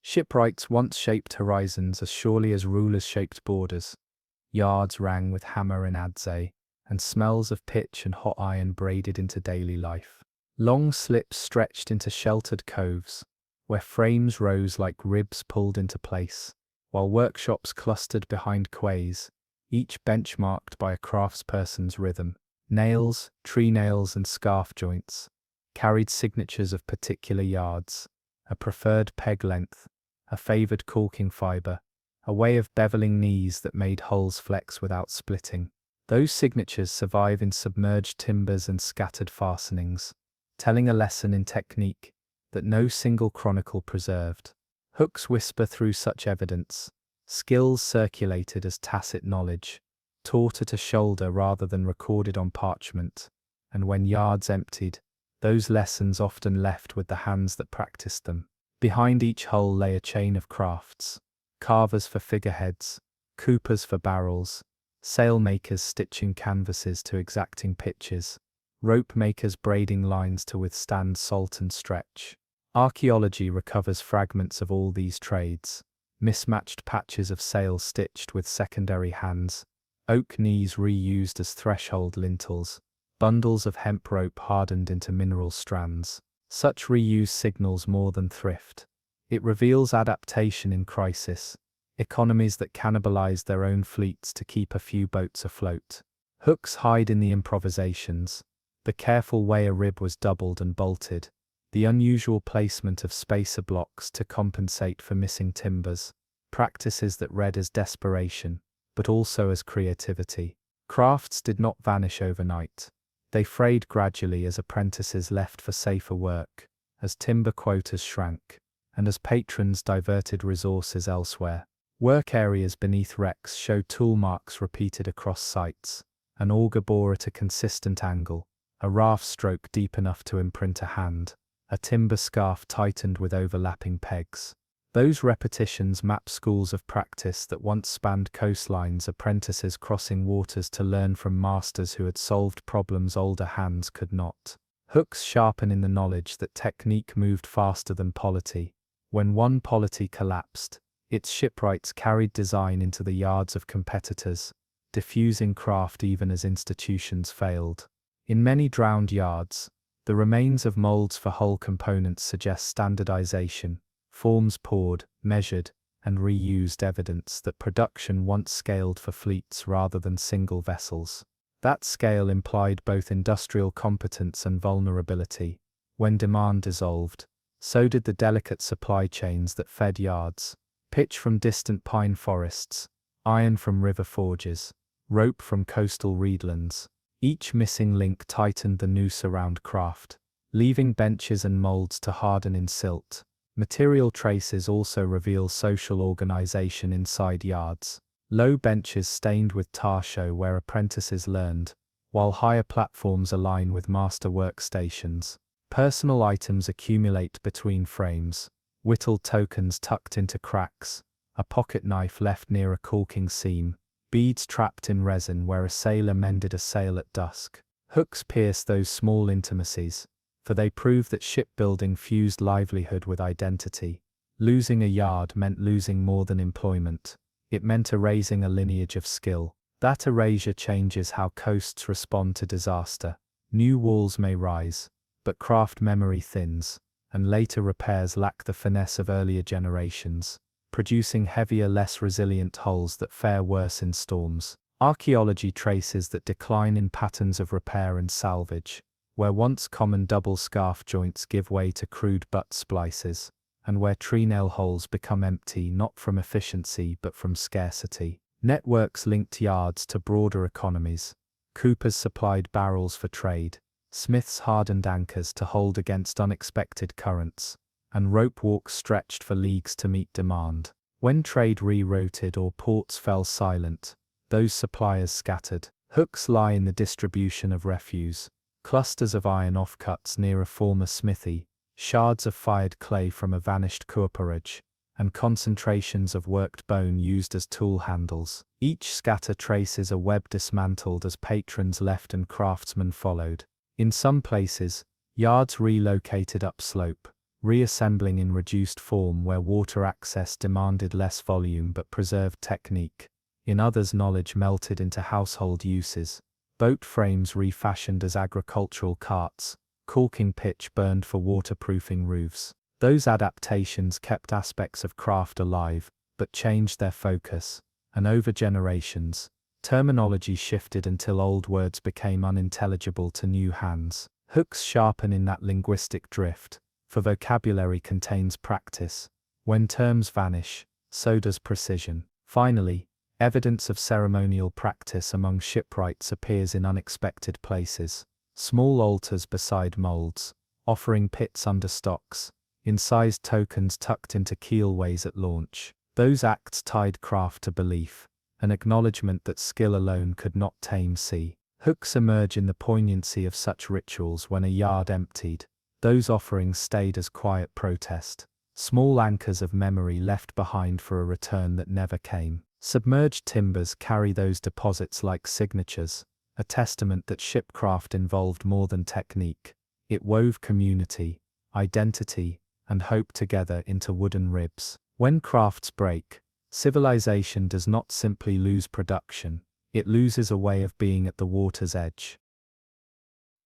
Shipwrights once shaped horizons as surely as rulers shaped borders. Yards rang with hammer and adze, and smells of pitch and hot iron braided into daily life. Long slips stretched into sheltered coves, where frames rose like ribs pulled into place, while workshops clustered behind quays, each benchmarked by a craftsperson's rhythm. Nails, tree nails, and scarf joints carried signatures of particular yards, a preferred peg length, a favored caulking fiber, a way of beveling knees that made hulls flex without splitting. Those signatures survive in submerged timbers and scattered fastenings, telling a lesson in technique that no single chronicle preserved. Hooks whisper through such evidence, skills circulated as tacit knowledge, taught at a shoulder rather than recorded on parchment, and when yards emptied, those lessons often left with the hands that practiced them. Behind each hull lay a chain of crafts: carvers for figureheads, coopers for barrels, sailmakers stitching canvases to exacting pitches, rope makers braiding lines to withstand salt and stretch. Archaeology recovers fragments of all these trades: mismatched patches of sail stitched with secondary hands, oak knees reused as threshold lintels, bundles of hemp rope hardened into mineral strands. Such reuse signals more than thrift. It reveals adaptation in crisis, economies that cannibalize their own fleets to keep a few boats afloat. Hooks hide in the improvisations: the careful way a rib was doubled and bolted, the unusual placement of spacer blocks to compensate for missing timbers, practices that read as desperation, but also as creativity. Crafts did not vanish overnight. They frayed gradually as apprentices left for safer work, as timber quotas shrank, and as patrons diverted resources elsewhere. Work areas beneath wrecks showed tool marks repeated across sites: an auger bore at a consistent angle, a raft stroke deep enough to imprint a hand, a timber scarf tightened with overlapping pegs. Those repetitions map schools of practice that once spanned coastlines, apprentices crossing waters to learn from masters who had solved problems older hands could not. Hooks sharpen in the knowledge that technique moved faster than polity. When one polity collapsed, its shipwrights carried design into the yards of competitors, diffusing craft even as institutions failed. In many drowned yards, the remains of molds for hull components suggest standardization: forms poured, measured, and reused, evidence that production once scaled for fleets rather than single vessels. That scale implied both industrial competence and vulnerability. When demand dissolved, so did the delicate supply chains that fed yards: pitch from distant pine forests, iron from river forges, rope from coastal reedlands. Each missing link tightened the noose around craft, leaving benches and molds to harden in silt. Material traces also reveal social organization inside yards. Low benches stained with tar show where apprentices learned, while higher platforms align with master workstations. Personal items accumulate between frames: whittled tokens tucked into cracks, a pocket knife left near a caulking seam, beads trapped in resin where a sailor mended a sail at dusk. Hooks pierce those small intimacies, for they prove that shipbuilding fused livelihood with identity. Losing a yard meant losing more than employment. It meant erasing a lineage of skill. That erasure changes how coasts respond to disaster. New walls may rise, but craft memory thins, and later repairs lack the finesse of earlier generations, producing heavier, less resilient hulls that fare worse in storms. Archaeology traces that decline in patterns of repair and salvage, where once common double scarf joints give way to crude butt splices, and where treenail holes become empty not from efficiency but from scarcity. Networks linked yards to broader economies. Coopers supplied barrels for trade, smiths hardened anchors to hold against unexpected currents, and rope walks stretched for leagues to meet demand. When trade rerouted or ports fell silent, those suppliers scattered. Hooks lie in the distribution of refuse, clusters of iron offcuts near a former smithy, shards of fired clay from a vanished cooperage, and concentrations of worked bone used as tool handles. Each scatter traces a web dismantled as patrons left and craftsmen followed. In some places, yards relocated upslope, reassembling in reduced form where water access demanded less volume but preserved technique. In others, knowledge melted into household uses. Boat frames refashioned as agricultural carts, caulking pitch burned for waterproofing roofs. Those adaptations kept aspects of craft alive, but changed their focus, and over generations, terminology shifted until old words became unintelligible to new hands. Hooks sharpen in that linguistic drift, for vocabulary contains practice. When terms vanish, so does precision. Finally, evidence of ceremonial practice among shipwrights appears in unexpected places. Small altars beside molds, offering pits under stocks, incised tokens tucked into keelways at launch. Those acts tied craft to belief, an acknowledgement that skill alone could not tame sea. Hooks emerge in the poignancy of such rituals when a yard emptied. Those offerings stayed as quiet protest, small anchors of memory left behind for a return that never came. Submerged timbers carry those deposits like signatures, a testament that shipcraft involved more than technique. It wove community, identity, and hope together into wooden ribs. When crafts break, civilization does not simply lose production, it loses a way of being at the water's edge.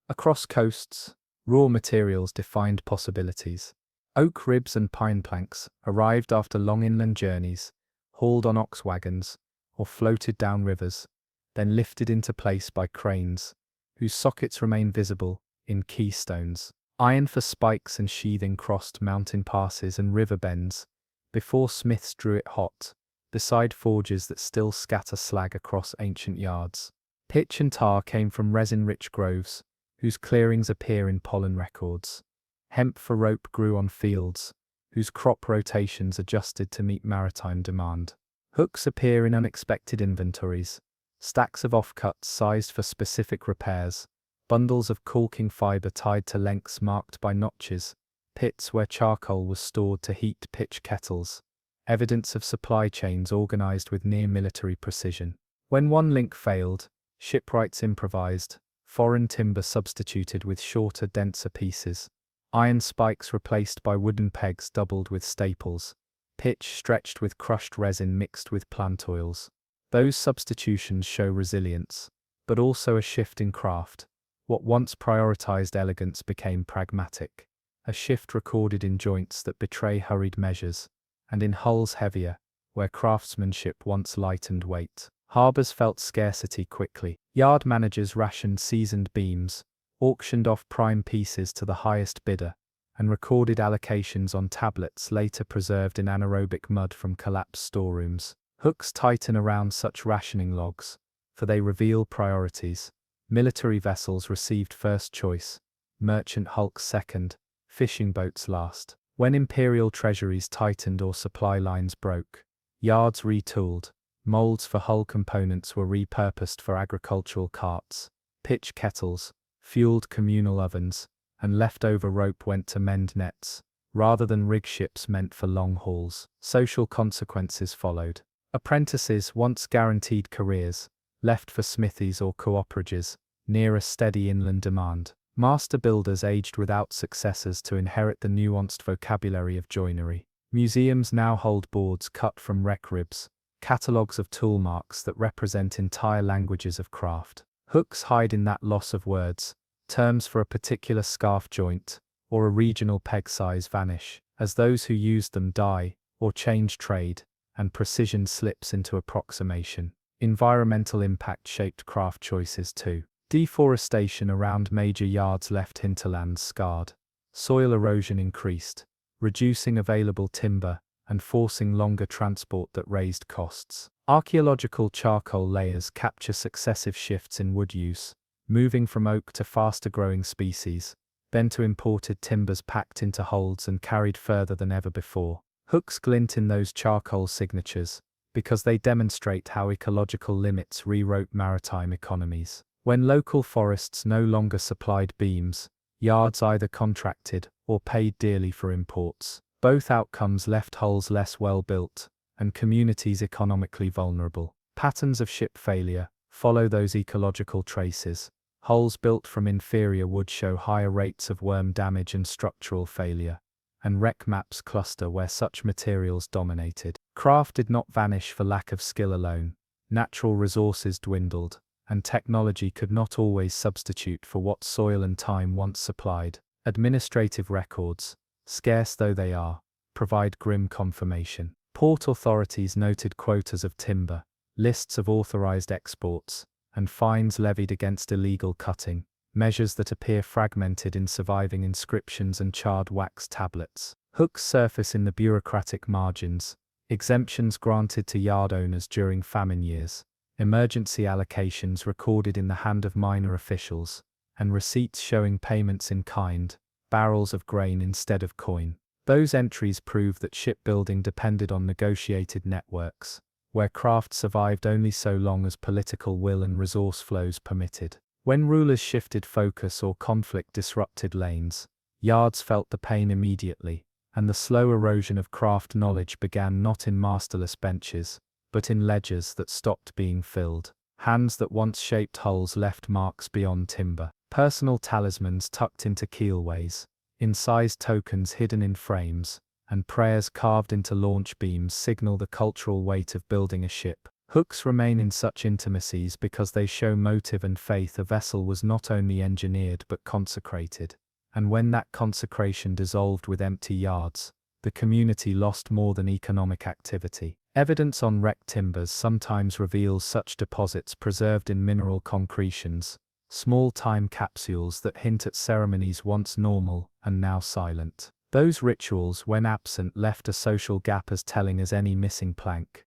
Across coasts, raw materials defined possibilities. Oak ribs and pine planks arrived after long inland journeys, hauled on ox wagons, or floated down rivers, then lifted into place by cranes, whose sockets remain visible in keystones. Iron for spikes and sheathing crossed mountain passes and river bends, before smiths drew it hot, beside forges that still scatter slag across ancient yards. Pitch and tar came from resin-rich groves, whose clearings appear in pollen records. Hemp for rope grew on fields, whose crop rotations adjusted to meet maritime demand. Hooks appear in unexpected inventories, stacks of offcuts sized for specific repairs, bundles of caulking fiber tied to lengths marked by notches, pits where charcoal was stored to heat pitch kettles, evidence of supply chains organized with near-military precision. When one link failed, shipwrights improvised, foreign timber substituted with shorter, denser pieces, iron spikes replaced by wooden pegs doubled with staples, pitch stretched with crushed resin mixed with plant oils. Those substitutions show resilience, but also a shift in craft. What once prioritized elegance became pragmatic, a shift recorded in joints that betray hurried measures, and in hulls heavier, where craftsmanship once lightened weight. Harbors felt scarcity quickly. Yard managers rationed seasoned beams, auctioned off prime pieces to the highest bidder, and recorded allocations on tablets later preserved in anaerobic mud from collapsed storerooms. Hooks tighten around such rationing logs, for they reveal priorities. Military vessels received first choice, merchant hulks second, fishing boats last. When imperial treasuries tightened or supply lines broke, yards retooled, molds for hull components were repurposed for agricultural carts, pitch kettles, fueled communal ovens, and leftover rope went to mend nets, rather than rig ships meant for long hauls. Social consequences followed. Apprentices, once guaranteed careers, left for smithies or cooperages, near a steady inland demand. Master builders aged without successors to inherit the nuanced vocabulary of joinery. Museums now hold boards cut from wreck ribs, catalogues of tool marks that represent entire languages of craft. Hooks hide in that loss of words. Terms for a particular scarf joint, or a regional peg size vanish, as those who used them die, or change trade, and precision slips into approximation. Environmental impact shaped craft choices too. Deforestation around major yards left hinterlands scarred. Soil erosion increased, reducing available timber, and forcing longer transport that raised costs. Archaeological charcoal layers capture successive shifts in wood use, moving from oak to faster-growing species, then to imported timbers packed into holds and carried further than ever before. Hooks glint in those charcoal signatures, because they demonstrate how ecological limits rewrote maritime economies. When local forests no longer supplied beams, yards either contracted or paid dearly for imports. Both outcomes left hulls less well built, and communities economically vulnerable. Patterns of ship failure follow those ecological traces. Hulls built from inferior wood show higher rates of worm damage and structural failure, and wreck maps cluster where such materials dominated. Craft did not vanish for lack of skill alone. Natural resources dwindled, and technology could not always substitute for what soil and time once supplied. Administrative records, scarce though they are, provide grim confirmation. Port authorities noted quotas of timber, lists of authorized exports, and fines levied against illegal cutting, measures that appear fragmented in surviving inscriptions and charred wax tablets. Hooks surface in the bureaucratic margins, exemptions granted to yard owners during famine years, emergency allocations recorded in the hand of minor officials, and receipts showing payments in kind, barrels of grain instead of coin. Those entries prove that shipbuilding depended on negotiated networks, where craft survived only so long as political will and resource flows permitted. When rulers shifted focus or conflict disrupted lanes, yards felt the pain immediately, and the slow erosion of craft knowledge began not in masterless benches, but in ledgers that stopped being filled. Hands that once shaped hulls left marks beyond timber. Personal talismans tucked into keelways, incised tokens hidden in frames, and prayers carved into launch beams signal the cultural weight of building a ship. Hooks remain in such intimacies because they show motive and faith. A vessel was not only engineered but consecrated, and when that consecration dissolved with empty yards, the community lost more than economic activity. Evidence on wrecked timbers sometimes reveals such deposits preserved in mineral concretions, small time capsules that hint at ceremonies once normal and now silent. Those rituals, when absent, left a social gap as telling as any missing plank.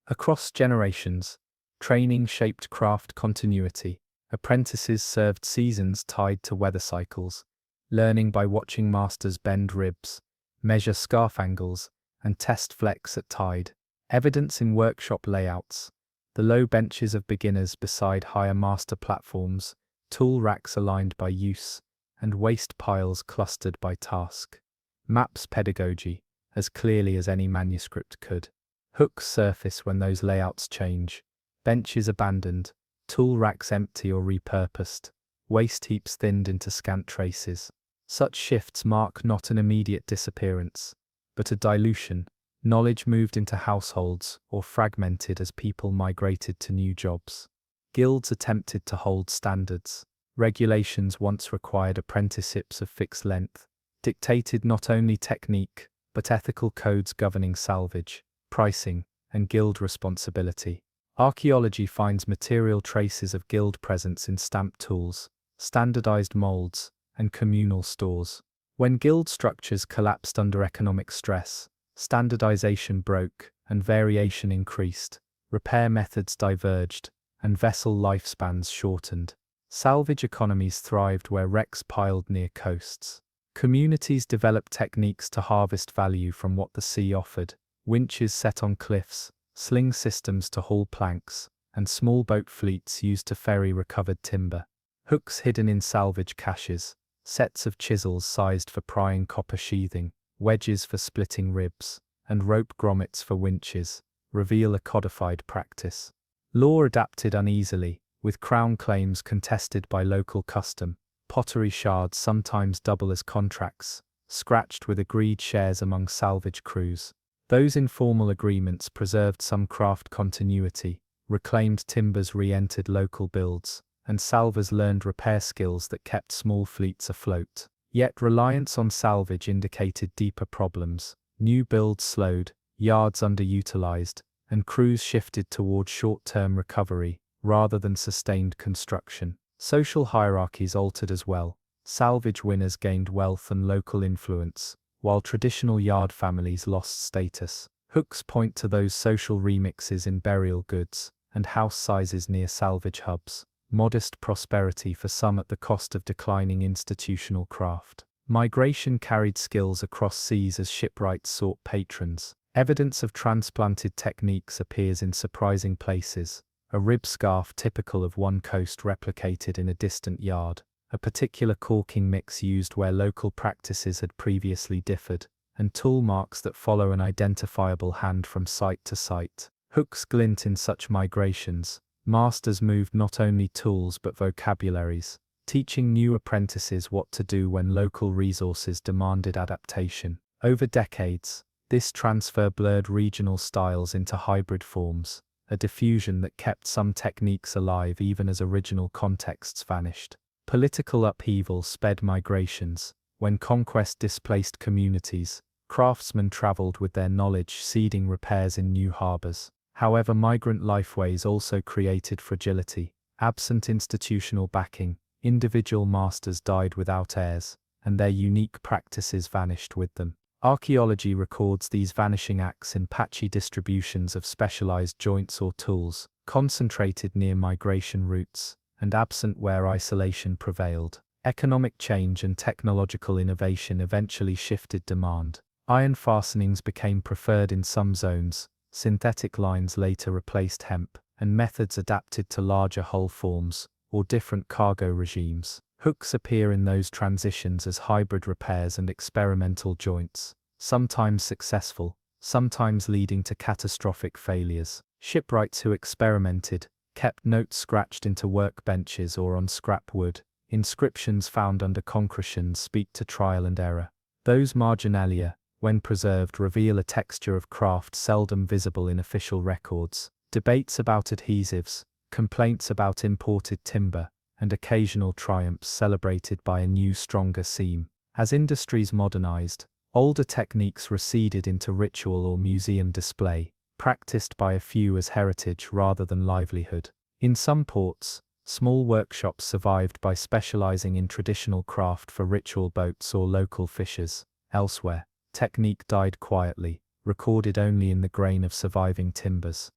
Across generations, training shaped craft continuity. Apprentices served seasons tied to weather cycles, learning by watching masters bend ribs, measure scarf angles, and test flex at tide. Evidence in workshop layouts, the low benches of beginners beside higher master platforms, tool racks aligned by use, and waste piles clustered by task. Maps pedagogy, as clearly as any manuscript could. Hooks surface when those layouts change, benches abandoned, tool racks empty or repurposed, waste heaps thinned into scant traces. Such shifts mark not an immediate disappearance, but a dilution. Knowledge moved into households or fragmented as people migrated to new jobs. Guilds attempted to hold standards. Regulations once required apprenticeships of fixed length, dictated not only technique, but ethical codes governing salvage, pricing, and guild responsibility. Archaeology finds material traces of guild presence in stamped tools, standardized molds, and communal stores. When guild structures collapsed under economic stress, standardization broke and variation increased, repair methods diverged, and vessel lifespans shortened. Salvage economies thrived where wrecks piled near coasts. Communities developed techniques to harvest value from what the sea offered, winches set on cliffs, sling systems to haul planks, and small boat fleets used to ferry recovered timber. Hooks hidden in salvage caches, sets of chisels sized for prying copper sheathing, wedges for splitting ribs, and rope grommets for winches, reveal a codified practice. Law adapted uneasily, with crown claims contested by local custom. Pottery shards sometimes double as contracts, scratched with agreed shares among salvage crews. Those informal agreements preserved some craft continuity, reclaimed timbers re-entered local builds, and salvors learned repair skills that kept small fleets afloat. Yet reliance on salvage indicated deeper problems. New builds slowed, yards underutilized, and crews shifted toward short-term recovery rather than sustained construction. Social hierarchies altered as well. Salvage winners gained wealth and local influence, while traditional yard families lost status. Hooks point to those social remixes in burial goods and house sizes near salvage hubs. Modest prosperity for some at the cost of declining institutional craft. Migration carried skills across seas as shipwrights sought patrons. Evidence of transplanted techniques appears in surprising places. A rib scarf typical of one coast replicated in a distant yard. A particular caulking mix used where local practices had previously differed, and tool marks that follow an identifiable hand from site to site. Hooks glint in such migrations. Masters moved not only tools but vocabularies, teaching new apprentices what to do when local resources demanded adaptation. Over decades, this transfer blurred regional styles into hybrid forms, a diffusion that kept some techniques alive even as original contexts vanished. Political upheaval sped migrations. When conquest displaced communities, craftsmen traveled with their knowledge seeding repairs in new harbors. However, migrant lifeways also created fragility. Absent institutional backing, individual masters died without heirs, and their unique practices vanished with them. Archaeology records these vanishing acts in patchy distributions of specialized joints or tools, concentrated near migration routes, and absent where isolation prevailed. Economic change and technological innovation eventually shifted demand. Iron fastenings became preferred in some zones, synthetic lines later replaced hemp, and methods adapted to larger hull forms or different cargo regimes. Hooks appear in those transitions as hybrid repairs and experimental joints, sometimes successful, sometimes leading to catastrophic failures. Shipwrights who experimented kept notes scratched into workbenches or on scrap wood. Inscriptions found under concretions speak to trial and error. Those marginalia, when preserved, reveal a texture of craft seldom visible in official records. Debates about adhesives, complaints about imported timber, and occasional triumphs celebrated by a new, stronger seam. As industries modernized, older techniques receded into ritual or museum display, practiced by a few as heritage rather than livelihood. In some ports, small workshops survived by specializing in traditional craft for ritual boats or local fishers. Elsewhere, technique died quietly, recorded only in the grain of surviving timbers.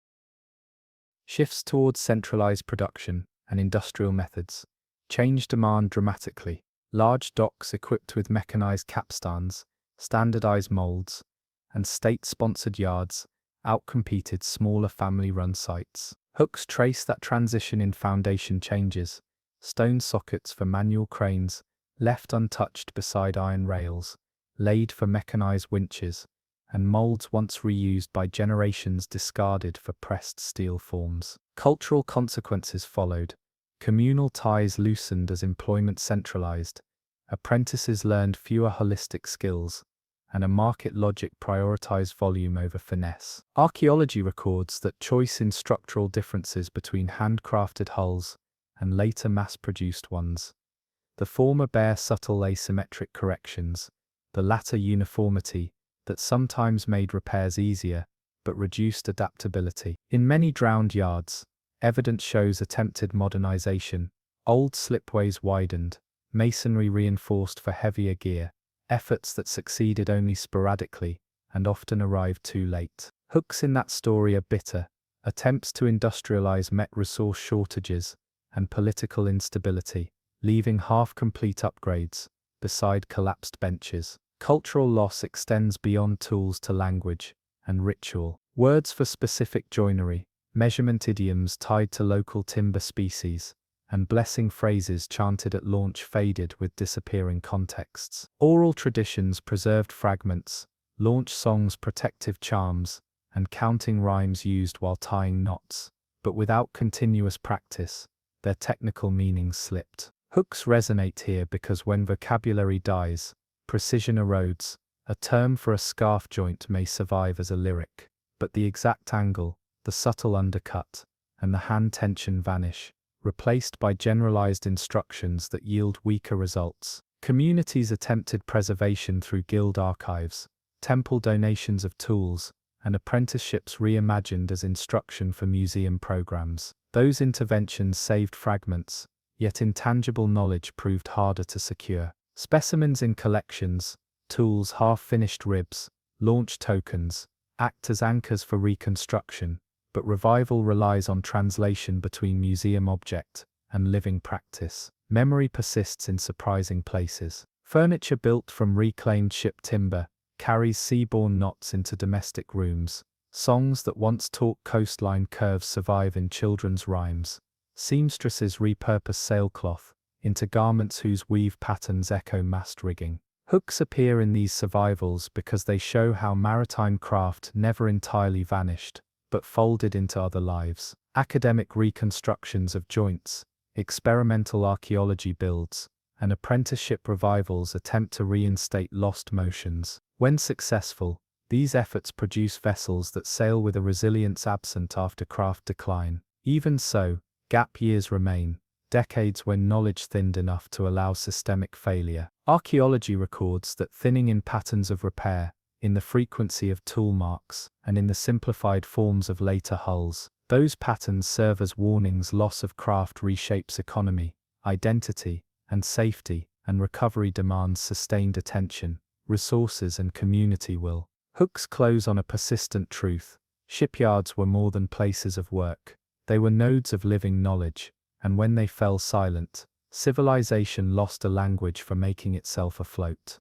Shifts towards centralized production and industrial methods changed demand dramatically. Large docks equipped with mechanized capstans, standardized molds, and state-sponsored yards outcompeted smaller family-run sites. Hooks trace that transition in foundation changes. Stone sockets for manual cranes, left untouched beside iron rails, laid for mechanized winches, and molds once reused by generations discarded for pressed steel forms. Cultural consequences followed. Communal ties loosened as employment centralized. Apprentices learned fewer holistic skills, and a market logic prioritized volume over finesse. Archaeology records that choice in structural differences between handcrafted hulls and later mass-produced ones. The former bear subtle asymmetric corrections, the latter uniformity that sometimes made repairs easier but reduced adaptability. In many drowned yards, evidence shows attempted modernization. Old slipways widened, masonry reinforced for heavier gear, efforts that succeeded only sporadically and often arrived too late. Hooks in that story are bitter. Attempts to industrialize met resource shortages and political instability, leaving half-complete upgrades beside collapsed benches. Cultural loss extends beyond tools to language and ritual. Words for specific joinery, measurement idioms tied to local timber species, and blessing phrases chanted at launch faded with disappearing contexts. Oral traditions preserved fragments, launch songs protective charms, and counting rhymes used while tying knots, but without continuous practice, their technical meanings slipped. Hooks resonate here because when vocabulary dies, precision erodes. A term for a scarf joint may survive as a lyric, but the exact angle, the subtle undercut, and the hand tension vanish, replaced by generalized instructions that yield weaker results. Communities attempted preservation through guild archives, temple donations of tools, and apprenticeships reimagined as instruction for museum programs. Those interventions saved fragments, yet intangible knowledge proved harder to secure. Specimens in collections, tools, half-finished ribs, launch tokens, act as anchors for reconstruction, but revival relies on translation between museum object and living practice. Memory persists in surprising places. Furniture built from reclaimed ship timber carries seaborne knots into domestic rooms. Songs that once taught coastline curves survive in children's rhymes. Seamstresses repurpose sailcloth into garments whose weave patterns echo mast rigging. Hooks appear in these survivals because they show how maritime craft never entirely vanished, but folded into other lives. Academic reconstructions of joints, experimental archaeology builds, and apprenticeship revivals attempt to reinstate lost motions. When successful, these efforts produce vessels that sail with a resilience absent after craft decline. Even so, gap years remain, decades when knowledge thinned enough to allow systemic failure. Archaeology records that thinning in patterns of repair, in the frequency of tool marks, and in the simplified forms of later hulls. Those patterns serve as warnings. Loss of craft reshapes economy, identity, and safety, and recovery demands sustained attention, resources, and community will. Hooks close on a persistent truth. Shipyards were more than places of work. They were nodes of living knowledge, and when they fell silent, civilization lost a language for making itself afloat.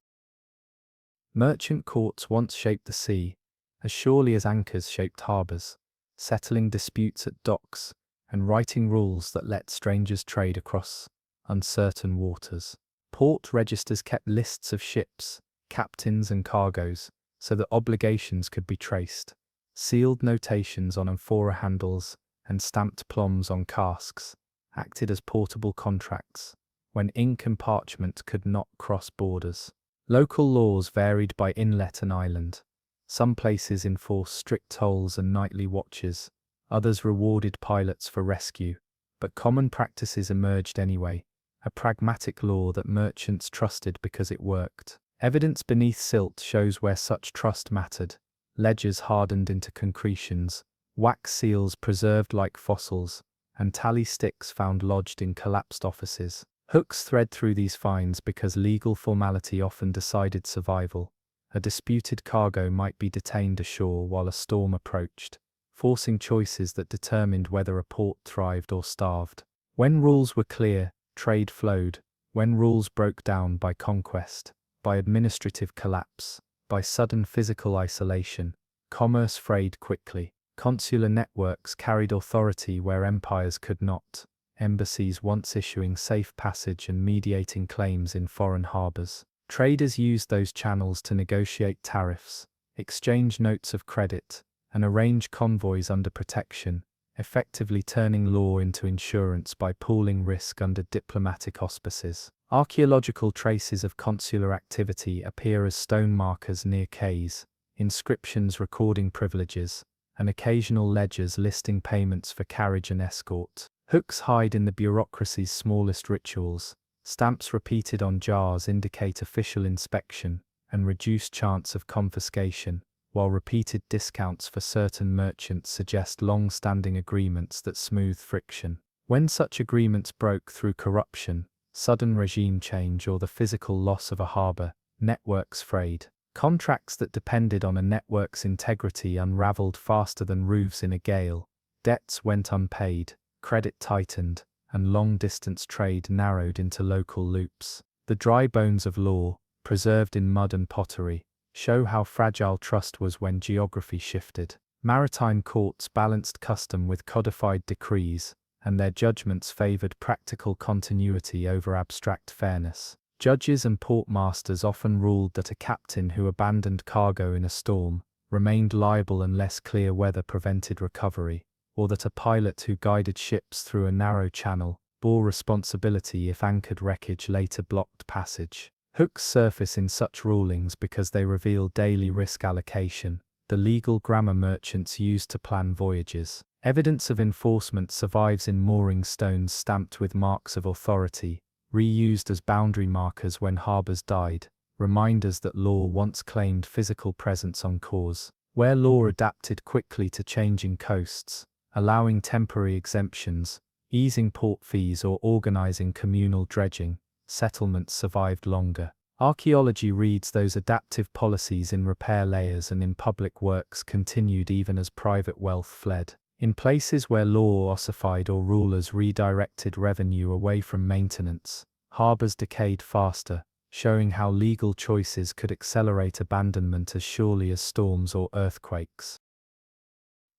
Merchant courts once shaped the sea, as surely as anchors shaped harbors, settling disputes at docks, and writing rules that let strangers trade across uncertain waters. Port registers kept lists of ships, captains, and cargoes, so that obligations could be traced. Sealed notations on amphora handles and stamped plombs on casks acted as portable contracts, when ink and parchment could not cross borders. Local laws varied by inlet and island. Some places enforced strict tolls and nightly watches, others rewarded pilots for rescue, but common practices emerged anyway, a pragmatic law that merchants trusted because it worked. Evidence beneath silt shows where such trust mattered. Ledgers hardened into concretions, wax seals preserved like fossils, and tally sticks found lodged in collapsed offices. Hooks thread through these finds because legal formality often decided survival. A disputed cargo might be detained ashore while a storm approached, forcing choices that determined whether a port thrived or starved. When rules were clear, trade flowed. When rules broke down by conquest, by administrative collapse, by sudden physical isolation, commerce frayed quickly. Consular networks carried authority where empires could not, embassies once issuing safe passage and mediating claims in foreign harbors. Traders used those channels to negotiate tariffs, exchange notes of credit, and arrange convoys under protection, effectively turning law into insurance by pooling risk under diplomatic auspices. Archaeological traces of consular activity appear as stone markers near quays, inscriptions recording privileges, and occasional ledgers listing payments for carriage and escort. Hooks hide in the bureaucracy's smallest rituals. Stamps repeated on jars indicate official inspection and reduced chance of confiscation, while repeated discounts for certain merchants suggest long-standing agreements that smooth friction. When such agreements broke through corruption, sudden regime change, or the physical loss of a harbor, networks frayed. Contracts that depended on a network's integrity unraveled faster than roofs in a gale. Debts went unpaid, credit tightened, and long-distance trade narrowed into local loops. The dry bones of law, preserved in mud and pottery, show how fragile trust was when geography shifted. Maritime courts balanced custom with codified decrees, and their judgments favored practical continuity over abstract fairness. Judges and port masters often ruled that a captain who abandoned cargo in a storm remained liable unless clear weather prevented recovery, or that a pilot who guided ships through a narrow channel bore responsibility if anchored wreckage later blocked passage. Hooks surface in such rulings because they reveal daily risk allocation, the legal grammar merchants used to plan voyages. Evidence of enforcement survives in mooring stones stamped with marks of authority, reused as boundary markers when harbors died, reminders that law once claimed physical presence on cores. Where law adapted quickly to changing coasts, allowing temporary exemptions, easing port fees, or organizing communal dredging, settlements survived longer. Archaeology reads those adaptive policies in repair layers and in public works continued even as private wealth fled. In places where law ossified or rulers redirected revenue away from maintenance, harbors decayed faster, showing how legal choices could accelerate abandonment as surely as storms or earthquakes.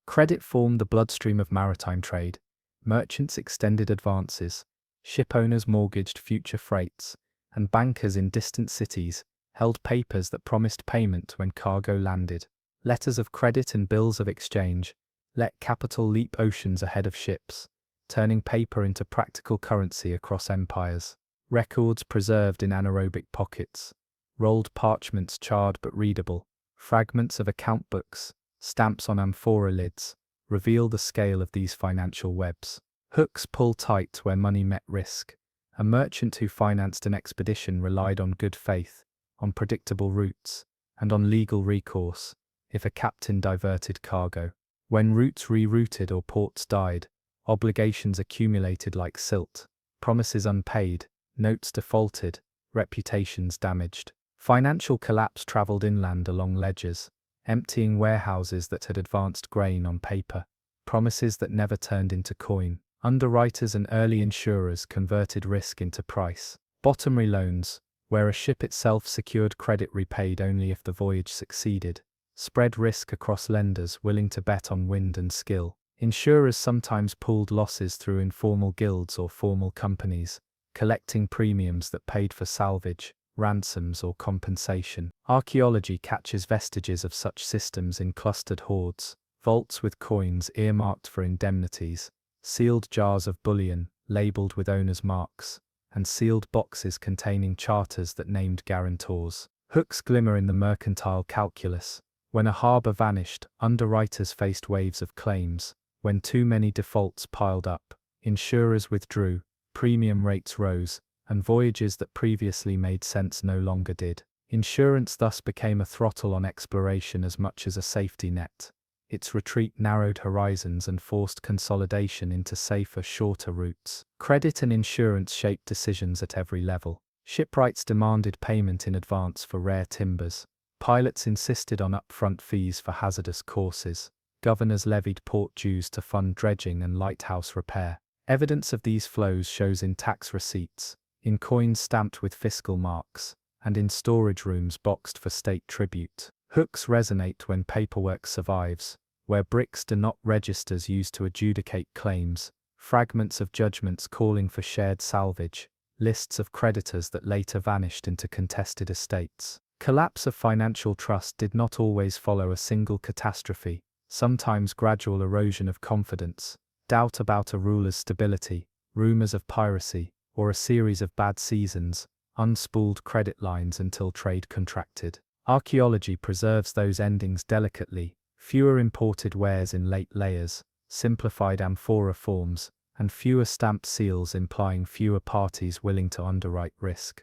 Credit formed the bloodstream of maritime trade. Merchants extended advances, ship owners mortgaged future freights, and bankers in distant cities held papers that promised payment when cargo landed. Letters of credit and bills of exchange let capital leap oceans ahead of ships, turning paper into practical currency across empires. Records preserved in anaerobic pockets, rolled parchments charred but readable, fragments of account books, stamps on amphorae lids, reveal the scale of these financial webs. Hooks pull tight where money met risk. A merchant who financed an expedition relied on good faith, on predictable routes, and on legal recourse if a captain diverted cargo. When routes rerouted or ports died, obligations accumulated like silt, promises unpaid, notes defaulted, reputations damaged. Financial collapse traveled inland along ledgers, emptying warehouses that had advanced grain on paper, promises that never turned into coin. Underwriters and early insurers converted risk into price. Bottomry loans, where a ship itself secured credit repaid only if the voyage succeeded, spread risk across lenders willing to bet on wind and skill. Insurers sometimes pooled losses through informal guilds or formal companies, collecting premiums that paid for salvage, ransoms or compensation. Archaeology catches vestiges of such systems in clustered hoards, vaults with coins earmarked for indemnities, sealed jars of bullion, labelled with owners' marks, and sealed boxes containing charters that named guarantors. Hooks glimmer in the mercantile calculus. When a harbour vanished, underwriters faced waves of claims. When too many defaults piled up, insurers withdrew, premium rates rose, and voyages that previously made sense no longer did. Insurance thus became a throttle on exploration as much as a safety net. Its retreat narrowed horizons and forced consolidation into safer, shorter routes. Credit and insurance shaped decisions at every level. Shipwrights demanded payment in advance for rare timbers. Pilots insisted on upfront fees for hazardous courses. Governors levied port dues to fund dredging and lighthouse repair. Evidence of these flows shows in tax receipts, in coins stamped with fiscal marks, and in storage rooms boxed for state tribute. Hooks resonate when paperwork survives, where bricks do not registers used to adjudicate claims, fragments of judgments calling for shared salvage, lists of creditors that later vanished into contested estates. Collapse of financial trust did not always follow a single catastrophe, sometimes gradual erosion of confidence, doubt about a ruler's stability, rumors of piracy, or a series of bad seasons, unspooled credit lines until trade contracted. Archaeology preserves those endings delicately, fewer imported wares in late layers, simplified amphora forms, and fewer stamped seals implying fewer parties willing to underwrite risk.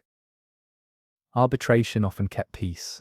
Arbitration often kept peace,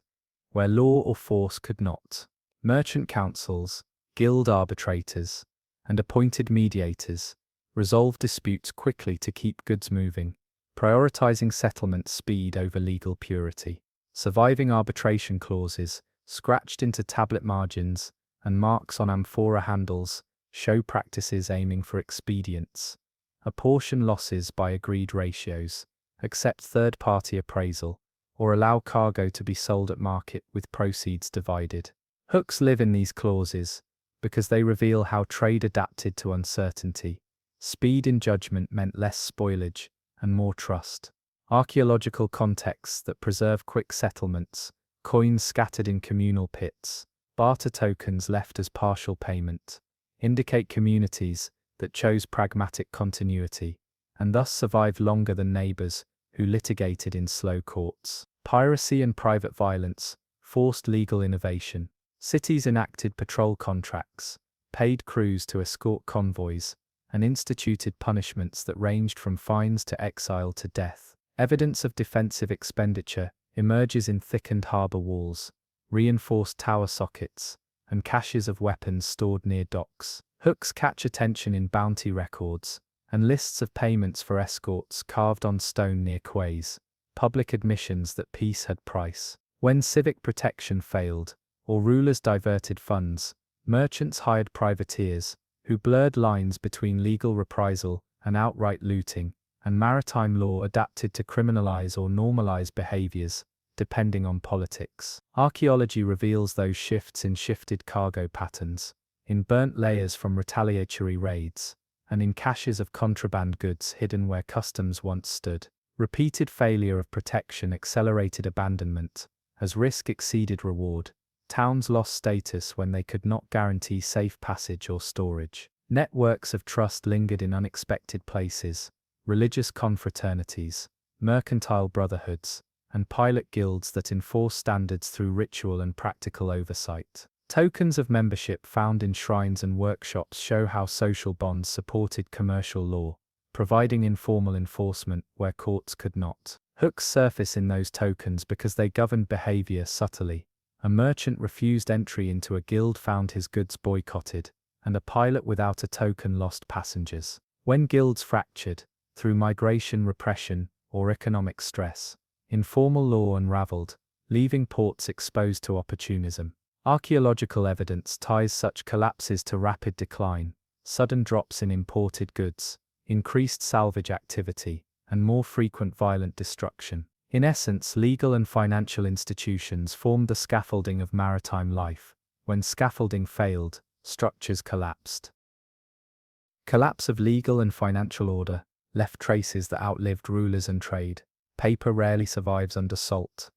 where law or force could not. Merchant councils, guild arbitrators, and appointed mediators resolved disputes quickly to keep goods moving, prioritizing settlement speed over legal purity. Surviving arbitration clauses, scratched into tablet margins, and marks on amphora handles, show practices aiming for expedience. Apportion losses by agreed ratios, accept third-party appraisal, or allow cargo to be sold at market with proceeds divided. Hooks live in these clauses, because they reveal how trade adapted to uncertainty. Speed in judgment meant less spoilage, and more trust. Archaeological contexts that preserve quick settlements, coins scattered in communal pits, barter tokens left as partial payment, indicate communities that chose pragmatic continuity, and thus survived longer than neighbors who litigated in slow courts. Piracy and private violence forced legal innovation. Cities enacted patrol contracts, paid crews to escort convoys, and instituted punishments that ranged from fines to exile to death. Evidence of defensive expenditure emerges in thickened harbour walls, reinforced tower sockets, and caches of weapons stored near docks. Hooks catch attention in bounty records, and lists of payments for escorts carved on stone near quays. public admissions that peace had price. When civic protection failed, or rulers diverted funds, merchants hired privateers, who blurred lines between legal reprisal and outright looting, and maritime law adapted to criminalize or normalize behaviors, depending on politics. Archaeology reveals those shifts in shifted cargo patterns, in burnt layers from retaliatory raids, and in caches of contraband goods hidden where customs once stood. Repeated failure of protection accelerated abandonment. As risk exceeded reward, towns lost status when they could not guarantee safe passage or storage. Networks of trust lingered in unexpected places: religious confraternities, mercantile brotherhoods, and pilot guilds that enforce standards through ritual and practical oversight. Tokens of membership found in shrines and workshops show how social bonds supported commercial law, providing informal enforcement where courts could not. Hooks surface in those tokens because they governed behavior subtly. A merchant refused entry into a guild found his goods boycotted, and a pilot without a token lost passengers. When guilds fractured, through migration repression or economic stress, informal law unraveled, leaving ports exposed to opportunism. Archaeological evidence ties such collapses to rapid decline, sudden drops in imported goods, increased salvage activity, and more frequent violent destruction. In essence, legal and financial institutions formed the scaffolding of maritime life. When scaffolding failed, structures collapsed. Collapse of legal and financial order left traces that outlived rulers and trade. Paper rarely survives under salt,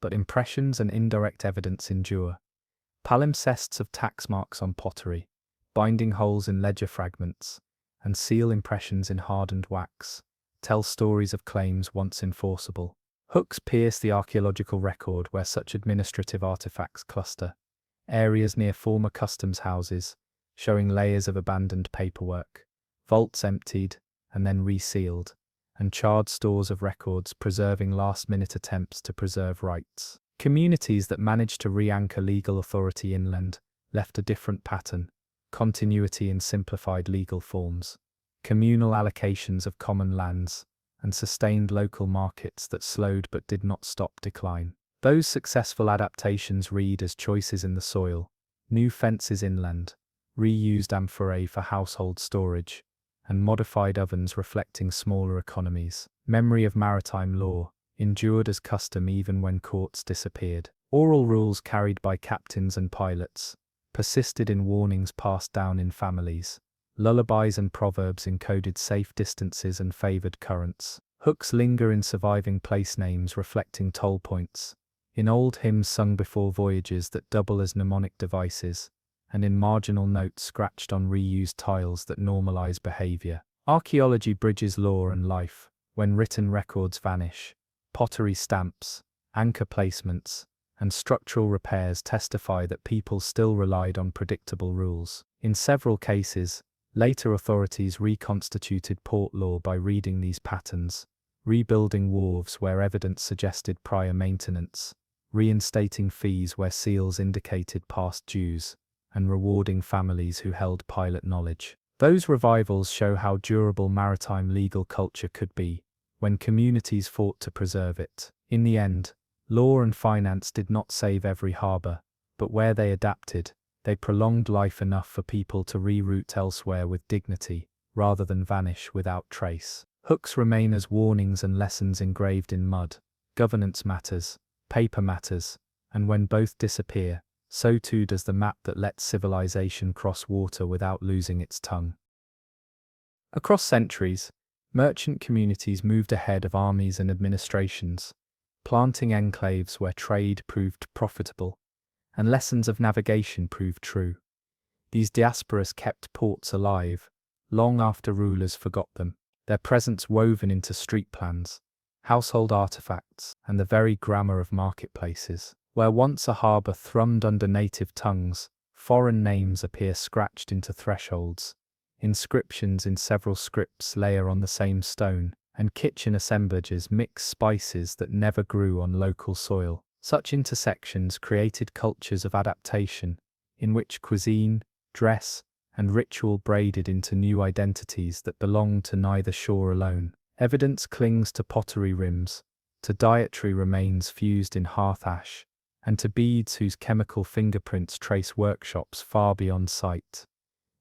but impressions and indirect evidence endure. Palimpsests of tax marks on pottery, binding holes in ledger fragments, and seal impressions in hardened wax tell stories of claims once enforceable. Hooks pierce the archaeological record where such administrative artifacts cluster. Areas near former customs houses, showing layers of abandoned paperwork, vaults emptied and then resealed, and charred stores of records preserving last-minute attempts to preserve rights. Communities that managed to re-anchor legal authority inland left a different pattern: continuity in simplified legal forms, communal allocations of common lands, and sustained local markets that slowed but did not stop decline. Those successful adaptations read as choices in the soil: new fences inland, reused amphorae for household storage, and modified ovens reflecting smaller economies. Memory of maritime law endured as custom even when courts disappeared. Oral rules carried by captains and pilots persisted in warnings passed down in families. Lullabies and proverbs encoded safe distances and favored currents. Hooks linger in surviving place names reflecting toll points, in old hymns sung before voyages that double as mnemonic devices, and in marginal notes scratched on reused tiles that normalize behavior. Archaeology bridges law and life. When written records vanish, pottery stamps, anchor placements, and structural repairs testify that people still relied on predictable rules. In several cases, later authorities reconstituted port law by reading these patterns, rebuilding wharves where evidence suggested prior maintenance, reinstating fees where seals indicated past dues, and rewarding families who held pilot knowledge. Those revivals show how durable maritime legal culture could be, when communities fought to preserve it. In the end, law and finance did not save every harbour, but where they adapted, they prolonged life enough for people to reroute elsewhere with dignity, rather than vanish without trace. Hooks remain as warnings and lessons engraved in mud. Governance matters, paper matters, and when both disappear, so too does the map that lets civilization cross water without losing its tongue. Across centuries, merchant communities moved ahead of armies and administrations, planting enclaves where trade proved profitable, and lessons of navigation proved true. These diasporas kept ports alive, long after rulers forgot them, their presence woven into street plans, household artifacts, and the very grammar of marketplaces. Where once a harbour thrummed under native tongues, foreign names appear scratched into thresholds. Inscriptions in several scripts layer on the same stone, and kitchen assemblages mix spices that never grew on local soil. Such intersections created cultures of adaptation, in which cuisine, dress, and ritual braided into new identities that belonged to neither shore alone. Evidence clings to pottery rims, to dietary remains fused in hearth ash, and to beads whose chemical fingerprints trace workshops far beyond sight.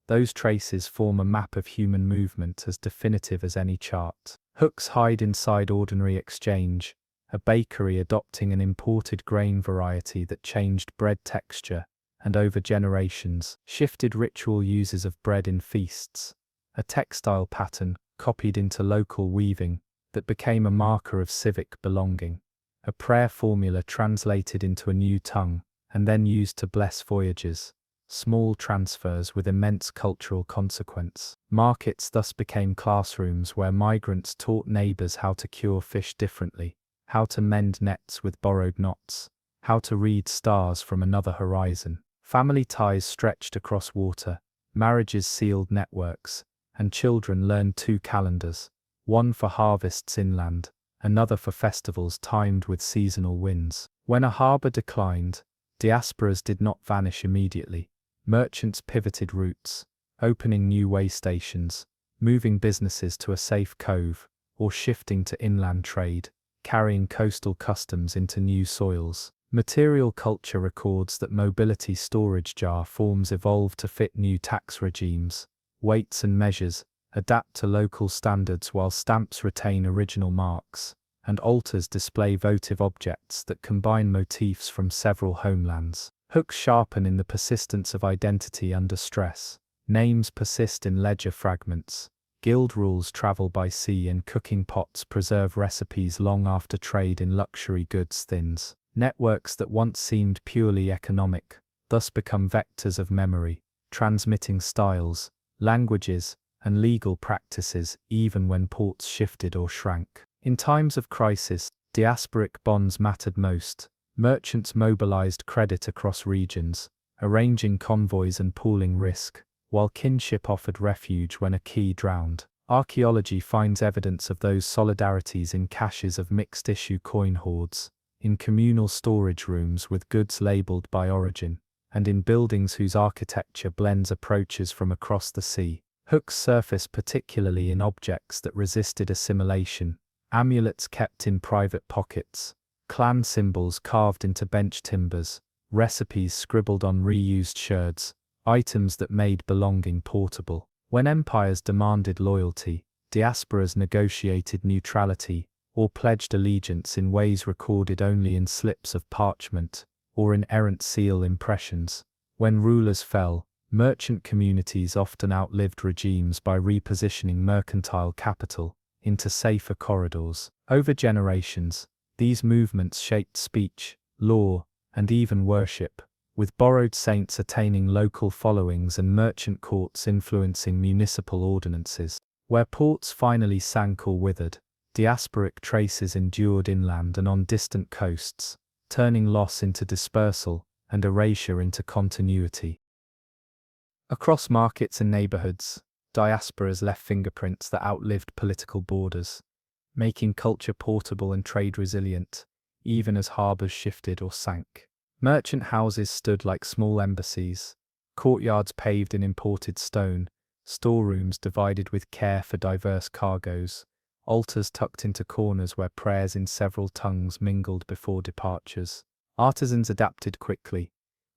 Those traces form a map of human movement as definitive as any chart. Hooks hide inside ordinary exchange, a bakery adopting an imported grain variety that changed bread texture, and over generations, shifted ritual uses of bread in feasts. A textile pattern, copied into local weaving, that became a marker of civic belonging. A prayer formula translated into a new tongue, and then used to bless voyages. Small transfers with immense cultural consequence. Markets thus became classrooms where migrants taught neighbors how to cure fish differently, how to mend nets with borrowed knots, how to read stars from another horizon. Family ties stretched across water, marriages sealed networks, and children learned 2 calendars, one for harvests inland, another for festivals timed with seasonal winds. When a harbor declined, diasporas did not vanish immediately. Merchants pivoted routes, opening new waystations, moving businesses to a safe cove, or shifting to inland trade, carrying coastal customs into new soils. Material culture records that mobility storage jar forms evolved to fit new tax regimes. Weights and measures adapt to local standards while stamps retain original marks, and altars display votive objects that combine motifs from several homelands. Hooks sharpen in the persistence of identity under stress. Names persist in ledger fragments. Guild rules travel by sea, and cooking pots preserve recipes long after trade in luxury goods thins. Networks that once seemed purely economic thus become vectors of memory, transmitting styles, languages, and legal practices even when ports shifted or shrank. In times of crisis, diasporic bonds mattered most. Merchants mobilized credit across regions, arranging convoys and pooling risk, while kinship offered refuge when a quay drowned. Archaeology finds evidence of those solidarities in caches of mixed-issue coin hoards, in communal storage rooms with goods labeled by origin, and in buildings whose architecture blends approaches from across the sea. Hooks surface particularly in objects that resisted assimilation, amulets kept in private pockets, clan symbols carved into bench timbers, recipes scribbled on reused sherds, items that made belonging portable. When empires demanded loyalty, diasporas negotiated neutrality, or pledged allegiance in ways recorded only in slips of parchment, or in errant seal impressions. When rulers fell, merchant communities often outlived regimes by repositioning mercantile capital into safer corridors. Over generations, these movements shaped speech, law, and even worship, with borrowed saints attaining local followings and merchant courts influencing municipal ordinances. Where ports finally sank or withered, diasporic traces endured inland and on distant coasts, turning loss into dispersal and erasure into continuity. Across markets and neighborhoods, diasporas left fingerprints that outlived political borders, making culture portable and trade resilient, even as harbors shifted or sank. Merchant houses stood like small embassies, courtyards paved in imported stone, storerooms divided with care for diverse cargoes, altars tucked into corners where prayers in several tongues mingled before departures. Artisans adapted quickly,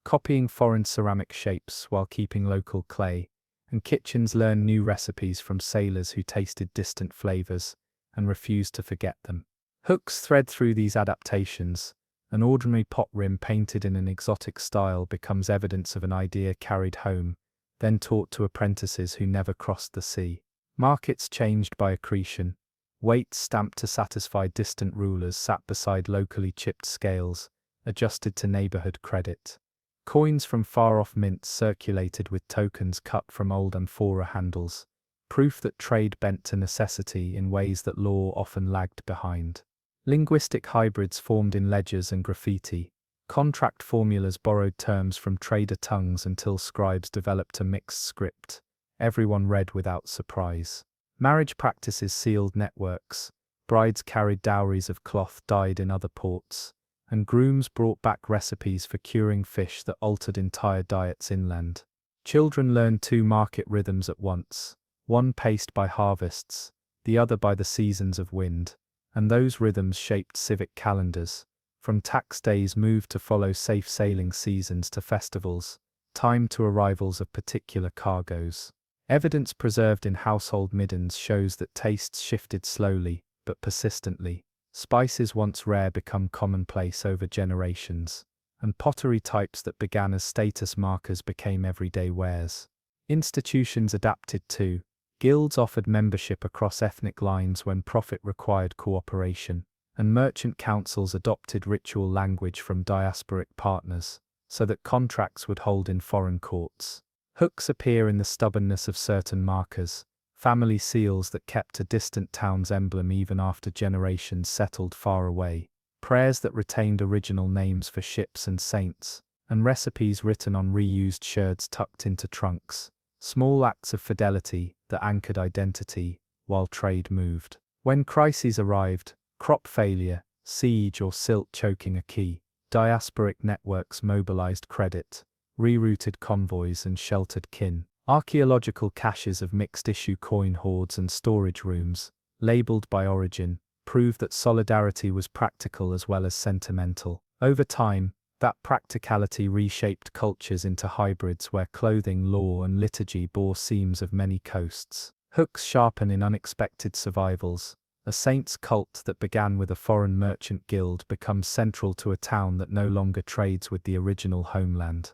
copying foreign ceramic shapes while keeping local clay, and kitchens learned new recipes from sailors who tasted distant flavors and refused to forget them. Hooks thread through these adaptations. An ordinary pot rim painted in an exotic style becomes evidence of an idea carried home, then taught to apprentices who never crossed the sea. Markets changed by accretion. Weights stamped to satisfy distant rulers sat beside locally chipped scales, adjusted to neighborhood credit. Coins from far-off mints circulated with tokens cut from old amphorae handles, proof that trade bent to necessity in ways that law often lagged behind. Linguistic hybrids formed in ledgers and graffiti. Contract formulas borrowed terms from trader tongues until scribes developed a mixed script. Everyone read without surprise. Marriage practices sealed networks. Brides carried dowries of cloth dyed in other ports, and grooms brought back recipes for curing fish that altered entire diets inland. Children learned 2 market rhythms at once, one paced by harvests, the other by the seasons of wind, and those rhythms shaped civic calendars. From tax days moved to follow safe sailing seasons to festivals, timed to arrivals of particular cargoes. Evidence preserved in household middens shows that tastes shifted slowly, but persistently. Spices once rare become commonplace over generations, and pottery types that began as status markers became everyday wares. Institutions adapted too. Guilds offered membership across ethnic lines when profit required cooperation, and merchant councils adopted ritual language from diasporic partners, so that contracts would hold in foreign courts. Hooks appear in the stubbornness of certain markers, family seals that kept a distant town's emblem even after generations settled far away, prayers that retained original names for ships and saints, and recipes written on reused sherds tucked into trunks, small acts of fidelity that anchored identity while trade moved. When crises arrived, crop failure, siege or silt choking a quay, diasporic networks mobilized credit, rerouted convoys and sheltered kin. Archaeological caches of mixed-issue coin hoards and storage rooms, labeled by origin, prove that solidarity was practical as well as sentimental. Over time, that practicality reshaped cultures into hybrids where clothing, law and liturgy bore seams of many coasts. Hooks sharpen in unexpected survivals. A saint's cult that began with a foreign merchant guild becomes central to a town that no longer trades with the original homeland.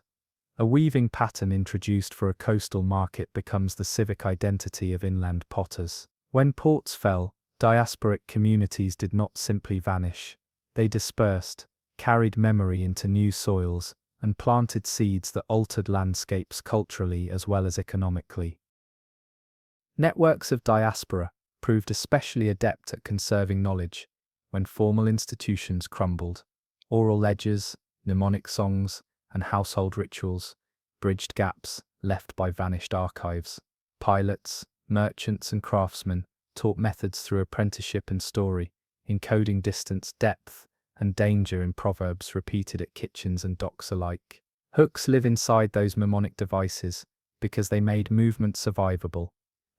A weaving pattern introduced for a coastal market becomes the civic identity of inland potters. When ports fell, diasporic communities did not simply vanish. They dispersed, carried memory into new soils, and planted seeds that altered landscapes culturally as well as economically. Networks of diaspora proved especially adept at conserving knowledge when formal institutions crumbled. Oral ledgers, mnemonic songs, and household rituals bridged gaps left by vanished archives. Pilots, merchants, and craftsmen taught methods through apprenticeship and story, encoding distance, depth, and danger in proverbs repeated at kitchens and docks alike. Hooks live inside those mnemonic devices because they made movement survivable.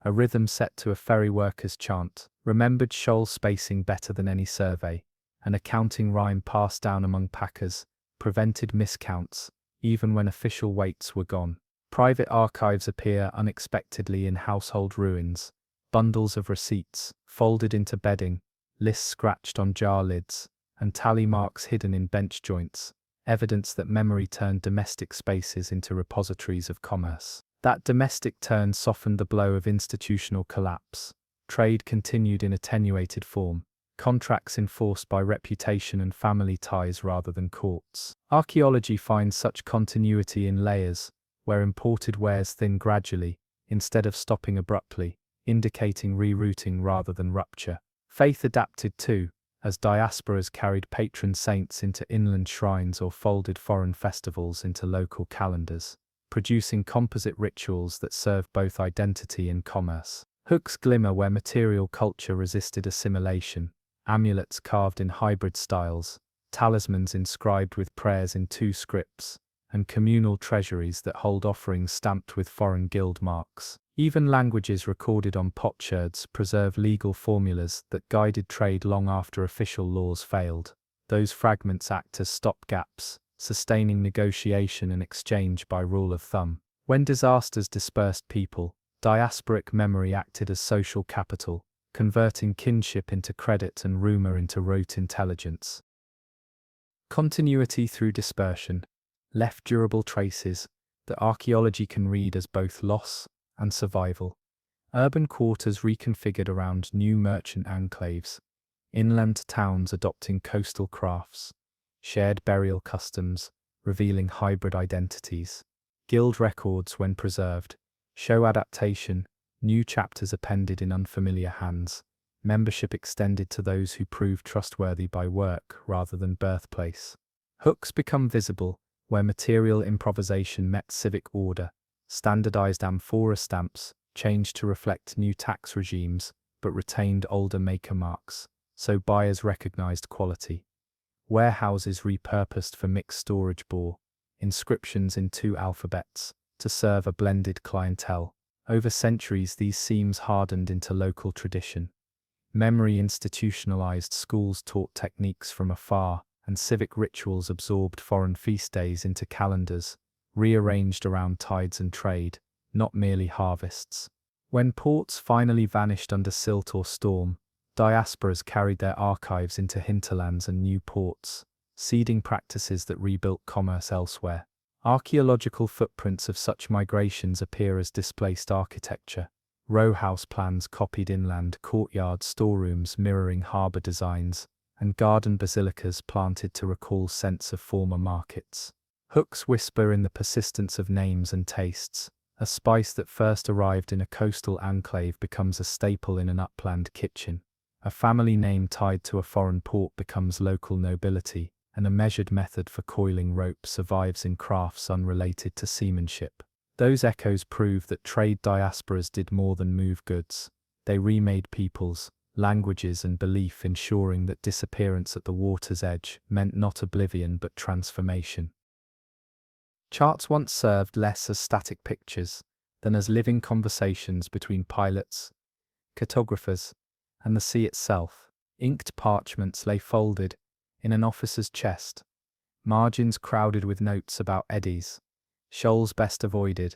A rhythm set to a ferry worker's chant, remembered shoal spacing better than any survey, an accounting rhyme passed down among packers, prevented miscounts, even when official weights were gone. Private archives appear unexpectedly in household ruins, bundles of receipts, folded into bedding, lists scratched on jar lids, and tally marks hidden in bench joints, evidence that memory turned domestic spaces into repositories of commerce. That domestic turn softened the blow of institutional collapse. Trade continued in attenuated form, contracts enforced by reputation and family ties rather than courts. Archaeology finds such continuity in layers, where imported wares thin gradually, instead of stopping abruptly, indicating rerouting rather than rupture. Faith adapted too, as diasporas carried patron saints into inland shrines or folded foreign festivals into local calendars, producing composite rituals that serve both identity and commerce. Hooks glimmer where material culture resisted assimilation. Amulets carved in hybrid styles, talismans inscribed with prayers in two scripts, and communal treasuries that hold offerings stamped with foreign guild marks. Even languages recorded on potsherds preserve legal formulas that guided trade long after official laws failed. Those fragments act as stopgaps, sustaining negotiation and exchange by rule of thumb. When disasters dispersed people, diasporic memory acted as social capital, converting kinship into credit and rumor into rote intelligence. Continuity through dispersion left durable traces that archaeology can read as both loss and survival. Urban quarters reconfigured around new merchant enclaves, inland towns adopting coastal crafts, shared burial customs, revealing hybrid identities. Guild records, when preserved, show adaptation, new chapters appended in unfamiliar hands, membership extended to those who prove trustworthy by work rather than birthplace. Hooks become visible where material improvisation met civic order. Standardized amphorae stamps changed to reflect new tax regimes but retained older maker marks, so buyers recognized quality. Warehouses repurposed for mixed storage bore inscriptions in two alphabets to serve a blended clientele. Over centuries, these seams hardened into local tradition. Memory institutionalized, schools taught techniques from afar, and civic rituals absorbed foreign feast days into calendars, rearranged around tides and trade, not merely harvests. When ports finally vanished under silt or storm, diasporas carried their archives into hinterlands and new ports, seeding practices that rebuilt commerce elsewhere. Archaeological footprints of such migrations appear as displaced architecture. Row house plans copied inland, courtyards, storerooms mirroring harbour designs, and garden basilicas planted to recall scents of former markets. Hooks whisper in the persistence of names and tastes. A spice that first arrived in a coastal enclave becomes a staple in an upland kitchen. A family name tied to a foreign port becomes local nobility, and a measured method for coiling rope survives in crafts unrelated to seamanship. Those echoes prove that trade diasporas did more than move goods. They remade peoples, languages and belief, ensuring that disappearance at the water's edge meant not oblivion but transformation. Charts once served less as static pictures than as living conversations between pilots, cartographers, and the sea itself. Inked parchments lay folded in an officer's chest, margins crowded with notes about eddies, shoals best avoided,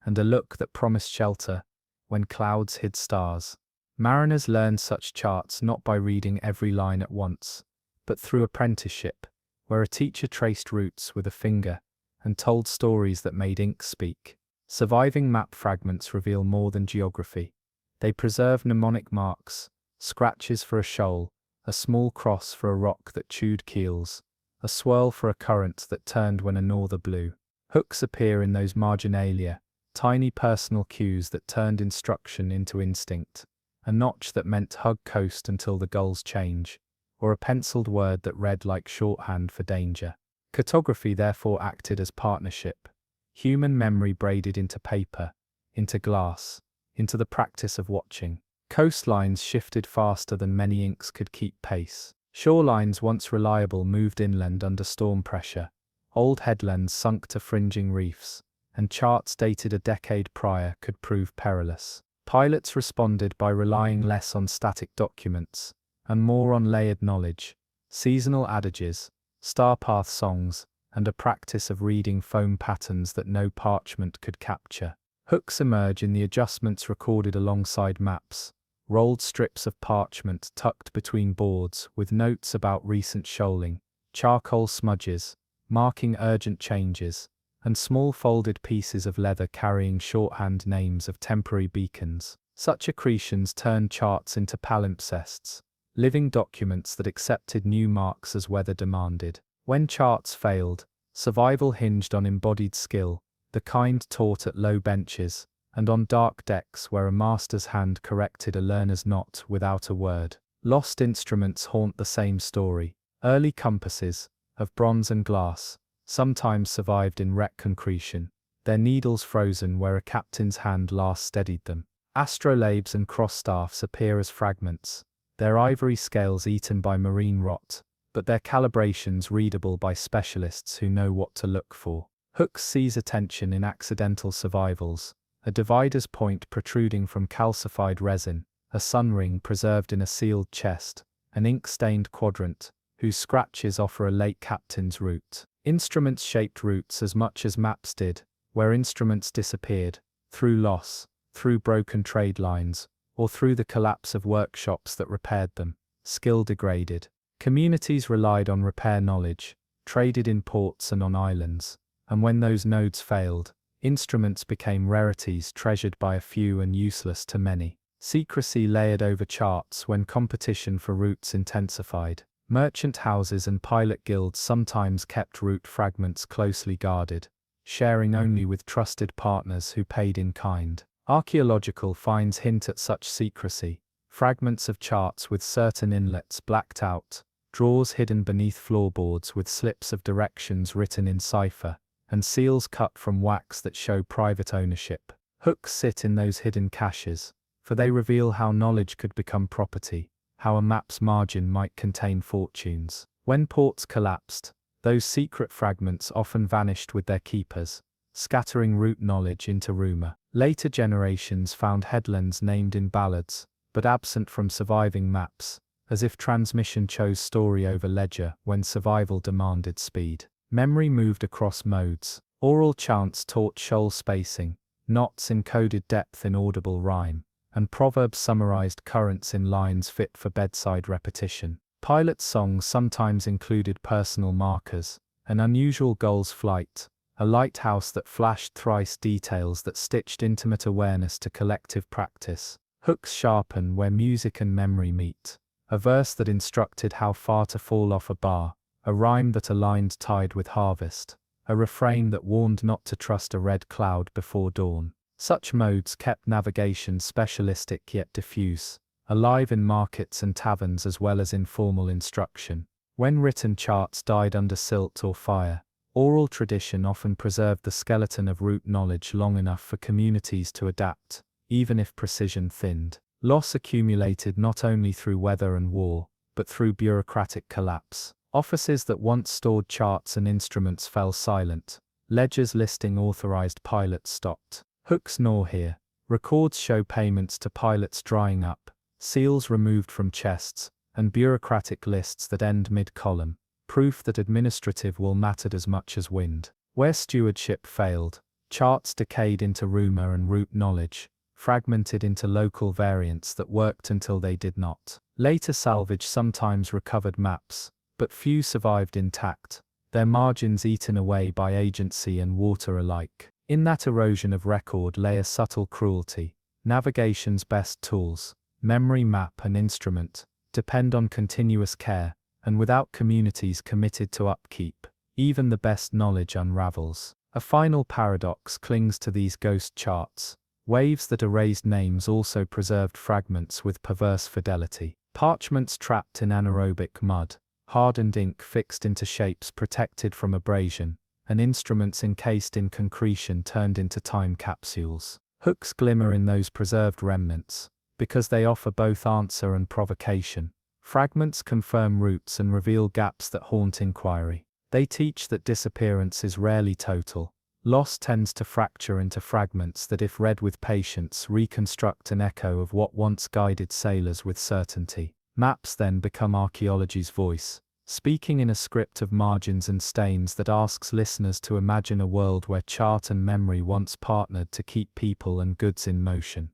and a look that promised shelter when clouds hid stars. Mariners learned such charts not by reading every line at once, but through apprenticeship, where a teacher traced routes with a finger and told stories that made ink speak. Surviving map fragments reveal more than geography. They preserve mnemonic marks, scratches for a shoal, a small cross for a rock that chewed keels, a swirl for a current that turned when a norther blew. Hooks appear in those marginalia, tiny personal cues that turned instruction into instinct, a notch that meant hug coast until the gulls change, or a penciled word that read like shorthand for danger. Cartography therefore acted as partnership, human memory braided into paper, into glass, into the practice of watching. Coastlines shifted faster than many inks could keep pace. Shorelines once reliable moved inland under storm pressure. Old headlands sunk to fringing reefs, and charts dated a decade prior could prove perilous. Pilots responded by relying less on static documents, and more on layered knowledge, seasonal adages, star-path songs, and a practice of reading foam patterns that no parchment could capture. Hooks emerge in the adjustments recorded alongside maps, rolled strips of parchment tucked between boards with notes about recent shoaling, charcoal smudges, marking urgent changes, and small folded pieces of leather carrying shorthand names of temporary beacons. Such accretions turned charts into palimpsests, living documents that accepted new marks as weather demanded. When charts failed, survival hinged on embodied skill, the kind taught at low benches, and on dark decks where a master's hand corrected a learner's knot without a word. Lost instruments haunt the same story. Early compasses, of bronze and glass, sometimes survived in wreck concretion, their needles frozen where a captain's hand last steadied them. Astrolabes and cross-staffs appear as fragments, their ivory scales eaten by marine rot, but their calibrations readable by specialists who know what to look for. Hooks seize attention in accidental survivals, a divider's point protruding from calcified resin, a sunring preserved in a sealed chest, an ink-stained quadrant, whose scratches offer a late captain's route. Instruments shaped routes as much as maps did, where instruments disappeared, through loss, through broken trade lines, or through the collapse of workshops that repaired them. Skill degraded. Communities relied on repair knowledge, traded in ports and on islands, and when those nodes failed, instruments became rarities treasured by a few and useless to many. Secrecy layered over charts when competition for routes intensified. Merchant houses and pilot guilds sometimes kept route fragments closely guarded, sharing only with trusted partners who paid in kind. Archaeological finds hint at such secrecy. Fragments of charts with certain inlets blacked out, drawers hidden beneath floorboards with slips of directions written in cipher, and seals cut from wax that show private ownership. Hooks sit in those hidden caches, for they reveal how knowledge could become property, how a map's margin might contain fortunes. When ports collapsed, those secret fragments often vanished with their keepers, scattering route knowledge into rumor. Later generations found headlands named in ballads, but absent from surviving maps, as if transmission chose story over ledger when survival demanded speed. Memory moved across modes. Oral chants taught shoal spacing, knots encoded depth in audible rhyme, and proverbs summarized currents in lines fit for bedside repetition. Pilot songs sometimes included personal markers, an unusual gull's flight, a lighthouse that flashed thrice details that stitched intimate awareness to collective practice. Hooks sharpen where music and memory meet, a verse that instructed how far to fall off a bar, a rhyme that aligned tide with harvest, a refrain that warned not to trust a red cloud before dawn. Such modes kept navigation specialistic yet diffuse, alive in markets and taverns as well as in formal instruction. When written charts died under silt or fire, oral tradition often preserved the skeleton of route knowledge long enough for communities to adapt, even if precision thinned. Loss accumulated not only through weather and war, but through bureaucratic collapse. Offices that once stored charts and instruments fell silent. Ledgers listing authorized pilots stopped. Hooks gnaw here. Records show payments to pilots drying up, seals removed from chests, and bureaucratic lists that end mid-column. Proof that administrative will mattered as much as wind. Where stewardship failed, charts decayed into rumor and route knowledge, fragmented into local variants that worked until they did not. Later salvage sometimes recovered maps, but few survived intact, their margins eaten away by agency and water alike. In that erosion of record lay a subtle cruelty. Navigation's best tools, memory, map and instrument, depend on continuous care, and without communities committed to upkeep, even the best knowledge unravels. A final paradox clings to these ghost charts. Waves that erased names also preserved fragments with perverse fidelity. Parchments trapped in anaerobic mud, hardened ink fixed into shapes protected from abrasion, and instruments encased in concretion turned into time capsules. Hooks glimmer in those preserved remnants, because they offer both answer and provocation. Fragments confirm roots and reveal gaps that haunt inquiry. They teach that disappearance is rarely total. Loss tends to fracture into fragments that, if read with patience, reconstruct an echo of what once guided sailors with certainty. Maps then become archaeology's voice, speaking in a script of margins and stains that asks listeners to imagine a world where chart and memory once partnered to keep people and goods in motion.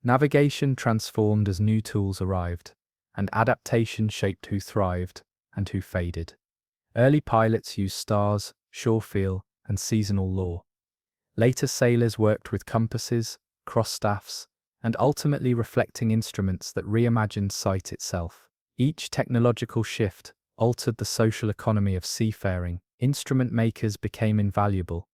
Navigation transformed as new tools arrived, and adaptation shaped who thrived and who faded. Early pilots used stars, shore feel, and seasonal lore. Later sailors worked with compasses, cross-staffs, and ultimately reflecting instruments that reimagined sight itself. Each technological shift altered the social economy of seafaring. Instrument makers became invaluable.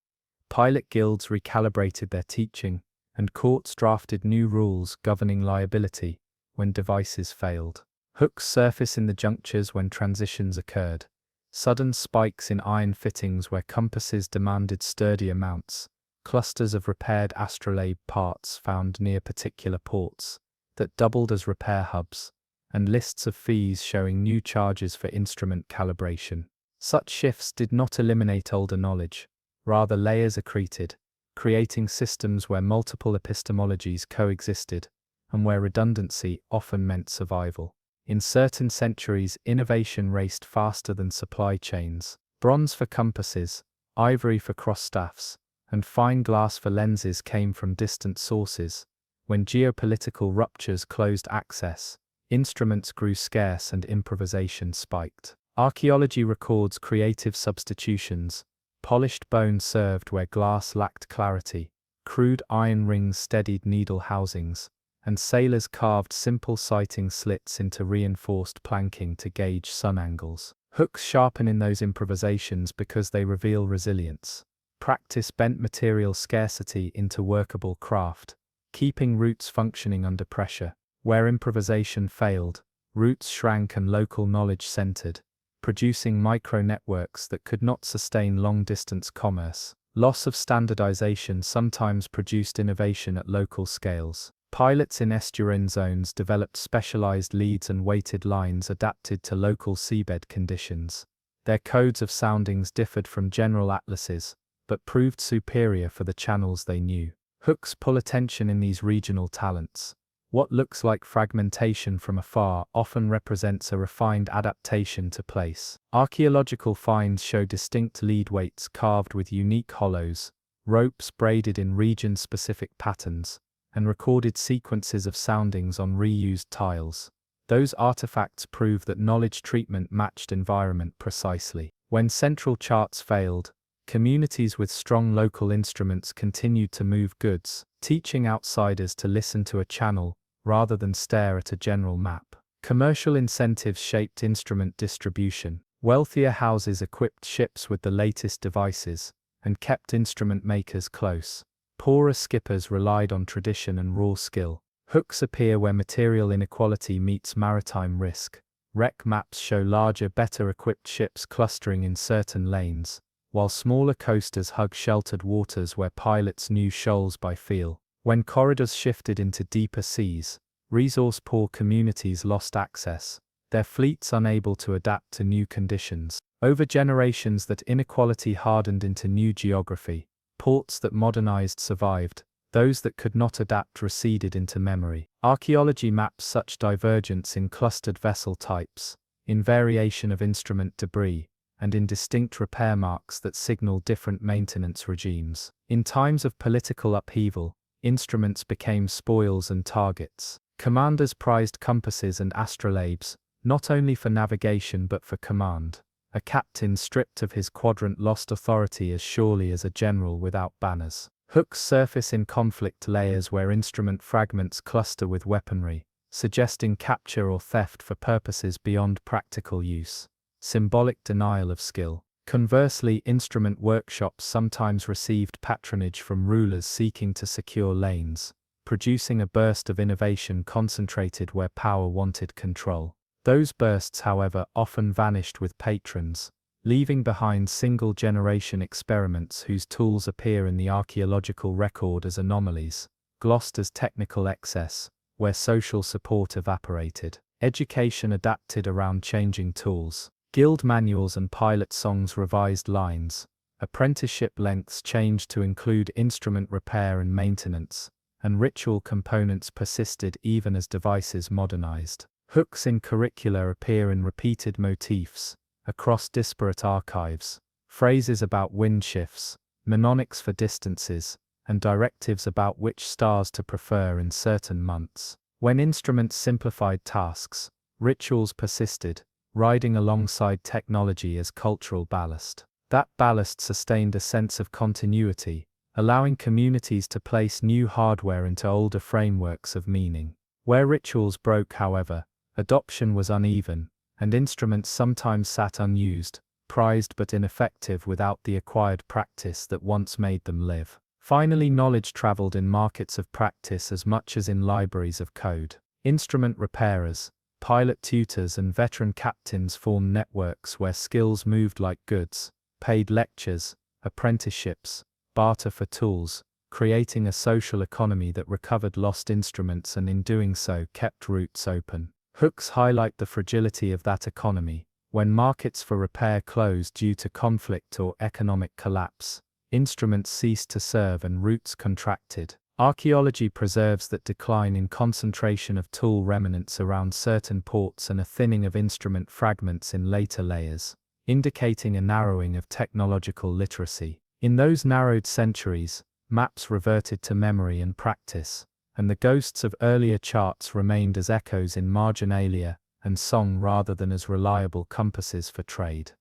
Pilot guilds recalibrated their teaching, and courts drafted new rules governing liability when devices failed. Hooks surface in the junctures when transitions occurred. Sudden spikes in iron fittings where compasses demanded sturdier mounts, clusters of repaired astrolabe parts found near particular ports that doubled as repair hubs, and lists of fees showing new charges for instrument calibration. Such shifts did not eliminate older knowledge, rather layers accreted, creating systems where multiple epistemologies coexisted, and where redundancy often meant survival. In certain centuries, innovation raced faster than supply chains. Bronze for compasses, ivory for cross-staffs, and fine glass for lenses came from distant sources. When geopolitical ruptures closed access, instruments grew scarce and improvisation spiked. Archaeology records creative substitutions. Polished bone served where glass lacked clarity, crude iron rings steadied needle housings, and sailors carved simple sighting slits into reinforced planking to gauge sun angles. Hooks sharpen in those improvisations because they reveal resilience. Practice bent material scarcity into workable craft, keeping routes functioning under pressure. Where improvisation failed, routes shrank and local knowledge centered, producing micro-networks that could not sustain long-distance commerce. Loss of standardization sometimes produced innovation at local scales. Pilots in estuarine zones developed specialized leads and weighted lines adapted to local seabed conditions. Their codes of soundings differed from general atlases, but proved superior for the channels they knew. Hooks pull attention in these regional talents. What looks like fragmentation from afar often represents a refined adaptation to place. Archaeological finds show distinct lead weights carved with unique hollows, ropes braided in region-specific patterns, and recorded sequences of soundings on reused tiles. Those artifacts prove that knowledge treatment matched environment precisely. When central charts failed, communities with strong local instruments continued to move goods, teaching outsiders to listen to a channel rather than stare at a general map. Commercial incentives shaped instrument distribution. Wealthier houses equipped ships with the latest devices and kept instrument makers close. Poorer skippers relied on tradition and raw skill. Hooks appear where material inequality meets maritime risk. Wreck maps show larger, better-equipped ships clustering in certain lanes, while smaller coasters hug sheltered waters where pilots knew shoals by feel. When corridors shifted into deeper seas, resource-poor communities lost access, their fleets unable to adapt to new conditions. Over generations, that inequality hardened into new geography. Ports that modernized survived, those that could not adapt receded into memory. Archaeology maps such divergence in clustered vessel types, in variation of instrument debris, and in distinct repair marks that signal different maintenance regimes. In times of political upheaval, instruments became spoils and targets. Commanders prized compasses and astrolabes, not only for navigation but for command. A captain stripped of his quadrant lost authority as surely as a general without banners. Hooks surface in conflict layers where instrument fragments cluster with weaponry, suggesting capture or theft for purposes beyond practical use. Symbolic denial of skill. Conversely, instrument workshops sometimes received patronage from rulers seeking to secure lanes, producing a burst of innovation concentrated where power wanted control. Those bursts, however, often vanished with patrons, leaving behind single-generation experiments whose tools appear in the archaeological record as anomalies, glossed as technical excess, where social support evaporated. Education adapted around changing tools. Guild manuals and pilot songs revised lines. Apprenticeship lengths changed to include instrument repair and maintenance, and ritual components persisted even as devices modernized. Hooks in curricula appear in repeated motifs across disparate archives, phrases about wind shifts, mnemonics for distances, and directives about which stars to prefer in certain months. When instruments simplified tasks, rituals persisted, riding alongside technology as cultural ballast. That ballast sustained a sense of continuity, allowing communities to place new hardware into older frameworks of meaning. Where rituals broke, however, adoption was uneven, and instruments sometimes sat unused, prized but ineffective without the acquired practice that once made them live. Finally, knowledge traveled in markets of practice as much as in libraries of code. Instrument repairers, pilot tutors and veteran captains formed networks where skills moved like goods, paid lectures, apprenticeships, barter for tools, creating a social economy that recovered lost instruments and in doing so kept routes open. Hooks highlight the fragility of that economy. When markets for repair closed due to conflict or economic collapse, instruments ceased to serve and routes contracted. Archaeology preserves that decline in concentration of tool remnants around certain ports and a thinning of instrument fragments in later layers, indicating a narrowing of technological literacy. In those narrowed centuries, maps reverted to memory and practice, and the ghosts of earlier charts remained as echoes in marginalia and song rather than as reliable compasses for trade.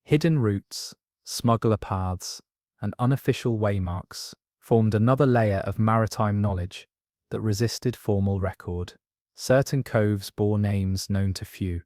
Hidden routes, smuggler paths, and unofficial waymarks formed another layer of maritime knowledge that resisted formal record. Certain coves bore names known to few: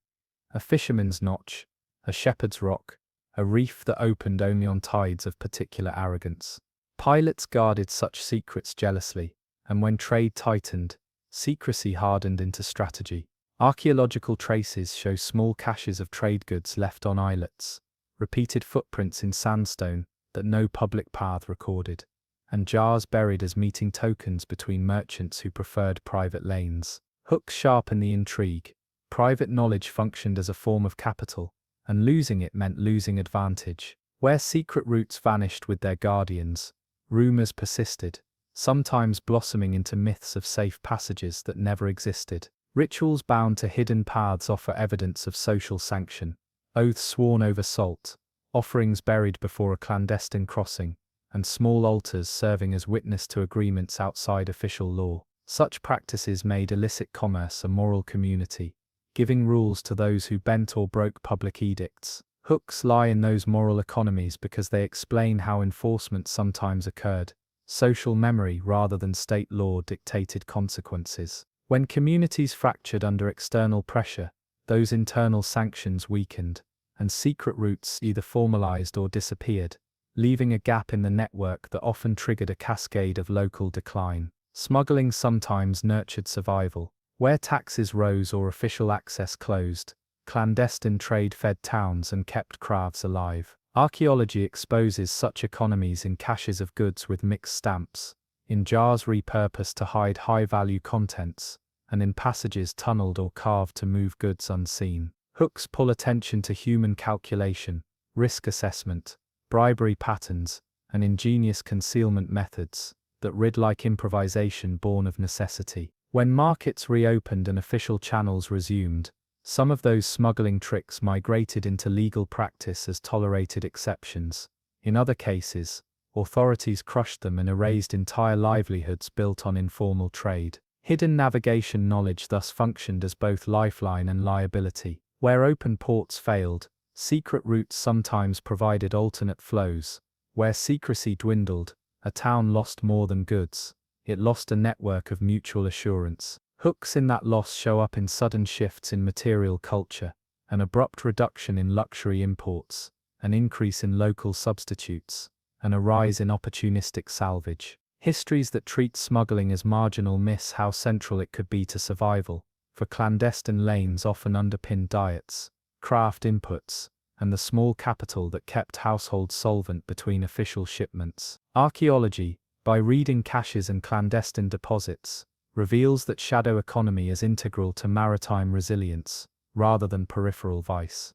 a fisherman's notch, a shepherd's rock, a reef that opened only on tides of particular arrogance. Pilots guarded such secrets jealously, and when trade tightened, secrecy hardened into strategy. Archaeological traces show small caches of trade goods left on islets, repeated footprints in sandstone that no public path recorded, and jars buried as meeting tokens between merchants who preferred private lanes. Hooks sharpened the intrigue. Private knowledge functioned as a form of capital, and losing it meant losing advantage. Where secret routes vanished with their guardians, rumors persisted, sometimes blossoming into myths of safe passages that never existed. Rituals bound to hidden paths offer evidence of social sanction, oaths sworn over salt, offerings buried before a clandestine crossing, and small altars serving as witness to agreements outside official law. Such practices made illicit commerce a moral community, giving rules to those who bent or broke public edicts. Hooks lie in those moral economies because they explain how enforcement sometimes occurred, social memory rather than state law dictated consequences. When communities fractured under external pressure, those internal sanctions weakened, and secret routes either formalized or disappeared, leaving a gap in the network that often triggered a cascade of local decline. Smuggling sometimes nurtured survival. Where taxes rose or official access closed, clandestine trade fed towns and kept crafts alive. Archaeology exposes such economies in caches of goods with mixed stamps, in jars repurposed to hide high-value contents, and in passages tunneled or carved to move goods unseen. Hooks pull attention to human calculation, risk assessment, bribery patterns, and ingenious concealment methods that rid like improvisation born of necessity. When markets reopened and official channels resumed, some of those smuggling tricks migrated into legal practice as tolerated exceptions. In other cases, authorities crushed them and erased entire livelihoods built on informal trade. Hidden navigation knowledge thus functioned as both lifeline and liability. Where open ports failed, secret routes sometimes provided alternate flows. Where secrecy dwindled, a town lost more than goods. It lost a network of mutual assurance. Hooks in that loss show up in sudden shifts in material culture, an abrupt reduction in luxury imports, an increase in local substitutes, and a rise in opportunistic salvage. Histories that treat smuggling as marginal miss how central it could be to survival, for clandestine lanes often underpinned diets, craft inputs, and the small capital that kept households solvent between official shipments. Archaeology, by reading caches and clandestine deposits, reveals that shadow economy is integral to maritime resilience, rather than peripheral vice.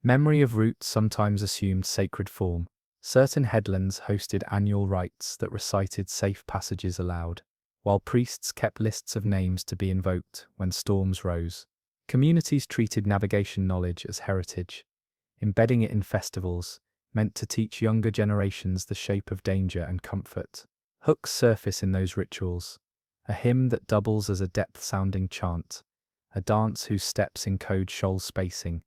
Memory of routes sometimes assumed sacred form. Certain headlands hosted annual rites that recited safe passages aloud, while priests kept lists of names to be invoked when storms rose. Communities treated navigation knowledge as heritage, embedding it in festivals, meant to teach younger generations the shape of danger and comfort. Hooks surface in those rituals, a hymn that doubles as a depth-sounding chant, a dance whose steps encode shoal spacing,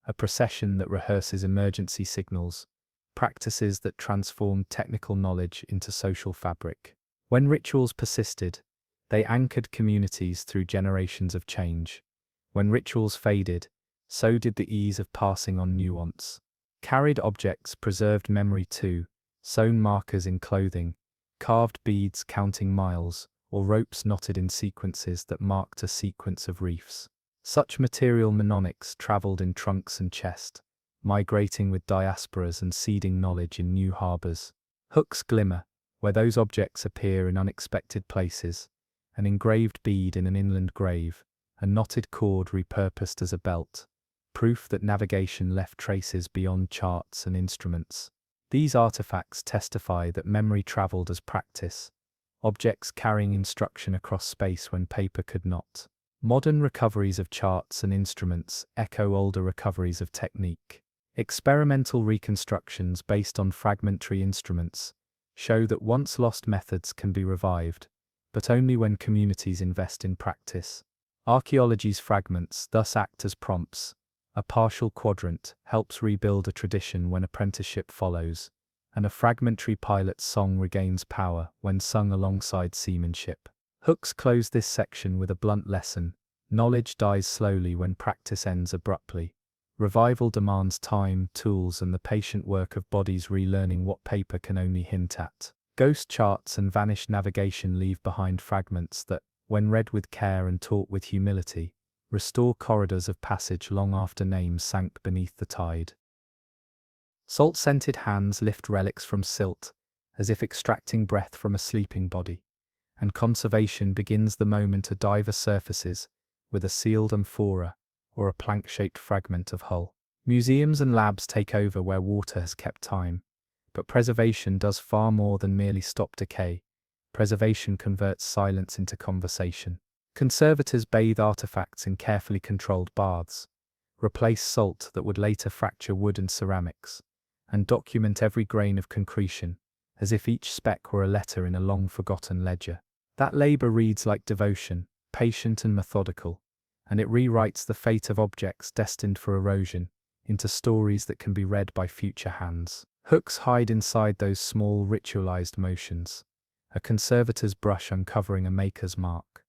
a procession that rehearses emergency signals, practices that transformed technical knowledge into social fabric. When rituals persisted, they anchored communities through generations of change. When rituals faded, so did the ease of passing on nuance. Carried objects preserved memory too, sewn markers in clothing, carved beads counting miles, or ropes knotted in sequences that marked a sequence of reefs. Such material mnemonics traveled in trunks and chest, migrating with diasporas and seeding knowledge in new harbors. Hooks glimmer, where those objects appear in unexpected places, an engraved bead in an inland grave, a knotted cord repurposed as a belt, proof that navigation left traces beyond charts and instruments. These artifacts testify that memory traveled as practice, objects carrying instruction across space when paper could not. Modern recoveries of charts and instruments echo older recoveries of technique. Experimental reconstructions based on fragmentary instruments show that once lost methods can be revived, but only when communities invest in practice. Archaeology's fragments thus act as prompts. A partial quadrant helps rebuild a tradition when apprenticeship follows, and a fragmentary pilot's song regains power when sung alongside seamanship. Hooks close this section with a blunt lesson: knowledge dies slowly when practice ends abruptly. Revival demands time, tools, and the patient work of bodies relearning what paper can only hint at. Ghost charts and vanished navigation leave behind fragments that, when read with care and taught with humility, restore corridors of passage long after names sank beneath the tide. Salt-scented hands lift relics from silt, as if extracting breath from a sleeping body, and conservation begins the moment a diver surfaces with a sealed amphora or a plank-shaped fragment of hull. Museums and labs take over where water has kept time, but preservation does far more than merely stop decay. preservation converts silence into conversation. Conservators bathe artifacts in carefully controlled baths, replace salt that would later fracture wood and ceramics, and document every grain of concretion, as if each speck were a letter in a long-forgotten ledger. That labor reads like devotion, patient and methodical, and it rewrites the fate of objects destined for erosion into stories that can be read by future hands. Hooks hide inside those small ritualized motions. A conservator's brush uncovering a maker's mark.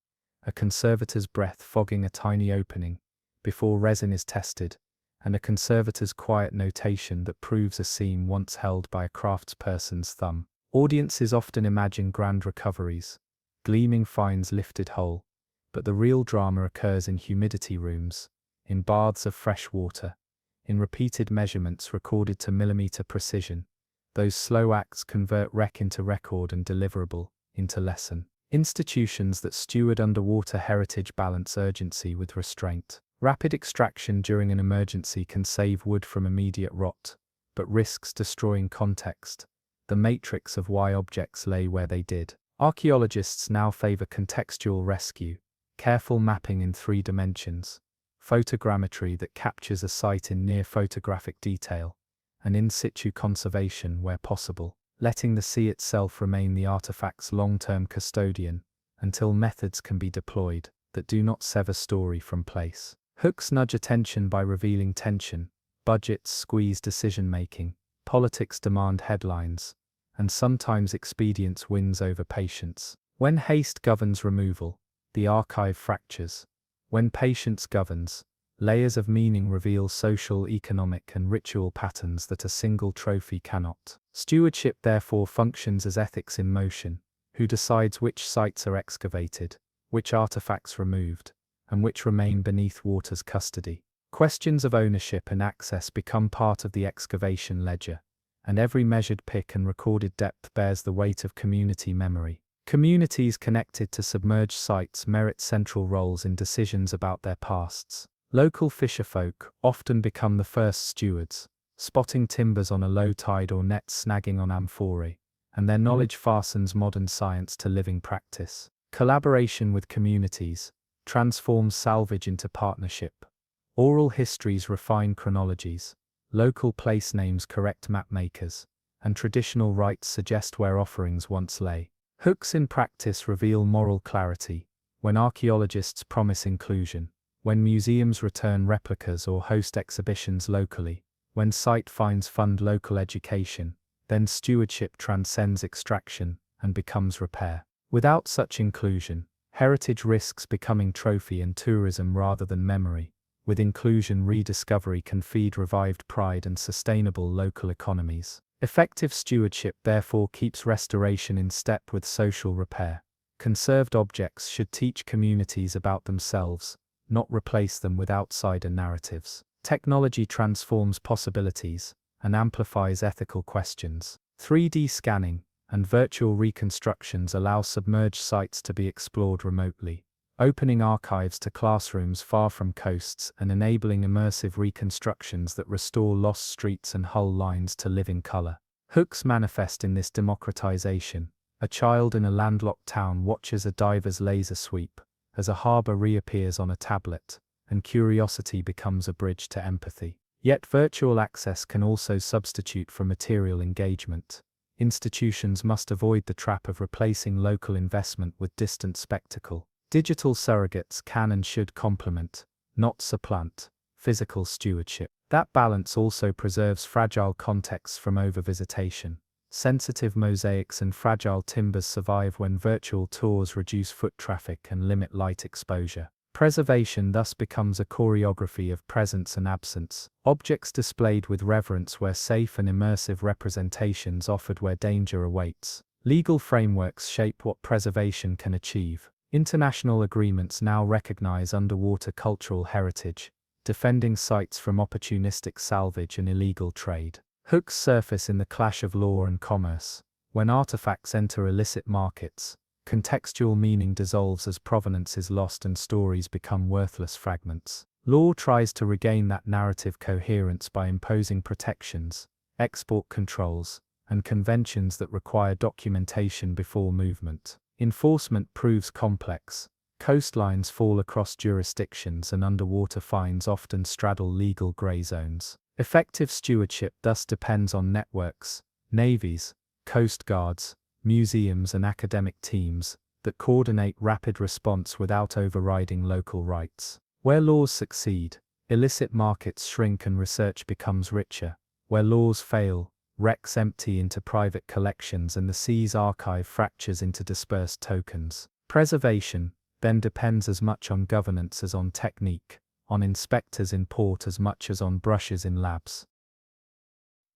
A conservator's breath fogging a tiny opening before resin is tested, and a conservator's quiet notation that proves a seam once held by a craftsperson's thumb. Audiences often imagine grand recoveries, gleaming finds lifted whole, but the real drama occurs in humidity rooms, in baths of fresh water, in repeated measurements recorded to millimeter precision. Those slow acts convert wreck into record and deliverable into lesson. Institutions that steward underwater heritage balance urgency with restraint. Rapid extraction during an emergency can save wood from immediate rot, but risks destroying context, the matrix of why objects lay where they did. Archaeologists now favor contextual rescue, careful mapping in 3 dimensions, photogrammetry that captures a site in near photographic detail, and in situ conservation where possible, letting the sea itself remain the artifact's long-term custodian until methods can be deployed that do not sever story from place. Hooks nudge attention by revealing tension, budgets squeeze decision-making, politics demand headlines, and sometimes expedience wins over patience. When haste governs removal, the archive fractures. When patience governs, layers of meaning reveal social, economic, and ritual patterns that a single trophy cannot. Stewardship therefore functions as ethics in motion, who decides which sites are excavated, which artifacts removed, and which remain beneath water's custody. Questions of ownership and access become part of the excavation ledger, and every measured pick and recorded depth bears the weight of community memory. Communities connected to submerged sites merit central roles in decisions about their pasts. Local fisherfolk often become the first stewards, spotting timbers on a low tide or nets snagging on amphorae, and their knowledge fastens modern science to living practice. Collaboration with communities transforms salvage into partnership. Oral histories refine chronologies, local place names correct mapmakers, and traditional rites suggest where offerings once lay. Hooks in practice reveal moral clarity, when archaeologists promise inclusion, when museums return replicas or host exhibitions locally, when site finds fund local education, then stewardship transcends extraction and becomes repair. Without such inclusion, heritage risks becoming trophy and tourism rather than memory. With inclusion, rediscovery can feed revived pride and sustainable local economies. Effective stewardship therefore keeps restoration in step with social repair. Conserved objects should teach communities about themselves, not replace them with outsider narratives. Technology transforms possibilities and amplifies ethical questions. 3D scanning and virtual reconstructions allow submerged sites to be explored remotely, opening archives to classrooms far from coasts and enabling immersive reconstructions that restore lost streets and hull lines to living color. Hooks manifest in this democratization. A child in a landlocked town watches a diver's laser sweep as a harbor reappears on a tablet, and curiosity becomes a bridge to empathy. Yet virtual access can also substitute for material engagement. Institutions must avoid the trap of replacing local investment with distant spectacle. Digital surrogates can and should complement, not supplant, physical stewardship. That balance also preserves fragile contexts from overvisitation. Sensitive mosaics and fragile timbers survive when virtual tours reduce foot traffic and limit light exposure. Preservation thus becomes a choreography of presence and absence, objects displayed with reverence where safe and immersive representations offered where danger awaits. Legal frameworks shape what preservation can achieve. International agreements now recognize underwater cultural heritage, defending sites from opportunistic salvage and illegal trade. Hooks surface in the clash of law and commerce. When artifacts enter illicit markets, contextual meaning dissolves as provenance is lost and stories become worthless fragments. Law tries to regain that narrative coherence by imposing protections, export controls, and conventions that require documentation before movement. Enforcement proves complex. Coastlines fall across jurisdictions and underwater fines often straddle legal grey zones. Effective stewardship thus depends on networks, navies, coast guards, museums and academic teams that coordinate rapid response without overriding local rights. Where laws succeed, illicit markets shrink and research becomes richer. Where laws fail, wrecks empty into private collections and the sea's archive fractures into dispersed tokens. Preservation, then, depends as much on governance as on technique, on inspectors in port as much as on brushes in labs.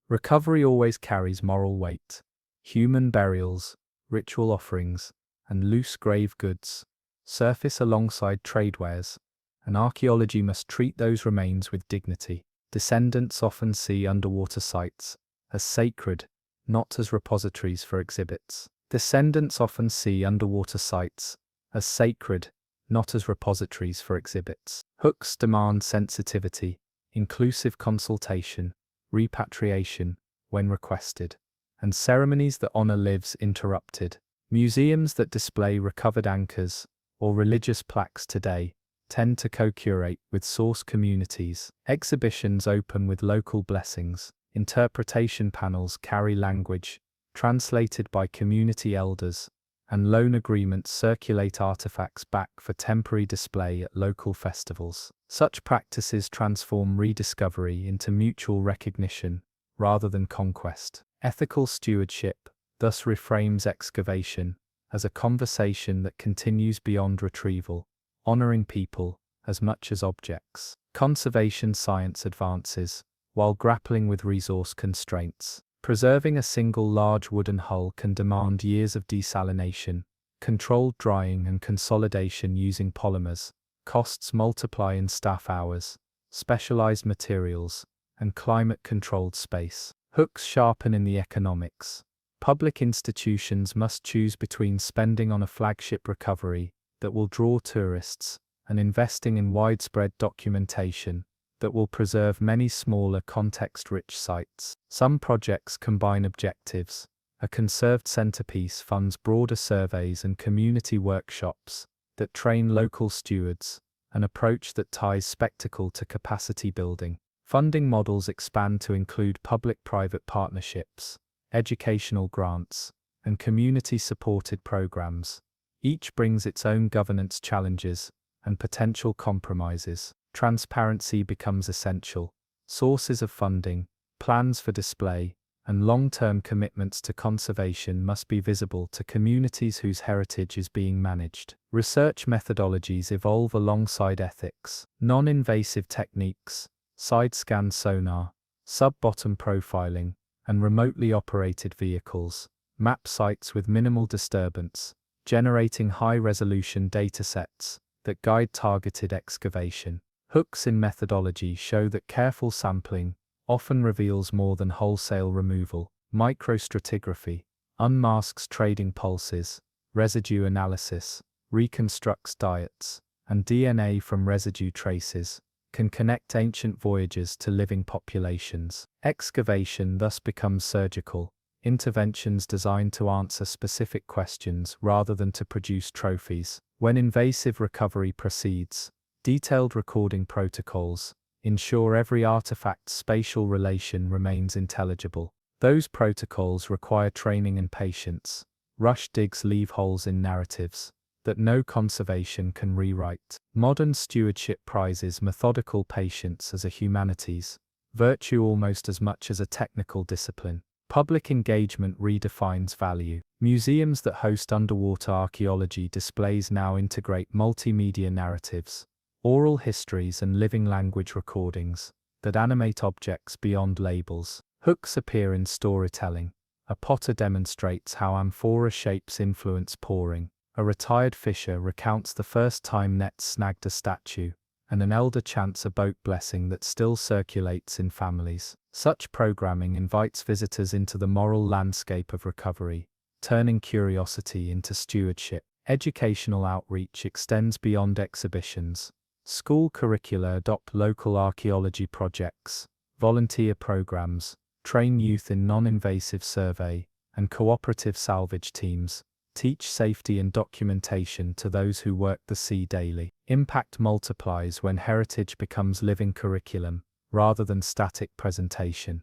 Recovery always carries moral weight. Human burials, ritual offerings, and loose grave goods surface alongside trade wares, and archaeology must treat those remains with dignity. Descendants often see underwater sites as sacred, not as repositories for exhibits. Descendants often see underwater sites as sacred, not as repositories for exhibits. Hooks demand sensitivity, inclusive consultation, repatriation, when requested, and ceremonies that honor lives interrupted. Museums that display recovered anchors or religious plaques today tend to co-curate with source communities. Exhibitions open with local blessings. Interpretation panels carry language translated by community elders, and loan agreements circulate artifacts back for temporary display at local festivals. Such practices transform rediscovery into mutual recognition rather than conquest. Ethical stewardship thus reframes excavation as a conversation that continues beyond retrieval, honoring people as much as objects. Conservation science advances while grappling with resource constraints. Preserving a single large wooden hull can demand years of desalination, controlled drying and consolidation using polymers. Costs multiply in staff hours, specialized materials, and climate-controlled space. Hooks sharpen in the economics. Public institutions must choose between spending on a flagship recovery that will draw tourists and investing in widespread documentation that will preserve many smaller context-rich sites. Some projects combine objectives. A conserved centerpiece funds broader surveys and community workshops that train local stewards, an approach that ties spectacle to capacity building. Funding models expand to include public-private partnerships, educational grants, and community-supported programs. Each brings its own governance challenges and potential compromises. Transparency becomes essential. Sources of funding, plans for display, and long-term commitments to conservation must be visible to communities whose heritage is being managed. Research methodologies evolve alongside ethics. Non-invasive techniques, side-scan sonar, sub-bottom profiling, and remotely operated vehicles map sites with minimal disturbance, generating high-resolution datasets that guide targeted excavation. Hooks in methodology show that careful sampling often reveals more than wholesale removal. Microstratigraphy unmasks trading pulses, residue analysis, reconstructs diets, and DNA from residue traces, can connect ancient voyages to living populations. Excavation thus becomes surgical, interventions designed to answer specific questions rather than to produce trophies. When invasive recovery proceeds, detailed recording protocols ensure every artifact's spatial relation remains intelligible. Those protocols require training and patience. Rush digs leave holes in narratives that no conservation can rewrite. Modern stewardship prizes methodical patience as a humanities virtue almost as much as a technical discipline. Public engagement redefines value. Museums that host underwater archaeology displays now integrate multimedia narratives, oral histories and living language recordings that animate objects beyond labels. Hooks appear in storytelling. A potter demonstrates how amphora shapes influence pouring. A retired fisher recounts the first time nets snagged a statue, and an elder chants a boat blessing that still circulates in families. Such programming invites visitors into the moral landscape of recovery, turning curiosity into stewardship. Educational outreach extends beyond exhibitions. School curricula adopt local archaeology projects, volunteer programs, train youth in non-invasive survey and cooperative salvage teams, teach safety and documentation to those who work the sea daily. Impact multiplies when heritage becomes living curriculum, rather than static presentation.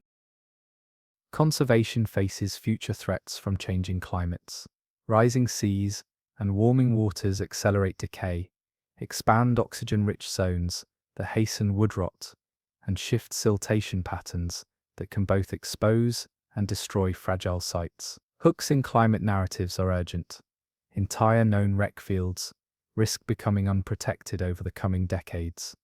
Conservation faces future threats from changing climates. Rising seas and warming waters accelerate decay, expand oxygen-rich zones that hasten wood rot, and shift siltation patterns that can both expose and destroy fragile sites. Hooks in climate narratives are urgent. Entire known wreck fields risk becoming unprotected over the coming decades,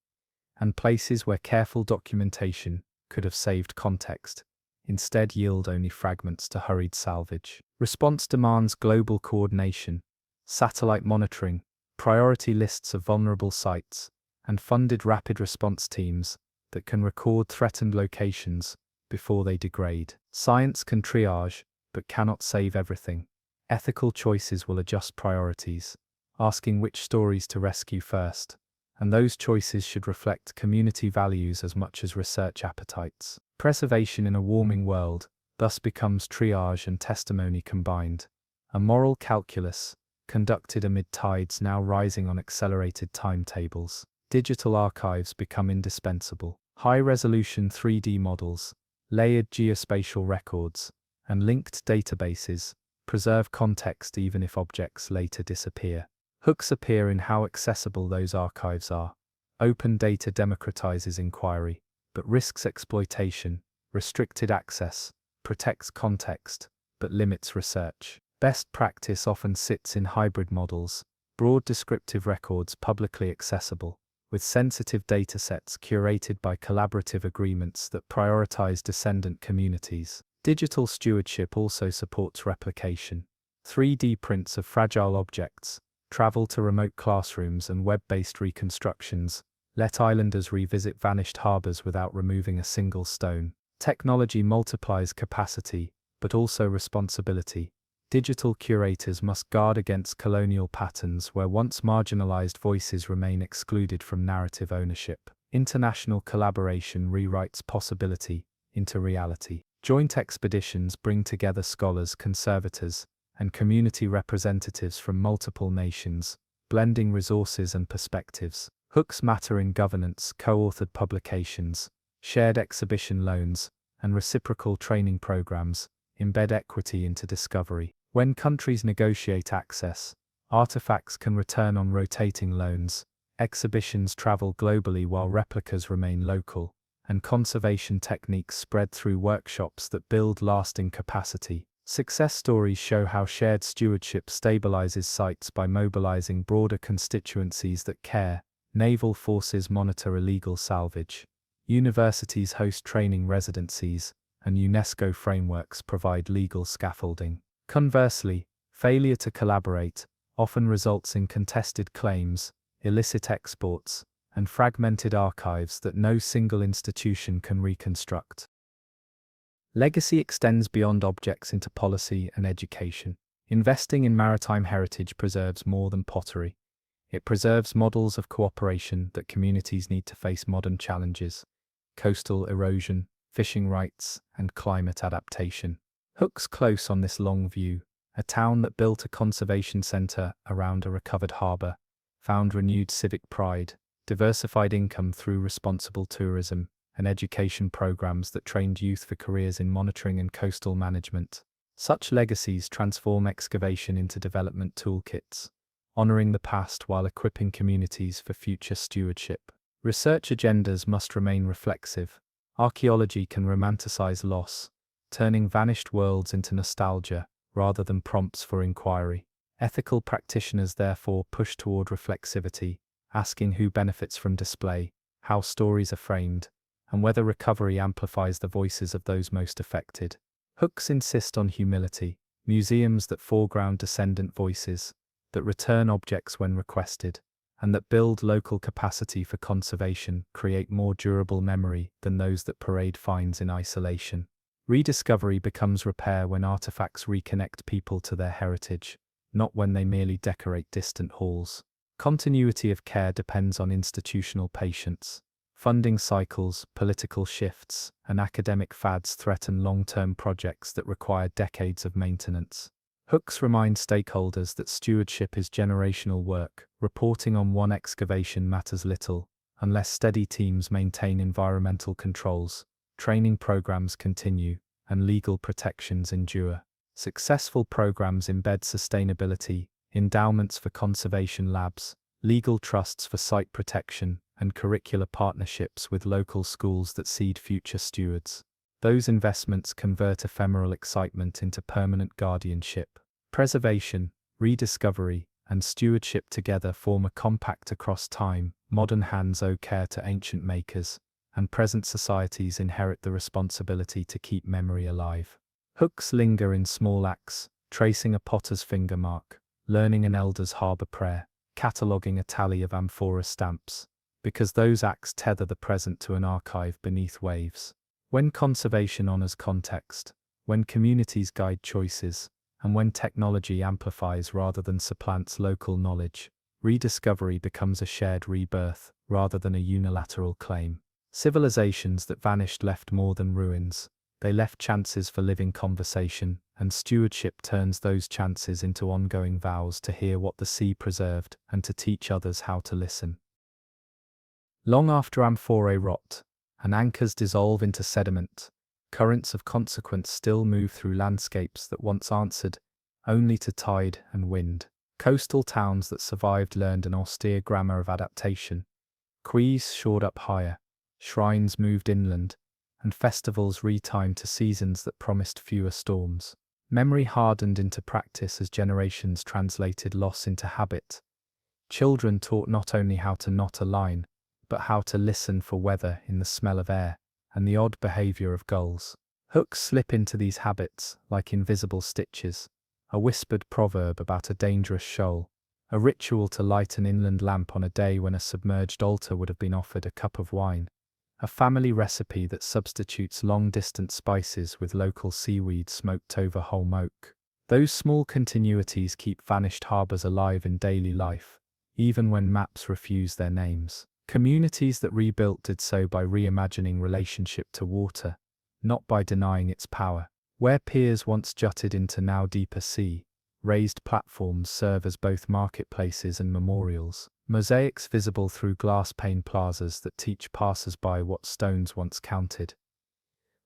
and places where careful documentation could have saved context instead yield only fragments to hurried salvage. Response demands global coordination, satellite monitoring, priority lists of vulnerable sites, and funded rapid response teams that can record threatened locations before they degrade. Science can triage, but cannot save everything. Ethical choices will adjust priorities, asking which stories to rescue first, and those choices should reflect community values as much as research appetites. Preservation in a warming world thus becomes triage and testimony combined, a moral calculus conducted amid tides now rising on accelerated timetables. Digital archives become indispensable. High-resolution 3D models, layered geospatial records, and linked databases preserve context even if objects later disappear. Hooks appear in how accessible those archives are. Open data democratizes inquiry, but risks exploitation. Restricted access protects context, but limits research. Best practice often sits in hybrid models, broad descriptive records publicly accessible, with sensitive datasets curated by collaborative agreements that prioritize descendant communities. Digital stewardship also supports replication. 3D prints of fragile objects travel to remote classrooms, and web-based reconstructions let islanders revisit vanished harbors without removing a single stone. Technology multiplies capacity, but also responsibility. Digital curators must guard against colonial patterns where once marginalized voices remain excluded from narrative ownership. International collaboration rewrites possibility into reality. Joint expeditions bring together scholars, conservators, and community representatives from multiple nations, blending resources and perspectives. Hooks matter in governance. Co-authored publications, shared exhibition loans, and reciprocal training programs embed equity into discovery. When countries negotiate access, artifacts can return on rotating loans, exhibitions travel globally while replicas remain local, and conservation techniques spread through workshops that build lasting capacity. Success stories show how shared stewardship stabilizes sites by mobilizing broader constituencies that care. Naval forces monitor illegal salvage. Universities host training residencies, and UNESCO frameworks provide legal scaffolding. Conversely, failure to collaborate often results in contested claims, illicit exports, and fragmented archives that no single institution can reconstruct. Legacy extends beyond objects into policy and education. Investing in maritime heritage preserves more than pottery. It preserves models of cooperation that communities need to face modern challenges: coastal erosion, fishing rights, and climate adaptation. Hooks close on this long view. A town that built a conservation center around a recovered harbor found renewed civic pride, diversified income through responsible tourism, and education programs that trained youth for careers in monitoring and coastal management. Such legacies transform excavation into development toolkits, honoring the past while equipping communities for future stewardship. Research agendas must remain reflexive. Archaeology can romanticize loss, turning vanished worlds into nostalgia rather than prompts for inquiry. Ethical practitioners therefore push toward reflexivity, asking who benefits from display, how stories are framed, and whether recovery amplifies the voices of those most affected. Hooks insist on humility. Museums that foreground descendant voices, that return objects when requested, and that build local capacity for conservation create more durable memory than those that parade finds in isolation. Rediscovery becomes repair when artifacts reconnect people to their heritage, not when they merely decorate distant halls. Continuity of care depends on institutional patience. Funding cycles, political shifts, and academic fads threaten long-term projects that require decades of maintenance. Hooks remind stakeholders that stewardship is generational work. Reporting on one excavation matters little, unless steady teams maintain environmental controls, training programs continue, and legal protections endure. Successful programs embed sustainability, endowments for conservation labs, legal trusts for site protection, and curricular partnerships with local schools that seed future stewards. Those investments convert ephemeral excitement into permanent guardianship. Preservation, rediscovery, and stewardship together form a compact across time. Modern hands owe care to ancient makers, and present societies inherit the responsibility to keep memory alive. Hooks linger in small acts, tracing a potter's finger mark, learning an elder's harbour prayer, cataloguing a tally of amphora stamps, because those acts tether the present to an archive beneath waves. When conservation honors context, when communities guide choices, and when technology amplifies rather than supplants local knowledge, rediscovery becomes a shared rebirth rather than a unilateral claim. Civilizations that vanished left more than ruins. They left chances for living conversation, and stewardship turns those chances into ongoing vows to hear what the sea preserved and to teach others how to listen. Long after amphorae rot, and anchors dissolve into sediment, currents of consequence still move through landscapes that once answered only to tide and wind. Coastal towns that survived learned an austere grammar of adaptation. Quays shored up higher, shrines moved inland, and festivals retimed to seasons that promised fewer storms. Memory hardened into practice as generations translated loss into habit. Children taught not only how to knot a line, but how to listen for weather in the smell of air and the odd behavior of gulls. Hooks slip into these habits like invisible stitches, a whispered proverb about a dangerous shoal, a ritual to light an inland lamp on a day when a submerged altar would have been offered a cup of wine, a family recipe that substitutes long-distance spices with local seaweed smoked over holm oak. Those small continuities keep vanished harbours alive in daily life, even when maps refuse their names. Communities that rebuilt did so by reimagining relationship to water, not by denying its power. Where piers once jutted into now deeper sea, raised platforms serve as both marketplaces and memorials. Mosaics visible through glass-pane plazas that teach passers-by what stones once counted.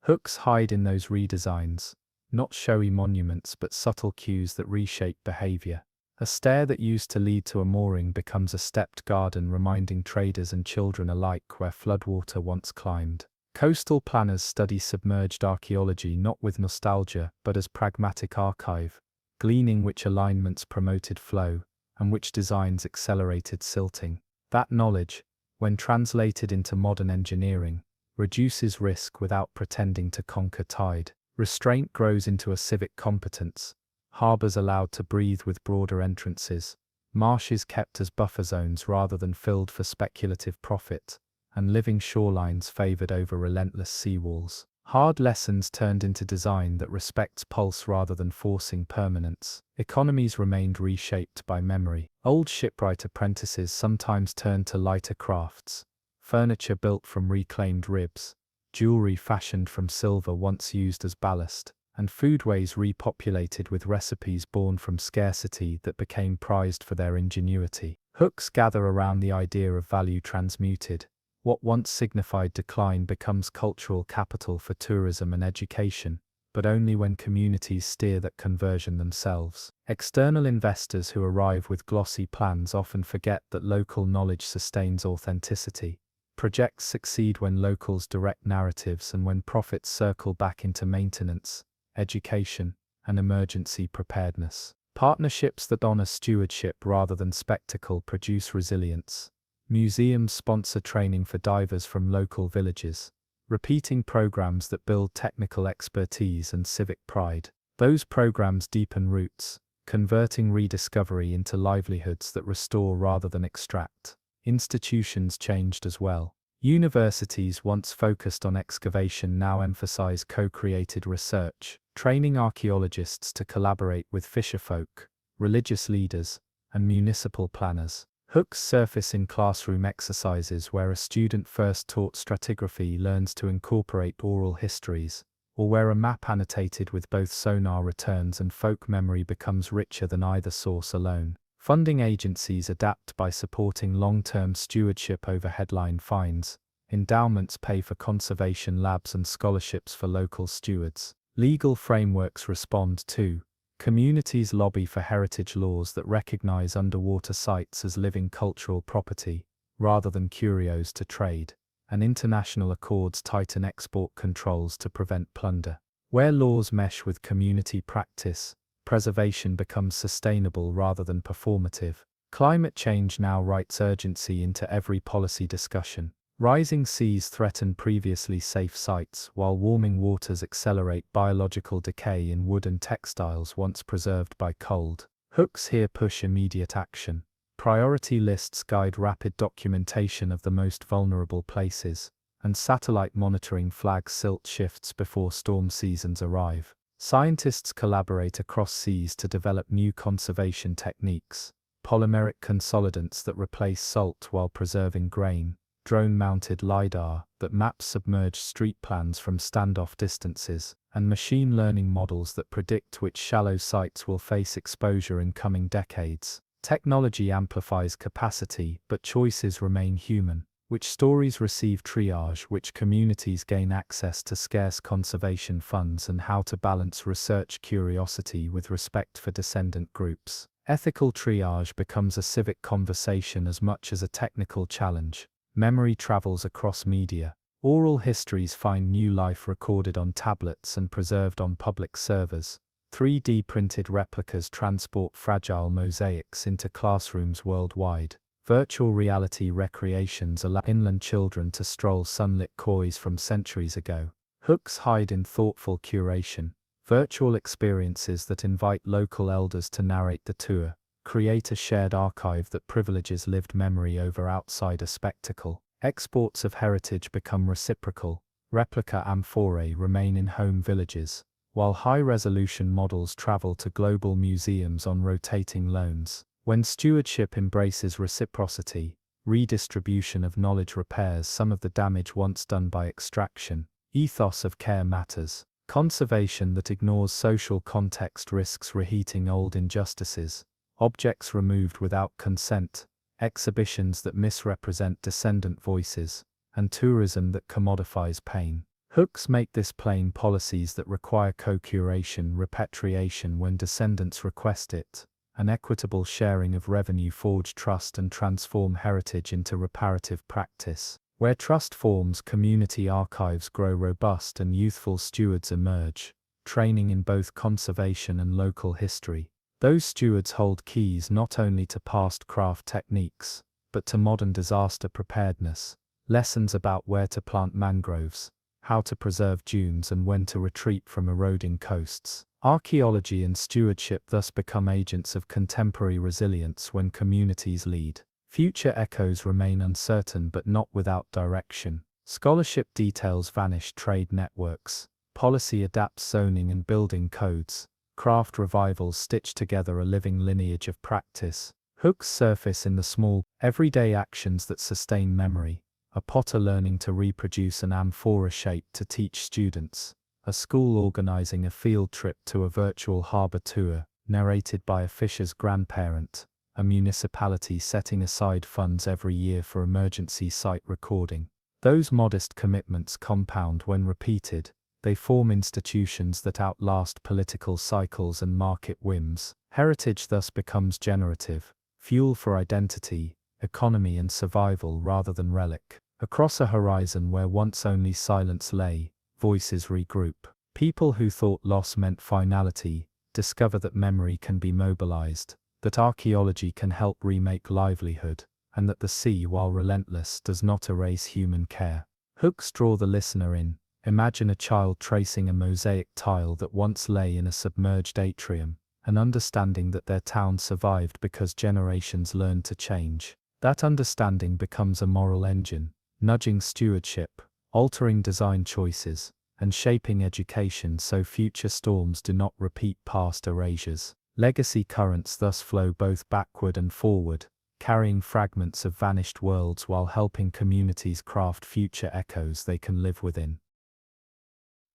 Hooks hide in those redesigns, not showy monuments but subtle cues that reshape behavior. A stair that used to lead to a mooring becomes a stepped garden reminding traders and children alike where floodwater once climbed. Coastal planners study submerged archaeology not with nostalgia but as pragmatic archive, gleaning which alignments promoted flow and which designs accelerated silting. That knowledge, when translated into modern engineering, reduces risk without pretending to conquer tide. Restraint grows into a civic competence. Harbours allowed to breathe with broader entrances, marshes kept as buffer zones rather than filled for speculative profit, and living shorelines favoured over relentless seawalls. Hard lessons turned into design that respects pulse rather than forcing permanence. Economies remained reshaped by memory. Old shipwright apprentices sometimes turned to lighter crafts, furniture built from reclaimed ribs, jewellery fashioned from silver once used as ballast, and foodways repopulated with recipes born from scarcity that became prized for their ingenuity. Hooks gather around the idea of value transmuted. What once signified decline becomes cultural capital for tourism and education, but only when communities steer that conversion themselves. External investors who arrive with glossy plans often forget that local knowledge sustains authenticity. Projects succeed when locals direct narratives and when profits circle back into maintenance, education, and emergency preparedness. Partnerships that honor stewardship rather than spectacle produce resilience. Museums sponsor training for divers from local villages, repeating programs that build technical expertise and civic pride. Those programs deepen roots, converting rediscovery into livelihoods that restore rather than extract. Institutions changed as well. Universities once focused on excavation now emphasize co-created research, training archaeologists to collaborate with fisherfolk, religious leaders, and municipal planners. Hooks surface in classroom exercises where a student first taught stratigraphy learns to incorporate oral histories, or where a map annotated with both sonar returns and folk memory becomes richer than either source alone. Funding agencies adapt by supporting long-term stewardship over headline finds. Endowments pay for conservation labs and scholarships for local stewards. Legal frameworks respond too. Communities lobby for heritage laws that recognize underwater sites as living cultural property, rather than curios to trade, and international accords tighten export controls to prevent plunder. Where laws mesh with community practice, preservation becomes sustainable rather than performative. Climate change now writes urgency into every policy discussion. Rising seas threaten previously safe sites, while warming waters accelerate biological decay in wood and textiles once preserved by cold. Hooks here push immediate action. Priority lists guide rapid documentation of the most vulnerable places, and satellite monitoring flags silt shifts before storm seasons arrive. Scientists collaborate across seas to develop new conservation techniques, polymeric consolidants that replace salt while preserving grain, drone-mounted LiDAR that maps submerged street plans from standoff distances, and machine learning models that predict which shallow sites will face exposure in coming decades. Technology amplifies capacity, but choices remain human. Which stories receive triage, which communities gain access to scarce conservation funds, and how to balance research curiosity with respect for descendant groups. Ethical triage becomes a civic conversation as much as a technical challenge. Memory travels across media. Oral histories find new life recorded on tablets and preserved on public servers. 3D printed replicas transport fragile mosaics into classrooms worldwide. Virtual reality recreations allow inland children to stroll sunlit quays from centuries ago. Hooks hide in thoughtful curation. Virtual experiences that invite local elders to narrate the tour create a shared archive that privileges lived memory over outsider spectacle. Exports of heritage become reciprocal. Replica amphorae remain in home villages, while high-resolution models travel to global museums on rotating loans. When stewardship embraces reciprocity, redistribution of knowledge repairs some of the damage once done by extraction. Ethos of care matters. Conservation that ignores social context risks reheating old injustices. Objects removed without consent, exhibitions that misrepresent descendant voices, and tourism that commodifies pain. Hooks make this plain: policies that require co-curation, repatriation when descendants request it, an equitable sharing of revenue forge trust and transform heritage into reparative practice. Where trust forms, community archives grow robust and youthful stewards emerge, training in both conservation and local history. Those stewards hold keys not only to past craft techniques, but to modern disaster preparedness. Lessons about where to plant mangroves, how to preserve dunes, and when to retreat from eroding coasts. Archaeology and stewardship thus become agents of contemporary resilience when communities lead. Future echoes remain uncertain but not without direction. Scholarship details vanish trade networks. Policy adapts zoning and building codes. Craft revivals stitch together a living lineage of practice. Hooks surface in the small, everyday actions that sustain memory. A potter learning to reproduce an amphora shape to teach students. A school organizing a field trip to a virtual harbor tour, narrated by a fisher's grandparent. A municipality setting aside funds every year for emergency site recording. Those modest commitments compound when repeated. They form institutions that outlast political cycles and market whims. Heritage thus becomes generative, fuel for identity, economy and survival rather than relic. Across a horizon where once only silence lay, voices regroup. People who thought loss meant finality discover that memory can be mobilized, that archaeology can help remake livelihood, and that the sea, while relentless, does not erase human care. Hooks draw the listener in. Imagine a child tracing a mosaic tile that once lay in a submerged atrium, and understanding that their town survived because generations learned to change. That understanding becomes a moral engine, nudging stewardship, altering design choices, and shaping education so future storms do not repeat past erasures. Legacy currents thus flow both backward and forward, carrying fragments of vanished worlds while helping communities craft future echoes they can live within.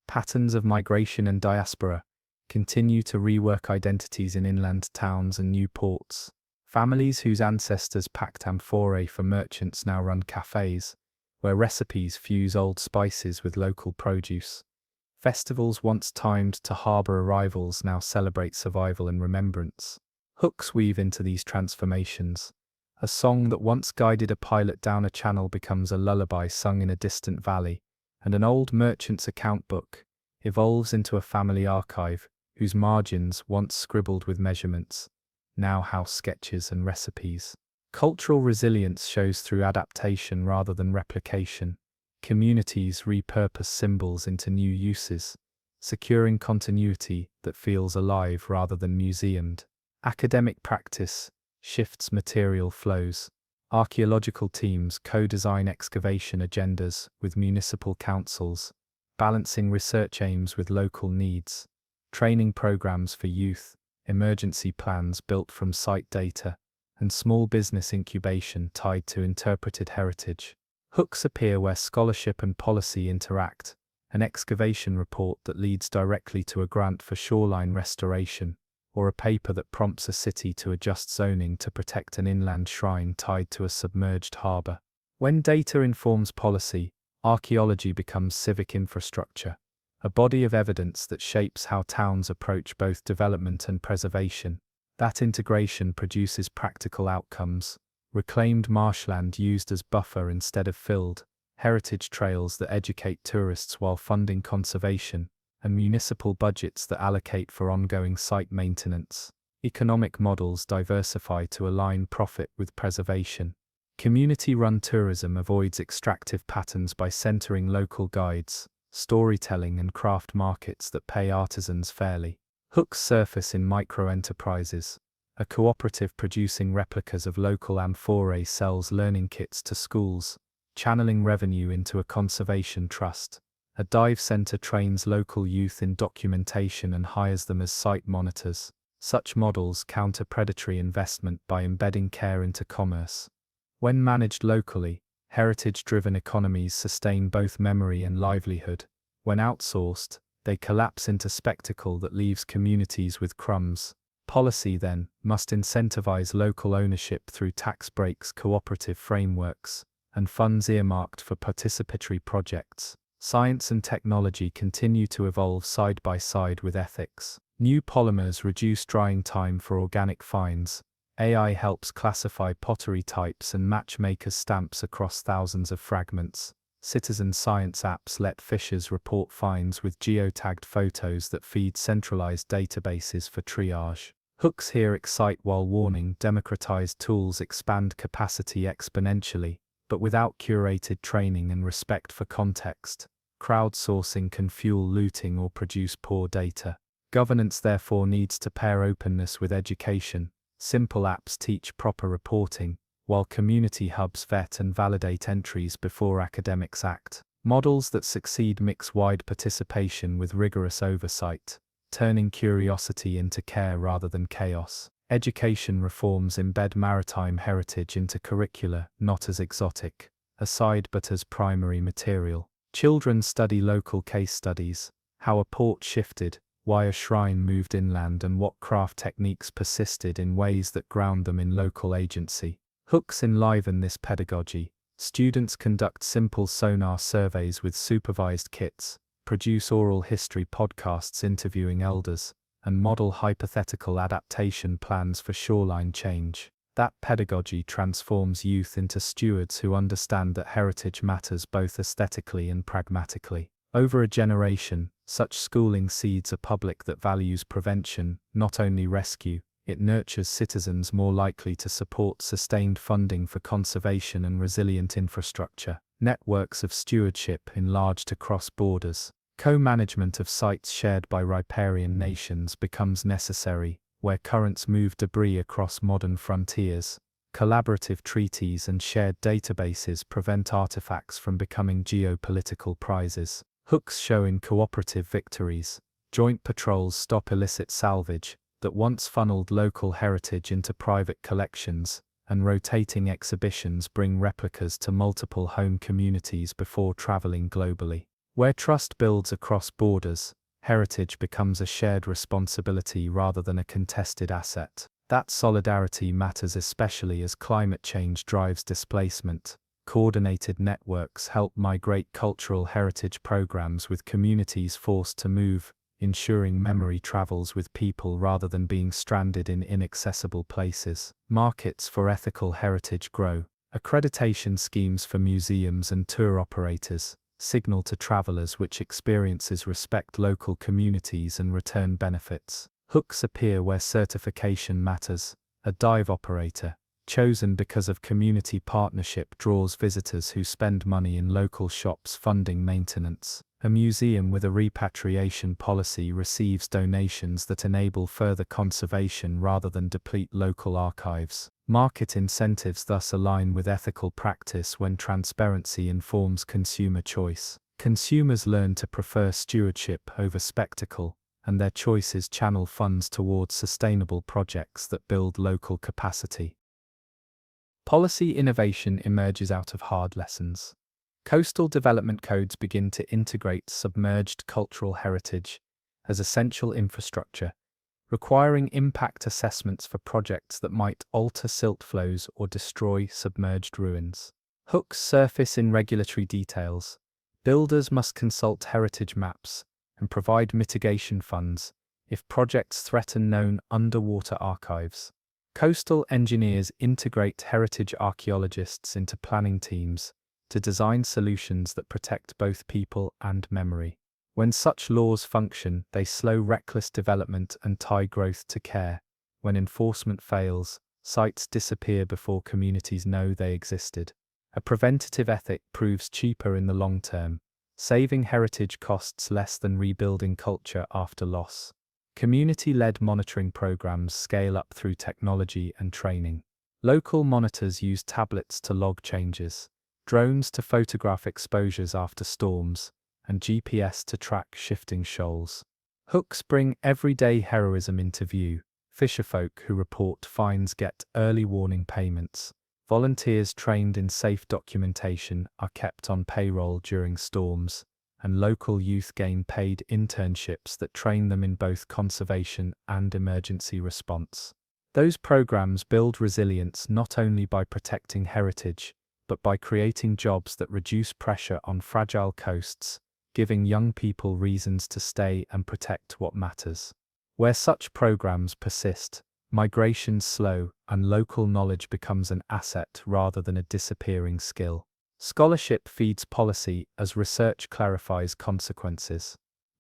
Patterns of migration and diaspora continue to rework identities in inland towns and new ports. Families whose ancestors packed amphorae for merchants now run cafes, where recipes fuse old spices with local produce. Festivals once timed to harbour arrivals now celebrate survival and remembrance. Hooks weave into these transformations. A song that once guided a pilot down a channel becomes a lullaby sung in a distant valley, and an old merchant's account book evolves into a family archive whose margins, once scribbled with measurements, now house sketches and recipes. Cultural resilience shows through adaptation rather than replication. Communities repurpose symbols into new uses, securing continuity that feels alive rather than museumed. Academic practice shifts material flows. Archaeological teams co-design excavation agendas with municipal councils, balancing research aims with local needs. Training programs for youth, emergency plans built from site data, and small business incubation tied to interpreted heritage. Hooks appear where scholarship and policy interact, an excavation report that leads directly to a grant for shoreline restoration, or a paper that prompts a city to adjust zoning to protect an inland shrine tied to a submerged harbour. When data informs policy, archaeology becomes civic infrastructure, a body of evidence that shapes how towns approach both development and preservation. That integration produces practical outcomes: reclaimed marshland used as buffer instead of filled, heritage trails that educate tourists while funding conservation, and municipal budgets that allocate for ongoing site maintenance. Economic models diversify to align profit with preservation. Community-run tourism avoids extractive patterns by centering local guides, storytelling and craft markets that pay artisans fairly. Hooks surface in micro-enterprises. A cooperative producing replicas of local amphorae sells learning kits to schools, channeling revenue into a conservation trust. A dive center trains local youth in documentation and hires them as site monitors. Such models counter predatory investment by embedding care into commerce. When managed locally, heritage-driven economies sustain both memory and livelihood. When outsourced, they collapse into spectacle that leaves communities with crumbs. Policy, then, must incentivize local ownership through tax breaks, cooperative frameworks, and funds earmarked for participatory projects. Science and technology continue to evolve side by side with ethics. New polymers reduce drying time for organic finds. AI helps classify pottery types and match makers' stamps across thousands of fragments. Citizen science apps let fishers report finds with geotagged photos that feed centralized databases for triage. Hooks here excite while warning. Democratized tools expand capacity exponentially, but without curated training and respect for context. Crowdsourcing can fuel looting or produce poor data. Governance therefore needs to pair openness with education. Simple apps teach proper reporting, while community hubs vet and validate entries before academics act. Models that succeed mix wide participation with rigorous oversight, turning curiosity into care rather than chaos. Education reforms embed maritime heritage into curricula, not as exotic aside but as primary material. Children study local case studies, how a port shifted, why a shrine moved inland, and what craft techniques persisted in ways that ground them in local agency. Hooks enliven this pedagogy. Students conduct simple sonar surveys with supervised kits, produce oral history podcasts interviewing elders, and model hypothetical adaptation plans for shoreline change. That pedagogy transforms youth into stewards who understand that heritage matters both aesthetically and pragmatically. Over a generation, such schooling seeds a public that values prevention, not only rescue. It nurtures citizens more likely to support sustained funding for conservation and resilient infrastructure. Networks of stewardship enlarged across borders. Co-management of sites shared by riparian nations becomes necessary, where currents move debris across modern frontiers. Collaborative treaties and shared databases prevent artifacts from becoming geopolitical prizes. Hooks show in cooperative victories. Joint patrols stop illicit salvage that once funneled local heritage into private collections, and rotating exhibitions bring replicas to multiple home communities before traveling globally. Where trust builds across borders, heritage becomes a shared responsibility rather than a contested asset. That solidarity matters especially as climate change drives displacement. Coordinated networks help migrate cultural heritage programs with communities forced to move, ensuring memory travels with people rather than being stranded in inaccessible places. Markets for ethical heritage grow. Accreditation schemes for museums and tour operators signal to travelers which experiences respect local communities and return benefits. Hooks appear where certification matters. A dive operator, chosen because of community partnership, draws visitors who spend money in local shops funding maintenance. A museum with a repatriation policy receives donations that enable further conservation rather than deplete local archives. Market incentives thus align with ethical practice when transparency informs consumer choice. Consumers learn to prefer stewardship over spectacle, and their choices channel funds towards sustainable projects that build local capacity. Policy innovation emerges out of hard lessons. Coastal development codes begin to integrate submerged cultural heritage as essential infrastructure, requiring impact assessments for projects that might alter silt flows or destroy submerged ruins. Hooks surface in regulatory details. Builders must consult heritage maps and provide mitigation funds if projects threaten known underwater archives. Coastal engineers integrate heritage archaeologists into planning teams to design solutions that protect both people and memory. When such laws function, they slow reckless development and tie growth to care. When enforcement fails, sites disappear before communities know they existed. A preventative ethic proves cheaper in the long term. Saving heritage costs less than rebuilding culture after loss. Community-led monitoring programs scale up through technology and training. Local monitors use tablets to log changes, drones to photograph exposures after storms, and GPS to track shifting shoals. Hooks bring everyday heroism into view. Fisherfolk who report finds get early warning payments. Volunteers trained in safe documentation are kept on payroll during storms, and local youth gain paid internships that train them in both conservation and emergency response. Those programs build resilience not only by protecting heritage, but by creating jobs that reduce pressure on fragile coasts, giving young people reasons to stay and protect what matters. Where such programs persist, migrations slow, and local knowledge becomes an asset rather than a disappearing skill. Scholarship feeds policy as research clarifies consequences.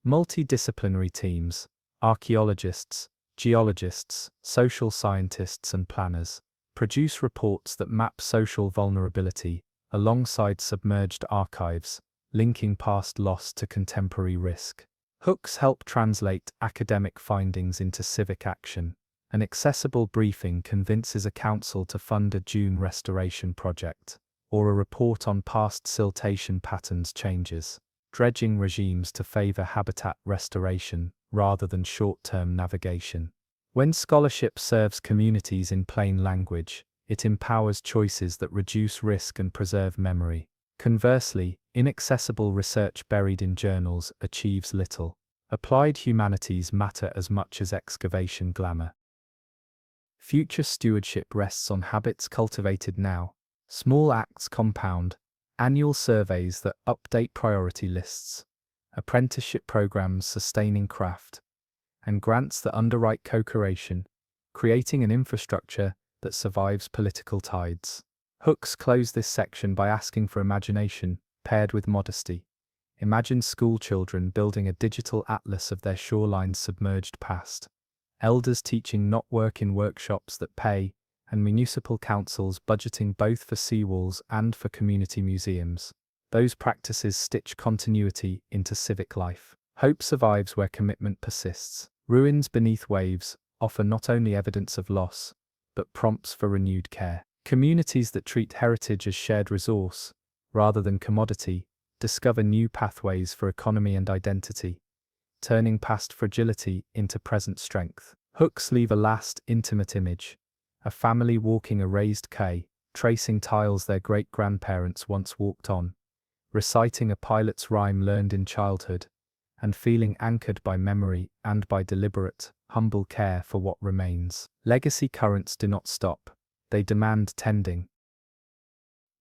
Multidisciplinary teams, archaeologists, geologists, social scientists, and planners produce reports that map social vulnerability alongside submerged archives, linking past loss to contemporary risk. Hooks help translate academic findings into civic action. An accessible briefing convinces a council to fund a dune restoration project, or a report on past siltation patterns changes, dredging regimes to favor habitat restoration rather than short-term navigation. When scholarship serves communities in plain language, it empowers choices that reduce risk and preserve memory. Conversely, inaccessible research buried in journals achieves little. Applied humanities matter as much as excavation glamour. Future stewardship rests on habits cultivated now. Small acts compound, annual surveys that update priority lists, apprenticeship programs sustaining craft, and grants that underwrite co-creation, creating an infrastructure that survives political tides. Hooks close this section by asking for imagination, paired with modesty. Imagine school children building a digital atlas of their shoreline's submerged past, elders teaching not work in workshops that pay, and municipal councils budgeting both for seawalls and for community museums. Those practices stitch continuity into civic life. Hope survives where commitment persists. Ruins beneath waves offer not only evidence of loss, but prompts for renewed care. Communities that treat heritage as shared resource, rather than commodity, discover new pathways for economy and identity, turning past fragility into present strength. Hooks leave a last, intimate image, A family walking a raised quay, tracing tiles their great-grandparents once walked on, reciting a pilot's rhyme learned in childhood, and feeling anchored by memory and by deliberate, humble care for what remains. Legacy currents do not stop, they demand tending.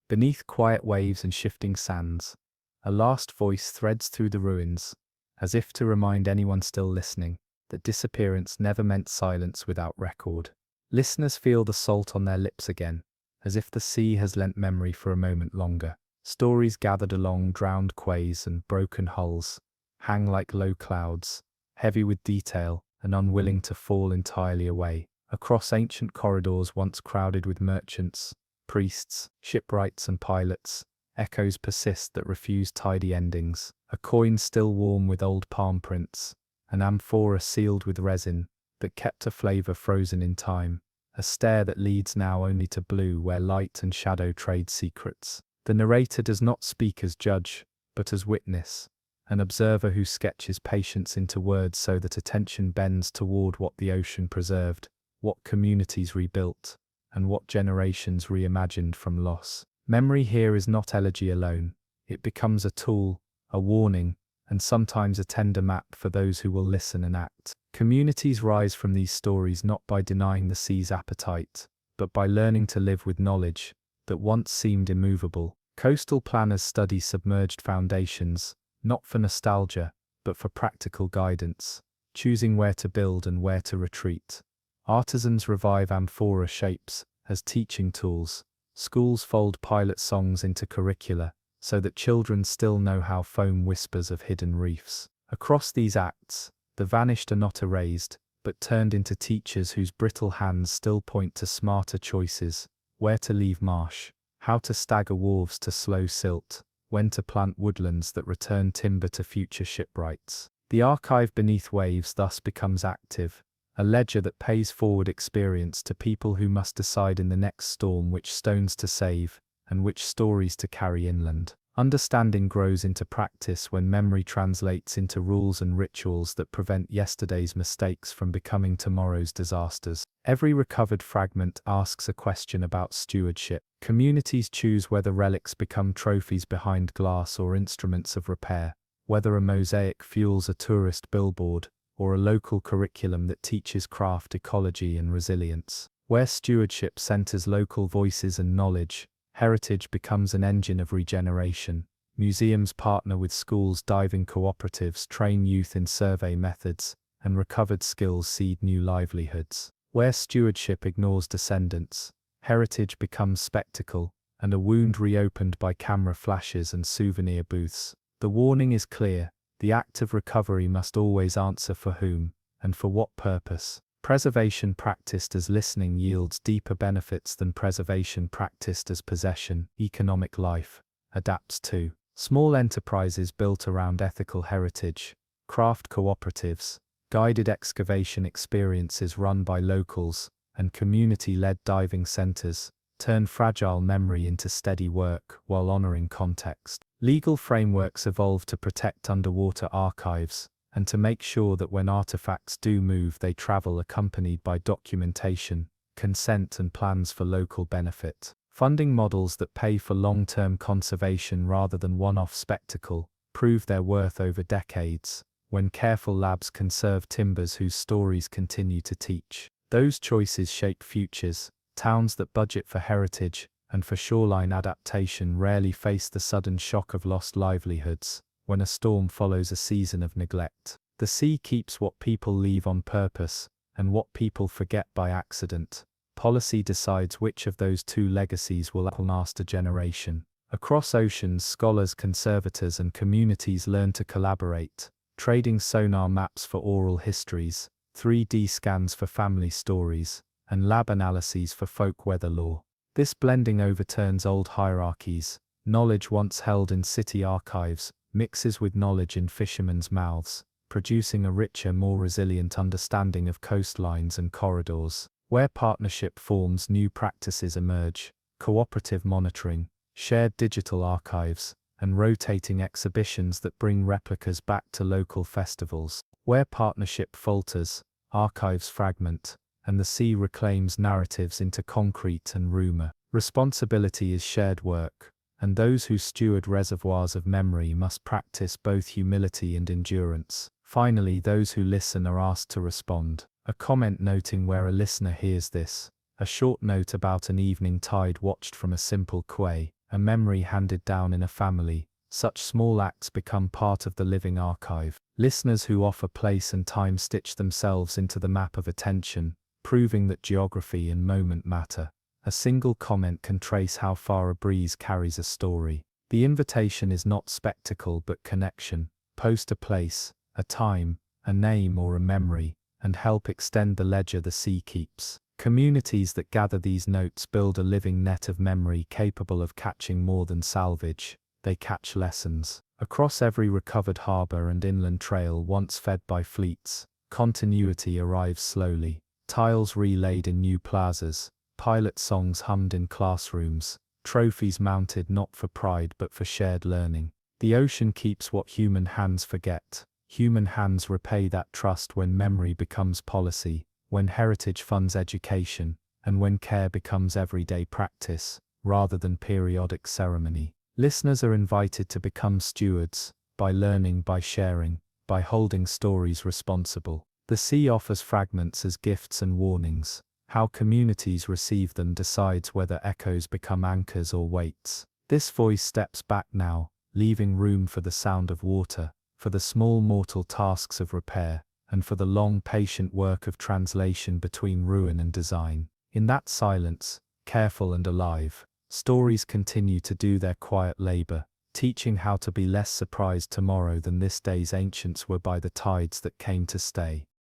Beneath quiet waves and shifting sands, a last voice threads through the ruins, as if to remind anyone still listening that disappearance never meant silence without record. Listeners feel the salt on their lips again, as if the sea has lent memory for a moment longer. Stories gathered along drowned quays and broken hulls hang like low clouds, heavy with detail and unwilling to fall entirely away. Across ancient corridors once crowded with merchants, priests, shipwrights and pilots, echoes persist that refuse tidy endings. A coin still warm with old palm prints, an amphora sealed with resin that kept a flavor frozen in time, a stair that leads now only to blue where light and shadow trade secrets. The narrator does not speak as judge, but as witness, an observer who sketches patience into words so that attention bends toward what the ocean preserved, what communities rebuilt, and what generations reimagined from loss. Memory here is not elegy alone. It becomes a tool, a warning, and sometimes a tender map for those who will listen and act. Communities rise from these stories not by denying the sea's appetite, but by learning to live with knowledge that once seemed immovable. Coastal planners study submerged foundations, not for nostalgia, but for practical guidance, choosing where to build and where to retreat. Artisans revive amphora shapes as teaching tools. Schools fold pilot songs into curricula, so that children still know how foam whispers of hidden reefs. Across these acts, the vanished are not erased, but turned into teachers whose brittle hands still point to smarter choices: where to leave marsh, how to stagger wharves to slow silt, when to plant woodlands that return timber to future shipwrights. The archive beneath waves thus becomes active, a ledger that pays forward experience to people who must decide in the next storm which stones to save and which stories to carry inland. Understanding grows into practice when memory translates into rules and rituals that prevent yesterday's mistakes from becoming tomorrow's disasters. Every recovered fragment asks a question about stewardship. Communities choose whether relics become trophies behind glass or instruments of repair, whether a mosaic fuels a tourist billboard or a local curriculum that teaches craft, ecology and resilience. Where stewardship centers local voices and knowledge, heritage becomes an engine of regeneration. Museums partner with schools, diving cooperatives train youth in survey methods, and recovered skills seed new livelihoods. Where stewardship ignores descendants, heritage becomes spectacle, and a wound reopened by camera flashes and souvenir booths. The warning is clear: the act of recovery must always answer for whom, and for what purpose. Preservation practiced as listening yields deeper benefits than preservation practiced as possession. Economic life adapts too. Small enterprises built around ethical heritage, craft cooperatives, guided excavation experiences run by locals, and community-led diving centers turn fragile memory into steady work while honoring context. Legal frameworks evolve to protect underwater archives, and to make sure that when artifacts do move they travel accompanied by documentation, consent and plans for local benefit. Funding models that pay for long-term conservation rather than one-off spectacle prove their worth over decades, when careful labs conserve timbers whose stories continue to teach. Those choices shape futures. Towns that budget for heritage and for shoreline adaptation rarely face the sudden shock of lost livelihoods when a storm follows a season of neglect. The sea keeps what people leave on purpose and what people forget by accident. Policy decides which of those two legacies will outlast a generation. Across oceans, scholars, conservators and communities learn to collaborate, trading sonar maps for oral histories, 3D scans for family stories, and lab analyses for folk weather lore. This blending overturns old hierarchies. Knowledge once held in city archives mixes with knowledge in fishermen's mouths, producing a richer, more resilient understanding of coastlines and corridors. Where partnership forms, new practices emerge: cooperative monitoring, shared digital archives, and rotating exhibitions that bring replicas back to local festivals. Where partnership falters, archives fragment, and the sea reclaims narratives into concrete and rumor. Responsibility is shared work, and those who steward reservoirs of memory must practice both humility and endurance. Finally, those who listen are asked to respond. A comment noting where a listener hears this, a short note about an evening tide watched from a simple quay, a memory handed down in a family. Such small acts become part of the living archive. Listeners who offer place and time stitch themselves into the map of attention, proving that geography and moment matter. A single comment can trace how far a breeze carries a story. The invitation is not spectacle but connection. Post a place, a time, a name or a memory, and help extend the ledger the sea keeps. Communities that gather these notes build a living net of memory capable of catching more than salvage. They catch lessons. Across every recovered harbour and inland trail once fed by fleets, continuity arrives slowly. Tiles relaid in new plazas, pilot songs hummed in classrooms, trophies mounted not for pride but for shared learning. The ocean keeps what human hands forget. Human hands repay that trust when memory becomes policy, when heritage funds education, and when care becomes everyday practice, rather than periodic ceremony. Listeners are invited to become stewards, by learning, by sharing, by holding stories responsible. The sea offers fragments as gifts and warnings. How communities receive them decides whether echoes become anchors or weights. This voice steps back now, leaving room for the sound of water, for the small mortal tasks of repair, and for the long patient work of translation between ruin and design. In that silence, careful and alive, stories continue to do their quiet labor, teaching how to be less surprised tomorrow than this day's ancients were by the tides that came to stay.